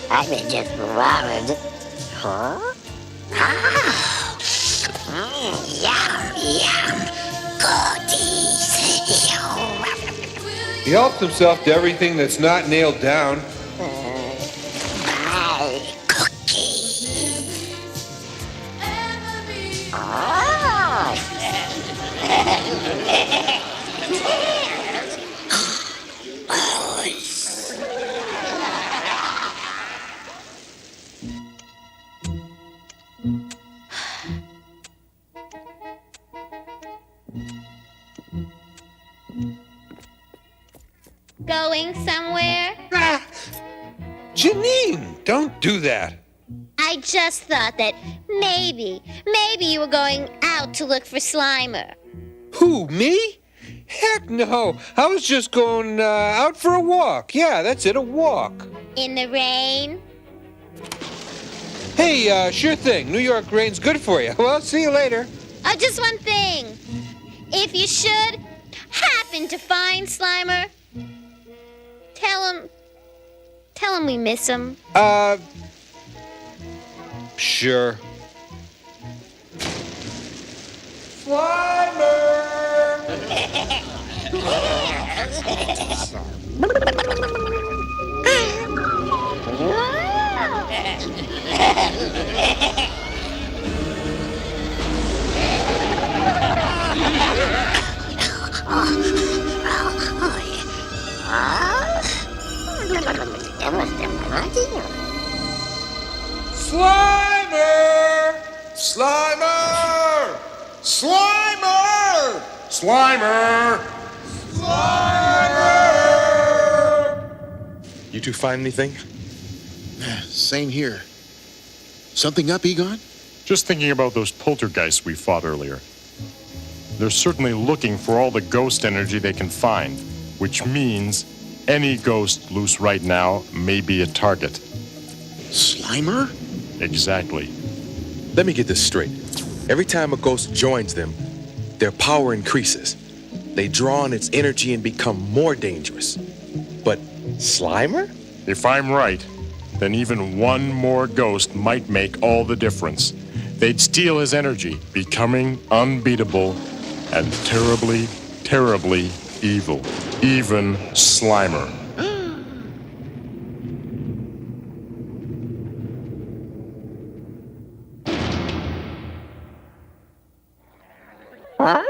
I've been just worried. Huh? Yum, yum. Goodies. He helped himself to everything that's not nailed down. My cookie. Going somewhere? Janine, don't do that. I just thought that maybe you were going out to look for Slimer. Who, me? Heck no. I was just going out for a walk. Yeah, that's it, a walk. In the rain? Hey, sure thing. New York rain's good for you. Well, see you later. Oh, just one thing. If you should happen to find Slimer, tell him we miss him. Sure. Slimer! Slimer! Slimer! Slimer! You two find anything? Same here. Something up, Egon? Just thinking about those poltergeists we fought earlier. They're certainly looking for all the ghost energy they can find, which means any ghost loose right now may be a target. Slimer? Exactly. Let me get this straight. Every time a ghost joins them, their power increases. They draw on its energy and become more dangerous. But Slimer? If I'm right, then even one more ghost might make all the difference. They'd steal his energy, becoming unbeatable and terribly, terribly evil. Even Slimer. Huh?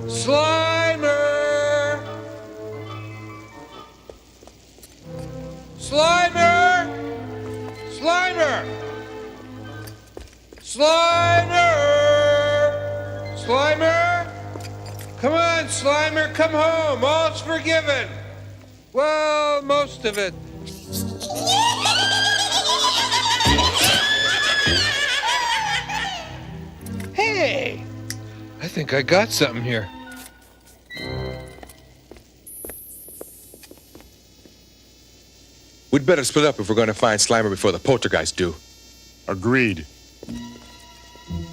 Slimer! Slimer! Slimer! Slimer! Slimer! Come on, Slimer, come home. All's forgiven. Well, most of it. Hey! I think I got something here. We'd better split up if we're going to find Slimer before the poltergeists do. Agreed.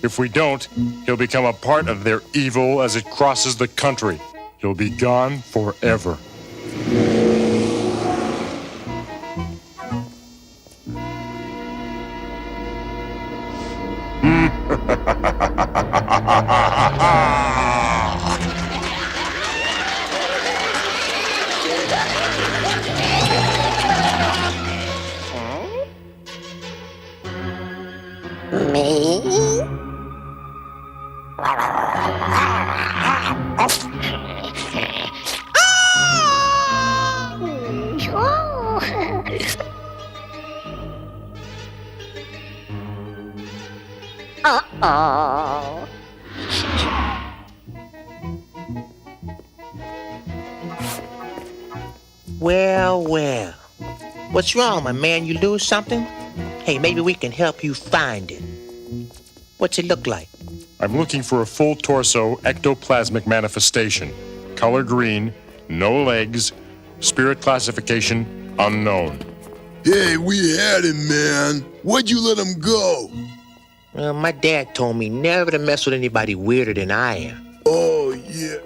If we don't, he'll become a part of their evil as it crosses the country. He'll be gone forever. Uh-oh. Well, well. What's wrong, my man? You lose something? Hey, maybe we can help you find it. What's it look like? I'm looking for a full torso ectoplasmic manifestation. Color green, no legs, spirit classification unknown. Hey, we had him, man. Why'd you let him go? Well, my dad told me never to mess with anybody weirder than I am. Oh, yeah.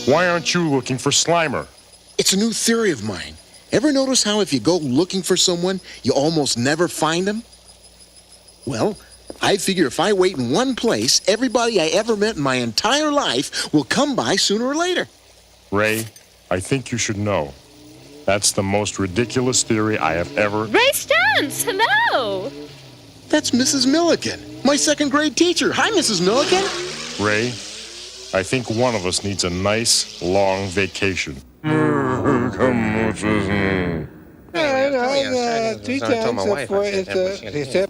Why aren't you looking for Slimer? It's a new theory of mine. Ever notice how if you go looking for someone, you almost never find them? Well, I figure if I wait in one place, everybody I ever met in my entire life will come by sooner or later. Ray, I think you should know. That's the most ridiculous theory I have ever... Ray Stantz, hello! That's Mrs. Milliken, my second grade teacher. Hi, Mrs. Milliken. Ray, I think one of us needs a nice, long vacation. Three times before it's a...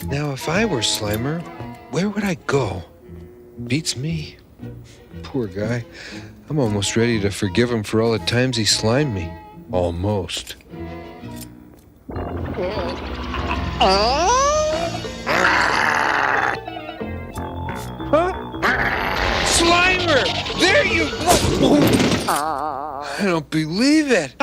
Now, if I were Slimer, where would I go? Beats me. Poor guy. I'm almost ready to forgive him for all the times he slimed me. Almost. Huh? Slimer! There you go! I don't believe it.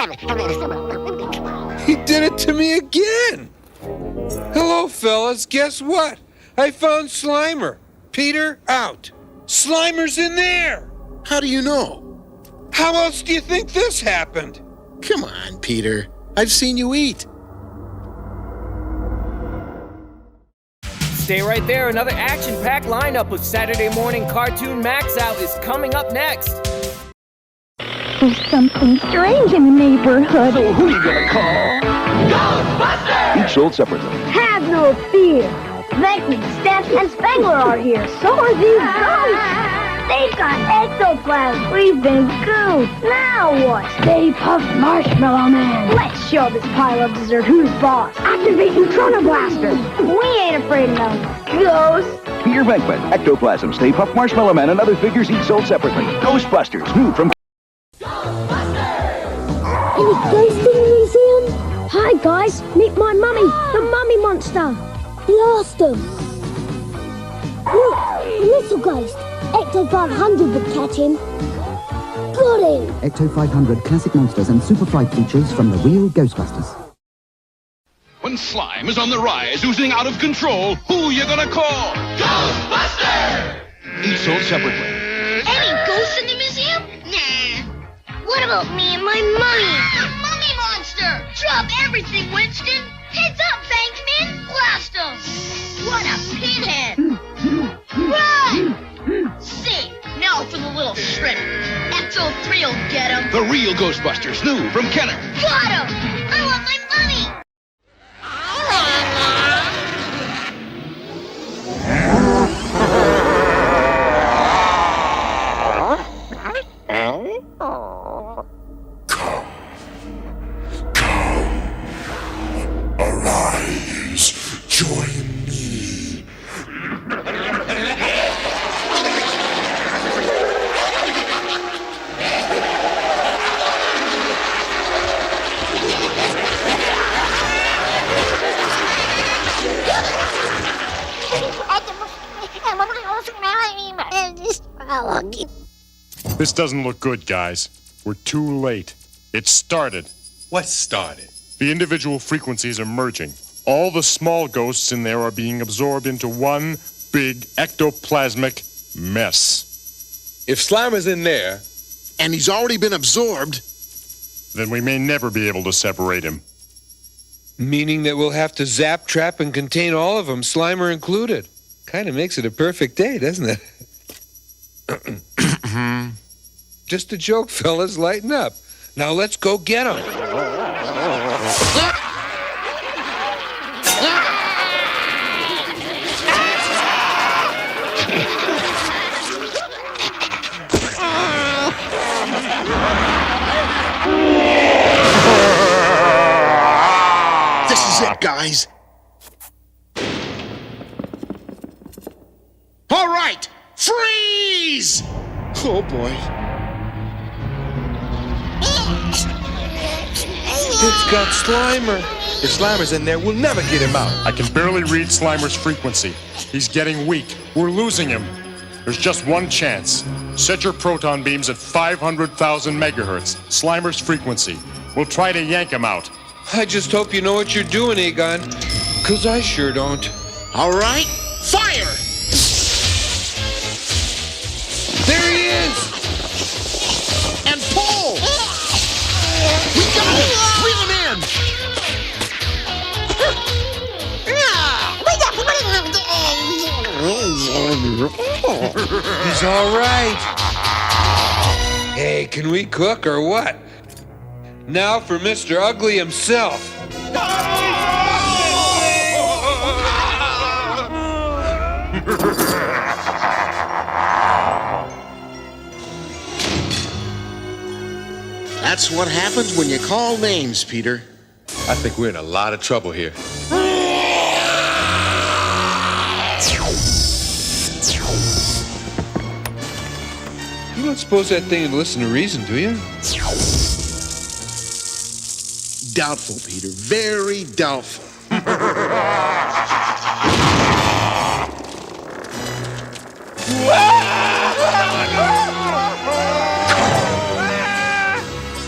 He did it to me again. Hello, fellas. Guess what? I found Slimer. Peter, out. Slimer's in there. How do you know? How else do you think this happened? Come on, Peter. I've seen you eat. Stay right there. Another action-packed lineup of Saturday morning cartoon MAXOUT is coming up next. There's something strange in the neighborhood. So who you gonna call? Ghostbusters! Each sold separately. Have no fear. Thank me, Stampy and Spangler are here. So are these ghosts. They've got ectoplasm. We've been goofed. Now what? Stay Puft Marshmallow Man. Let's show this pile of dessert who's boss. Activate Neutrona Blaster. We ain't afraid of no ghosts. Peter Venkman, Ectoplasm, Stay Puft Marshmallow Man, and other figures each sold separately. Ghostbusters, new from Ghosting museum? Hi guys, meet my mummy, the mummy monster. Blast him. Look, a little ghost. Ecto 500 would catch him. Got him. Ecto 500 classic monsters and super fright features from the real Ghostbusters. When slime is on the rise, oozing out of control, who you gonna call? Ghostbusters! Each sold separately. Any ghosts in the museum? Nah. What about me and my mummy? Mummy monster! Drop everything, Winston! Heads up, Bankman! Blast him! What a pinhead! Run! Sick! Now for the little shrimp. Ecto 3'll get him. The real Ghostbusters, new from Kenner. Got him! I want my mummy! Arise, join me. This doesn't look good, guys. We're too late. It started. What started? The individual frequencies are merging. All the small ghosts in there are being absorbed into one big ectoplasmic mess. If Slimer's in there, and he's already been absorbed, then we may never be able to separate him. Meaning that we'll have to zap, trap, and contain all of them, Slimer included. Kind of makes it a perfect day, doesn't it? Just a joke, fellas. Lighten up. Now let's go get them. This is it, guys. All right, freeze! Oh, boy. it's got Slimer. If Slimer's in there, we'll never get him out. I can barely read Slimer's frequency. He's getting weak. We're losing him. There's just one chance. Set your proton beams at 500,000 megahertz, Slimer's frequency. We'll try to yank him out. I just hope you know what you're doing, Egon. 'Cause I sure don't. All right, fire! There he is! And pull! We got him! Reel him in! He's all right. Hey, can we cook or what? Now for Mr. Ugly himself. That's what happens when you call names, Peter. I think we're in a lot of trouble here. You don't suppose that thing would listen to reason, do you? Doubtful, Peter. Very doubtful.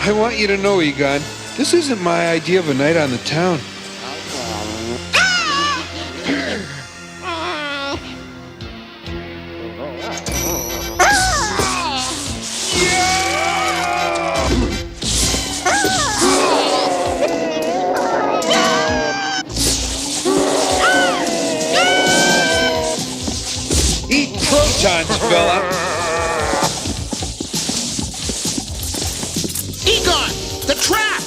I want you to know, Egon, this isn't my idea of a night on the town. Eat protons, fella. Egon! The trap!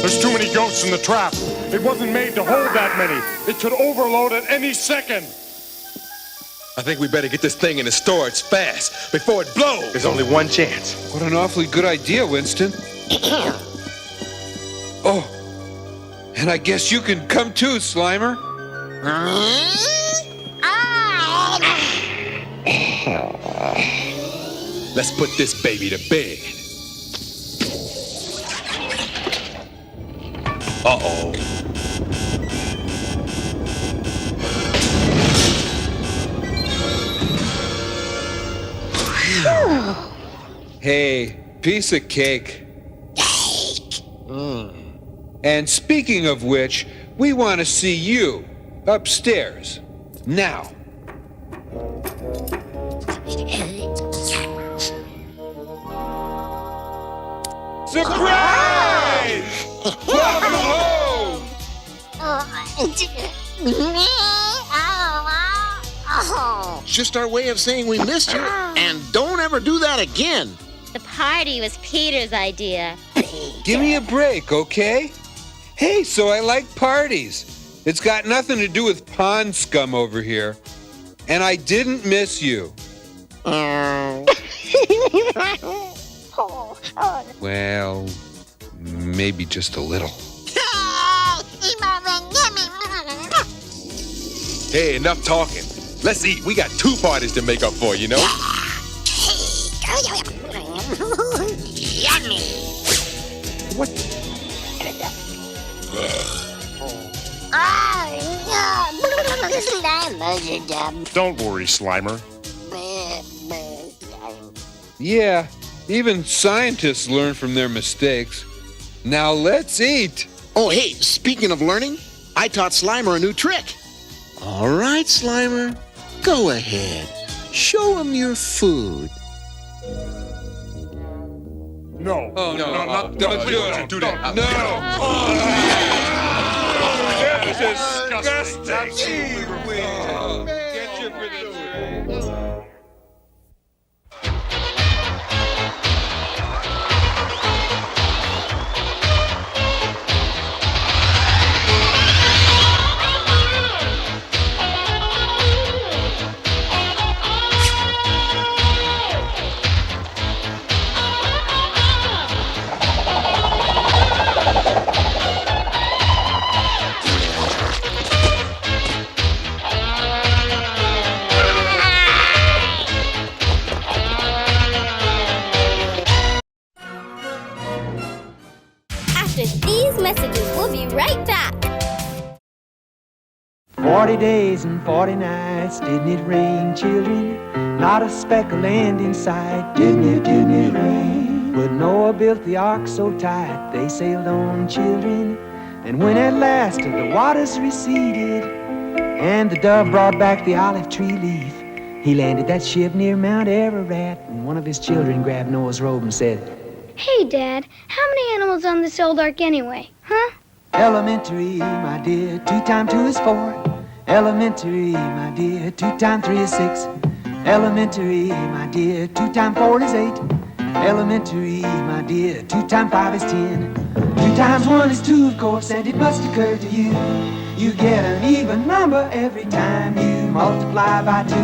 There's too many ghosts in the trap. It wasn't made to hold that many. It could overload at any second. I think we better get this thing in the storage fast before it blows. There's only one chance. What an awfully good idea, Winston. Oh, and I guess you can come too, Slimer. Let's put this baby to bed. Uh-oh. Hey, piece of cake. And speaking of which, we want to see you upstairs now. Surprise! Welcome home! It's just our way of saying we missed you, and don't ever do that again. The party was Peter's idea. Give me a break, okay? Hey, so I like parties. It's got nothing to do with pond scum over here. And I didn't miss you. Well, maybe just a little. Hey, enough talking. Let's eat. We got 2 parties to make up for, you know? What? Don't worry, Slimer. Yeah, even scientists learn from their mistakes. Now let's eat. Oh, hey, speaking of learning, I taught Slimer a new trick. All right, Slimer, go ahead. Show him your food. No. Oh, no, don't do that. No. That's disgusting. Get you for this. After these messages, we'll be right back. 40 days and 40 nights, didn't it rain, children? Not a speck of land in sight, didn't it rain? But Noah built the ark so tight, they sailed on, children. And when at last the waters receded, and the dove brought back the olive tree leaf, he landed that ship near Mount Ararat, and one of his children grabbed Noah's robe and said, Hey, Dad, how many animals on this old ark anyway, huh? Elementary, my dear, 2 times 2 is 4. Elementary, my dear, 2 times 3 is 6. Elementary, my dear, 2 times 4 is 8. Elementary, my dear, 2 times 5 is 10. 2 times 1 is 2, of course, and it must occur to you. You get an even number every time you multiply by 2.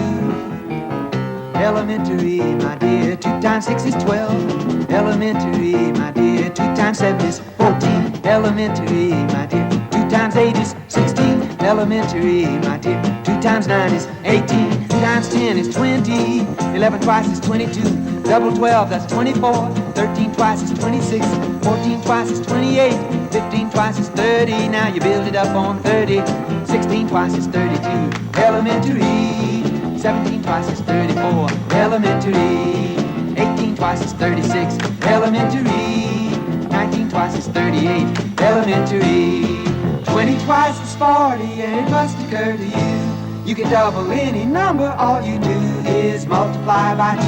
Elementary, my dear, 2 times 6 is 12. Elementary, my dear, 2 times 7 is 14. Elementary, my dear, 2 times 8 is 16. Elementary, my dear, 2 times 9 is 18. 2 times 10 is 20. 11 twice is 22. Double 12, that's 24. 13 twice is 26. 14 twice is 28. 15 twice is 30. Now you build it up on 30. 16 twice is 32. Elementary. 17 twice is 34. Elementary. 18 twice is 36. Elementary. 19 twice is 38. Elementary. 20 twice is 40, and it must occur to you. You can double any number, all you do is multiply by 2.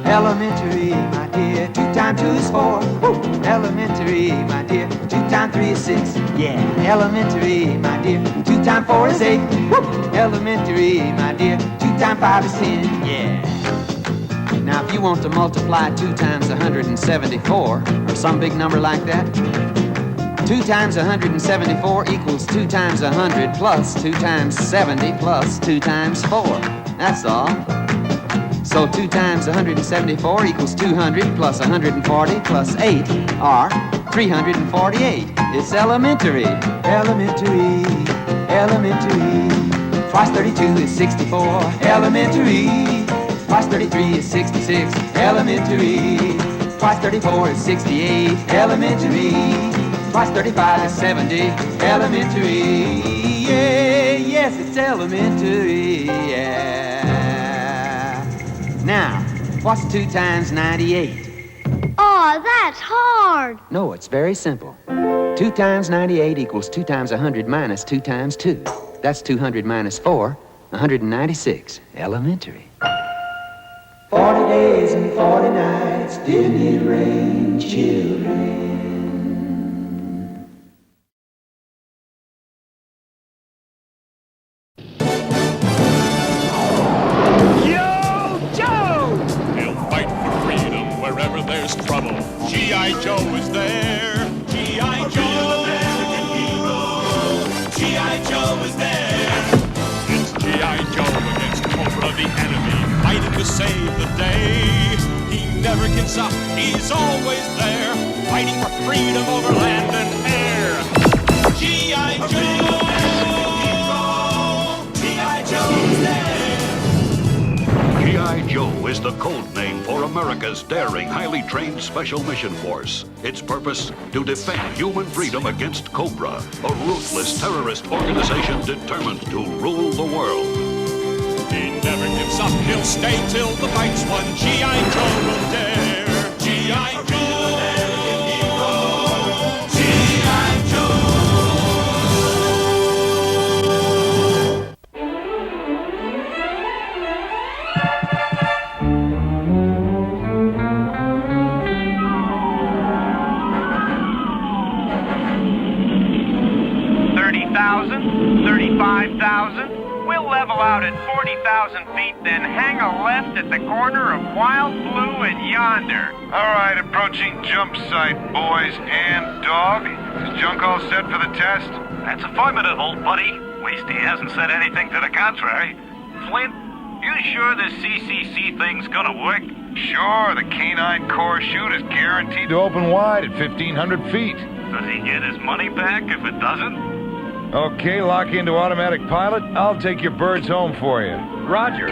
Elementary, my dear, 2 times 2 is 4. Woo. Elementary, my dear, 2 times 3 is 6. Yeah, elementary, my dear, 2 times 4 is 8. Woo. Elementary, my dear, 2 times 5 is 10. Yeah. Now, if you want to multiply 2 times 174, or some big number like that, 2 times 174 equals 2 times 100 plus 2 times 70 plus 2 times 4. That's all. So 2 times 174 equals 200 plus 140 plus 8 are 348. It's elementary. Elementary. Elementary. Twice 32 is 64. Elementary. Twice 33 is 66. Elementary. Twice 34 is 68. Elementary. Twice 35 is 70. Elementary. Yeah, yes, it's elementary. Yeah. Now, what's 2 times 98? Oh, that's hard. No, it's very simple. 2 times 98 equals 2 times 100 minus 2 times 2. That's 200 minus 4, 196. Elementary. 40 days and 40 nights, didn't it rain, children? Yo, Joe! He'll fight for freedom wherever there's trouble. G.I. Joe is there. G.I. Joe, American hero. G.I. Joe is there. It's G.I. Joe against Cobra the enemy, fighting to save the day. He never gives up, he's always there, fighting for freedom over land and air. G.I. Joe! G.I. Joe is there! G.I. Joe is the code name for America's daring, highly trained Special Mission Force. Its purpose, to defend human freedom against Cobra, a ruthless terrorist organization determined to rule the world. He never gives up, he'll stay till the fight's won. G.I. Joe will dare. G.I. Joe, American hero. G.I. Joe. 35,000. We'll level out at 40,000 feet, then hang a left at the corner of Wild Blue and Yonder. All right, approaching jump site, boys and dog. Is Junk all set for the test? That's affirmative, old buddy. At least he hasn't said anything to the contrary. Flint, you sure this CCC thing's gonna work? Sure, the canine core chute is guaranteed to open wide at 1,500 feet. Does he get his money back if it doesn't? Okay, lock into automatic pilot. I'll take your birds home for you. Roger.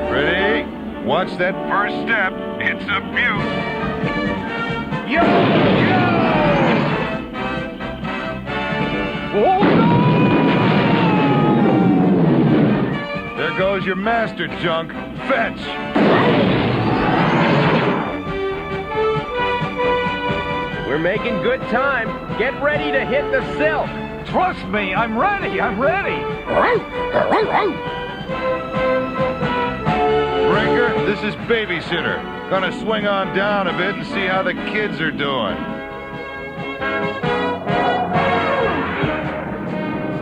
Ready? Watch that first step. It's a beaut. Yo! Yo! Oh, no! There goes your master, Junk. Fetch! We're making good time. Get ready to hit the silk. Trust me, I'm ready. I'm ready. Breaker, this is Babysitter. Gonna swing on down a bit and see how the kids are doing.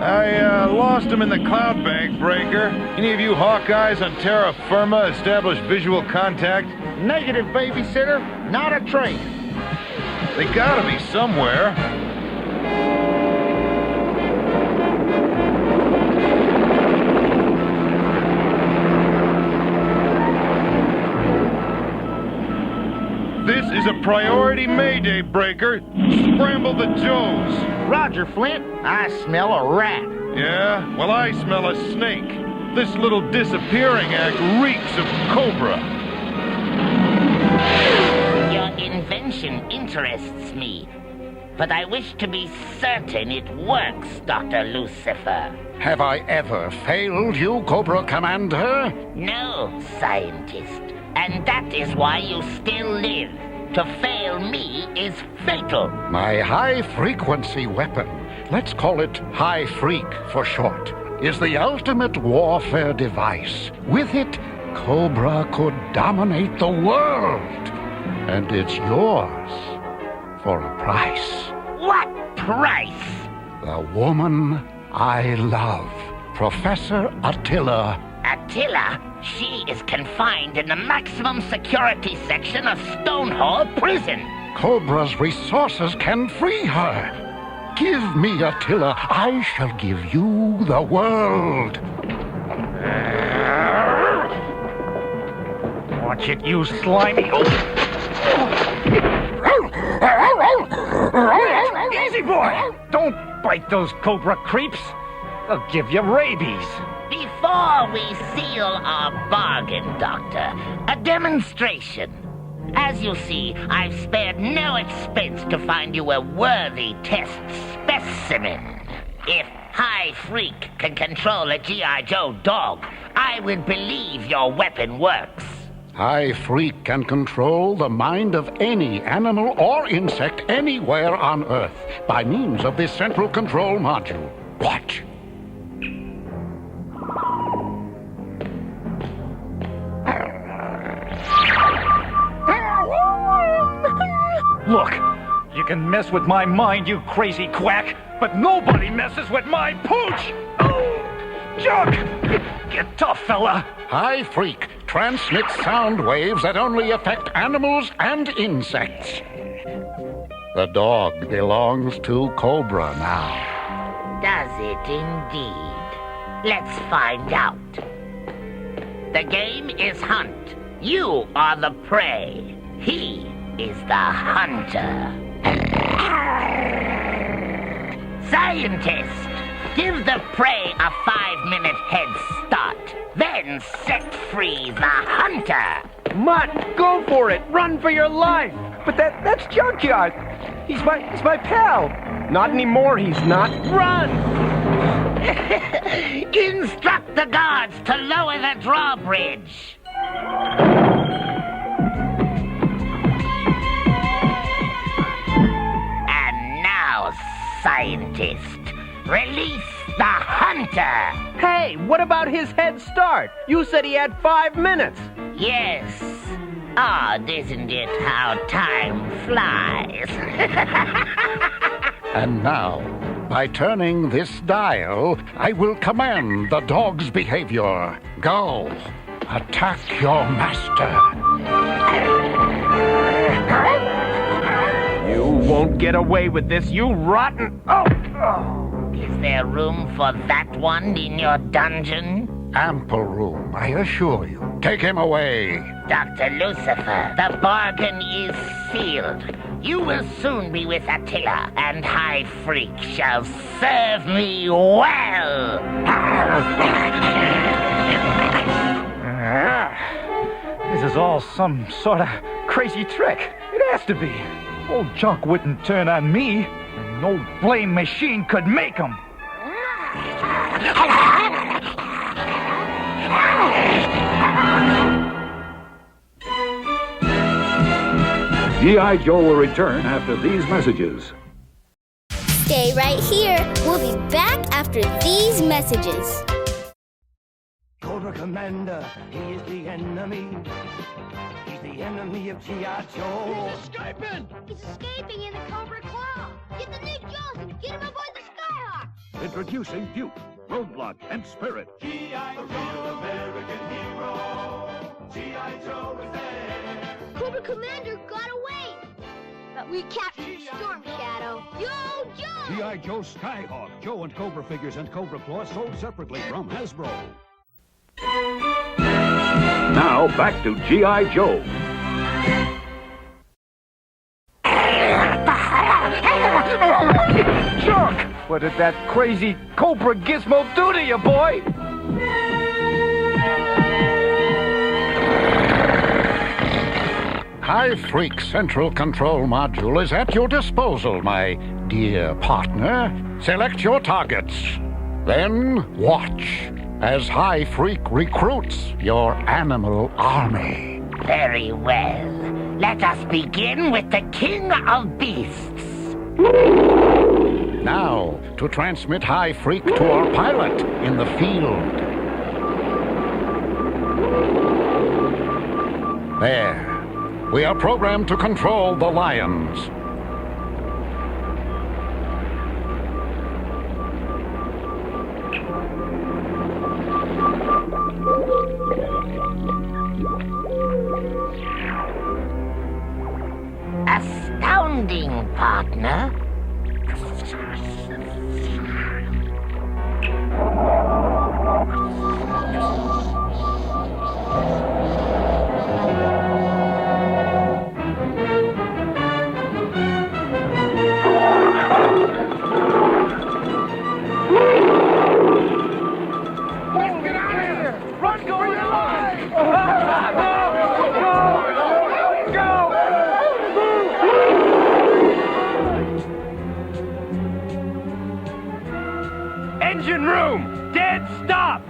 I lost them in the cloud bank, Breaker. Any of you Hawkeyes on terra firma establish visual contact? Negative, Babysitter. Not a trace. They gotta be somewhere. This is a priority Mayday, Breaker. Scramble the Joes. Roger, Flint. I smell a rat. Yeah? Well, I smell a snake. This little disappearing act reeks of Cobra. Your invention interests me, but I wish to be certain it works, Dr. Lucifer. Have I ever failed you, Cobra Commander? No, scientist. And that is why you still live. To fail me is fatal. My high-frequency weapon, let's call it High Freak for short, is the ultimate warfare device. With it, Cobra could dominate the world. And it's yours for a price. What price? The woman I love, Professor Attila. Attila? She is confined in the maximum security section of Stonehall Prison. Cobra's resources can free her. Give me Attila, I shall give you the world. Watch it, you slimy... Easy, boy! Don't bite those cobra creeps. They'll give you rabies. Before we seal our bargain, Doctor, a demonstration. As you see, I've spared no expense to find you a worthy test specimen. If High Freak can control a G.I. Joe dog, I would believe your weapon works. High Freak can control the mind of any animal or insect anywhere on Earth by means of this central control module. Watch. Look, you can mess with my mind, you crazy quack, but nobody messes with my pooch! Oh, Chuck! Get tough, fella! High Freak transmits sound waves that only affect animals and insects. The dog belongs to Cobra now. Does it indeed? Let's find out. The game is hunt. You are the prey. He is the hunter. Scientist, give the prey a 5-minute head start. Then set free the hunter. Mutt, go for it. Run for your life. But that's Junkyard. He's my pal. Not anymore, he's not. Run! Instruct the guards to lower the drawbridge. And now, scientist, release the hunter. Hey, what about his head start? You said he had 5 minutes. Yes. Odd, isn't it, how time flies? And now, by turning this dial, I will command the dog's behavior. Go, attack your master. You won't get away with this, you rotten... Oh! Is there room for that one in your dungeon? Ample room, I assure you. Take him away. Dr. Lucifer, the bargain is sealed. You will soon be with Attila, and High Freak shall serve me well. This is all some sort of crazy trick. It has to be. Old Junk wouldn't turn on me. And no blame machine could make him. G.I. Joe will return after these messages. Stay right here. We'll be back after these messages. Cobra Commander, he is the enemy. He's the enemy of G.I. Joe. He's escaping! He's escaping in the Cobra Claw. Get the Nick Johnson. Get him aboard the Skyhawk. Introducing Duke, Roadblock, and Spirit. G.I. Joe, American hero. G.I. Joe is there. Cobra Commander got away. But we captured Storm Shadow. Yo, Joe! G.I. Joe Skyhawk, Joe and Cobra figures and Cobra Claw sold separately from Hasbro. Now back to G.I. Joe. Junk! What did that crazy Cobra Gizmo do to you, boy? High Freak Central Control Module is at your disposal, my dear partner. Select your targets. Then watch as High Freak recruits your animal army. Very well. Let us begin with the King of Beasts. Now, to transmit High Freak to our pilot in the field. There. We are programmed to control the lions. Astounding, partner. engine room! Dead stop!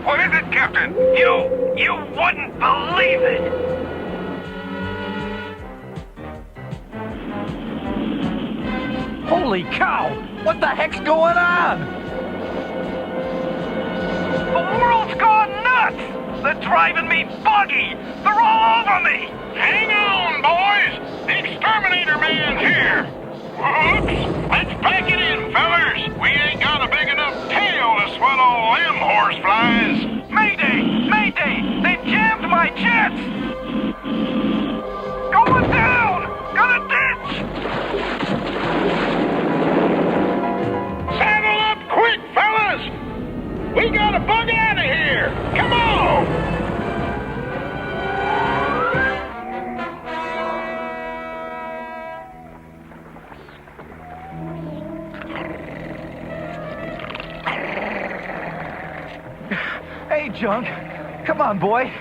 What is it, Captain? You wouldn't believe it! Holy cow! What the heck's going on? The world's gone nuts! They're driving me buggy! They're all over me! Hang on, boys! The exterminator man's here! Whoops! Let's pack it in, fellers! We ain't got a big enough tail to swallow them horseflies! Mayday! Mayday! They jammed my jets! Going down! Got a ditch! Saddle up quick, fellas! We gotta bug out of here! Come on! Hey, Junk. Come on, boy.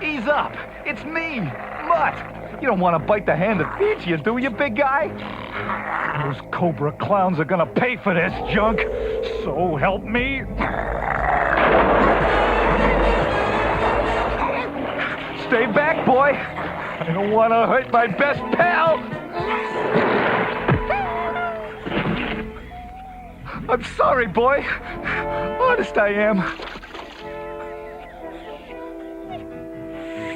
Ease up. It's me, Mutt. You don't want to bite the hand that feeds you, do you, big guy? Those Cobra clowns are gonna pay for this, Junk. So help me. Stay back, boy. I don't want to hurt my best pal. I'm sorry, boy. Honest I am.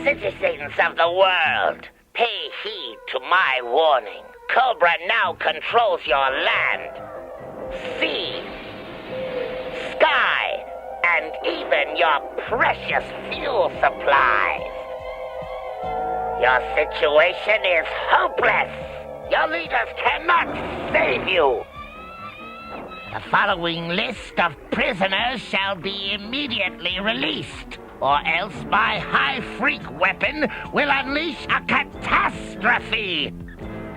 Citizens of the world, pay heed to my warning. Cobra now controls your land, sea, sky, and even your precious fuel supplies. Your situation is hopeless. Your leaders cannot save you. The following list of prisoners shall be immediately released, or else my high-freak weapon will unleash a catastrophe.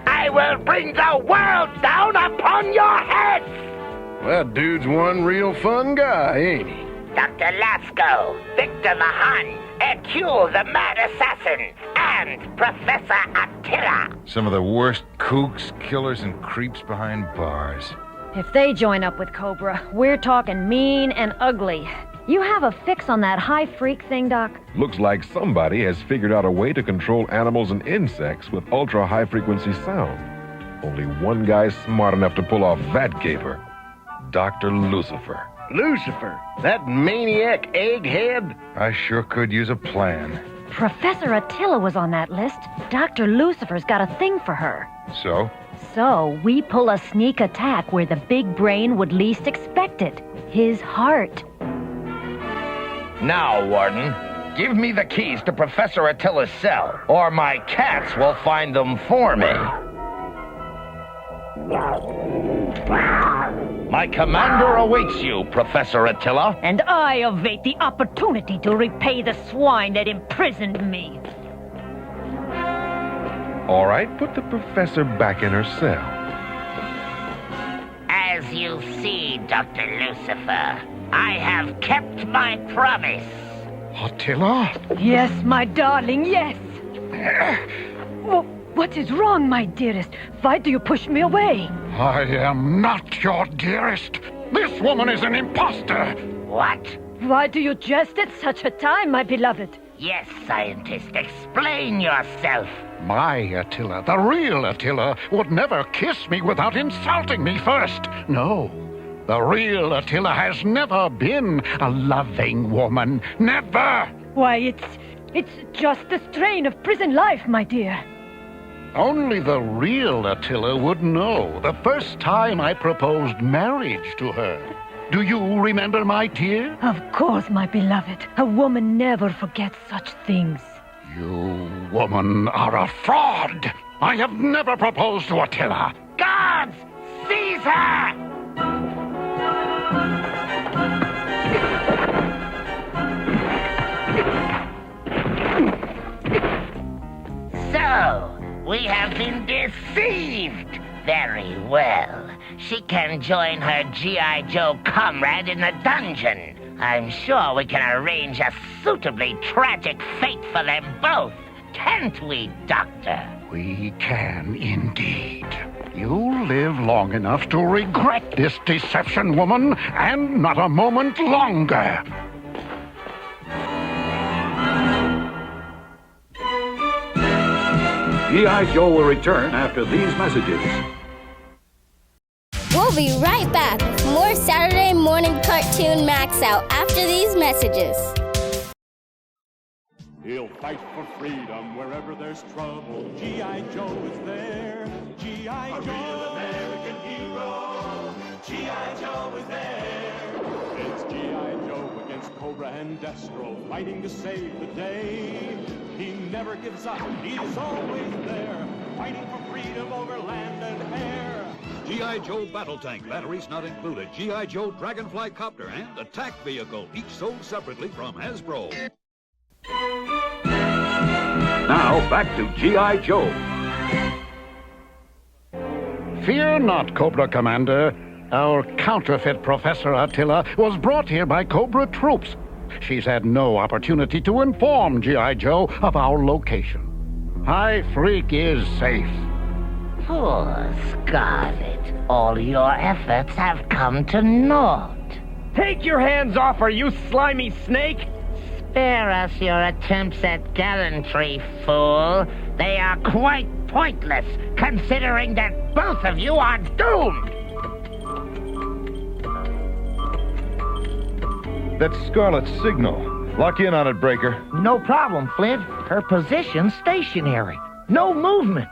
I will bring the world down upon your heads! That dude's one real fun guy, ain't he? Dr. Lasco, Victor the Hun, Hercule the Mad Assassin, and Professor Attila. Some of the worst kooks, killers, and creeps behind bars. If they join up with Cobra, we're talking mean and ugly. You have a fix on that high freak thing, Doc? Looks like somebody has figured out a way to control animals and insects with ultra-high frequency sound. Only one guy's smart enough to pull off that caper. Dr. Lucifer. Lucifer? That maniac egghead? I sure could use a plan. Professor Attila was on that list. Dr. Lucifer's got a thing for her. So? So, we pull a sneak attack where the big brain would least expect it. His heart. Now, Warden, give me the keys to Professor Attila's cell, or my cats will find them for me. My commander awaits you, Professor Attila. And I await the opportunity to repay the swine that imprisoned me. All right, put the professor back in her cell. As you see, Dr. Lucifer, I have kept my promise. Attila? Yes, my darling, yes. What is wrong, my dearest? Why do you push me away? I am not your dearest. This woman is an imposter. What? Why do you jest at such a time, my beloved? Yes, scientist, explain yourself. My Attila, the real Attila, would never kiss me without insulting me first. No, the real Attila has never been a loving woman. Never! Why, it's just the strain of prison life, my dear. Only the real Attila would know the first time I proposed marriage to her. Do you remember, my dear? Of course, my beloved. A woman never forgets such things. You woman are a fraud. I have never proposed to Attila. Guards! Seize her! So, we have been deceived. Very well. She can join her G.I. Joe comrade in the dungeon. I'm sure we can arrange a suitably tragic fate for them both. Can't we, Doctor? We can indeed. You'll live long enough to regret this deception, woman, and not a moment longer. G.I. Joe will return after these messages. We'll be right back with more Saturday morning cartoon Max Out after these messages. He'll fight for freedom wherever there's trouble. G.I. Joe is there. G.I. Joe, American hero. G.I. Joe is there. It's G.I. Joe against Cobra and Destro, fighting to save the day. He never gives up. He's always there, fighting for freedom over land and air. G.I. Joe Battle Tank, batteries not included. G.I. Joe Dragonfly Copter and Attack Vehicle, each sold separately from Hasbro. Now, back to G.I. Joe. Fear not, Cobra Commander. Our counterfeit Professor Attila was brought here by Cobra troops. She's had no opportunity to inform G.I. Joe of our location. High Freak is safe. Poor Scarlet, all your efforts have come to naught. Take your hands off her, you slimy snake! Spare us your attempts at gallantry, fool. They are quite pointless, considering that both of you are doomed! That's Scarlet's signal. Lock in on it, Breaker. No problem, Flint. Her position's stationary. No movement.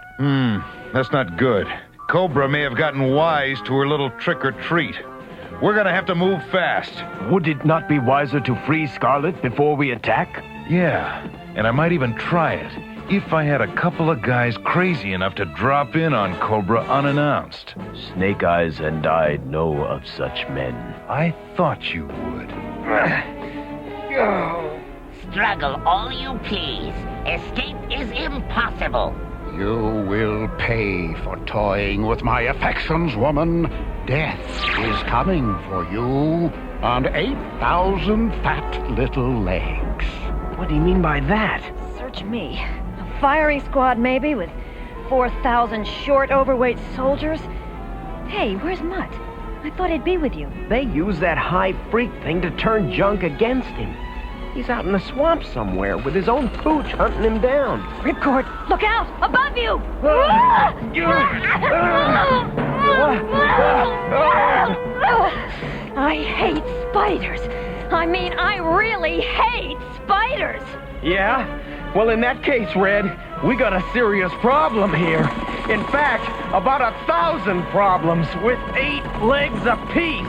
That's not good. Cobra may have gotten wise to her little trick-or-treat. We're gonna have to move fast. Would it not be wiser to freeze Scarlet before we attack? Yeah, and I might even try it, if I had a couple of guys crazy enough to drop in on Cobra unannounced. Snake Eyes and I know of such men. I thought you would. Struggle all you please. Escape is impossible. You will pay for toying with my affections, woman. Death is coming for you on 8,000 fat little legs. What do you mean by that? Search me. A firing squad, maybe, with 4,000 short, overweight soldiers? Hey, where's Mutt? I thought he'd be with you. They use that high freak thing to turn junk against him. He's out in the swamp somewhere with his own pooch hunting him down. Ripcord, look out! Above you! I hate spiders. I mean, I really hate spiders. Yeah? Well, in that case, Red, we got a serious problem here. In fact, about 1,000 problems with 8 legs apiece.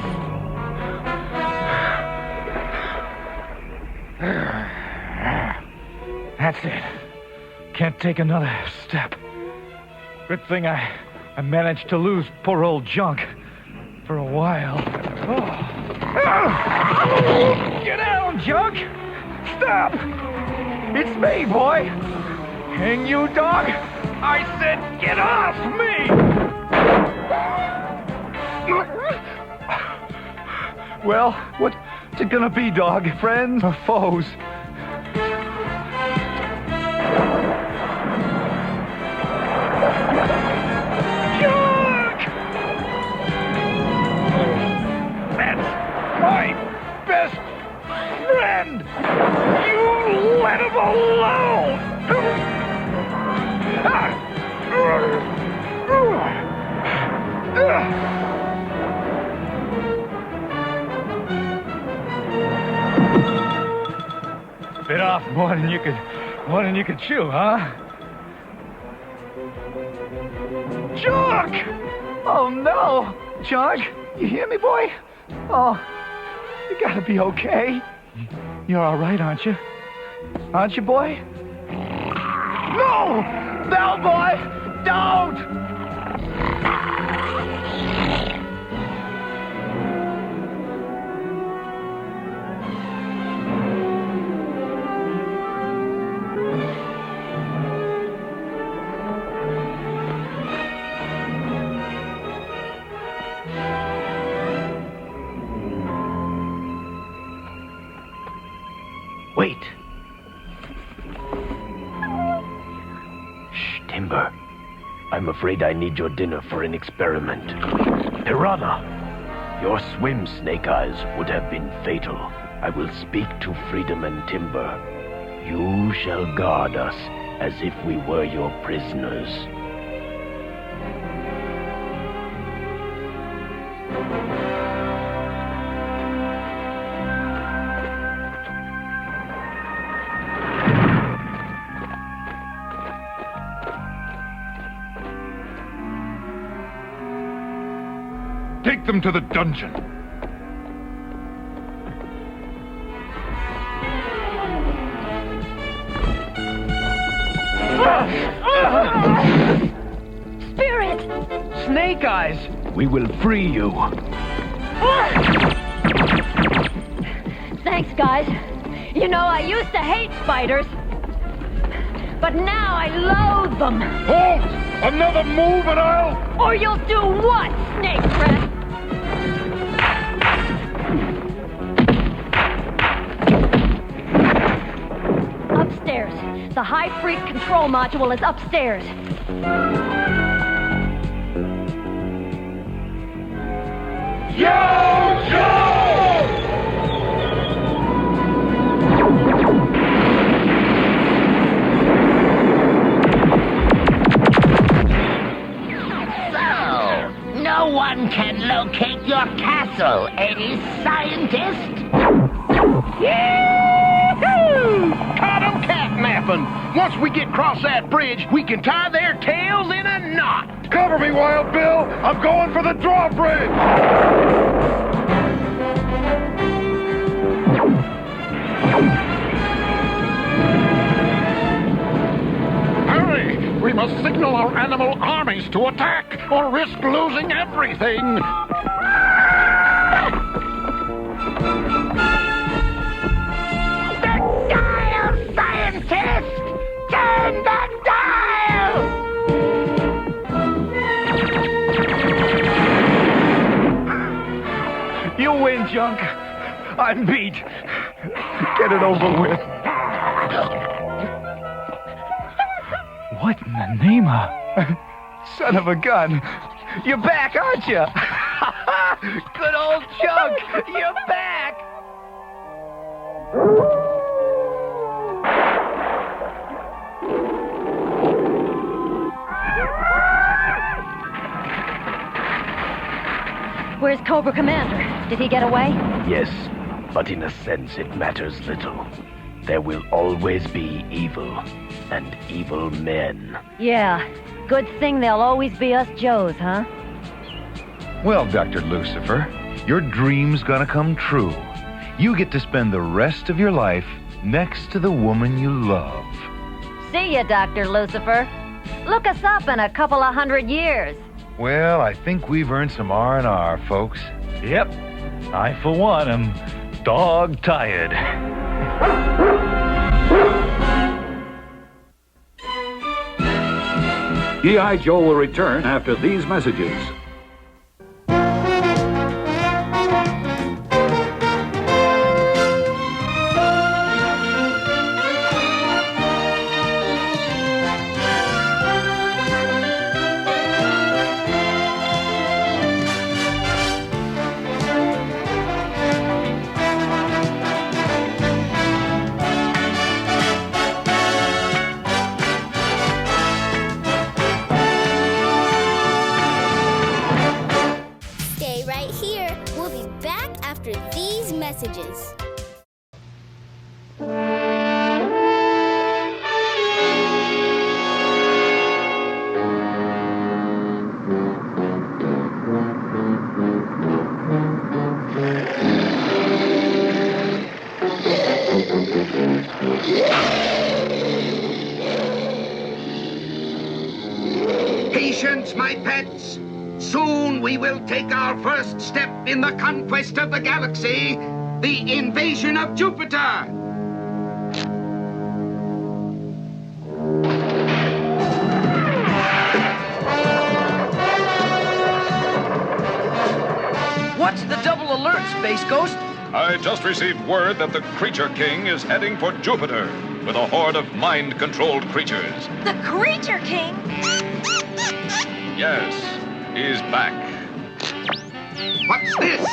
That's it. Can't take another step. Good thing I managed to lose poor old Junk for a while. Get down, Junk! Stop! It's me, boy! Hang you, dog! I said get off me! Well, what's it gonna be, dog? Friends or foes? Best friend! You let him alone! Bit off more than you could chew, huh? Junk! Oh no! Junk, you hear me, boy? Oh. You gotta be okay. You're all right, aren't you? Aren't you, boy? No! No, boy! Don't! Wait. Shh, Timber. I I'm afraid I need your dinner for an experiment. Piranha! Your swim, Snake Eyes, would have been fatal. I will speak to Freedom and Timber. You shall guard us as if we were your prisoners. Take them to the dungeon. Spirit! Snake Eyes! We will free you. Thanks, guys. You know, I used to hate spiders. But now I loathe them. Halt! Another move and I'll... Or you'll do what, snake breath? Upstairs. The high freak control module is upstairs. No one can locate your castle, any scientist? Yee-hoo! Caught 'em catnapping. Once we get across that bridge, we can tie their tails in a knot. Cover me, Wild Bill! I'm going for the drawbridge! Hurry! We must signal our animal armies to attack, or risk losing everything. The dial, scientist! Turn the dial! You win, Junk. I'm beat. Get it over with. What in the name of... Son of a gun. You're back, aren't you? Good old Junk. You're back. Where's Cobra Commander? Did he get away? Yes, but in a sense it matters little. There will always be evil, and evil men. Yeah. Good thing there'll always be us Joes, huh? Well, Dr. Lucifer, your dream's gonna come true. You get to spend the rest of your life next to the woman you love. See ya, Dr. Lucifer. Look us up in a couple of 100 years. Well, I think we've earned some R&R, folks. Yep. I, for one, am dog-tired. G.I. Joe will return after these messages. Stay right here. We'll be back after these messages. Patience, my pets. Soon we will take our first step in the conquest of the galaxy, the invasion of Jupiter. What's the double alert, Space Ghost? I just received word that the Creature King is heading for Jupiter with a horde of mind-controlled creatures. The Creature King? Yes, he's back. What's this?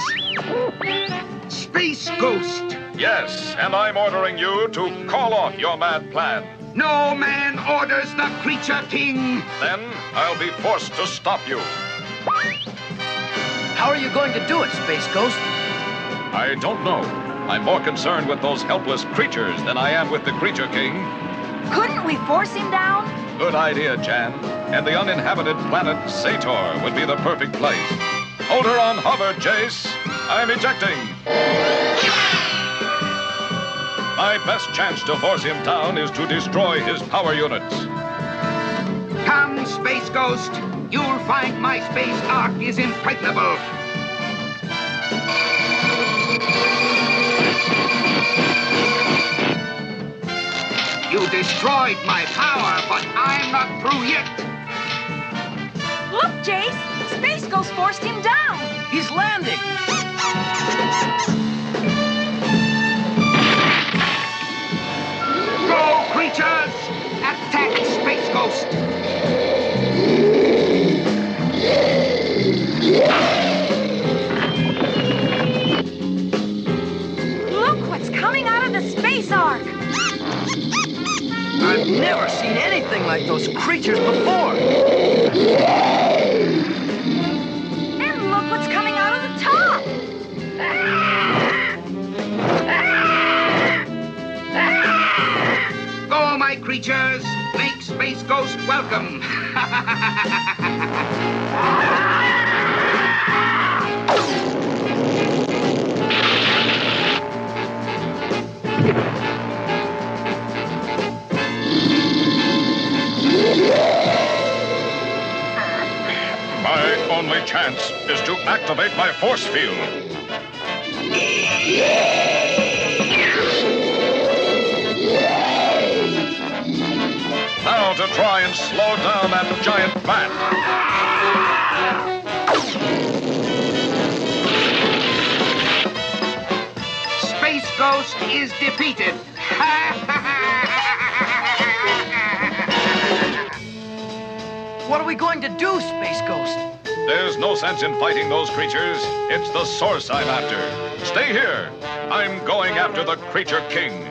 Space Ghost. Yes, and I'm ordering you to call off your mad plan. No man orders the Creature King. Then I'll be forced to stop you. How are you going to do it, Space Ghost? I don't know. I'm more concerned with those helpless creatures than I am with the Creature King. Couldn't we force him down? Good idea, Jan. And the uninhabited planet Sator would be the perfect place. Hold her on hover, Jace. I'm ejecting. My best chance to force him down is to destroy his power units. Come, Space Ghost. You'll find my space ark is impregnable. You destroyed my power, but I'm not through yet. Look, Jace! Space Ghost forced him down! He's landing! Go, creatures! Attack Space Ghost! Look what's coming out of the space ark! I've never seen anything like those creatures before! And look what's coming out of the top! Go, my creatures! Make Space Ghost welcome! My only chance is to activate my force field. Now to try and slow down that giant bat. Space Ghost is defeated. What are we going to do, Space Ghost? There's no sense in fighting those creatures. It's the source I'm after. Stay here. I'm going after the Creature King.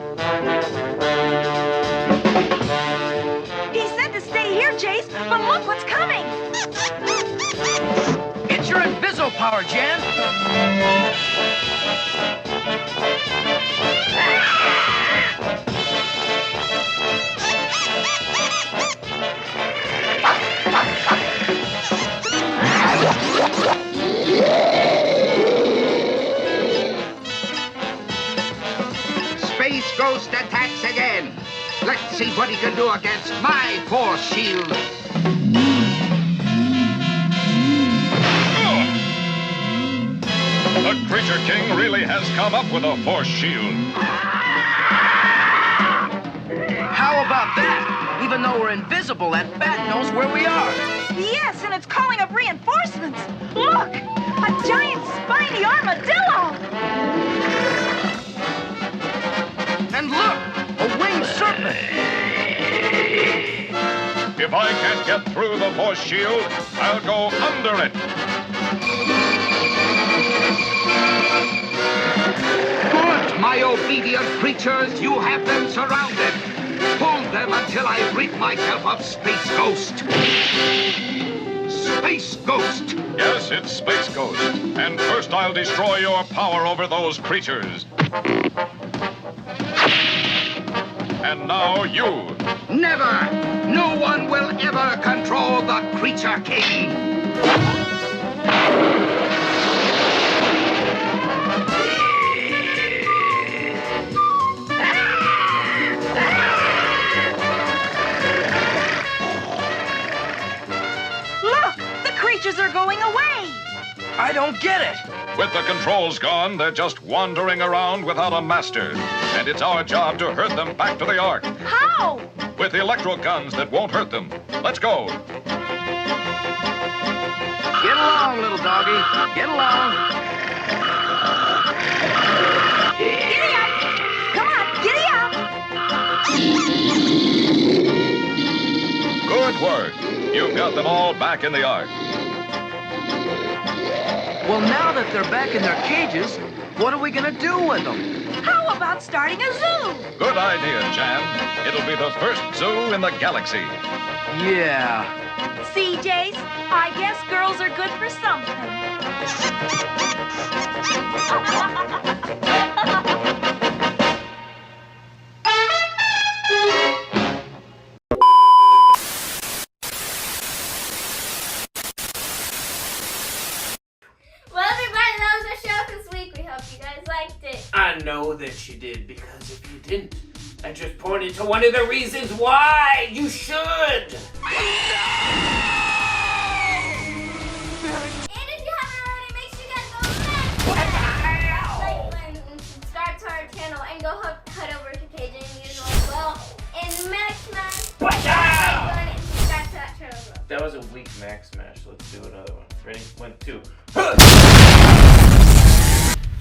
He said to stay here, Jace, but look what's coming! It's your Inviso power, Jan! Space Ghost attacks again. Let's see what he can do against my force shield. The Creature King really has come up with a force shield. How about that? Even though we're invisible, that bat knows where we are. Yes, and it's calling up reinforcements! Look! A giant spiny armadillo! And look! A winged serpent! If I can't get through the force shield, I'll go under it. Good, my obedient creatures. You have them surrounded. Hold them until I rid myself of Space Ghost. Space Ghost! Yes, it's Space Ghost. And first I'll destroy your power over those creatures. And now you. Never! No one will ever control the Creature King! Look! The creatures are going away! I don't get it! With the controls gone, they're just wandering around without a master. And it's our job to herd them back to the Ark. How? With electro guns that won't hurt them. Let's go. Get along, little doggy. Get along. Giddy up! Come on, giddy up! Good work. You've got them all back in the Ark. Well, now that they're back in their cages, what are we gonna do with them? How about starting a zoo? Good idea, Jan. It'll be the first zoo in the galaxy. Yeah. See, Jace? I guess girls are good for something. Well, everybody, that was our show this week. We hope you guys liked it. I know that you did, because if you didn't, I just pointed to one of the reasons why you should. And if you haven't already, make sure you guys go like and subscribe to our channel and go head over to KJ and Usual as well. And Max Smash. And subscribe to that channel as well. That was a weak Max Smash. Let's do another one. Ready? 1, 2.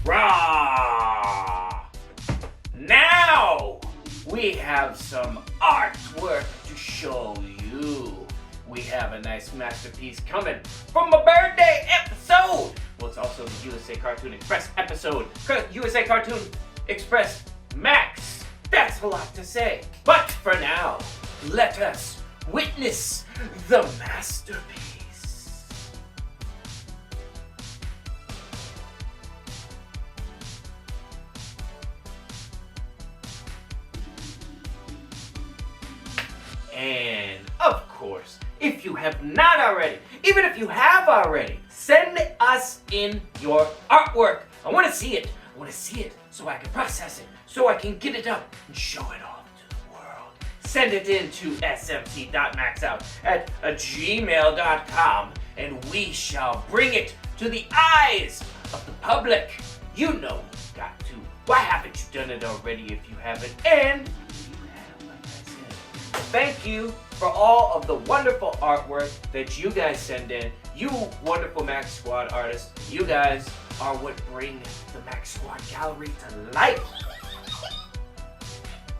Rah! Now we have some artwork to show you. We have a nice masterpiece coming from a birthday episode. Well, it's also the USA Cartoon Express episode. USA Cartoon Express Max. That's a lot to say. But for now, let us witness the masterpiece. And of course, if you have not already, even if you have already, send us in your artwork. I want to see it. I want to see it so I can process it, so I can get it up and show it off to the world. Send it in to smc.maxout@gmail.com and we shall bring it to the eyes of the public. You know you've got to. Why haven't you done it already if you haven't? And thank you for all of the wonderful artwork that you guys send in. You wonderful Max Squad artists. You guys are what bring the Max Squad gallery to life.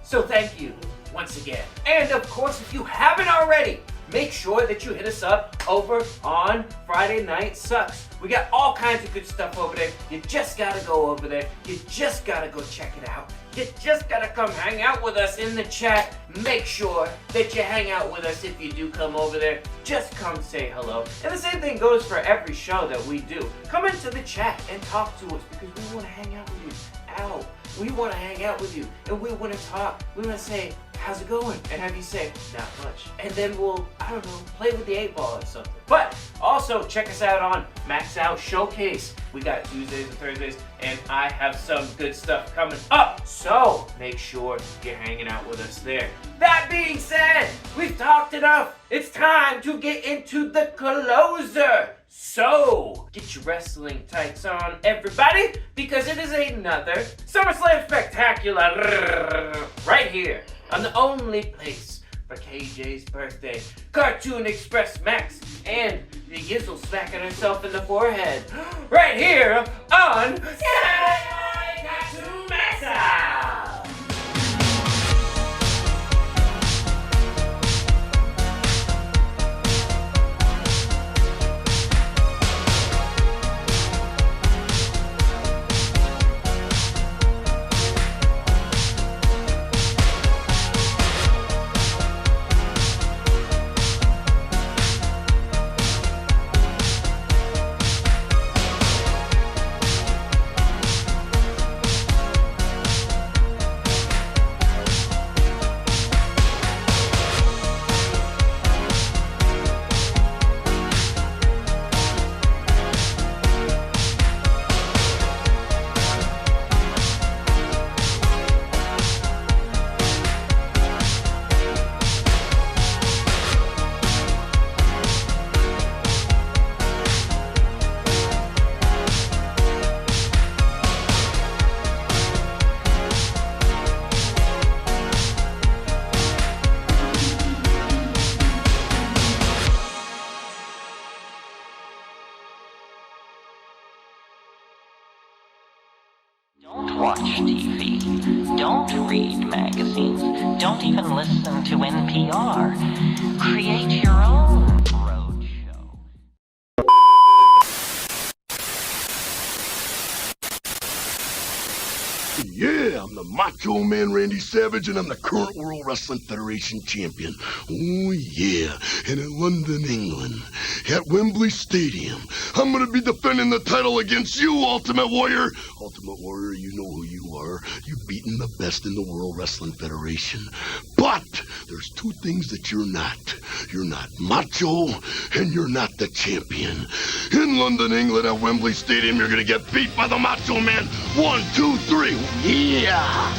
So thank you once again. And of course, if you haven't already, make sure that you hit us up over on Friday Night Sucks. We got all kinds of good stuff over there. You just gotta go over there. You just gotta go check it out. You just gotta come hang out with us in the chat. Make sure that you hang out with us if you do come over there. Just come say hello. And the same thing goes for every show that we do. Come into the chat and talk to us because we want to hang out with you. Ow. We want to hang out with you and we want to talk. We want to say, how's it going? And have you say, not much. And then we'll, I don't know, play with the 8-ball or something. But also check us out on MAXOUT Showcase. We got Tuesdays and Thursdays, and I have some good stuff coming up. So make sure you're hanging out with us there. That being said, we've talked enough. It's time to get into the closer. So get your wrestling tights on, everybody, because it is another SummerSlam Spectacular right here on the only place for KJ's birthday. Cartoon Express Max and the Yizzle smacking herself in the forehead. Right here on Saturday Cartoon MAXOUT. Don't watch TV. Don't read magazines. Don't even listen to NPR. Create your own road show. Yeah, I'm the Macho Man Randy Savage, and I'm the current World Wrestling Federation champion. Oh, yeah. And in London, England, at Wembley Stadium, I'm going to be defending the title against you, Ultimate Warrior. Ultimate Warrior, you know who you are. You've beaten the best in the World Wrestling Federation. But there's two things that you're not. You're not macho, and you're not the champion. In London, England, at Wembley Stadium, you're going to get beat by the Macho Man. 1, 2, 3. Yeah!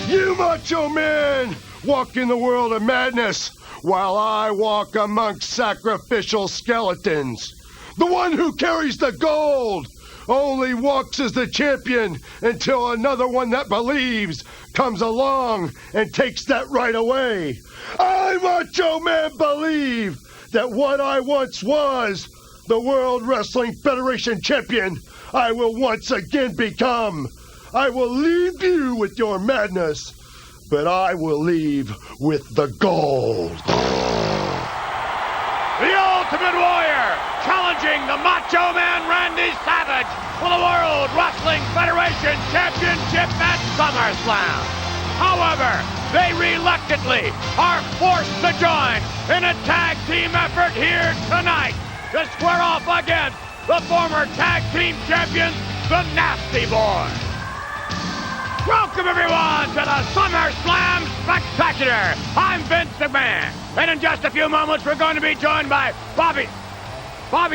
You Macho Man walk in the world of madness while I walk amongst sacrificial skeletons. The one who carries the gold only walks as the champion until another one that believes comes along and takes that right away. I, Macho Man, believe that what I once was, the World Wrestling Federation champion, I will once again become. I will leave you with your madness, but I will leave with the gold. The Ultimate Warrior challenging the Macho Man Randy Savage for the World Wrestling Federation Championship at SummerSlam. However, they reluctantly are forced to join in a tag team effort here tonight to square off against the former tag team champions, the Nasty Boys. Welcome everyone to the SummerSlam Spectacular. I'm Vince McMahon, and in just a few moments we're going to be joined by Bobby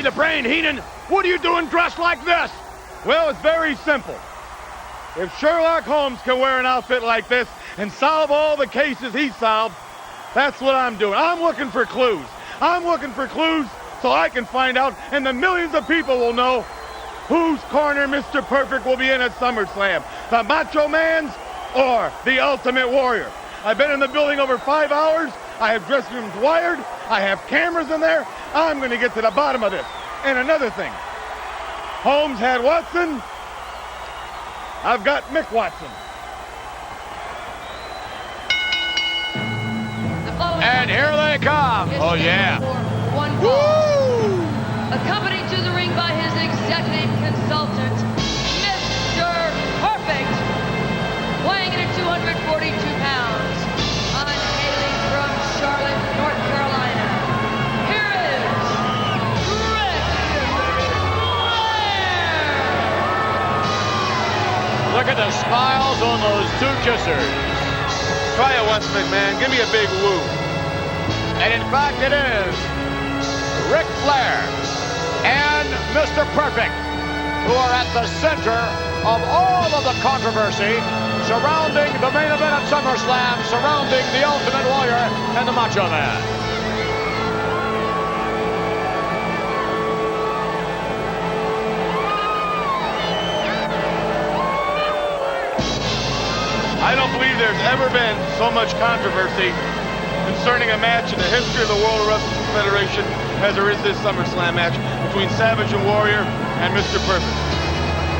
the Brain Heenan. What are you doing dressed like this? Well, it's very simple. If Sherlock Holmes can wear an outfit like this and solve all the cases he solved, that's what I'm doing. I'm looking for clues. I'm looking for clues so I can find out, and the millions of people will know whose corner Mr. Perfect will be in at SummerSlam. The Macho Man's or the Ultimate Warrior. I've been in the building over 5 hours. I have dressing rooms wired. I have cameras in there. I'm going to get to the bottom of this. And another thing. Holmes had Watson. I've got Mick Watson. And here they come. Oh, yeah. Woo! Accompanied to the ring by his executive consultant, Mr. Perfect, weighing in at 242 pounds. I'm hailing from Charlotte, North Carolina. Here is Ric Flair! Look at the smiles on those two kissers. Try it once, McMahon. Give me a big woo. And in fact, it is Ric Flair and Mr. Perfect who are at the center of all of the controversy surrounding the main event at SummerSlam, surrounding the Ultimate Warrior and the Macho Man. I don't believe there's ever been so much controversy concerning a match in the history of the World Wrestling Federation as there is this SummerSlam match between Savage and Warrior and Mr. Perfect.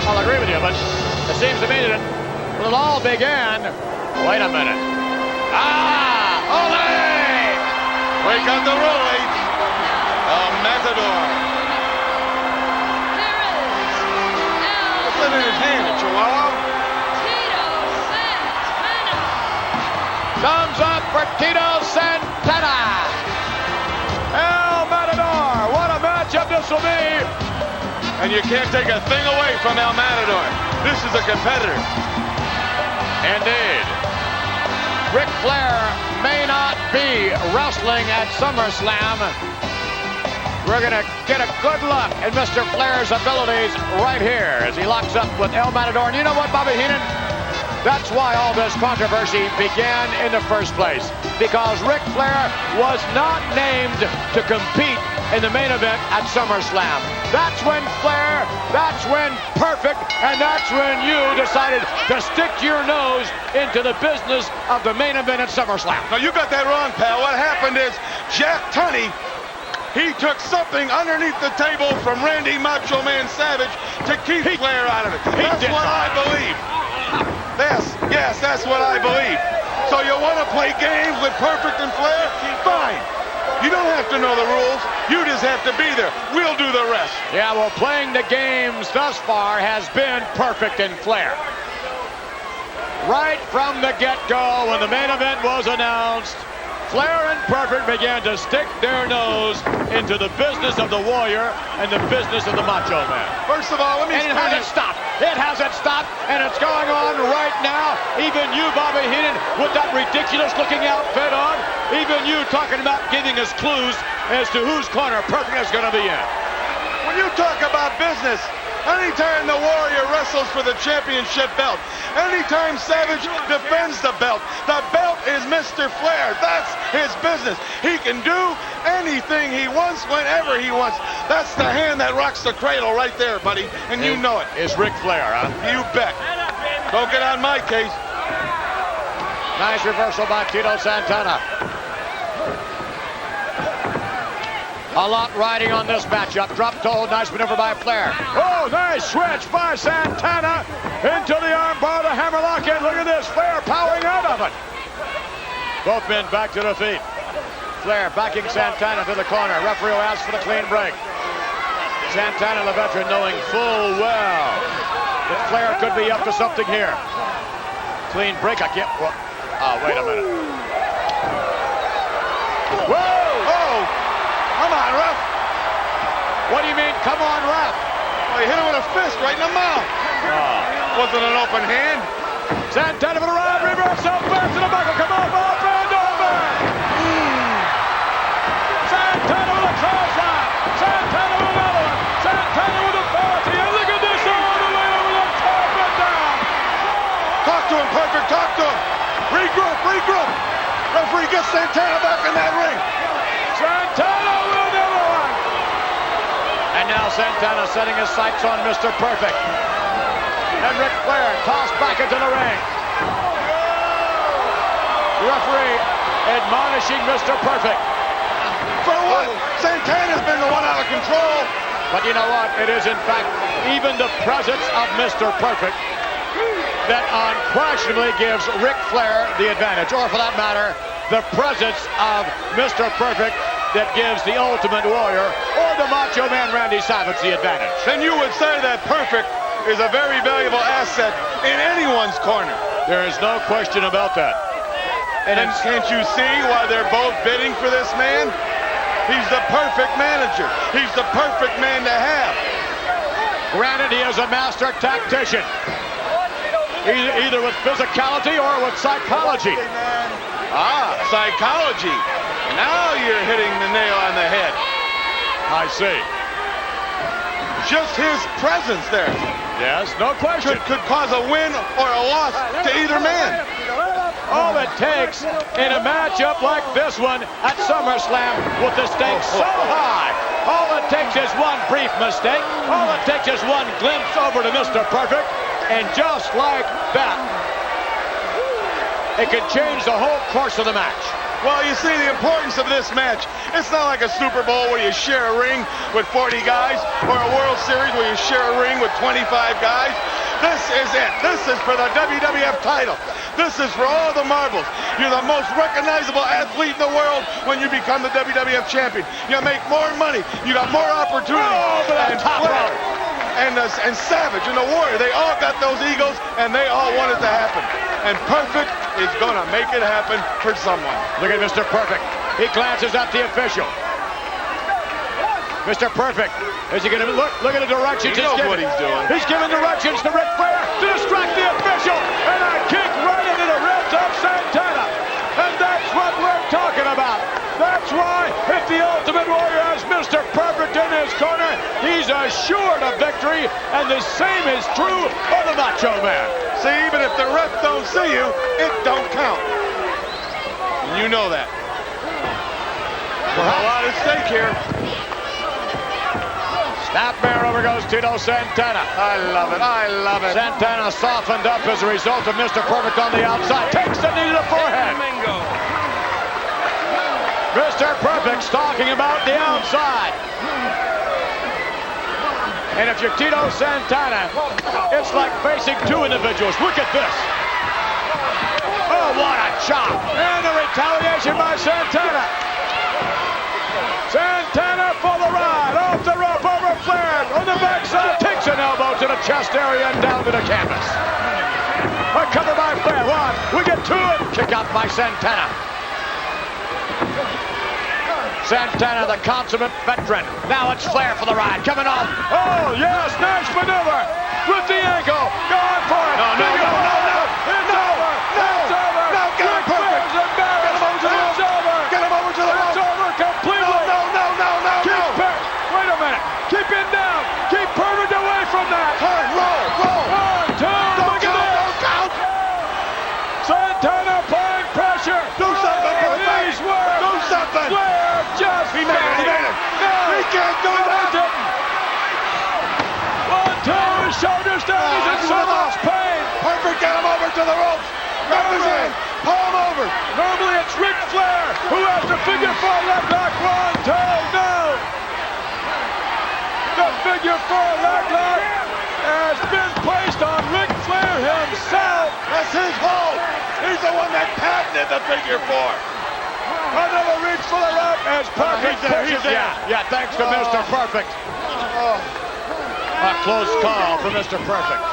I'll agree with you, but it seems to me that it all began. Wait a minute. Ole! Wake up the Rollies. Matador. What's that in his hand, a chihuahua? Thumbs up for Tito Santana. El Matador, what a matchup this will be. And you can't take a thing away from El Matador. This is a competitor. Indeed. Ric Flair may not be wrestling at SummerSlam. We're going to get a good look at Mr. Flair's abilities right here as he locks up with El Matador. And you know what, Bobby Heenan? That's why all this controversy began in the first place. Because Ric Flair was not named to compete in the main event at SummerSlam. That's when Flair, that's when Perfect, and that's when you decided to stick your nose into the business of the main event at SummerSlam. No, you got that wrong, pal. What happened is Jack Tunney He took something underneath the table from Randy Macho Man Savage to keep Flair out of it. That's what I believe. Yes, that's what I believe. So you want to play games with Perfect and Flair? Fine. You don't have to know the rules. You just have to be there. We'll do the rest. Yeah, well, playing the games thus far has been Perfect and Flair. Right from the get-go, when the main event was announced, Flair and Perfect began to stick their nose into the business of the Warrior and the business of the Macho Man. First of all, let me explain. And it hasn't stopped. It hasn't stopped, and it's going on right now. Even you, Bobby Heenan, with that ridiculous-looking outfit on, even you talking about giving us clues as to whose corner Perfect is going to be in. When you talk about business, anytime the Warrior wrestles for the championship belt, anytime Savage defends the belt is Mr. Flair. That's his business. He can do anything he wants whenever he wants. That's the hand that rocks the cradle right there, buddy, and you know it. Is Ric Flair, huh? You bet. Don't get on my case. Nice reversal by Tito Santana. A lot riding on this matchup. Drop toe, nice maneuver by Flair. Oh, nice switch by Santana into the armbar, the hammerlock in. Look at this, Flair powering out of it. Both men back to the feet. Flair backing Santana to the corner. Referee asks for the clean break. Santana, the veteran, knowing full well that Flair could be up to something here. Clean break, I can't. Oh, wait a minute. Whoa! Oh! Come on, ref. What do you mean, come on, ref? Well, he hit him with a fist right in the mouth. Wasn't an open hand. Santana for the ride, reversal, fast to the buckle, come on, ball, bend over. Santana with a clothesline. Santana with another one. Santana with authority, and look at this all the way over the top and down. Talk to him, Perfect, talk to him. Regroup. Referee gets Santana back in that ring. Santana with another one. And now Santana setting his sights on Mr. Perfect. And Ric Flair tossed back into the ring. The referee admonishing Mr. Perfect. For what? Santana's been the one out of control. But you know what? It is, in fact, even the presence of Mr. Perfect that unquestionably gives Ric Flair the advantage. Or, for that matter, the presence of Mr. Perfect that gives the Ultimate Warrior or the Macho Man Randy Savage the advantage. Then you would say that Perfect is a very valuable asset in anyone's corner. There is no question about that. And can't you see why they're both bidding for this man? He's the perfect manager. He's the perfect man to have. Granted, he is a master tactician. Either with physicality or with psychology. Psychology. Now you're hitting the nail on the head. I see. Just his presence there. Yes, no question. Could cause a win or a loss to either man. All it takes in a matchup like this one at SummerSlam with the stakes so high. All it takes is one brief mistake. All it takes is one glimpse over to Mr. Perfect. And just like that, it could change the whole course of the match. Well, you see the importance of this match. It's not like a Super Bowl where you share a ring with 40 guys or a World Series where you share a ring with 25 guys. This is it. This is for the WWF title. This is for all the marbles. You're the most recognizable athlete in the world when you become the WWF champion. You make more money. You got more opportunity. And Flair and Savage and the Warrior, they all got those egos and they all want it to happen. And Perfect is going to make it happen for someone. Look at Mr. Perfect. He glances at the official. Mr. Perfect, is he going to look at the directions he's giving? What he's doing. He's giving directions to Ric Flair to distract the official, and a kick right into the ribs of Santana. And that's what we're talking about. That's why if the Ultimate Warrior has Mr. Perfect in his corner, he's assured of victory, and the same is true of the Macho Man. See, even if the ref don't see you, it don't count. And you know that. There's a lot at stake here. Snapmare, over goes Tito Santana. I love it. I love it. Santana softened up as a result of Mr. Perfect on the outside. Takes the knee to the forehead. Mr. Perfect's talking about the outside. And if you're Tito Santana, it's like facing two individuals. Look at this. Oh, what a chop. And the retaliation by Santana. Santana for the ride. Off the rope, over Flair. On the backside, takes an elbow to the chest area and down to the canvas. A cover by Flair. One. We get two. Kick out by Santana. Santana, the consummate veteran. Now it's Flair for the ride. Coming off. Oh, yes. Nice maneuver. With the ankle. Going for it. No. It's over. It's over. No, get him perfect. It's over. Get him over to the rope. It's over completely. No. Wait a minute. Keep him down. Keep Perfect away from that. Turn, roll. 1, 2, look at this. Don't count. Santana applying pressure. Do something, Perfect. He's worked. Do something. Flair just He made it. No. He can't do that. 1, 2, his shoulders down. He's in so much pain. Perfect, get him over to the ropes. Grab his hand. Pull him over. Normally it's Ric Flair who has the figure 4 leg lock. 1, 2, no. The figure 4 leg lock has been placed on Ric Flair himself. That's his fault. He's the one that patented the figure 4. Another reach for the rope as Perfect He's there. Yeah, thanks to Mr. Perfect. A close call for Mr. Perfect.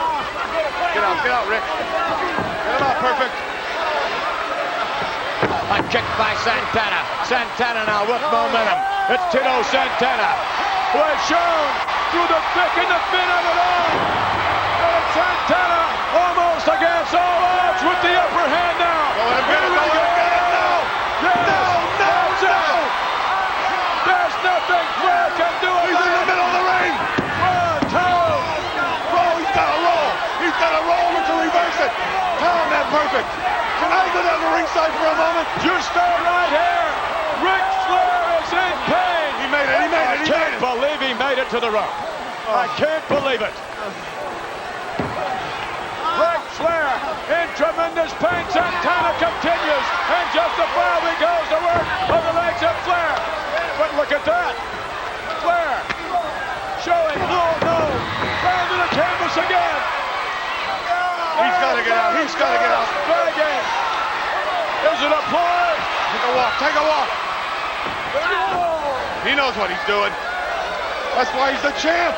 Get out, Rick. Get him out, Perfect. A kick by Santana. Santana now with momentum. It's Tito Santana, who has shown through the thick and the thin of it all. And Santana almost against all odds with the upper hand now. Let him get it. No. There's nothing Flair can do. He's in the middle of the ring. 1, 2. Roll. He's got to roll. He's got to roll to reverse it. Tell him that, Perfect. Can I go down the ringside for a moment? You stay right here. Ric Flair is in pain. He made it. I can't believe he made it to the rope. I can't believe it. Ric Flair in tremendous pain. Santana continues and justifiably goes to work on the legs of Flair. But look at that. Flair showing no. Down to the canvas again. He's got to get out. Begging. Is it a play? Take a walk. He knows what he's doing. That's why he's the champ.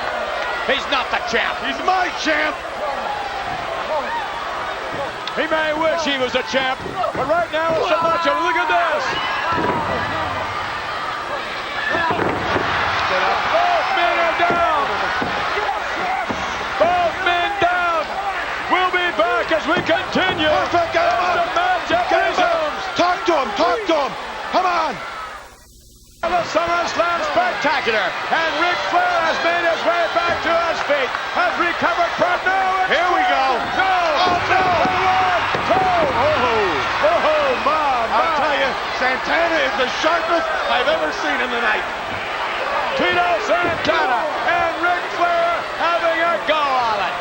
He's not the champ. He's my champ. He may wish he was a champ, but right now it's a match of look at this. Both men are down. Both men down. We'll be back as we continue. Perfect, get him up. The match at resumes. Talk to him. Come on. The SummerSlam Spectacular, and Ric Flair has made his way back to his feet, has recovered from Here we go. No! Oh, no! 1, 2! Oh, my. I'll tell you, Santana is the sharpest I've ever seen in the night. Tito Santana and Ric Flair having a go on it.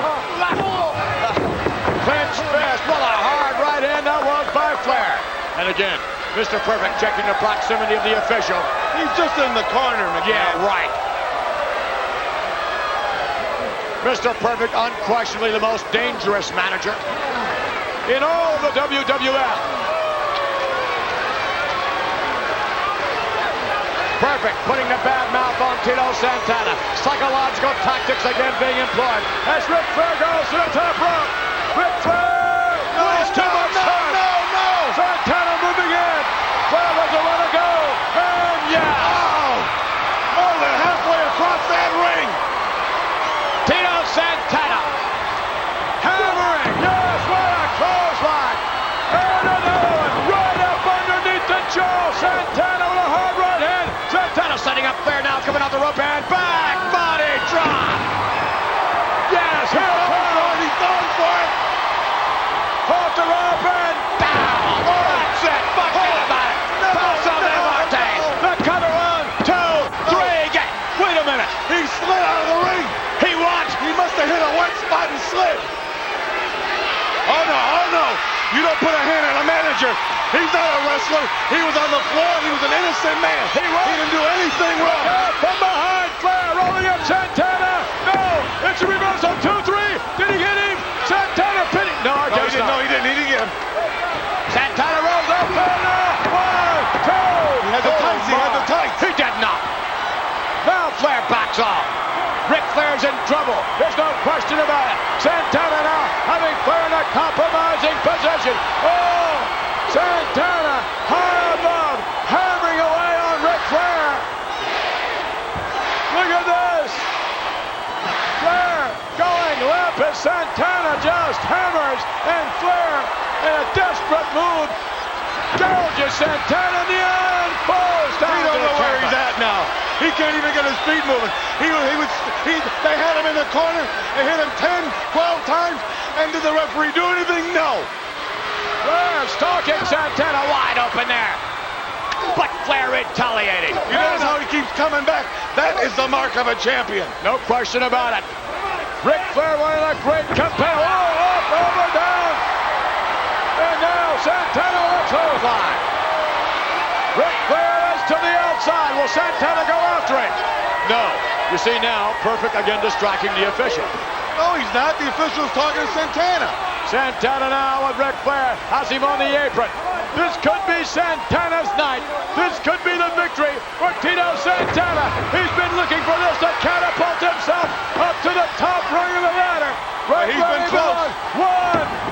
Clinch fist. What a hard right hand that was by Flair. And again, Mr. Perfect checking the proximity of the official. He's just in the corner, McMahon. Yeah, right. Mr. Perfect, unquestionably the most dangerous manager in all the WWF. Perfect, putting the bad mouth on Tito Santana. Psychological tactics again being employed as Ric Flair goes to the top rope. Ric Flair! There's too much time. No. Santana moving in. Flair doesn't want to go. And yes! More than halfway across that ring. Tito Santana hammering. Yes, what a clothesline. And another one right up underneath the jaw. Santana with a hard right hand. Santana setting up Flair now, coming off the rope and back body drop. Yes, here it comes. He's going for it. Off the rope and down. Oh, that's it. Forget about it. Pass on the Martes. The cover 1, 2, 3. Get. Wait a minute. He slid out of the ring. He what? He must have hit a wet spot and slid. Oh no. You don't put a hand on a manager. He's not a wrestler. He was on the floor. He was an innocent man. He didn't do anything wrong. From behind, Flair rolling up Santana. No, it's a reversal. 2-3. Did he hit him? Santana pinning. No, I guess not. No, he didn't. He didn't get him. Santana rolls up. Flair now. 1, 2. He had the tights. He had the tights. He did not. Now Flair backs off. Ric Flair's in trouble. There's no question about it. Santana now having Flair in a compromising position. Oh, Santana high above, hammering away on Ric Flair. Look at this. Flair going limp as Santana just hammers, and Flair in a desperate move gouges Santana in the end. Falls down. He don't know where he's at now. He can't even get his feet moving. They had him in the corner. They hit him 10, 12 times. And did the referee do anything? No. Flair stalking Santana wide open there. But Flair retaliating. You notice how he keeps coming back? That is the mark of a champion. No question about it. Ric Flair winning a great campaign. Oh, up, over, down. And now Santana on the clothesline. Ric Flair is to the outside. Will Santana go after it? No. You see now, Perfect again distracting the official. No, he's not. The official's talking to Santana. Santana now with Ric Flair. Has him on the apron. This could be Santana's night. This could be the victory for Tito Santana. He's been looking for this to catapult himself up to the top rung of the ladder. Right, he's been close. 1,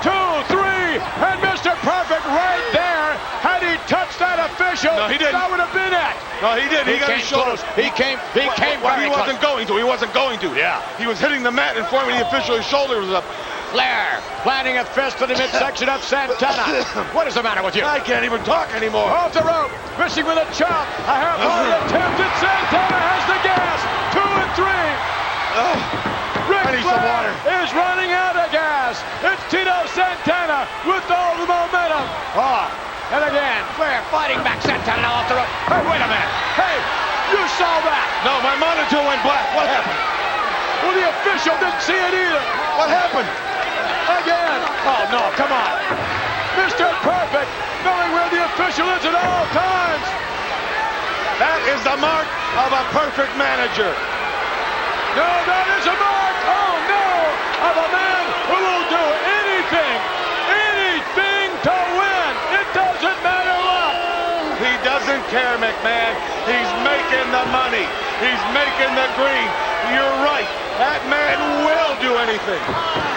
2, 3, and Mr. Perfect right there. Had he touched that official, no, he didn't. That would have been it. No, he didn't. He got his shoulders. He came He very wasn't close. going to. He wasn't going to. Yeah. He was hitting the mat in front of the official. His shoulder was up. Flair planting a fist to the midsection of Santana. What is the matter with you? I can't even talk anymore. Off the rope, missing with a chop. A half-hearted attempt, and Santana has the gas. 2 and 3. Ric Flair is running out of gas. It's Tito Santana with all the momentum. Oh, and again, Flair fighting back Santana now off the rope. Hey, wait a minute. Hey, you saw that. No, my monitor went black. What happened? Well, the official didn't see it either. What happened? Again. Oh, no, come on. Mr. Perfect, knowing where the official is at all times. That is the mark of a perfect manager. No, that is a mark, oh no, of a man who will do anything to win. It doesn't matter what. He doesn't care, McMahon. He's making the money. He's making the green. You're right. That man will do anything.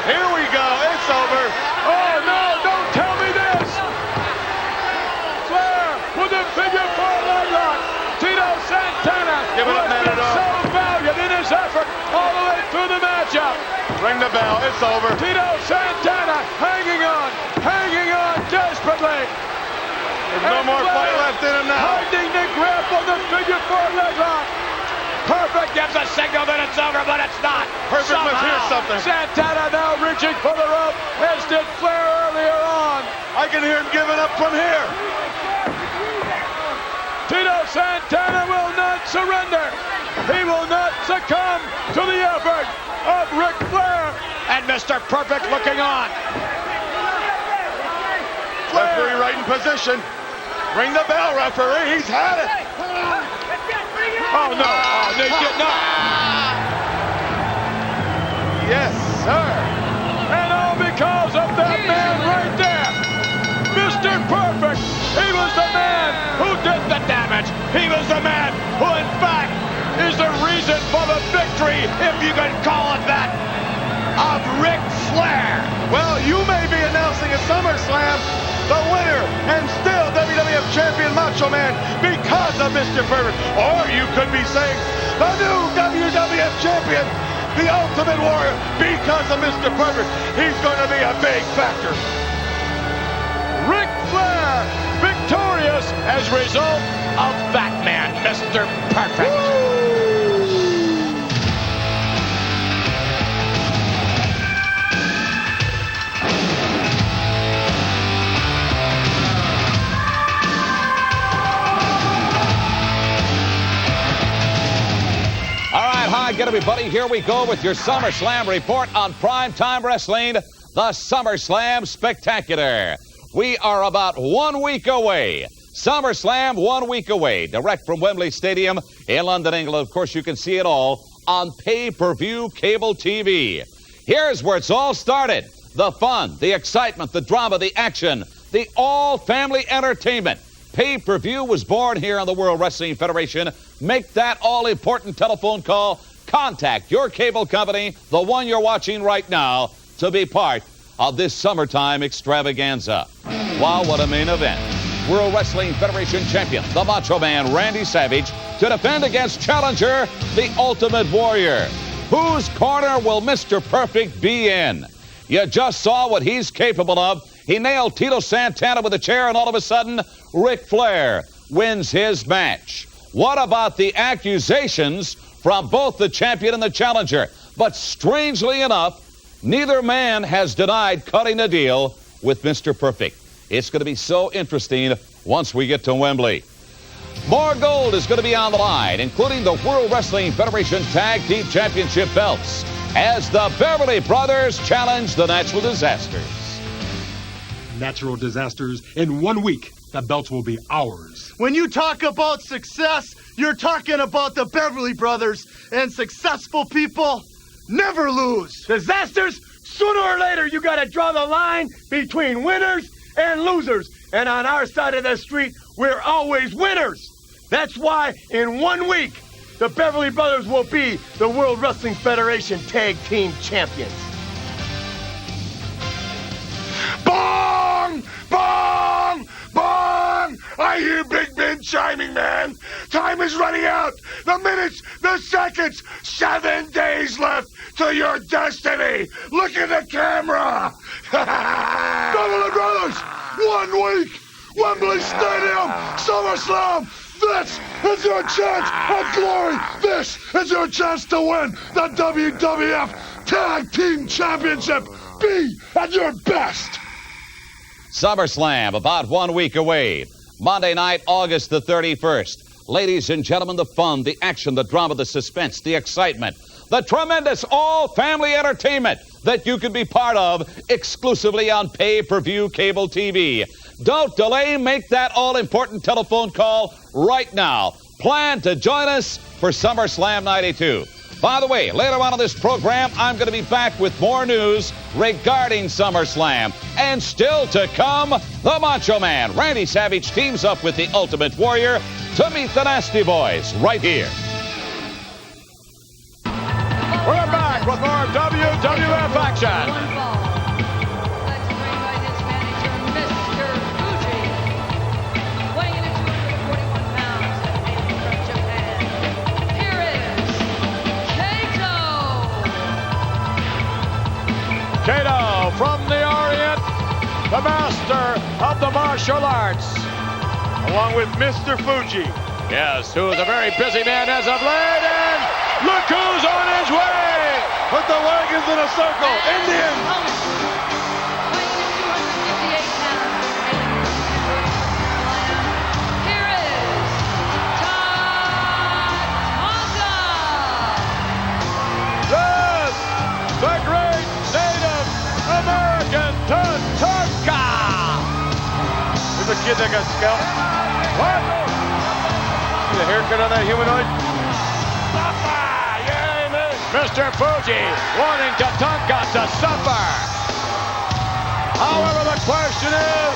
Here we go. It's over. Oh, no, don't tell me this. Flair with a figure 4 leg lock. Tito Santana Give it up, Matador. So valiant in his effort all the way through the matchup. Ring the bell. It's over. Tito Santana hanging on desperately. There's no more fight left in him now. Finding the grip on the figure 4 leg lock. Perfect gives a signal that it's over, but it's not. Perfect must hear something. Santana now reaching for the rope, as did Flair earlier on. I can hear him giving up from here. Tito Santana will not surrender. He will not succumb to the effort of Ric Flair. And Mr. Perfect looking on. Referee right in position. Ring the bell, referee. He's had it. Oh, no. Oh, they did not. Yes, sir. And all because of that man right there. Mr. Perfect. He was the man who did the damage. He was the man who, in fact, is the reason for the victory, if you can call it that, of Ric Flair. Well, you may be announcing at SummerSlam the winner and still WWF Champion Macho Man because of Mr. Perfect. Or you could be saying the new WWF Champion, the Ultimate Warrior, because of Mr. Perfect. He's going to be a big factor. Ric Flair victorious as a result of that man, Mr. Perfect. Woo! Hi again, everybody. Here we go with your SummerSlam report on Primetime Wrestling, the SummerSlam Spectacular. We are about 1 week away. SummerSlam 1 week away, direct from Wembley Stadium in London, England. Of course, you can see it all on pay-per-view cable TV. Here's where it's all started. The fun, the excitement, the drama, the action, the all-family entertainment. Pay-per-view was born here on the World Wrestling Federation. Make that all-important telephone call. Contact your cable company, the one you're watching right now, to be part of this summertime extravaganza. Wow, what a main event. World Wrestling Federation champion, the Macho Man Randy Savage, to defend against challenger, the Ultimate Warrior. Whose corner will Mr. Perfect be in? You just saw what he's capable of. He nailed Tito Santana with a chair, and all of a sudden, Ric Flair wins his match. What about the accusations from both the champion and the challenger? But strangely enough, neither man has denied cutting a deal with Mr. Perfect. It's going to be so interesting once we get to Wembley. More gold is going to be on the line, including the World Wrestling Federation Tag Team Championship belts, as the Beverly Brothers challenge the Natural Disasters. Natural disasters. In 1 week, the belts will be ours. When you talk about success, you're talking about the Beverly Brothers, and successful people never lose. Disasters, sooner or later, you gotta draw the line between winners and losers. And on our side of the street, we're always winners. That's why in 1 week, the Beverly Brothers will be the World Wrestling Federation Tag Team Champions. Bong! Bong! Bong! I hear Big Ben chiming, man. Time is running out. The minutes, the seconds. 7 days left to your destiny. Look at the camera. Beverly Brothers, 1 week. Wembley Stadium, SummerSlam. This is your chance at glory. This is your chance to win the WWF Tag Team Championship. Be at your best. SummerSlam, about 1 week away. Monday night, August the 31st. Ladies and gentlemen, the fun, the action, the drama, the suspense, the excitement, the tremendous all-family entertainment that you can be part of exclusively on pay-per-view cable TV. Don't delay. Make that all-important telephone call right now. Plan to join us for SummerSlam 92. By the way, later on in this program, I'm going to be back with more news regarding SummerSlam. And still to come, the Macho Man, Randy Savage, teams up with the Ultimate Warrior to meet the Nasty Boys right here. We're back with more WWF action. Kato from the Orient, the master of the martial arts. Along with Mr. Fuji. Yes, who is a very busy man as of late, and look who's on his way! Put the wagons in a circle, Indians! The great Native American Tatanka! There's a kid that got scalped. What? See the haircut on that humanoid? Mr. Fuji wanting Tatanka to suffer. However, the question is,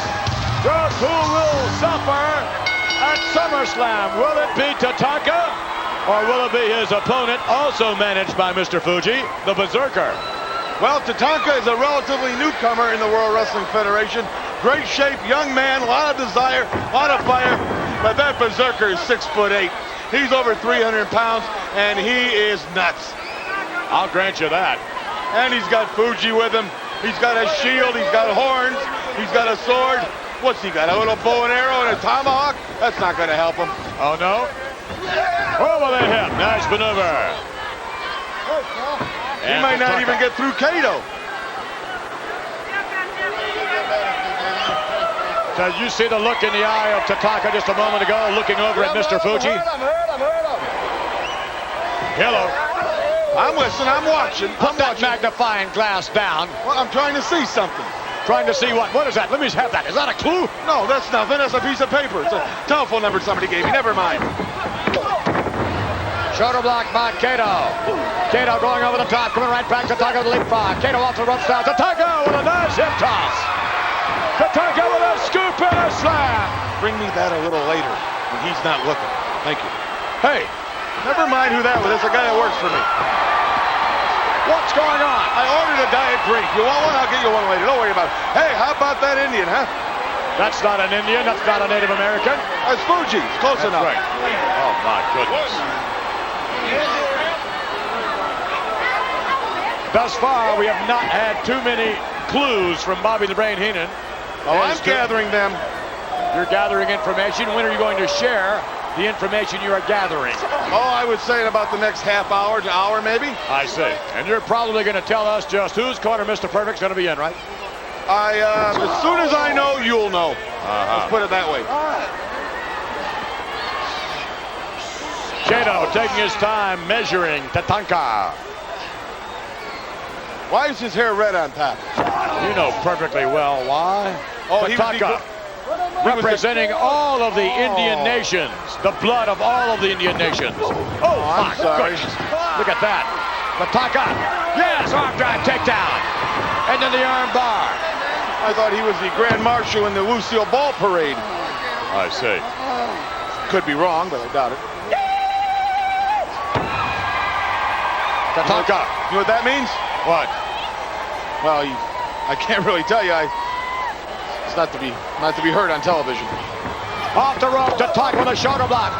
just who will suffer at SummerSlam? Will it be Tatanka? Or will it be his opponent, also managed by Mr. Fuji, the Berserker? Well, Tatanka is a relatively newcomer in the World Wrestling Federation. Great shape, young man, a lot of desire, a lot of fire. But that Berserker is 6'8". He's over 300 pounds, and he is nuts. I'll grant you that. And he's got Fuji with him. He's got a shield, he's got horns, he's got a sword. What's he got, a little bow and arrow and a tomahawk? That's not going to help him. Oh, no? Over the hip, nice maneuver. He might not even get through Kato. Did you see the look in the eye of Tatanka just a moment ago, looking over at Mr. Fuji? I'm hurt. Hello. I'm listening, I'm watching. Put that magnifying glass down. Well, I'm trying to see something. Trying to see what? What is that? Let me have that. Is that a clue? No, that's nothing. That's a piece of paper. It's a telephone number somebody gave me. Never mind. Shoulder block by Kato. Kato going over the top, coming right back to Tatanka with the leapfrog. Kato off the ropes down. Tatanka with a nice hip toss. Tatanka with a scoop and a slam. Bring me that a little later when he's not looking. Thank you. Hey, never mind who that was. That's a guy that works for me. What's going on? I ordered a diet drink. You want one? I'll get you one later. Don't worry about it. Hey, how about that Indian, huh? That's not an Indian. That's not a Native American. That's Fuji. It's close enough. Right. Oh, my goodness. Thus far, we have not had too many clues from Bobby the Brain Heenan. Oh, I'm gathering them. You're gathering information. When are you going to share the information you are gathering? Oh, I would say in about the next half hour to hour, maybe. I see. And you're probably going to tell us just whose corner Mr. Perfect's going to be in, right? As soon as I know, you'll know. Let's put it that way. Kato taking his time measuring Tatanka. Why is his hair red on top? You know perfectly well why. Oh, Tatanka, representing all of the Indian nations, the blood of all of the Indian nations. Oh, my goodness. Look at that. Tatanka, yes, arm drag takedown. And then the arm bar. I thought he was the Grand Marshal in the Lucille Ball Parade. I see. Could be wrong, but I doubt it. Tatanka. You know what that means? What? Well, I can't really tell you. It's not to be heard on television. Off the rope, Tatanka with a shoulder block.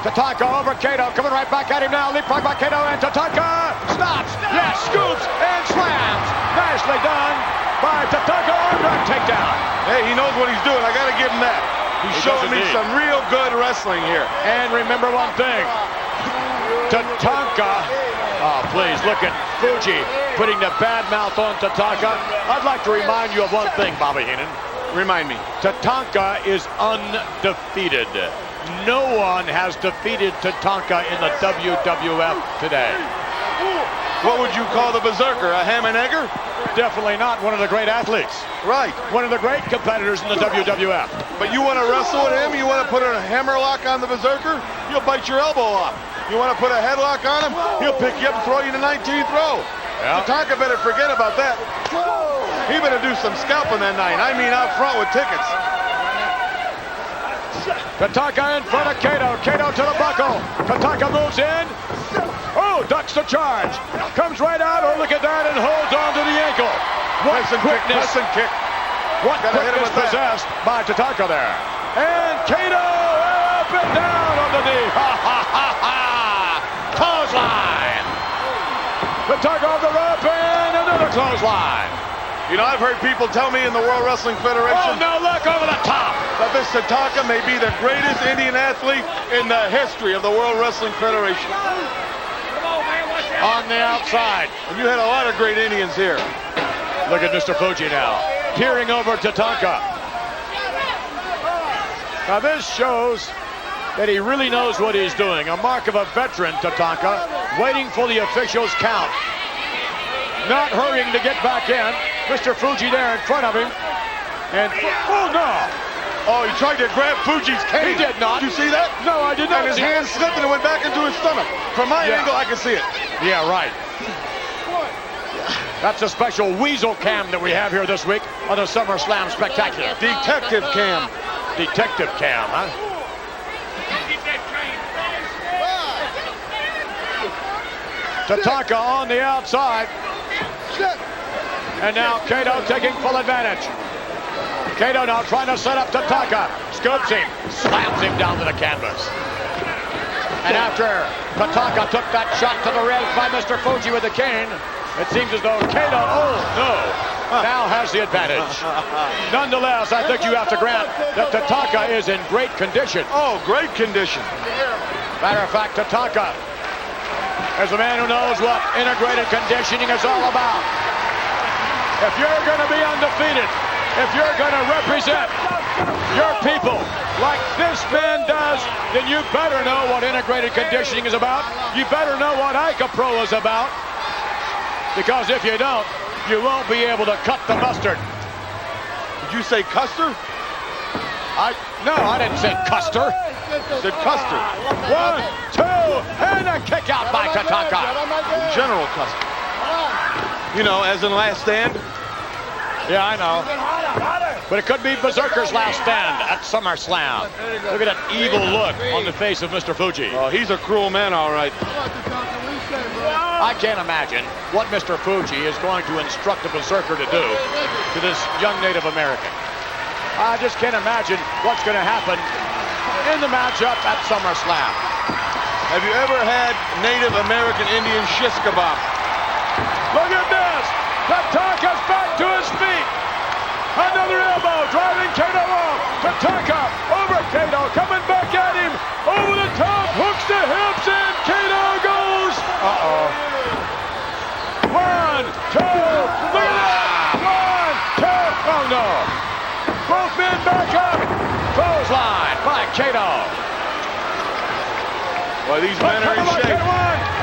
Tatanka over Kato, coming right back at him now. Leapfrog by Kato, and Tatanka stops. Yes, scoops and slams. Nicely done by Tatanka. Arm takedown. Hey, he knows what he's doing. I got to give him that. He's showing me some real good wrestling here. And remember one thing. Tatanka. Oh, please, look at Fuji putting the bad mouth on Tatanka. I'd like to remind you of one thing, Bobby Heenan. Remind me. Tatanka is undefeated. No one has defeated Tatanka in the WWF today. What would you call the Berserker? A ham and egger? Definitely not. One of the great athletes. Right. One of the great competitors in the WWF. But you want to wrestle with him? You want to put a hammerlock on the Berserker? He'll bite your elbow off. You want to put a headlock on him? He'll pick you up and throw you in the 19th row. Yeah. Tatanka better forget about that. He better do some scalping that night. I mean out front with tickets. Tatanka in front of Kato. Kato to the buckle. Tatanka moves in. Oh, ducks the charge. Comes right out. Oh, look at that, and holds on to the ankle. What quickness. Press and kick. What quickness possessed by Tatanka there. And Kato up and down on the knee. Ha, ha, ha, ha. Clothesline. Tatanka off the rope and another clothesline. You know, I've heard people tell me in the World Wrestling Federation. Oh, no, look over the top. That this Tatanka may be the greatest Indian athlete in the history of the World Wrestling Federation. On the outside. And you had a lot of great Indians here. Look at Mr. Fuji now, peering over Tatanka. Now this shows that he really knows what he's doing. A mark of a veteran, Tatanka, waiting for the official's count. Not hurrying to get back in. Mr. Fuji there in front of him. And, oh no! Oh, he tried to grab Fuji's cane. He did not. Did you see that? No, I did not. And his hand slipped and it went back into his stomach. From my angle, I can see it. Yeah, right. That's a special weasel cam that we have here this week on the SummerSlam Spectacular. Detective cam. Detective cam, huh? Tatanka on the outside. And now Kato taking full advantage. Kato now trying to set up Tatanka. Scoops him, slams him down to the canvas. And after Tatanka took that shot to the ribs by Mr. Fuji with the cane, it seems as though Kato, oh no, now has the advantage. Nonetheless, I think you have to grant that Tatanka is in great condition. Oh, great condition. Matter of fact, Tatanka is a man who knows what integrated conditioning is all about. If you're going to be undefeated, if you're going to represent your people like this man does, then you better know what integrated conditioning is about. You better know what ICA Pro is about. Because if you don't, you won't be able to cut the mustard. Did you say Custer? No, I didn't say Custer. Said Custer. 1, 2, and a kick out by Tatanka. General Custer. You know, as in Last Stand. Yeah, I know. But it could be Berserker's last stand at SummerSlam. Look at that evil look on the face of Mr. Fuji. Oh, he's a cruel man, all right. I can't imagine what Mr. Fuji is going to instruct the Berserker to do to this young Native American. I just can't imagine what's going to happen in the matchup at SummerSlam. Have you ever had Native American Indian shish kebab? Look at this! Tatanka's back to his feet! Another elbow, driving Kato off. Tatanka over Kato, coming back at him. Over the top, hooks the hips, and Kato goes. Uh-oh. 1, 2, look at that. 1, 2, oh no. Both men back up. Clothesline by Kato. Boy, these men are in shape.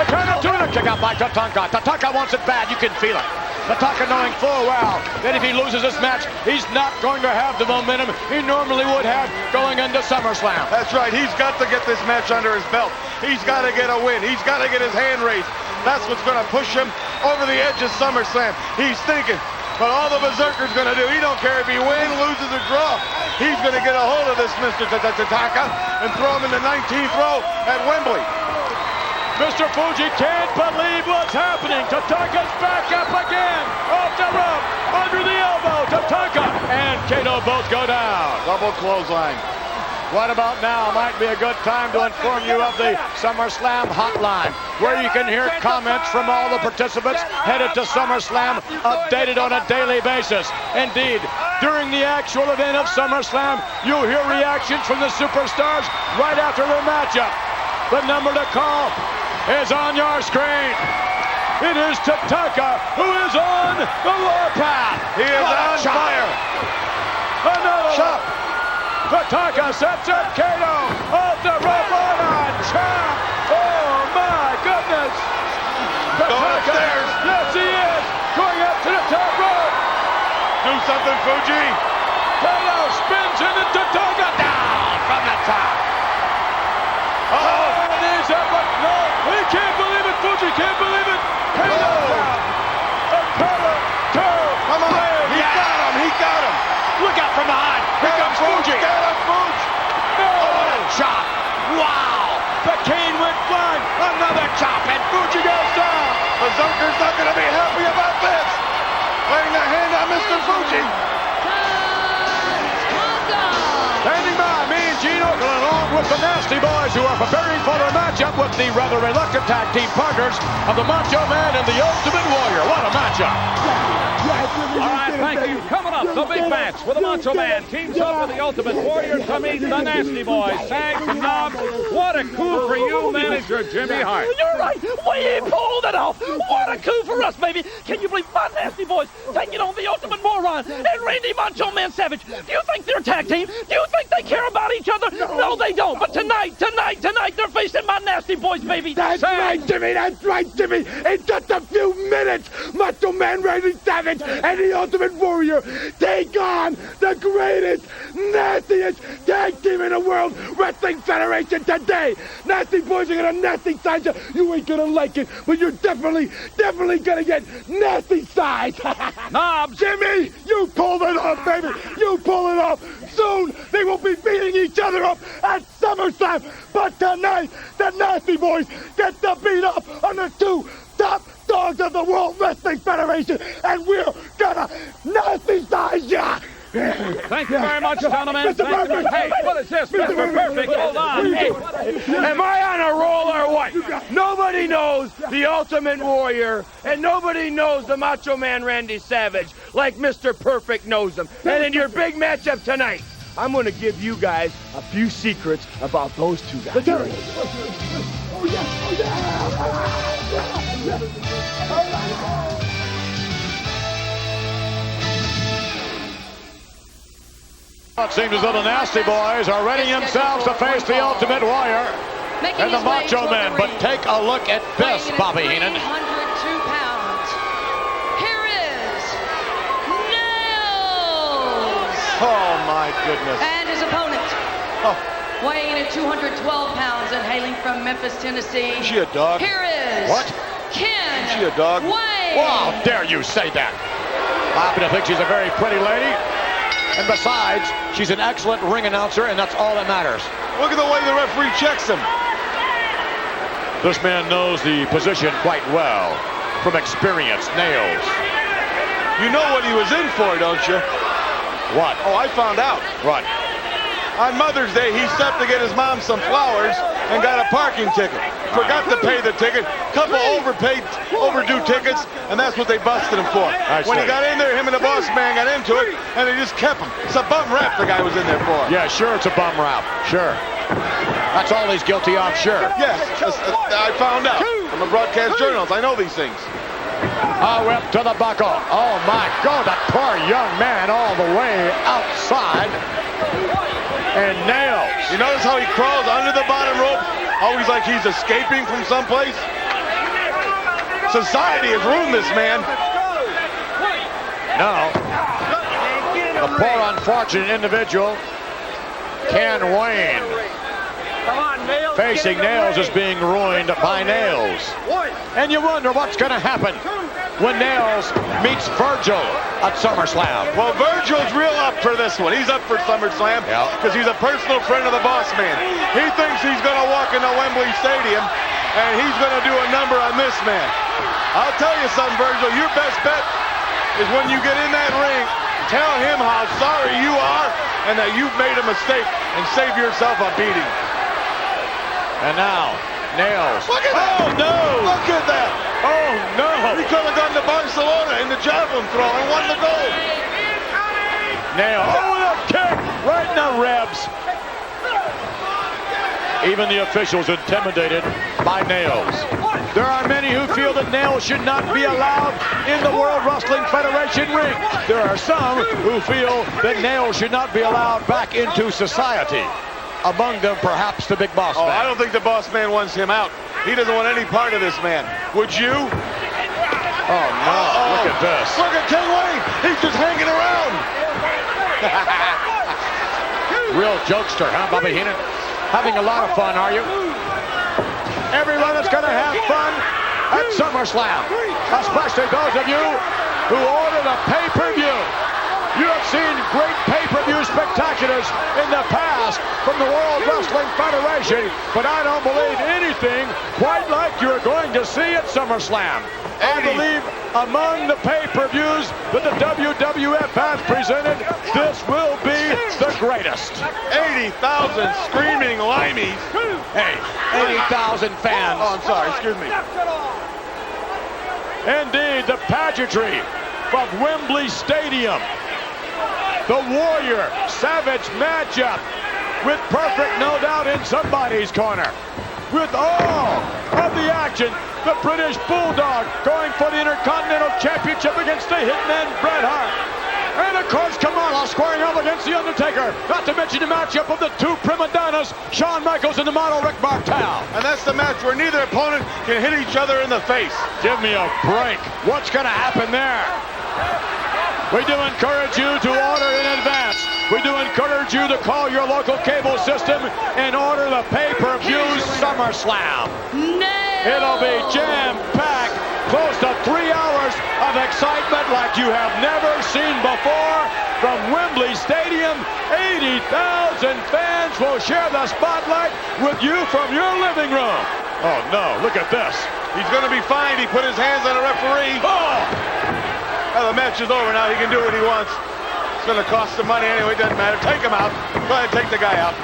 Kind of doing a kick out by Tatanka. Tatanka wants it bad, you can feel it. Tatanka knowing full well that if he loses this match, he's not going to have the momentum he normally would have going into SummerSlam. That's right. He's got to get this match under his belt. He's got to get a win. He's got to get his hand raised. That's what's going to push him over the edge of SummerSlam. He's thinking, but all the Berserker's going to do, he don't care if he wins, loses, or draw. He's going to get a hold of this Mr. Tatanka and throw him in the 19th row at Wembley. Mr. Fuji can't believe what's happening. Tatanka's back up again. Off the rope. Under the elbow. Tatanka and Kato both go down. Double clothesline. Right about now might be a good time to inform you of the SummerSlam hotline, where you can hear comments from all the participants headed to SummerSlam, updated on a daily basis. Indeed, during the actual event of SummerSlam, you'll hear reactions from the superstars right after their matchup. The number to call is on your screen. It is Tatanka who is on the warpath. He is on fire. Another chop. Tatanka sets up Kato off the rope on a chop. Oh my goodness. Going upstairs. Yes, he is. Going up to the top rope. Do something, Fuji. Kato spins into Tatanka down from the top. Oh, and he's up, but no, he can't believe it. Fuji can't believe it. Kato down. A cover, two. Come on, he got him. He got him. Look out from behind. Here comes Fuji. Get him, Fuji. No. Oh, chop. Wow. The cane went flying. Another chop, and Fuji goes down. Berserker's not going to be happy about this. Laying the hand on Mr. Fuji. Standing by, me and Gene Okerlund, along with the Nasty Boys, who are preparing for their matchup with the rather reluctant tag team partners of the Macho Man and the Ultimate Warrior. What a matchup. All right, thank you. Coming up, the big match where the Macho Man teams up with the Ultimate Warrior to meet the Nasty Boys. Tag and Knob, what a coup for you, manager Jimmy Hart. You're right. We pulled it off. What a coup for us, baby. Can you believe my Nasty Boys taking on the Ultimate Moron and Randy Macho Man Savage? Do you think they're a tag team? Do you think they care about each other? No, they don't. But tonight, they're facing my Nasty Boys, baby. That's right, Jimmy. That's right, Jimmy. In just a few minutes, Macho Man Randy Savage and the Ultimate Warrior take on the greatest, nastiest tag team in the World Wrestling Federation today. Nasty Boys are gonna nasty size you. You ain't gonna like it, but you're definitely gonna get nasty size. Knobs. Jimmy, you pulled it off, baby. You pulled it off. Soon they will be beating each other up at SummerSlam. But tonight, the Nasty Boys get to beat up on the two top dogs of the World Wrestling Federation, and we're gonna nasty size ya. Thank you very much, gentlemen. Thank you. Hey, what is this, Mr. Perfect? Hold on. Hey, am I on a roll or what? Nobody knows the Ultimate Warrior, and nobody knows the Macho Man Randy Savage like Mr. Perfect knows them. And in your big matchup tonight, I'm going to give you guys a few secrets about those two guys. It seems as though the Nasty Boys are readying themselves to face the Ultimate Warrior and the Macho Man. But take a look at this, Bobby Heenan. 102 pounds. Here is my goodness. And his opponent, weighing in at 212 pounds and hailing from Memphis, Tennessee. Is she a dog? Here is What? Ken Is she a dog? Wayne. Wow, how dare you say that? I happen to think she's a very pretty lady. And besides, she's an excellent ring announcer, and that's all that matters. Look at the way the referee checks him. This man knows the position quite well from experience. Nails. You know what he was in for, don't you? What? Oh, I found out. What? On Mother's Day, he stopped to get his mom some flowers and got a parking ticket. Forgot to pay the ticket. Couple overdue tickets, and that's what they busted him for. When he got in there, him and the boss man got into it, and they just kept him. It's a bum rap the guy was in there for. Yeah, sure, it's a bum rap. Sure. That's all he's guilty of, sure. Yes, I found out. I'm a broadcast journalist. I know these things. A whip to the buckle. Oh, my God, that poor young man all the way outside. And nails. You notice how he crawls under the bottom rope? Always like he's escaping from someplace? Society has ruined this man. Now, the poor unfortunate individual, Ken Wayne, facing Nails is being ruined by Nails. And you wonder what's going to happen when Nails meets Virgil at SummerSlam. Well, Virgil's real up for this one. He's up for SummerSlam because he's a personal friend of the boss man. He thinks he's going to walk into Wembley Stadium and he's going to do a number on this man. I'll tell you something, Virgil. Your best bet is when you get in that ring, tell him how sorry you are and that you've made a mistake and save yourself a beating. And now, Nails. Look at that! Oh, no! Look at that! Oh, no! He could have gone to Barcelona in the javelin throw and won the gold. Nails. Oh, the kick! Right in the ribs. Even the officials intimidated by Nails. There are many who feel that Nails should not be allowed in the World Wrestling Federation ring. There are some who feel that Nails should not be allowed back into society. Among them, perhaps the big boss man. I don't think the boss man wants him out. He doesn't want any part of this man. Would you? Oh, no. Look at this. Look at Ken Wayne. He's just hanging around. Real jokester, huh, Bobby Heenan? Having a lot of fun, are you? Everyone is going to have fun at SummerSlam, especially those of you who ordered a pay-per-view. You have seen great pay-per-view spectaculars in the past from the World Wrestling Federation, but I don't believe anything quite like you're going to see at SummerSlam. I believe among the pay-per-views that the WWF has presented, this will be the greatest. 80,000 screaming limeys. Hey, 80,000 fans. Oh, I'm sorry, excuse me. Indeed, the pageantry of Wembley Stadium. The Warrior Savage matchup with Perfect, no doubt, in somebody's corner. With all of the action, the British Bulldog going for the Intercontinental Championship against the Hitman Bret Hart. And of course, Kamala squaring off against The Undertaker. Not to mention the matchup of the two prima donnas, Shawn Michaels and the model Rick Martel. And that's the match where neither opponent can hit each other in the face. Give me a break. What's going to happen there? We do encourage you to order in advance. We do encourage you to call your local cable system and order the pay-per-view SummerSlam. It'll be jam-packed, close to 3 hours of excitement like you have never seen before. From Wembley Stadium, 80,000 fans will share the spotlight with you from your living room. Oh no, look at this. He's going to be fined. He put his hands on a referee. Oh! Well, the match is over now. He can do what he wants. It's going to cost some money anyway. It doesn't matter. Take him out. Go ahead, take the guy out.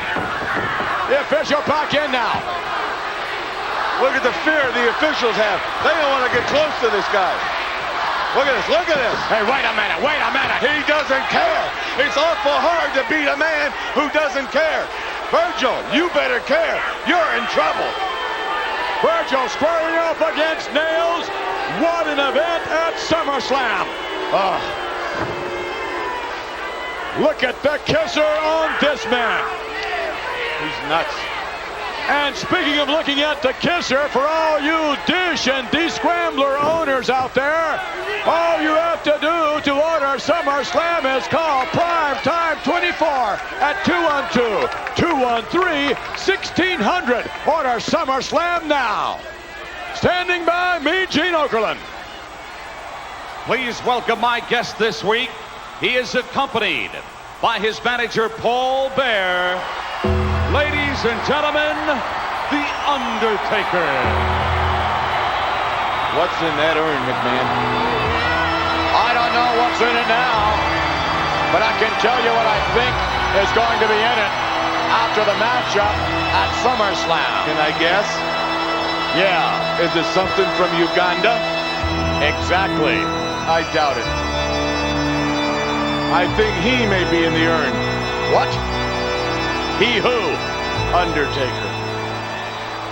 The official back in now. Look at the fear the officials have. They don't want to get close to this guy. Look at this. Look at this. Hey, wait a minute. Wait a minute. He doesn't care. It's awful hard to beat a man who doesn't care. Virgil, you better care. You're in trouble. Virgil squaring off against Nails. What an event at SummerSlam. Oh. Look at the kisser on this man. He's nuts. And speaking of looking at the kisser, for all you Dish and D-Scrambler owners out there, all you have to do to order SummerSlam is called Prime Time 24 at 212 213 1600. Order SummerSlam now. Standing by me, Gene Okerlund. Please welcome my guest this week. He is accompanied by his manager, Paul Bear. Ladies and gentlemen, The Undertaker. What's in that urn, McMahon? I don't know what's in it now, but I can tell you what I think is going to be in it after the matchup at SummerSlam. Can I guess? Yeah. Is it something from Uganda? Exactly. I doubt it. I think he may be in the urn. What? He who? Undertaker.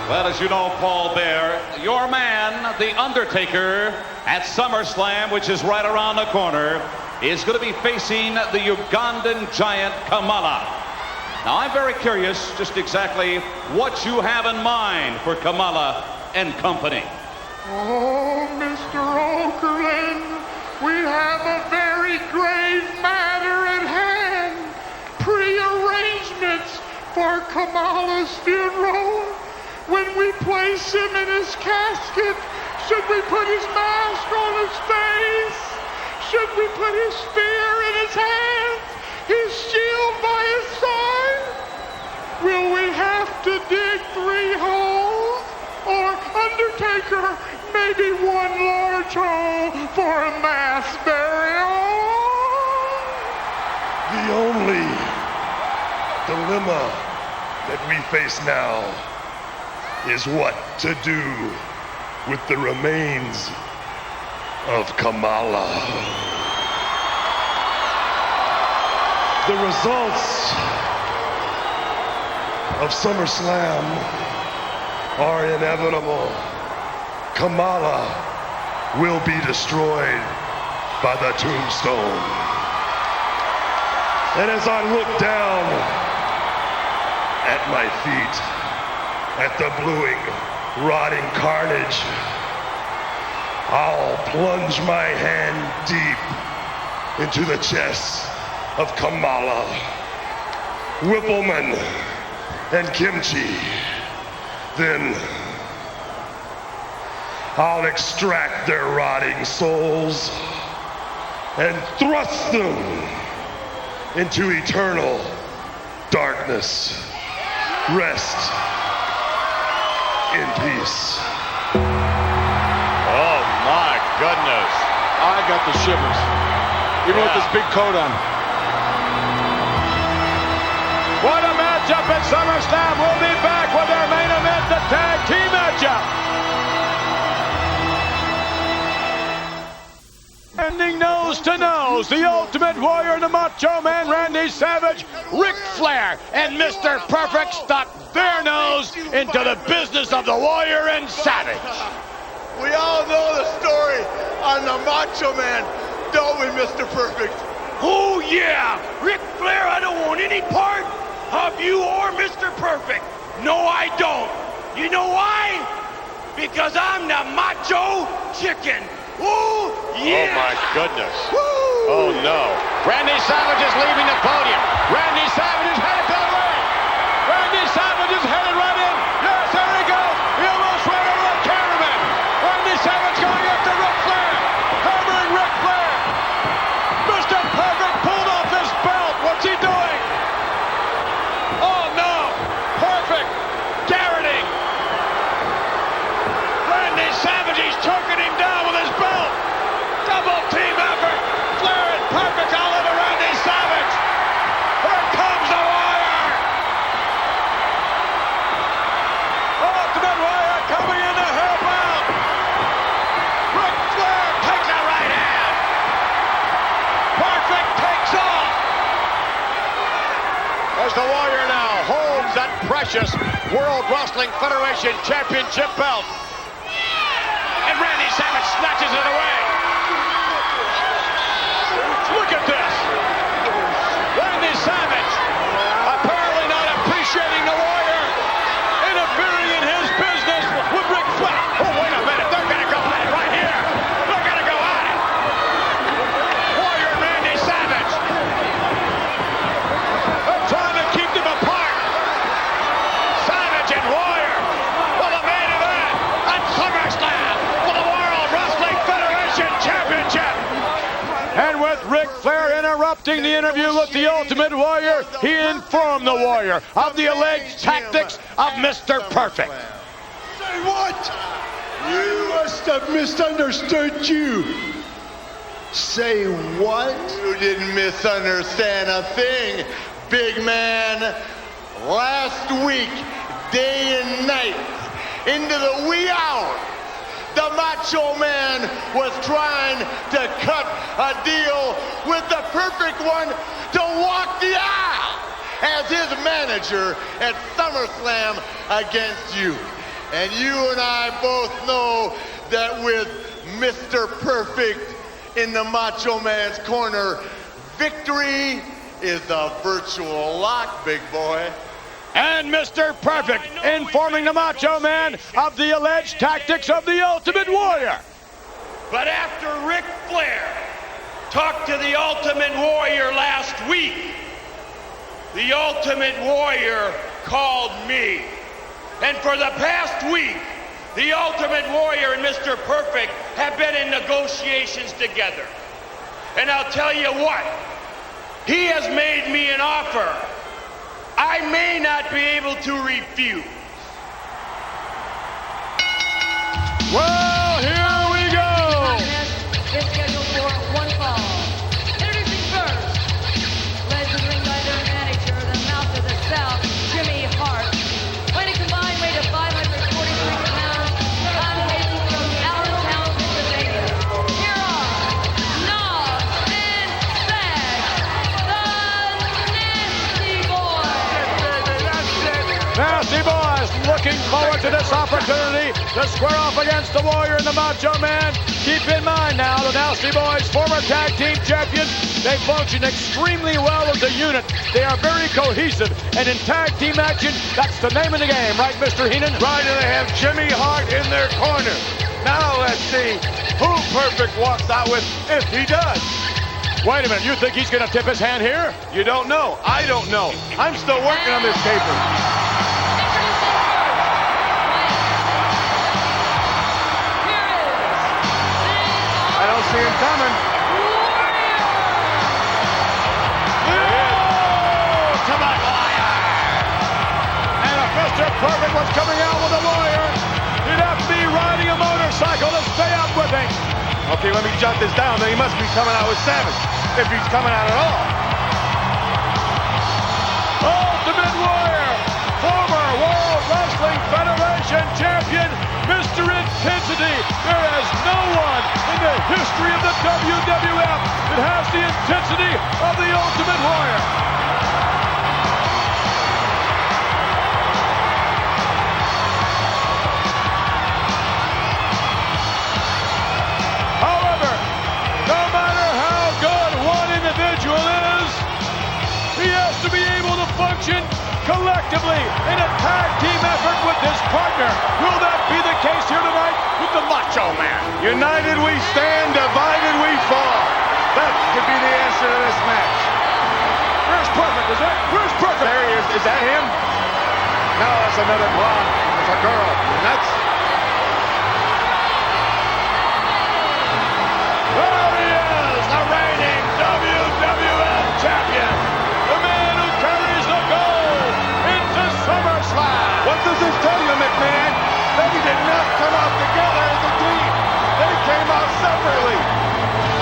Well, as you know, Paul Bear, your man, The Undertaker, at SummerSlam, which is right around the corner, is going to be facing the Ugandan giant Kamala. Now, I'm very curious just exactly what you have in mind for Kamala and company. Oh, Mr. Okerlund, we have a very grave matter at hand. Pre-arrangements for Kamala's funeral. When we place him in his casket, should we put his mask on his face? Should we put his spear in his hands? His shield by his side? Will we have to dig 3 holes? Or, Undertaker, maybe 1 large hole for a mass burial? The only dilemma that we face now is what to do with the remains of Kamala. The results of SummerSlam are inevitable. Kamala will be destroyed by the tombstone. And as I look down at my feet, at the bluing, rotting carnage, I'll plunge my hand deep into the chest of Kamala, Whippleman, and Kimchi. Then I'll extract their rotting souls and thrust them into eternal darkness. Rest in peace. Oh my goodness. I got the shivers. Even with this big coat on. What a matchup at SummerSlam. We'll be back with our main event, the tag team matchup. Ending nose to nose, the Ultimate Warrior and the Macho Man Randy Savage, Ric Flair, and Mr. Perfect stuck their nose into the business of the Warrior and Savage. We all know the story on the Macho Man, don't we, Mr. Perfect? Oh, yeah! Ric Flair, I don't want any part of you or Mr. Perfect. No, I don't. You know why? Because I'm the Macho Chicken. Ooh, yeah! Oh, my goodness. Woo! Oh, no. Randy Savage is leaving the podium. Randy Savage is headed to the ring. Randy Savage is headed right in. Yes, there he goes. He almost ran over the cameraman. Randy Savage going after Ric Flair. Hammering Ric Flair. Mr. Perfect pulled off his belt. What's he doing? Oh, no. Perfect. Garroting. Randy Savage, he's choking him down with his belt. Double team effort. Flair and Perfect all over Randy Savage. Here comes the Warrior. Ultimate Warrior coming in to help out. Ric Flair takes a right hand. Perfect takes off. As the Warrior now holds that precious World Wrestling Federation Championship belt. And Randy Savage snatches it away. Look at this. Randy Savage apparently not appreciating the Warrior interfering in his business with Ric Flair. Oh, wait a minute. They're going to go at it right here. They're going to go at it. Warrior and Randy Ric Flair interrupting the interview with the Ultimate Warrior, he informed the Warrior of the alleged tactics of Mr. Perfect. Say what? You must have misunderstood you. Say what? You didn't misunderstand a thing, big man. Last week, day and night, into the wee hours, the Macho Man was trying to cut a deal with the Perfect One to walk the aisle as his manager at SummerSlam against you. And you and I both know that with Mr. Perfect in the Macho Man's corner, victory is a virtual lock, big boy. And Mr. Perfect informing the Macho Man of the alleged tactics of the Ultimate Warrior. But after Ric Flair talked to the Ultimate Warrior last week, the Ultimate Warrior called me. And for the past week, the Ultimate Warrior and Mr. Perfect have been in negotiations together. And I'll tell you what, he has made me an offer I may not be able to refuse. Well, here we go. Is scheduled for one fall. Introducing first, legend ring rider manager, the mouth of the South, Jimmy Hart. Weighing a combined weight of 543 pounds, hailing from Allentown, Pennsylvania. Here are Nog and Sag, the Nasty Boys. Nasty Boys looking forward to this opportunity to square off against the Warrior and the Macho Man. Keep in mind now, the Nasty Boys, former tag team champions, they function extremely well as a unit. They are very cohesive, and in tag team action, that's the name of the game, right, Mr. Heenan? Right, and they have Jimmy Hart in their corner. Now let's see who Perfect walks out with, if he does. Wait a minute, you think he's going to tip his hand here? You don't know. I don't know. I'm still working on this paper. I don't see him coming. Come on, Warrior! And if Mr. Perfect was coming out with a Warrior, he'd have to be riding a motorcycle to stay up with him. Okay, let me jot this down. Then he must be coming out with Savage, if he's coming out at all. Ultimate Warrior, former World Wrestling Federation champion, Mr. Intensity. There is no one in the history of the WWF that has the intensity of the Ultimate Warrior. However, no matter how good one individual is, he has to be able to function collectively in a tag team effort with his partner. Will that be the case here tonight with the Macho Man? United we stand, divided we fall. That could be the answer to this match. Where's Perfect? Is that? Where's Perfect? There he is. Is that him? No, that's another blonde. It's a girl. And that's... There he is, the reigning WWF champion. The man who carries the gold into SummerSlam. What does this tell you, McMahon? They did not come out together as a team. They came out separately.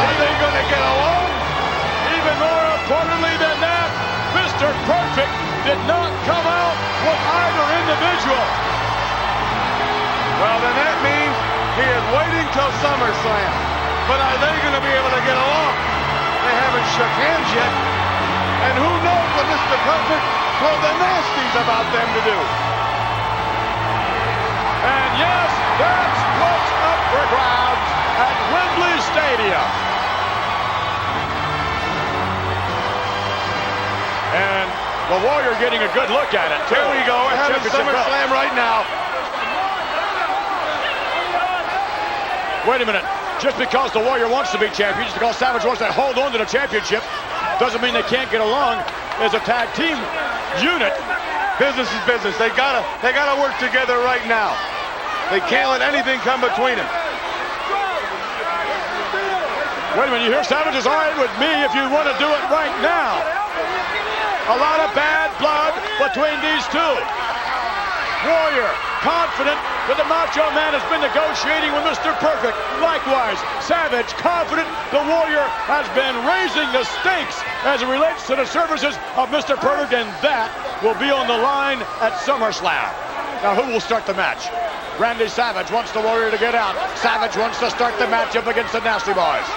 Are they going to get along? Even more importantly than that, Mr. Perfect did not come out with either individual. Well, then that means he is waiting till SummerSlam. But are they going to be able to get along? They haven't shook hands yet. And who knows what Mr. Perfect told the Nasties about them to do. And yes, that's what's up for grabs at Wembley Stadium. And the Warrior getting a good look at it, too. Here we go. We're having SummerSlam right now. Wait a minute. Just because the Warrior wants to be champion, just because Savage wants to hold on to the championship, doesn't mean they can't get along as a tag team unit. Business is business. They gotta work together right now. They can't let anything come between them. Wait a minute, you hear Savage is all right with me if you want to do it right now. A lot of bad blood between these two. Warrior, confident that the Macho Man has been negotiating with Mr. Perfect. Likewise, Savage, confident the Warrior has been raising the stakes as it relates to the services of Mr. Perfect, and that will be on the line at SummerSlam. Now, who will start the match? Randy Savage wants the Warrior to get out. Savage wants to start the match up against the Nasty Boys.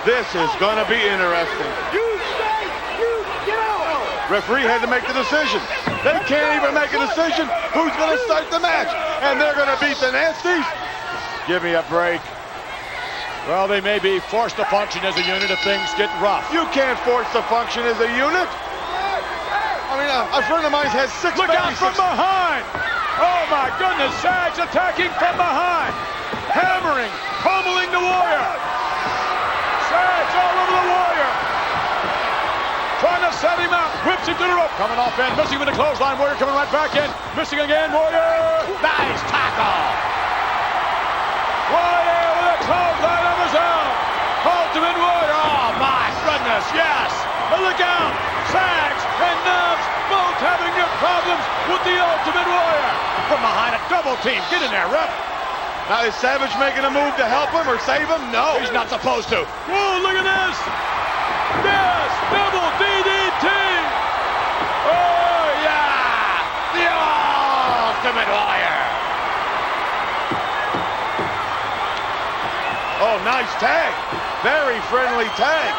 This is going to be interesting. Referee had to make the decision. They can't even make a decision who's going to start the match. And they're going to beat the Nasties? Give me a break. Well, they may be forced to function as a unit if things get rough. You can't force to function as a unit. I mean, a friend of mine has 6 Look out from behind! Oh my goodness, Sags attacking from behind! Hammering, pummeling the Warrior! Sags all over the Warrior! Trying to set him up, whips him to the rope, coming off in, missing with the clothesline, Warrior coming right back in, missing again, Warrior! Nice tackle! Warrior with a clothesline of his own! Ultimate Warrior, oh my goodness, yes! But look out! Sags and Knobs both having their problems with the Ultimate Warrior! From behind a double team, get in there, ref! Now, is Savage making a move to help him or save him? No. He's not supposed to. Whoa, look at this! Yes, double DDT! Oh, yeah! The Ultimate Warrior! Oh, nice tag. Very friendly tag.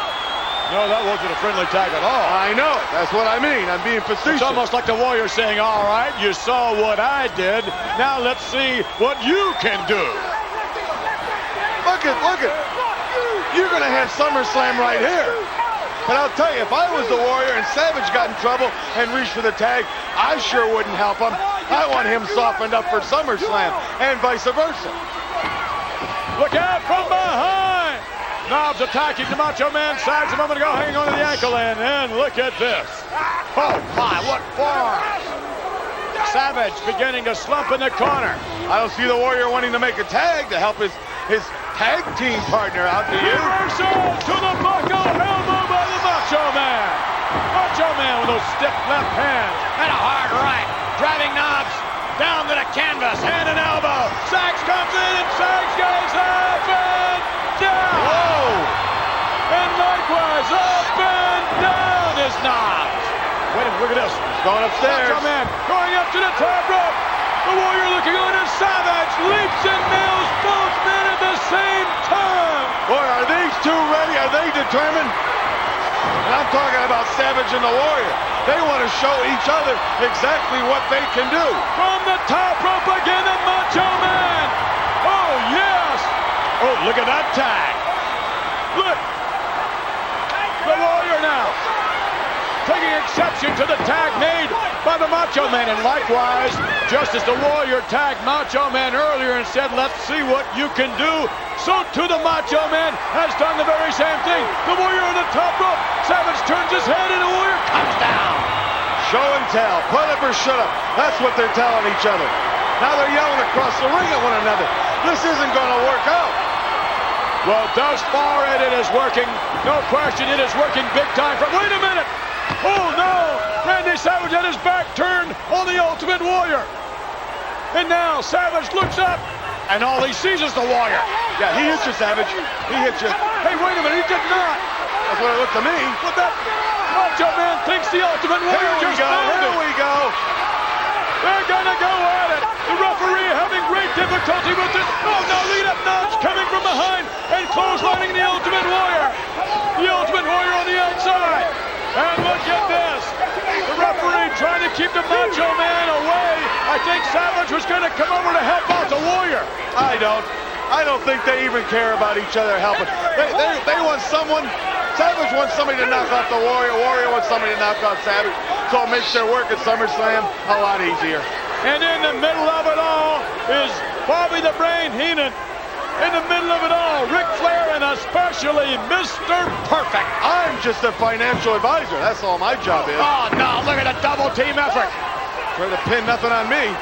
No, that wasn't a friendly tag at all. I know. That's what I mean. I'm being facetious. It's almost like the Warrior saying, all right, you saw what I did. Now let's see what you can do. Look it. You're going to have SummerSlam right here. But I'll tell you, if I was the Warrior and Savage got in trouble and reached for the tag, I sure wouldn't help him. I want him softened up for SummerSlam and vice versa. Look out from behind! Knobs attacking the Macho Man. Sags a moment ago hanging on to the ankle, and look at this. Oh my, what forearms! Savage beginning to slump in the corner. I don't see the Warrior wanting to make a tag to help his tag team partner out. Do you? Reversal to the buckle, elbow by the Macho Man. Macho Man with those stiff left hands and a hard right, driving Knobs down to the canvas, hand and elbow. Sags comes in and Sags goes up and down. Whoa! And likewise, up and down is Knobs. Wait a minute, look at this. He's going upstairs. Macho Man going up to the top rope. The Warrior looking on as Savage leaps and nails both men at the same time. Boy, are these two ready? Are they determined? And I'm talking about Savage and the Warrior. They want to show each other exactly what they can do. From the top rope again, the Macho Man. Oh, yes. Oh, look at that tag. Look. The Warrior now taking exception to the tag made by the Macho Man. And likewise, just as the Warrior tagged Macho Man earlier and said, let's see what you can do, so too the Macho Man has done the very same thing. The Warrior on the top rope. Savage turns his head and the Warrior comes down. Show and tell. Put up or shut up. That's what they're telling each other. Now they're yelling across the ring at one another. This isn't going to work out. Well, thus far it is working. No question, it is working big time. Wait a minute. Oh, no. Randy Savage had his back turned on the Ultimate Warrior. And now Savage looks up, and all he sees is the Warrior. Yeah, he hit you, Savage. He hit you. Hey, wait a minute, he did not. That's what it looked to me. But that Macho Man thinks the Ultimate Warrior just found Here we go. They're gonna go at it. The referee having great difficulty with this. Oh, no, lead up Knobs coming from behind and clotheslining the Ultimate Warrior. The Ultimate Warrior on the outside. And look at this. The referee trying to keep the Macho Man away. I think Savage was going to come over to help out the Warrior. I don't think they even care about each other helping. They want someone. Savage wants somebody to knock off the Warrior. Warrior wants somebody to knock off Savage. So it makes their work at SummerSlam a lot easier. And in the middle of it all is Bobby the Brain Heenan. In the middle of it all, Ric Flair and especially Mr. Perfect. I'm just a financial advisor. That's all my job is. Oh, no, look at the double team effort. Try to pin nothing on me.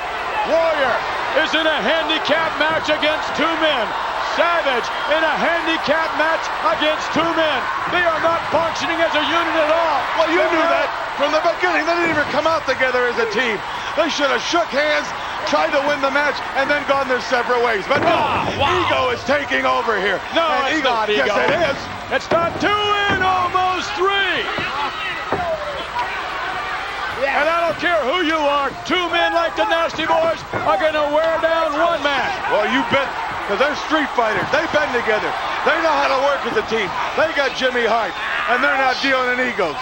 Warrior is in a handicap match against two men. Savage in a handicap match against two men. They are not functioning as a unit at all. Well, you knew that from the beginning. They didn't even come out together as a team. They should have shook hands, tried to win the match, and then gone their separate ways. But no, ego is taking over here. No, and it's not ego. Yes, it is. It's not 2 in, almost 3. And I don't care who you are, two men like the Nasty Boys are going to wear down one man. Well, you bet, because they're street fighters. They've been together. They know how to work as a team. They got Jimmy Hart, and they're not dealing in egos.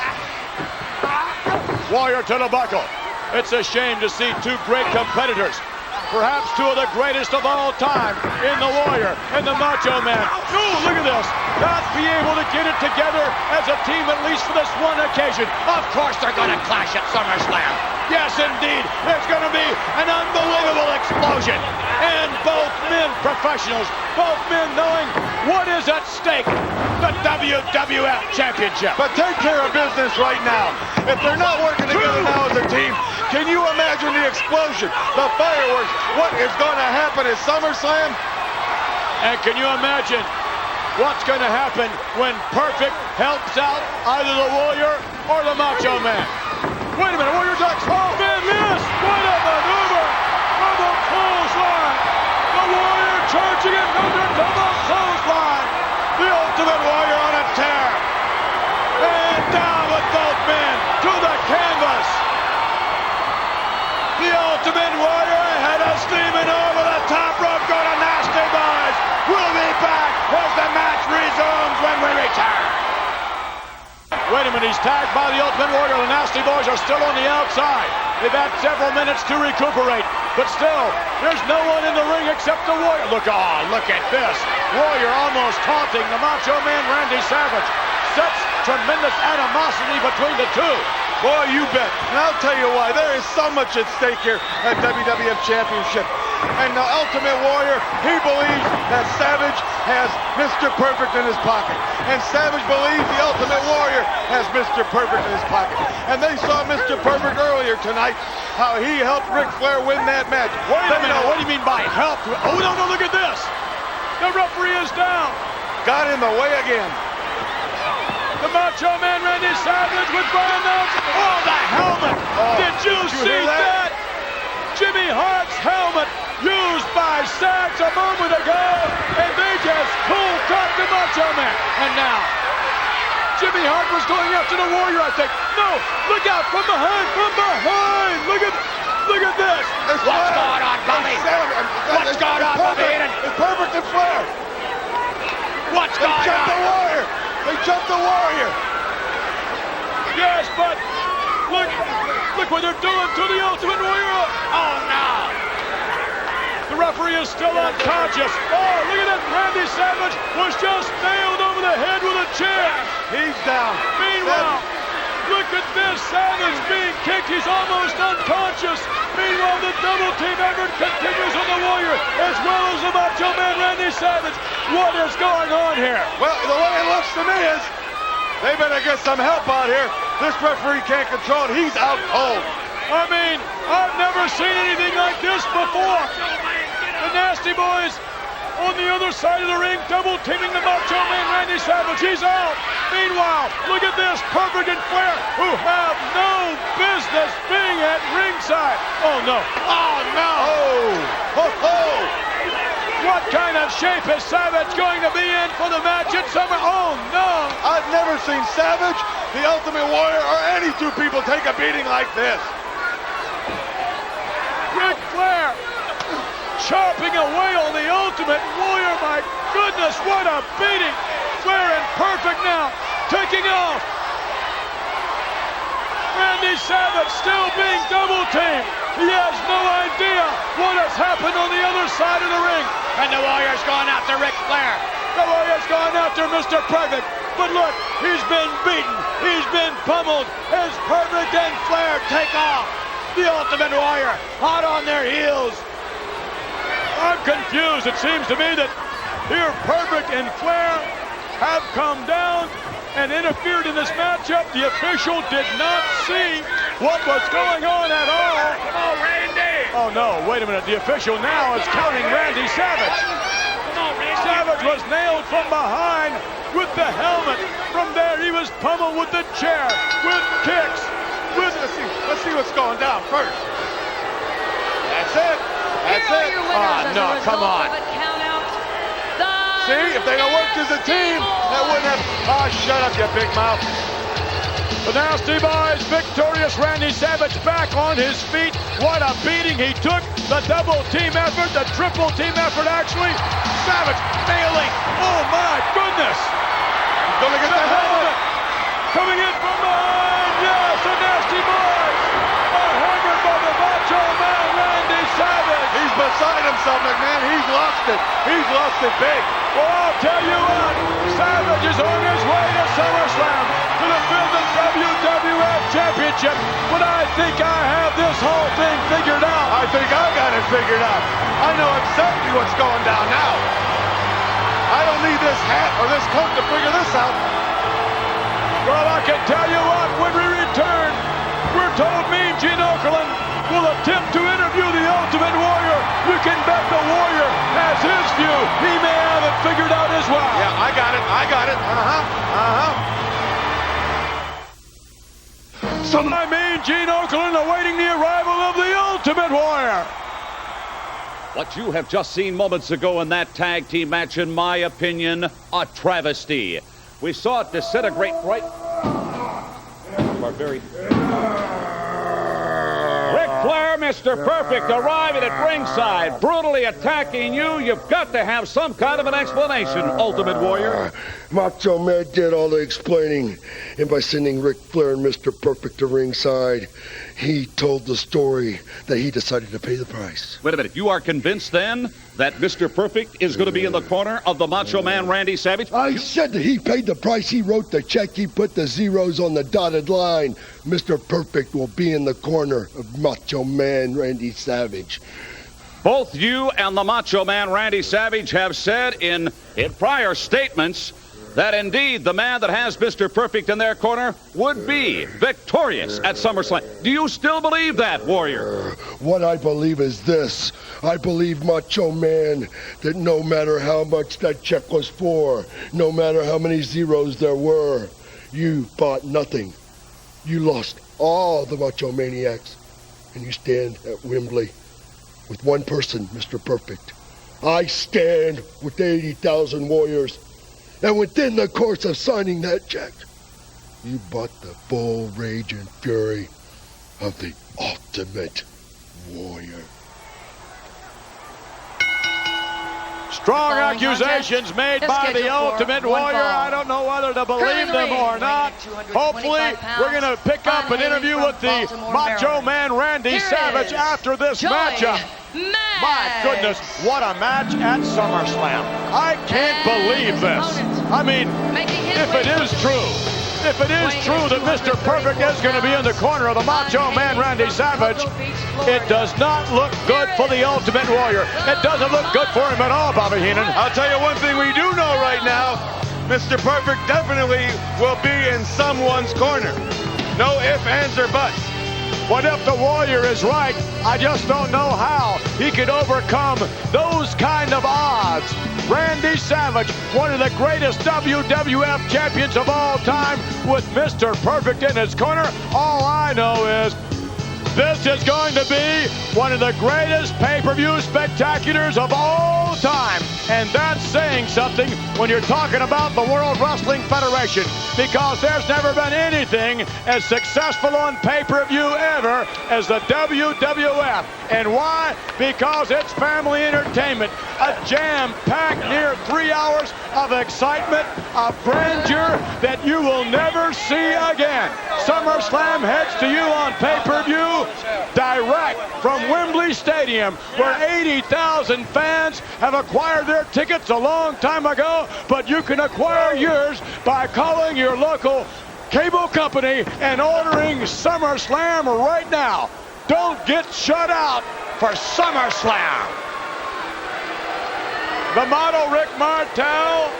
Warrior to the buckle. It's a shame to see two great competitors, perhaps two of the greatest of all time, in the Warrior and the Macho Man. Ooh, look at this. Not be able to get it together as a team, at least for this one occasion. Of course they're going to clash at SummerSlam. Yes, indeed. There's going to be an unbelievable explosion. And both men professionals, both men knowing what is at stake, the WWF Championship. But take care of business right now. If they're not working together now as a team, can you imagine the explosion, the fireworks, what is going to happen at SummerSlam? And can you imagine what's going to happen when Perfect helps out either the Warrior or the Macho Man? Wait a minute, Warrior ducks. Oh, man, miss! What a maneuver! Double clothesline! The Warrior charging another double clothesline! The Ultimate Warrior on a tear! And down with both men to the canvas! The Ultimate Warrior ahead of steam and over the top rope. Go to Nasty Boys! We'll be back as the match resumes when we return. Wait a minute, he's tagged by the Ultimate Warrior. The Nasty Boys are still on the outside. They've had several minutes to recuperate, but still, there's no one in the ring except the Warrior. Look at this. Warrior almost taunting the Macho Man Randy Savage. Such tremendous animosity between the two. Boy, you bet. And I'll tell you why. There is so much at stake here at WWF Championship. And the Ultimate Warrior, he believes that Savage has Mr. Perfect in his pocket. And Savage believes the Ultimate Warrior has Mr. Perfect in his pocket. And they saw Mr. Perfect earlier tonight, how he helped Ric Flair win that match. Wait a minute, what do you mean by helped? Oh, no, look at this. The referee is down. Got in the way again. The Macho Man Randy Savage with Brian Nelson. Oh, the helmet! Did you see that? Jimmy Hart's helmet used by Sags a moment ago, and they just cold cut the Macho Man. And now, Jimmy Hart was going after the Warrior, I think. No, look out, from behind, Look at this. What's going on, Bobby? What's going on, Bobby? It's Perfect and Flair. What's going on? They jumped the Warrior. They jumped the Warrior. Yes, but look what they're doing to the Ultimate Warrior. Oh, no. The referee is still unconscious. Oh, look at that. Randy Savage was just nailed over the head with a chair. He's down. Meanwhile, look at this. Savage being kicked. He's almost unconscious. Meanwhile, the double team effort continues on the Warrior as well as the Macho Man Randy Savage. What is going on here? Well, the way it looks to me is they better get some help out here. This referee can't control it. He's out cold. I mean, I've never seen anything like this before. The Nasty Boys on the other side of the ring, double teaming the Macho Man Randy Savage. He's out. Meanwhile, look at this. Perfect and Flair, who have no business being at ringside. Oh, no. Oh, no. What kind of shape is Savage going to be in for the match at Summer? Oh, no. I've never seen Savage, the Ultimate Warrior, or any two people take a beating like this. Ric Flair chopping away on the Ultimate Warrior. My goodness, what a beating. Flair and Perfect now taking off. Randy Savage still being double teamed. He has no idea what has happened on the other side of the ring. And the Warrior's gone after Ric Flair. The Warrior's gone after Mr. Perfect. But look, he's been beaten. He's been pummeled as Perfect and Flair take off. The Ultimate Warrior hot on their heels. I'm confused. It seems to me that here Perfect and Flair have come down and interfered in this matchup. The official did not see what was going on at all. Come on, Randy. Oh, no, wait a minute. The official now is counting Randy Savage. Come on, Randy. Savage George was nailed from behind with the helmet. From there, he was pummeled with the chair, with kicks, with... Let's see what's going down first. That's it. That's it. Oh, no, come on. See, if they don't work as a team, that wouldn't have... Oh, shut up, you big mouth. The Nasty Boys, victorious Randy Savage back on his feet. What a beating he took. The double team effort, the triple team effort, actually. Savage nailing. Oh, my goodness. He's going to get the helmet. Coming in from behind. Yes, the Nasty Boys are hammered by the Macho Man, Randy Savage. He's beside himself, McMahon. He's lost it. He's lost it big. Well, I'll tell you what. Savage is on his way to SummerSlam to defend the WWF Championship. But I think I have this whole thing figured out. I think I got it figured out. I know exactly what's going down now. I don't need this hat or this coat to figure this out. Well, I can tell you what, when we return, we're told Mean Gene Okerlund will attempt to interview the Ultimate Warrior. You can bet the Warrior has his view. He may have it figured out as well. Yeah, I got it. I mean Gene Okerlund awaiting the arrival of the Ultimate Warrior. What you have just seen moments ago in that tag team match, in my opinion, a travesty. We saw it disintegrate right... Ric Flair, Mr. Perfect, arriving at ringside, brutally attacking you. You've got to have some kind of an explanation, Ultimate Warrior. Macho Man did all the explaining, and by sending Ric Flair and Mr. Perfect to ringside, he told the story that he decided to pay the price. Wait a minute, you are convinced then that Mr. Perfect is going to be in the corner of the Macho Man Randy Savage? I said that he paid the price. He wrote the check. He put the zeros on the dotted line. Mr. Perfect will be in the corner of Macho Man Randy Savage. Both you and the Macho Man Randy Savage have said in prior statements that indeed the man that has Mr. Perfect in their corner would be victorious at SummerSlam. Do you still believe that, Warrior? What I believe is this. I believe, Macho Man, that no matter how much that check was for, no matter how many zeros there were, you bought nothing. You lost all the Macho Maniacs, and you stand at Wembley with one person, Mr. Perfect. I stand with 80,000 warriors. And within the course of signing that check, you bought the full rage and fury of the Ultimate Warrior. Strong accusations made by the Ultimate Warrior. I don't know whether to believe them or not. Hopefully, we're going to pick up an interview with the Macho Man Randy Savage after this matchup. My goodness, what a match at SummerSlam. I can't believe this. I mean, if it is true that Mr. Perfect is going to be in the corner of the Macho Man Randy Savage, it does not look good for the Ultimate Warrior. It doesn't look good for him at all, Bobby Heenan. I'll tell you one thing we do know right now. Mr. Perfect definitely will be in someone's corner. No ifs, ands, or buts. What if the Warrior is right? I just don't know how he could overcome those kind of odds. Randy Savage, one of the greatest WWF champions of all time, with Mr. Perfect in his corner. All I know is this is going to be one of the greatest pay-per-view spectaculars of all time. And that's saying something when you're talking about the World Wrestling Federation, because there's never been anything as successful on pay-per-view ever as the WWF. And why? Because it's family entertainment, a jam-packed near 3 hours of excitement, of grandeur that you will never see again. SummerSlam heads to you on pay-per-view direct from Wembley Stadium, where 80,000 fans have acquired their tickets a long time ago, but you can acquire yours by calling your local cable company and ordering SummerSlam right now. Don't get shut out for SummerSlam. The model Rick Martel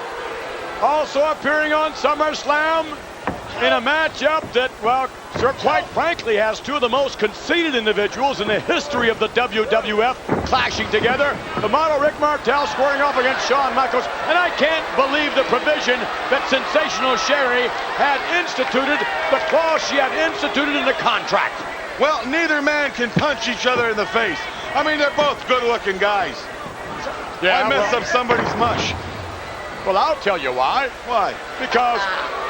also appearing on SummerSlam in a matchup that, well, Sir, quite frankly, has two of the most conceited individuals in the history of the WWF clashing together. The model Rick Martel squaring off against Shawn Michaels. And I can't believe the provision that Sensational Sherry had instituted, the clause she had instituted in the contract. Well, neither man can punch each other in the face. I mean, they're both good-looking guys. Yeah, I messed up somebody's mush. Well, I'll tell you why. Why? Because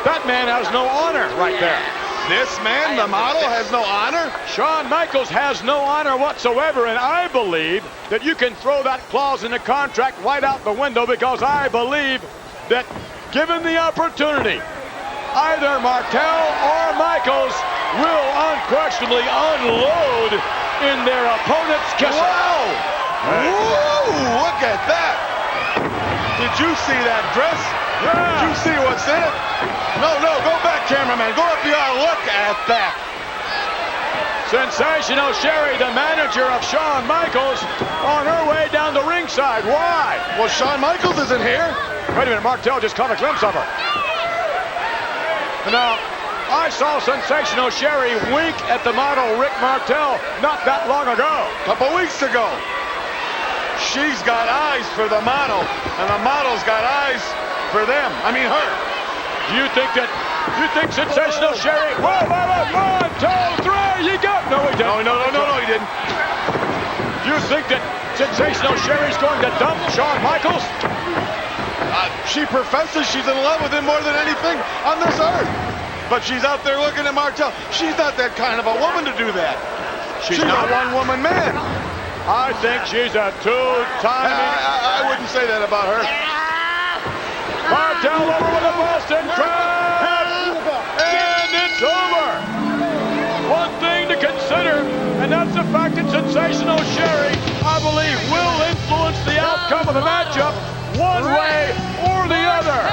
that man has no honor right there. This man, the model, has no honor? Shawn Michaels has no honor whatsoever, and I believe that you can throw that clause in the contract right out the window, because I believe that given the opportunity, either Martel or Michaels will unquestionably unload in their opponent's kisser. Wow! Hey. Woo! Look at that! Did you see that dress? Yeah. Did you see what's in it? No, go back, cameraman. Go up the aisle. Look at that. Sensational Sherry, the manager of Shawn Michaels, on her way down the ringside. Why? Well, Shawn Michaels isn't here. Wait a minute, Martel just caught a glimpse of her. Now, I saw Sensational Sherry wink at the model Rick Martel not that long ago. A couple weeks ago. She's got eyes for the model, and the model's got eyes for them. I mean, her. You think Sensational Sherry? Whoa, 1, 2, 3, you got? No, he didn't. No, he didn't. You think that Sensational Sherry's going to dump Shawn Michaels? She professes she's in love with him more than anything on this earth. But she's out there looking at Martel. She's not that kind of a woman to do that. She's not a one-woman man. I think she's a two-time... I wouldn't say that about her. Martel over with a Boston Crab, and it's over. One thing to consider, and that's the fact that Sensational Sherry, I believe, will influence the outcome of the matchup one way or the other.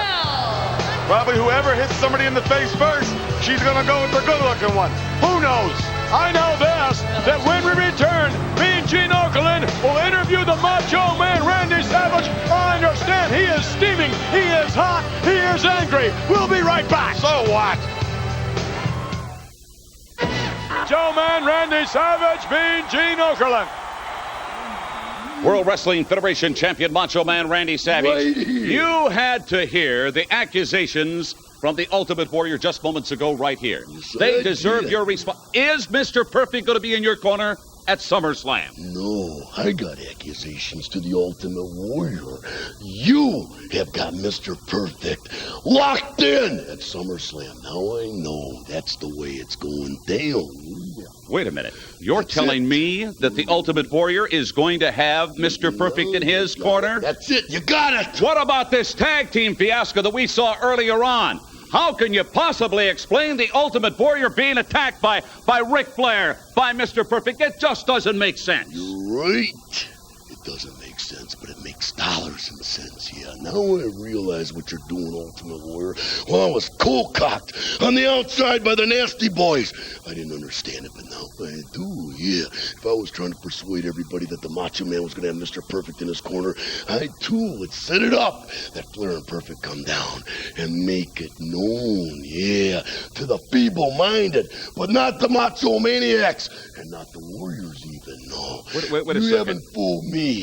Probably whoever hits somebody in the face first, she's going to go with the good-looking one. Who knows? I know this, that when we return, me and Gene Okerlund will interview the Macho Man Randy Savage. I understand he is steaming, he is hot, he is angry. We'll be right back. So what? Macho Man Randy Savage being Gene Okerlund. World Wrestling Federation champion Macho Man Randy Savage. Right here. You had to hear the accusations from the Ultimate Warrior just moments ago right here. Yes, They I deserve did. your response. Is Mr. Perfect going to be in your corner at SummerSlam? No, I got accusations to the Ultimate Warrior. You have got Mr. Perfect locked in at SummerSlam. Now I know that's the way it's going down. Wait a minute. You're telling me that the Ultimate Warrior is going to have Mr. Perfect in his corner? That's it. You got it. What about this tag team fiasco that we saw earlier on? How can you possibly explain the Ultimate Warrior being attacked by Ric Flair, by Mr. Perfect? It just doesn't make sense. You're right. It doesn't make sense, but it makes dollars and cents, yeah. Now I realize what you're doing, Ultimate Warrior. Well, I was cold-cocked on the outside by the Nasty Boys. I didn't understand it, but now I do, yeah. If I was trying to persuade everybody that the Macho Man was going to have Mr. Perfect in his corner, I, too, would set it up that Flair and Perfect come down and make it known, yeah, to the feeble-minded, but not the Macho Maniacs, and not the Warriors even, no. Wait a You second. haven't fooled me.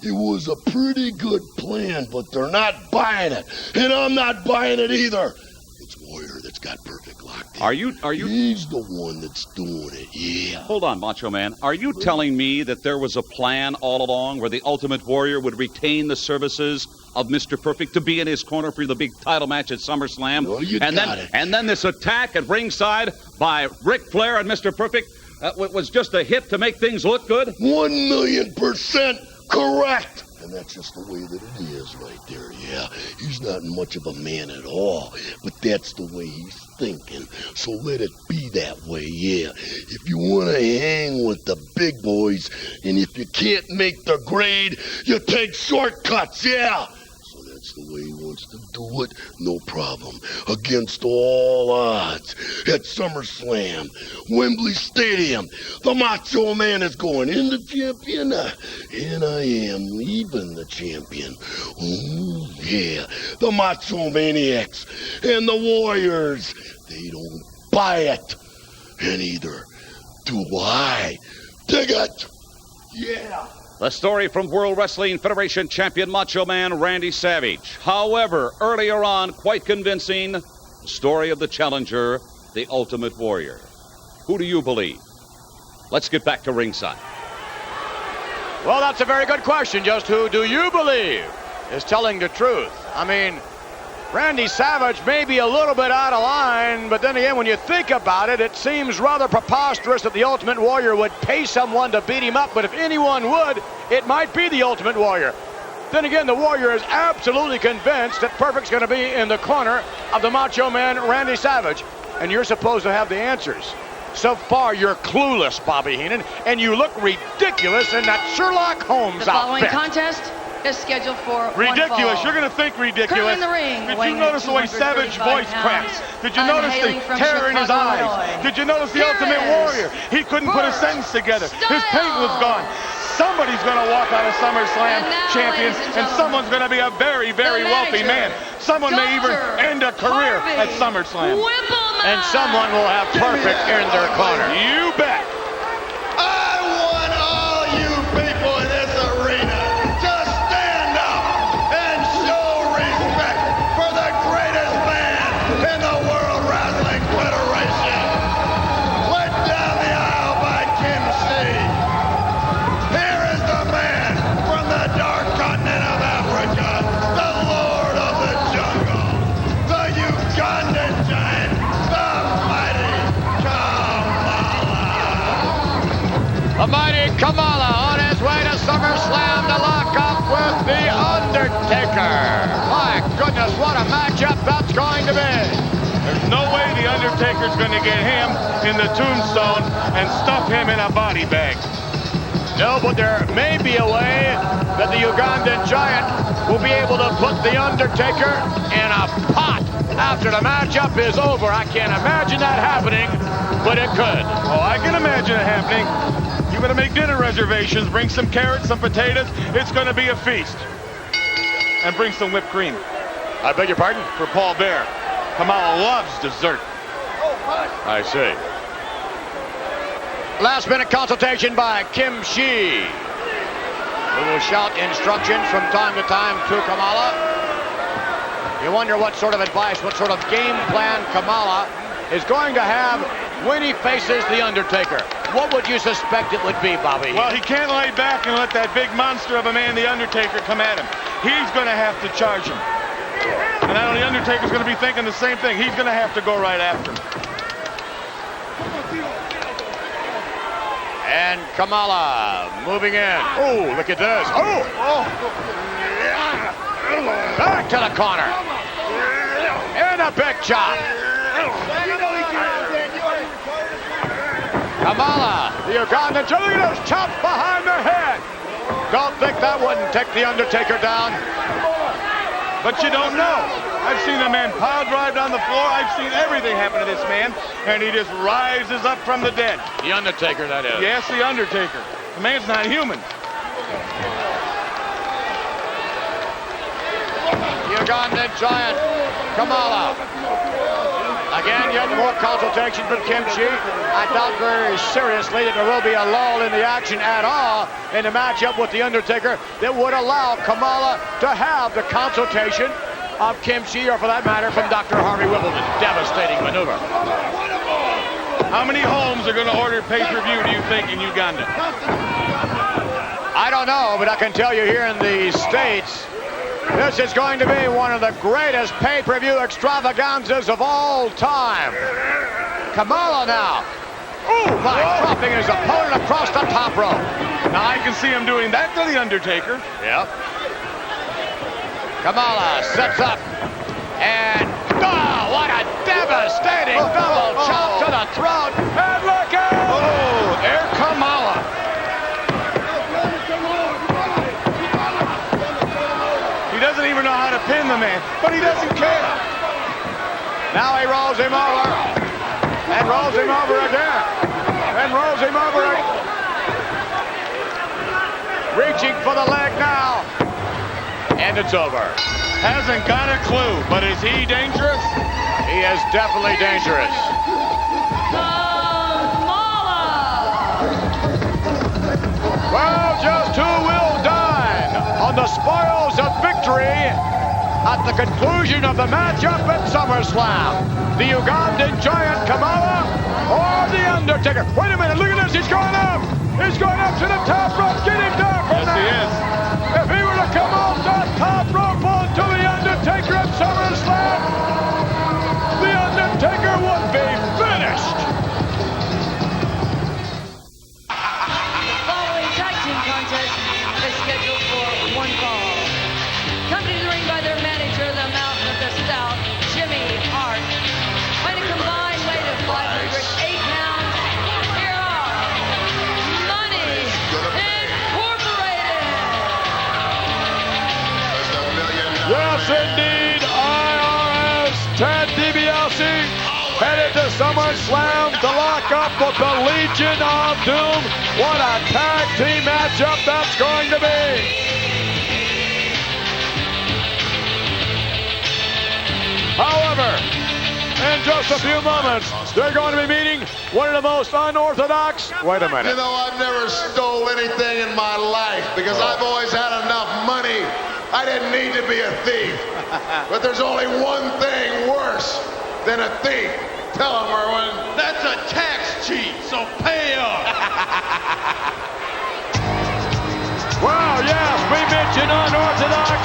It was a pretty good plan, but they're not buying it. And I'm not buying it either. It's Warrior that's got Perfect locked in. Are you... He's the one that's doing it, yeah. Hold on, Macho Man. Are you telling me that there was a plan all along where the Ultimate Warrior would retain the services of Mr. Perfect to be in his corner for the big title match at SummerSlam? No, you and got then, it. And then this attack at ringside by Ric Flair and Mr. Perfect was just a hit to make things look good? 1,000,000% correct. And that's just the way that it is right there, yeah. He's not much of a man at all, but that's the way he's thinking. So let it be that way, yeah. If you want to hang with the big boys, and if you can't make the grade, you take shortcuts, yeah. So that's the way he wants to do it, no problem. Against all odds, at SummerSlam, Wembley Stadium, the Macho Man is going in the champion, and I am leaving the champion. Oh, yeah, the Macho Maniacs and the Warriors, they don't buy it. and either do I. Dig it! Yeah! The story from World Wrestling Federation champion Macho Man Randy Savage. However, earlier on, quite convincing, the story of the challenger, the Ultimate Warrior. Who do you believe? Let's get back to ringside. Well, that's a very good question. Just who do you believe is telling the truth? I mean, Randy Savage may be a little bit out of line, but then again, when you think about it, it seems rather preposterous that the Ultimate Warrior would pay someone to beat him up, but if anyone would, it might be the Ultimate Warrior. Then again, the Warrior is absolutely convinced that Perfect's going to be in the corner of the Macho Man, Randy Savage, and you're supposed to have the answers. So far, you're clueless, Bobby Heenan, and you look ridiculous in that Sherlock Holmes The following outfit. contest is scheduled for Ridiculous. one fall. You're going to think ridiculous. Currently in the ring, Did you weighing notice the way 235 Savage voice cracks? Did you notice the hailing from terror in his Chicago, eyes? Illinois. Did you notice the Here Ultimate is Warrior? He couldn't put a sentence together. His paint was gone. Somebody's going to walk out of SummerSlam champion, and someone's going to be a very, very wealthy man. Someone may even end a career at SummerSlam. And someone will have Perfect in their corner. You bet. I want all you people in this arena to stand up and show respect for the greatest man in the World Wrestling Federation. Led down the aisle by Kim Shee. Here is the man from the dark continent of Africa, the Lord of the Jungle, the Ugandan giant, the mighty The mighty Kamala on his way to SummerSlam to lock up with The Undertaker. My goodness, what a matchup that's going to be. There's no way The Undertaker's going to get him in the tombstone and stuff him in a body bag. No, but there may be a way that the Ugandan giant will be able to put The Undertaker in a pot after the matchup is over. I can't imagine that happening, but it could. Oh, I can imagine it happening. You better make dinner reservations. Bring some carrots, some potatoes. It's going to be a feast. And bring some whipped cream. I beg your pardon? For Paul Bear. Kamala loves dessert. I see. Last minute consultation by Kim Shee, who will shout instructions from time to time to Kamala. You wonder what sort of advice, what sort of game plan Kamala is going to have when he faces The Undertaker. What would you suspect it would be, Bobby? Well, he can't lay back and let that big monster of a man, The Undertaker, come at him. He's going to have to charge him. And I know The Undertaker's going to be thinking the same thing. He's going to have to go right after him. And Kamala moving in. Oh, look at this. Oh! Back to the corner. And a big chop. Kamala, the Ugandan, look at those chops behind the head. Don't think that wouldn't take The Undertaker down. But you don't know. I've seen a man pile drive down the floor. I've seen everything happen to this man, and he just rises up from the dead. The Undertaker, that is. Yes, The Undertaker. The man's not human. The Ugandan giant, Kamala. Again, yet more consultation from Kim Shee. I doubt very seriously that there will be a lull in the action at all in the matchup with The Undertaker that would allow Kamala to have the consultation of Kim Shee, or for that matter, from Dr. Harvey Wimbledon. Devastating maneuver. How many homes are going to order pay-per-view, do you think, in Uganda? I don't know, but I can tell you here in the States, this is going to be one of the greatest pay-per-view extravaganzas of all time. Kamala now. Oh, my, dropping his opponent across the top rope. Now, I can see him doing that to The Undertaker. Yep. Kamala sets up. And, oh, what a devastating double chop to the throat. And look out! Oh, Air Kamala. He doesn't even know how to pin the man, but he doesn't care. Now he rolls him over. And rolls him over again. And rolls him over again. Reaching for the leg now. And it's over. Hasn't got a clue, but is he dangerous? He is definitely dangerous. at the conclusion of the matchup at SummerSlam. The Ugandan Giant Kamala or The Undertaker. Wait a minute, look at this, he's going up! He's going up to the top rope, get him down from there! Yes, he is. If he were to come off that top rope onto The Undertaker at SummerSlam, The Undertaker would be finished! The following tag team contest is scheduled for one fall. Coming to the ring by their manager, the Mountain of the South, Jimmy Hart. Weighing a combined weight of 508 pounds. Here are Money Incorporated. Yes, indeed, IRS Ted DiBiase headed to SummerSlam to lock up with the Legion of Doom. What a tag team matchup that's going to be. However, in just a few moments, they're going to be meeting one of the most unorthodox. Wait a minute. You know, I've never stole anything in my life because I've always had enough money. I didn't need to be a thief. But there's only one thing worse than a thief. Tell him, Erwin. That's a tax cheat, so pay up. Well, yes, we mentioned unorthodox.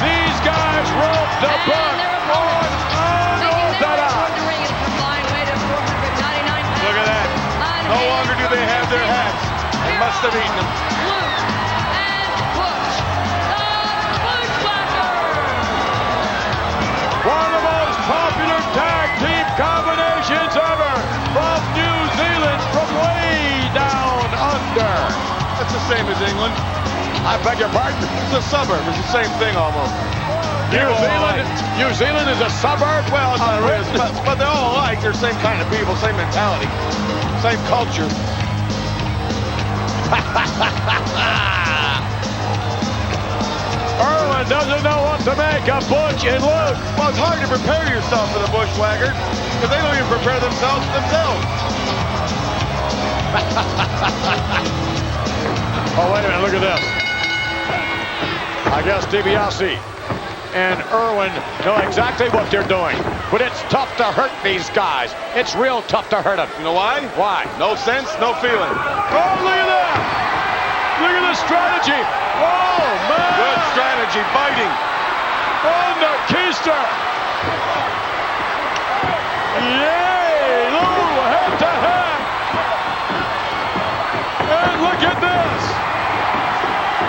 These guys wrote the book on unorthodox. Look at that. No longer do they have their hats. They must have eaten them. One of the most popular tag team combinations ever from New Zealand, from way down under. That's the same as England. I beg your pardon? It's a suburb. It's the same thing almost. New Zealand is a suburb? Well, it's not really, but they're all alike. They're the same kind of people, same mentality, same culture. Erwin doesn't know what to make of Butch and Luke. Well, it's hard to prepare yourself for the Bushwhackers because they don't even prepare themselves for themselves. Oh, wait a minute, look at this. I guess DiBiase and Erwin know exactly what they're doing. But it's tough to hurt these guys. It's real tough to hurt them. You know why? Why? No sense, no feeling. Oh, look at that! Look at the strategy. Oh, man! Good strategy, biting. On the keister. Yay! Lou, head to head. And look at this.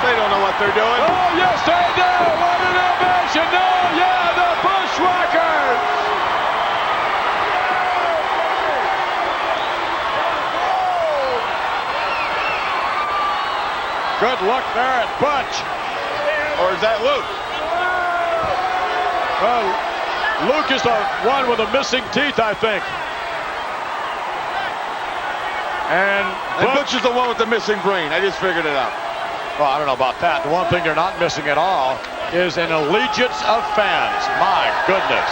They don't know what they're doing. Oh, yes, they do. What an ovation. No, yeah, the Bushwhackers. Good look there at Butch. Or is that Luke? Well, Luke is the one with the missing teeth, I think. And Butch is the one with the missing brain. I just figured it out. Well, I don't know about that. The one thing they're not missing at all is an allegiance of fans. My goodness.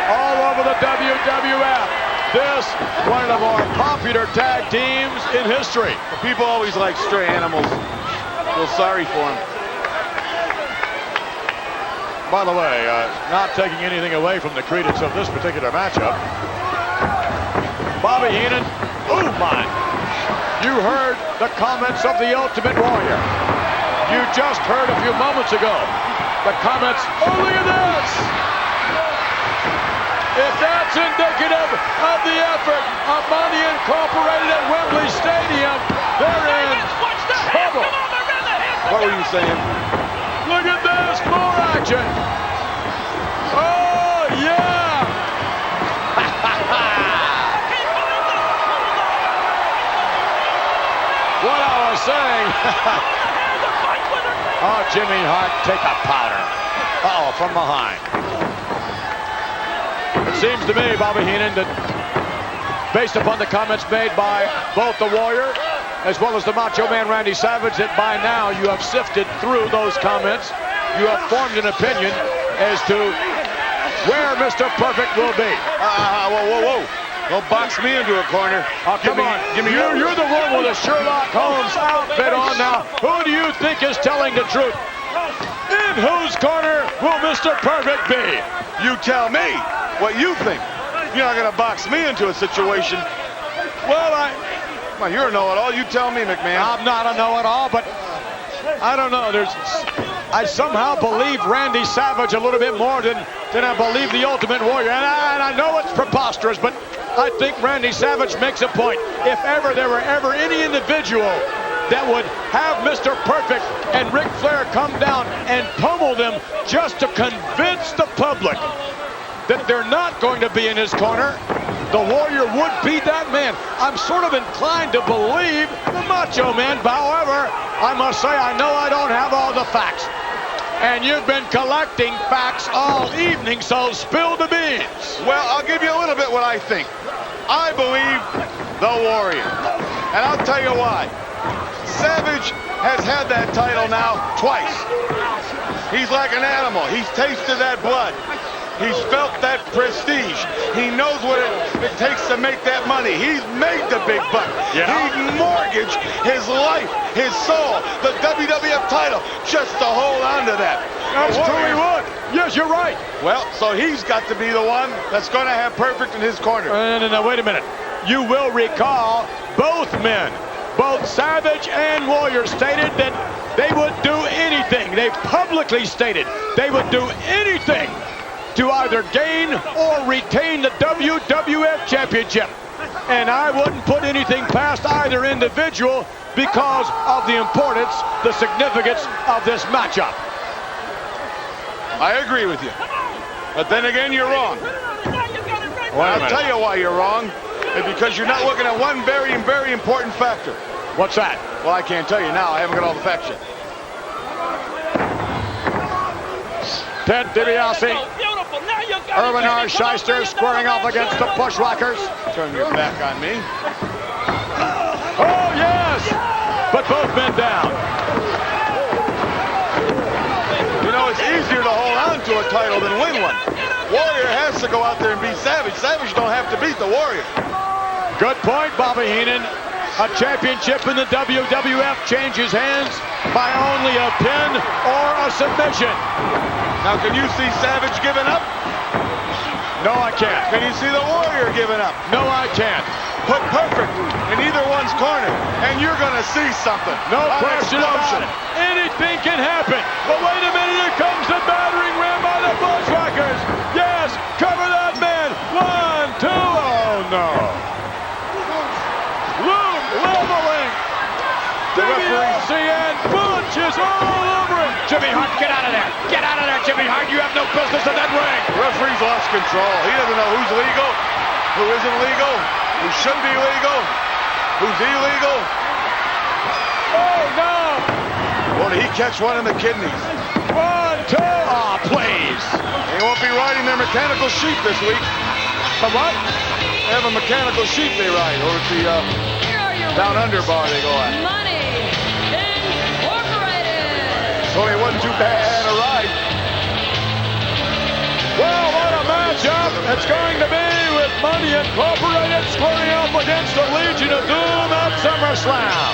All over the WWF. This, one of the more popular tag teams in history. People always like stray animals. Feel sorry for them. By the way, not taking anything away from the credence of this particular matchup. Bobby Heenan, oh my. You heard the comments of the Ultimate Warrior. You just heard a few moments ago the comments, oh, look at this! If that's indicative of the effort of Money Incorporated at Wembley Stadium, they're in trouble. What were you saying? Look at this, more action. Oh, yeah! What I was saying. Oh, Jimmy Hart, take a powder. Uh-oh, from behind. It seems to me, Bobby Heenan, that based upon the comments made by both the Warrior as well as the Macho Man Randy Savage, that by now you have sifted through those comments. You have formed an opinion as to where Mr. Perfect will be. Whoa. Don't box me into a corner. Oh, come on. You're the one with a Sherlock Holmes outfit on now. Who do you think is telling the truth? In whose corner will Mr. Perfect be? You tell me what you think. You're not going to box me into a situation. Well, Come on, you're a know-it-all. You tell me, McMahon. I'm not a know-it-all, but I don't know. I somehow believe Randy Savage a little bit more than I believe the Ultimate Warrior. And I know it's preposterous, but I think Randy Savage makes a point. If ever there were ever any individual that would have Mr. Perfect and Ric Flair come down and pummel them just to convince the public that they're not going to be in his corner, the Warrior would be that man. I'm sort of inclined to believe the Macho Man. However, I must say I know I don't have all the facts. And you've been collecting facts all evening, so spill the beans. Well, I'll give you a little bit what I think. I believe the Warrior. And I'll tell you why. Savage has had that title now twice. He's like an animal. He's tasted that blood. He's felt that prestige. He knows what it takes to make that money. He's made the big buck. Yeah. He'd mortgage his life, his soul, the WWF title, just to hold on to that. That's true, he would. Yes, you're right. Well, so he's got to be the one that's going to have Perfect in his corner. No, wait a minute. You will recall both men, both Savage and Warrior, stated that they would do anything. They publicly stated they would do anything to either gain or retain the WWF Championship. And I wouldn't put anything past either individual because of the importance, the significance of this matchup. I agree with you. But then again, you're wrong. I'll tell you why you're wrong. It's because you're not looking at one very, very important factor. What's that? Well, I can't tell you now. I haven't got all the facts yet. Ted DiBiase, Urban R. Shyster squaring off against the Bushwhackers. Turn your back on me. Oh, yes! But both men down. You know, it's easier to hold on to a title than win one. Warrior has to go out there and beat Savage. Savage don't have to beat the Warrior. Good point, Bobby Heenan. A championship in the WWF changes hands by only a pin or a submission. Now, can you see Savage giving up? No, I can't. Can you see the Warrior giving up? No, I can't. Put Perfect in either one's corner, and you're going to see something. No question about it. Anything can happen. But wait a minute, here comes the battering ram by the Bushwhackers. Yes, cover that man. 1, 2, oh no. Loom leveling. DiBiase and Butch is all over it. Jimmy Hart, get out of there. Get out of there, Jimmy Hart. You have no business in that ring. The referee's lost control. He doesn't know who's legal, who isn't legal, who should be legal, who's illegal. Oh, no. Well, did he catch one in the kidneys? 1, 2. Oh, please. They won't be riding their mechanical sheep this week. The what? They have a mechanical sheep they ride over at the down under bar they go at. Money Incorporated. So it wasn't too bad a ride. Well, what a matchup it's going to be with Money Incorporated squaring off against the Legion of Doom at SummerSlam.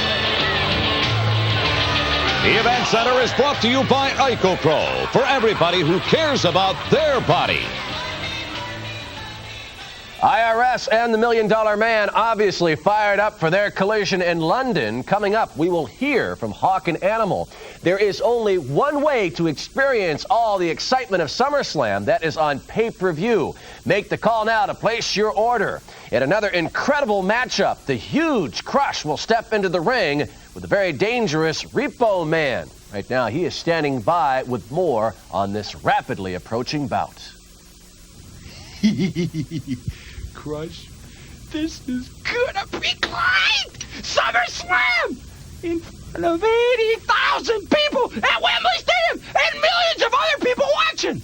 The Event Center is brought to you by IcoPro, for everybody who cares about their body. IRS and the $1 Million Man obviously fired up for their collision in London. Coming up, we will hear from Hawk and Animal. There is only one way to experience all the excitement of SummerSlam. That is on pay-per-view. Make the call now to place your order. In another incredible matchup, the huge Crush will step into the ring with the very dangerous Repo Man. Right now, he is standing by with more on this rapidly approaching bout. Crush, this is gonna be great! SummerSlam! In front of 80,000 people at Wembley Stadium and millions of other people watching!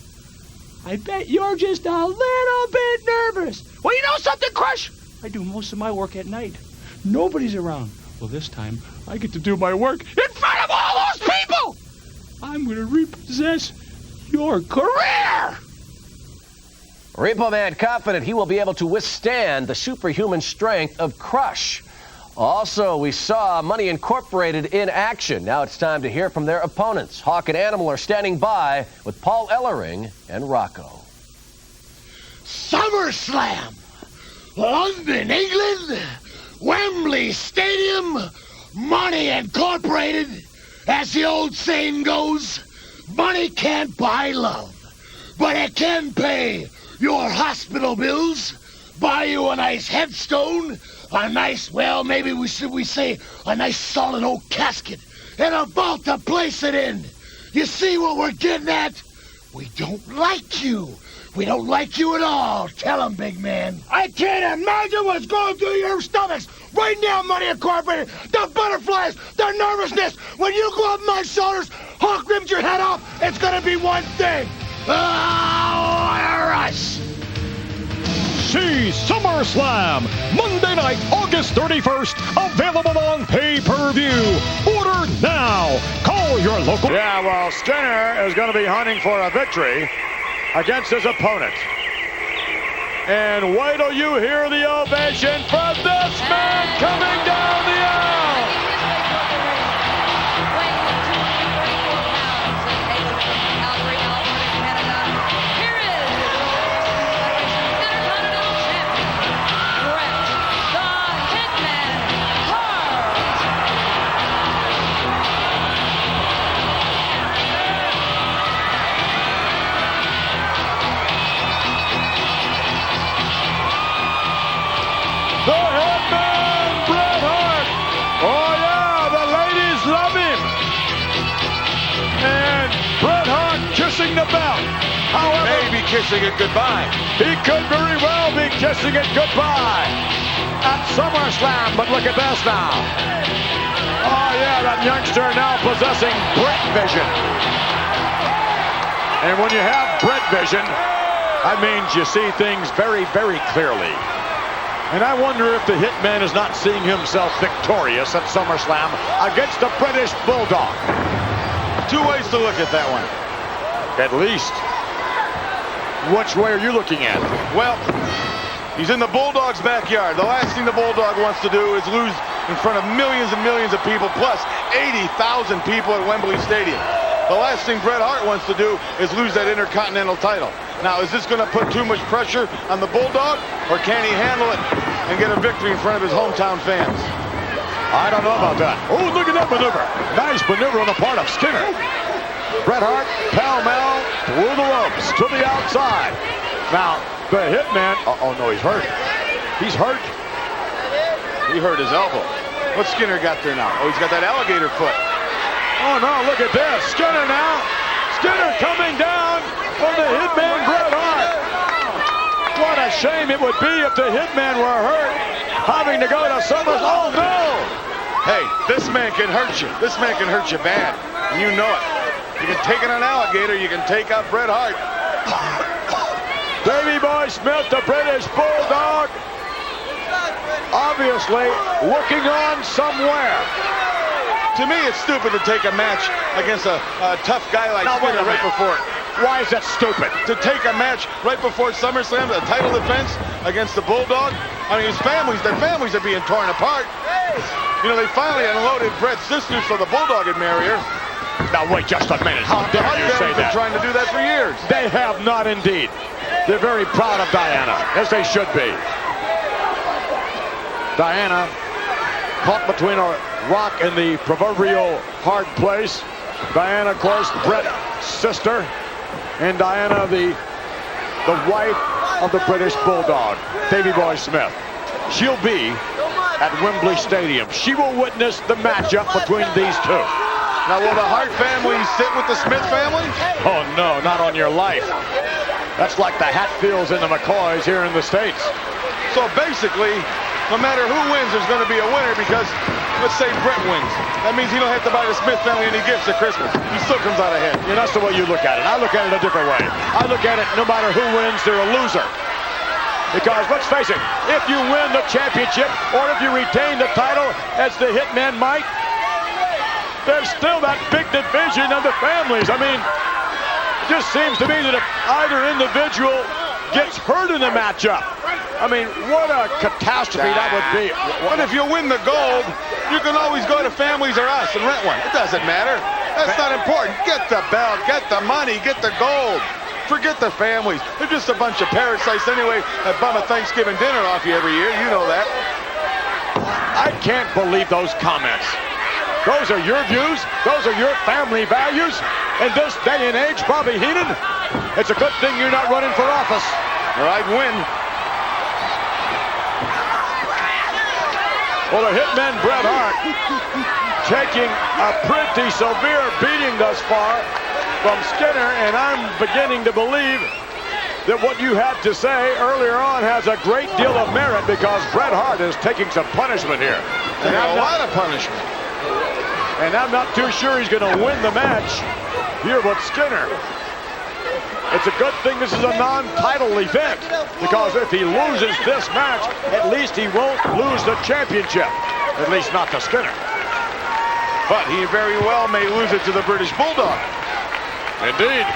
I bet you're just a little bit nervous. Well, you know something, Crush? I do most of my work at night. Nobody's around. Well, this time, I get to do my work in front of all those people! I'm gonna repossess your career! Repo Man confident he will be able to withstand the superhuman strength of Crush. Also, we saw Money Incorporated in action. Now it's time to hear from their opponents. Hawk and Animal are standing by with Paul Ellering and Rocco. SummerSlam, London, England, Wembley Stadium, Money Incorporated. As the old saying goes, money can't buy love, but it can pay your hospital bills, buy you a nice headstone, a nice, well, maybe we say a nice solid oak casket, and a vault to place it in. You see what we're getting at? We don't like you. We don't like you at all. Tell them, big man. I can't imagine what's going through your stomachs right now, Money Incorporated. The butterflies, the nervousness. When you go up my shoulders, Hawk ripped your head off. It's going to be one thing. Oh, a rush. See SummerSlam, Monday night, August 31st, available on pay-per-view. Order now. Call your local... Yeah, well, Skinner is going to be hunting for a victory against his opponent. And wait till you hear the ovation for this man coming down the aisle. The Hitman, Bret Hart. Oh, yeah, the ladies love him. And Bret Hart kissing the belt. However, Maybe kissing it goodbye. he could very well be kissing it goodbye at SummerSlam, but look at this now. Oh, yeah, that youngster now possessing Bret vision. And when you have Bret vision, that means you see things very, very clearly. And I wonder if the Hitman is not seeing himself victorious at SummerSlam against the British Bulldog. Two ways to look at that one. At least. Which way are you looking at? Well, he's in the Bulldog's backyard. The last thing the Bulldog wants to do is lose in front of millions and millions of people, plus 80,000 people at Wembley Stadium. The last thing Bret Hart wants to do is lose that Intercontinental title. Now, is this going to put too much pressure on the Bulldog, or can he handle it and get a victory in front of his hometown fans? I don't know about that. Oh, look at that maneuver. Nice maneuver on the part of Skinner. Bret Hart, pell-mell, through the ropes to the outside. Now, the Hitman, oh no, he's hurt. He's hurt. He hurt his elbow. What's Skinner got there now? Oh, he's got that alligator foot. Oh no, look at this. Skinner now. Skinner coming down on the Hitman, Bret Hart. What a shame it would be if the Hitman were hurt, having to go to SummerSlam. Oh no! Hey, this man can hurt you. This man can hurt you bad. And you know it. You can take on an alligator, you can take out Bret Hart. Davey Boy Smith, the British Bulldog, obviously looking on somewhere. To me, it's stupid to take a match against a tough guy like Skinner right before it. Why is that stupid? To take a match right before SummerSlam, a title defense against the Bulldog. I mean, their families are being torn apart. You know, they finally unloaded Bret's sisters so the Bulldog would marry her. Now, wait just a minute. How dare you say that? They've been trying to do that for years. They have not indeed. They're very proud of Diana, as they should be. Diana caught between a rock and the proverbial hard place. Diana, of course, Bret's sister, and Diana, the wife of the British Bulldog, Davey Boy Smith. She'll be at Wembley Stadium. She will witness the matchup between these two. Now, will the Hart family sit with the Smith family? Oh, no, not on your life. That's like the Hatfields and the McCoys here in the States. So basically, no matter who wins, there's going to be a winner because, let's say Bret wins. That means he don't have to buy the Smith family any gifts at Christmas. He still comes out ahead. Yeah, that's the way you look at it. I look at it a different way. I look at it, no matter who wins, they're a loser. Because, let's face it, if you win the championship or if you retain the title, as the Hitman might, there's still that big division of the families. I mean, it just seems to me that if either individual gets hurt in the matchup, I mean, what a catastrophe that would be. But if you win the gold, you can always go to Families or Us and rent one. It doesn't matter. That's not important. Get the belt, get the money, get the gold. Forget the families. They're just a bunch of parasites anyway that bum a Thanksgiving dinner off you every year. You know that. I can't believe those comments. Those are your views. Those are your family values. In this day and age, Bobby Heenan, it's a good thing you're not running for office. Or I'd win. Well, the hitman Bret Hart taking a pretty severe beating thus far from Skinner, and I'm beginning to believe that what you had to say earlier on has a great deal of merit, because Bret Hart is taking some punishment here. And a lot of punishment. And I'm not too sure he's going to win the match here with Skinner. It's a good thing this is a non-title event, because if he loses this match, at least he won't lose the championship. At least not to Skinner. But he very well may lose it to the British Bulldog. Indeed.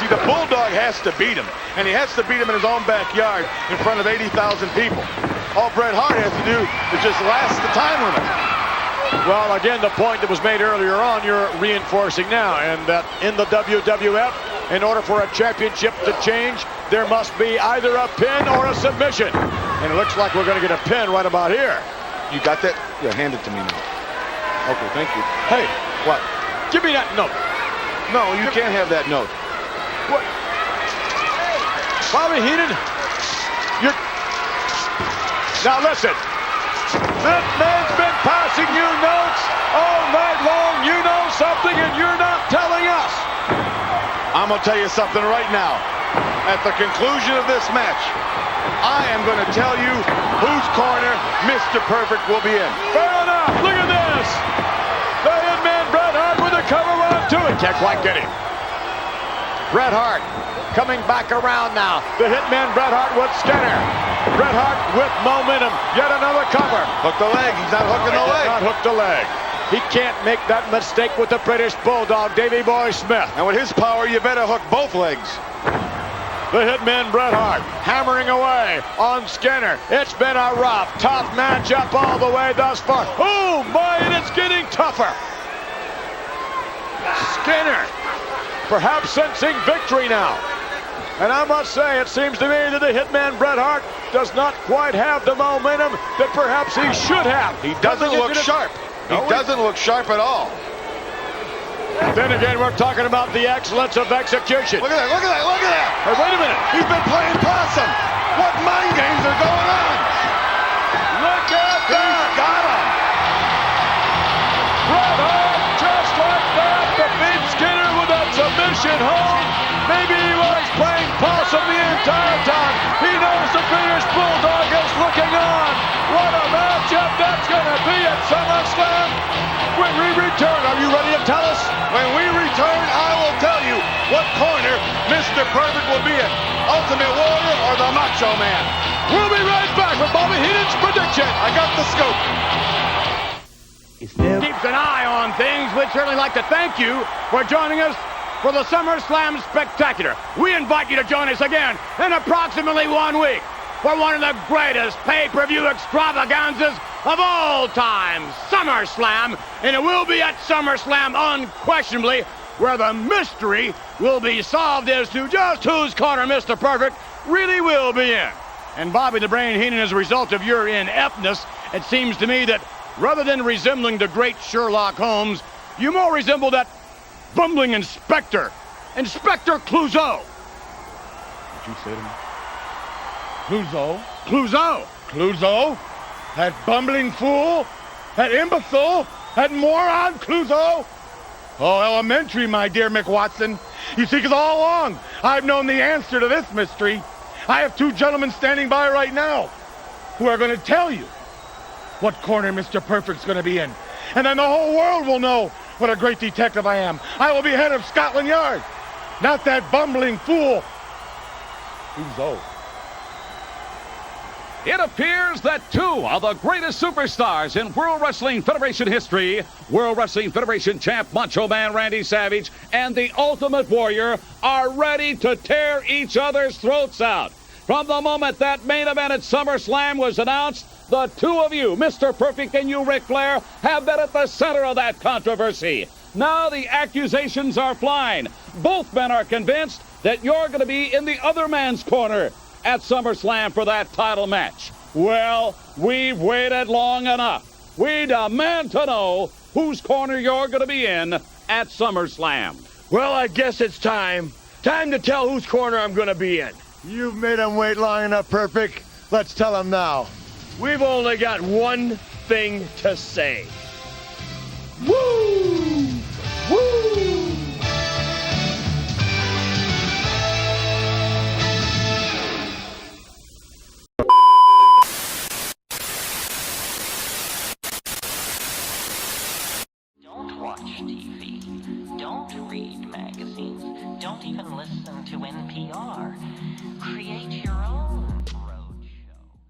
See, the Bulldog has to beat him, and he has to beat him in his own backyard in front of 80,000 people. All Bret Hart has to do is just last the time limit. Well, again, the point that was made earlier on, you're reinforcing now, and that in the WWF, in order for a championship to change, there must be either a pin or a submission. And it looks like we're going to get a pin right about here. You got that? Yeah, hand it to me now. Okay, thank you. Hey, what? Give me that note. No, you can't have that note. What? Bobby Heenan, you're... Now listen, that man's been passing you notes all night long. You know something and you're not telling us. I'm going to tell you something right now. At the conclusion of this match, I am going to tell you whose corner Mr. Perfect will be in. Fair enough. Look at this. The hitman Bret Hart with a cover on to it. Can't quite get him. Bret Hart coming back around now. The hitman Bret Hart with Skinner. Bret Hart with momentum. Yet another cover. Hook the leg. He's not hooking the leg. Not hook the leg. He can't make that mistake with the British Bulldog, Davey Boy Smith. And with his power, you better hook both legs. The hitman Bret Hart hammering away on Skinner. It's been a rough, tough matchup all the way thus far. Oh my, and it's getting tougher. Skinner perhaps sensing victory now. And I must say, it seems to me that the hitman Bret Hart does not quite have the momentum that perhaps he should have. He doesn't look sharp. He doesn't look sharp at all. Then again, we're talking about the excellence of execution. Look at that, look at that, look at that. Hey, wait a minute. He's been playing possum. What mind games are going on? Look at that. He's got him. Bret Hart, just like that, defeats Skinner with that submission hold. Maybe he was playing possum the entire time. He knows the British Bulldog is looking on. What a matchup that's going to be at SummerSlam. When we return, are you ready to tell us? When we return, I will tell you what corner Mr. Perfect will be in. Ultimate Warrior or the Macho Man. We'll be right back with Bobby Heenan's prediction. I got the scoop. Keeps an eye on things. We'd certainly like to thank you for joining us for the SummerSlam Spectacular. We invite you to join us again in approximately 1 week for one of the greatest pay-per-view extravaganzas of all time, SummerSlam. And it will be at SummerSlam, unquestionably, where the mystery will be solved as to just whose corner Mr. Perfect really will be in. And Bobby the Brain Heenan, as a result of your ineptness, it seems to me that rather than resembling the great Sherlock Holmes, you more resemble that bumbling inspector, Inspector Clouseau. Did you say to me? Clouseau? Clouseau. Clouseau? That bumbling fool? That imbecile? That moron Clouseau? Oh, elementary, my dear McWatson. You see, because all along, I've known the answer to this mystery. I have two gentlemen standing by right now who are going to tell you what corner Mr. Perfect's going to be in. And then the whole world will know what a great detective I am. I will be head of Scotland Yard, not that bumbling fool. Clouseau. It appears that two of the greatest superstars in World Wrestling Federation history, World Wrestling Federation champ Macho Man Randy Savage and the Ultimate Warrior, are ready to tear each other's throats out. From the moment that main event at SummerSlam was announced, the two of you, Mr. Perfect and you, Ric Flair, have been at the center of that controversy. Now the accusations are flying. Both men are convinced that you're going to be in the other man's corner at SummerSlam for that title match. Well, we've waited long enough. We demand to know whose corner you're going to be in at SummerSlam. Well, I guess it's time. Time to tell whose corner I'm going to be in. You've made him wait long enough, Perfect. Let's tell him now. We've only got one thing to say. Woo! Woo! Don't watch TV. Don't read magazines. Don't even listen to NPR. Create your own roadshow.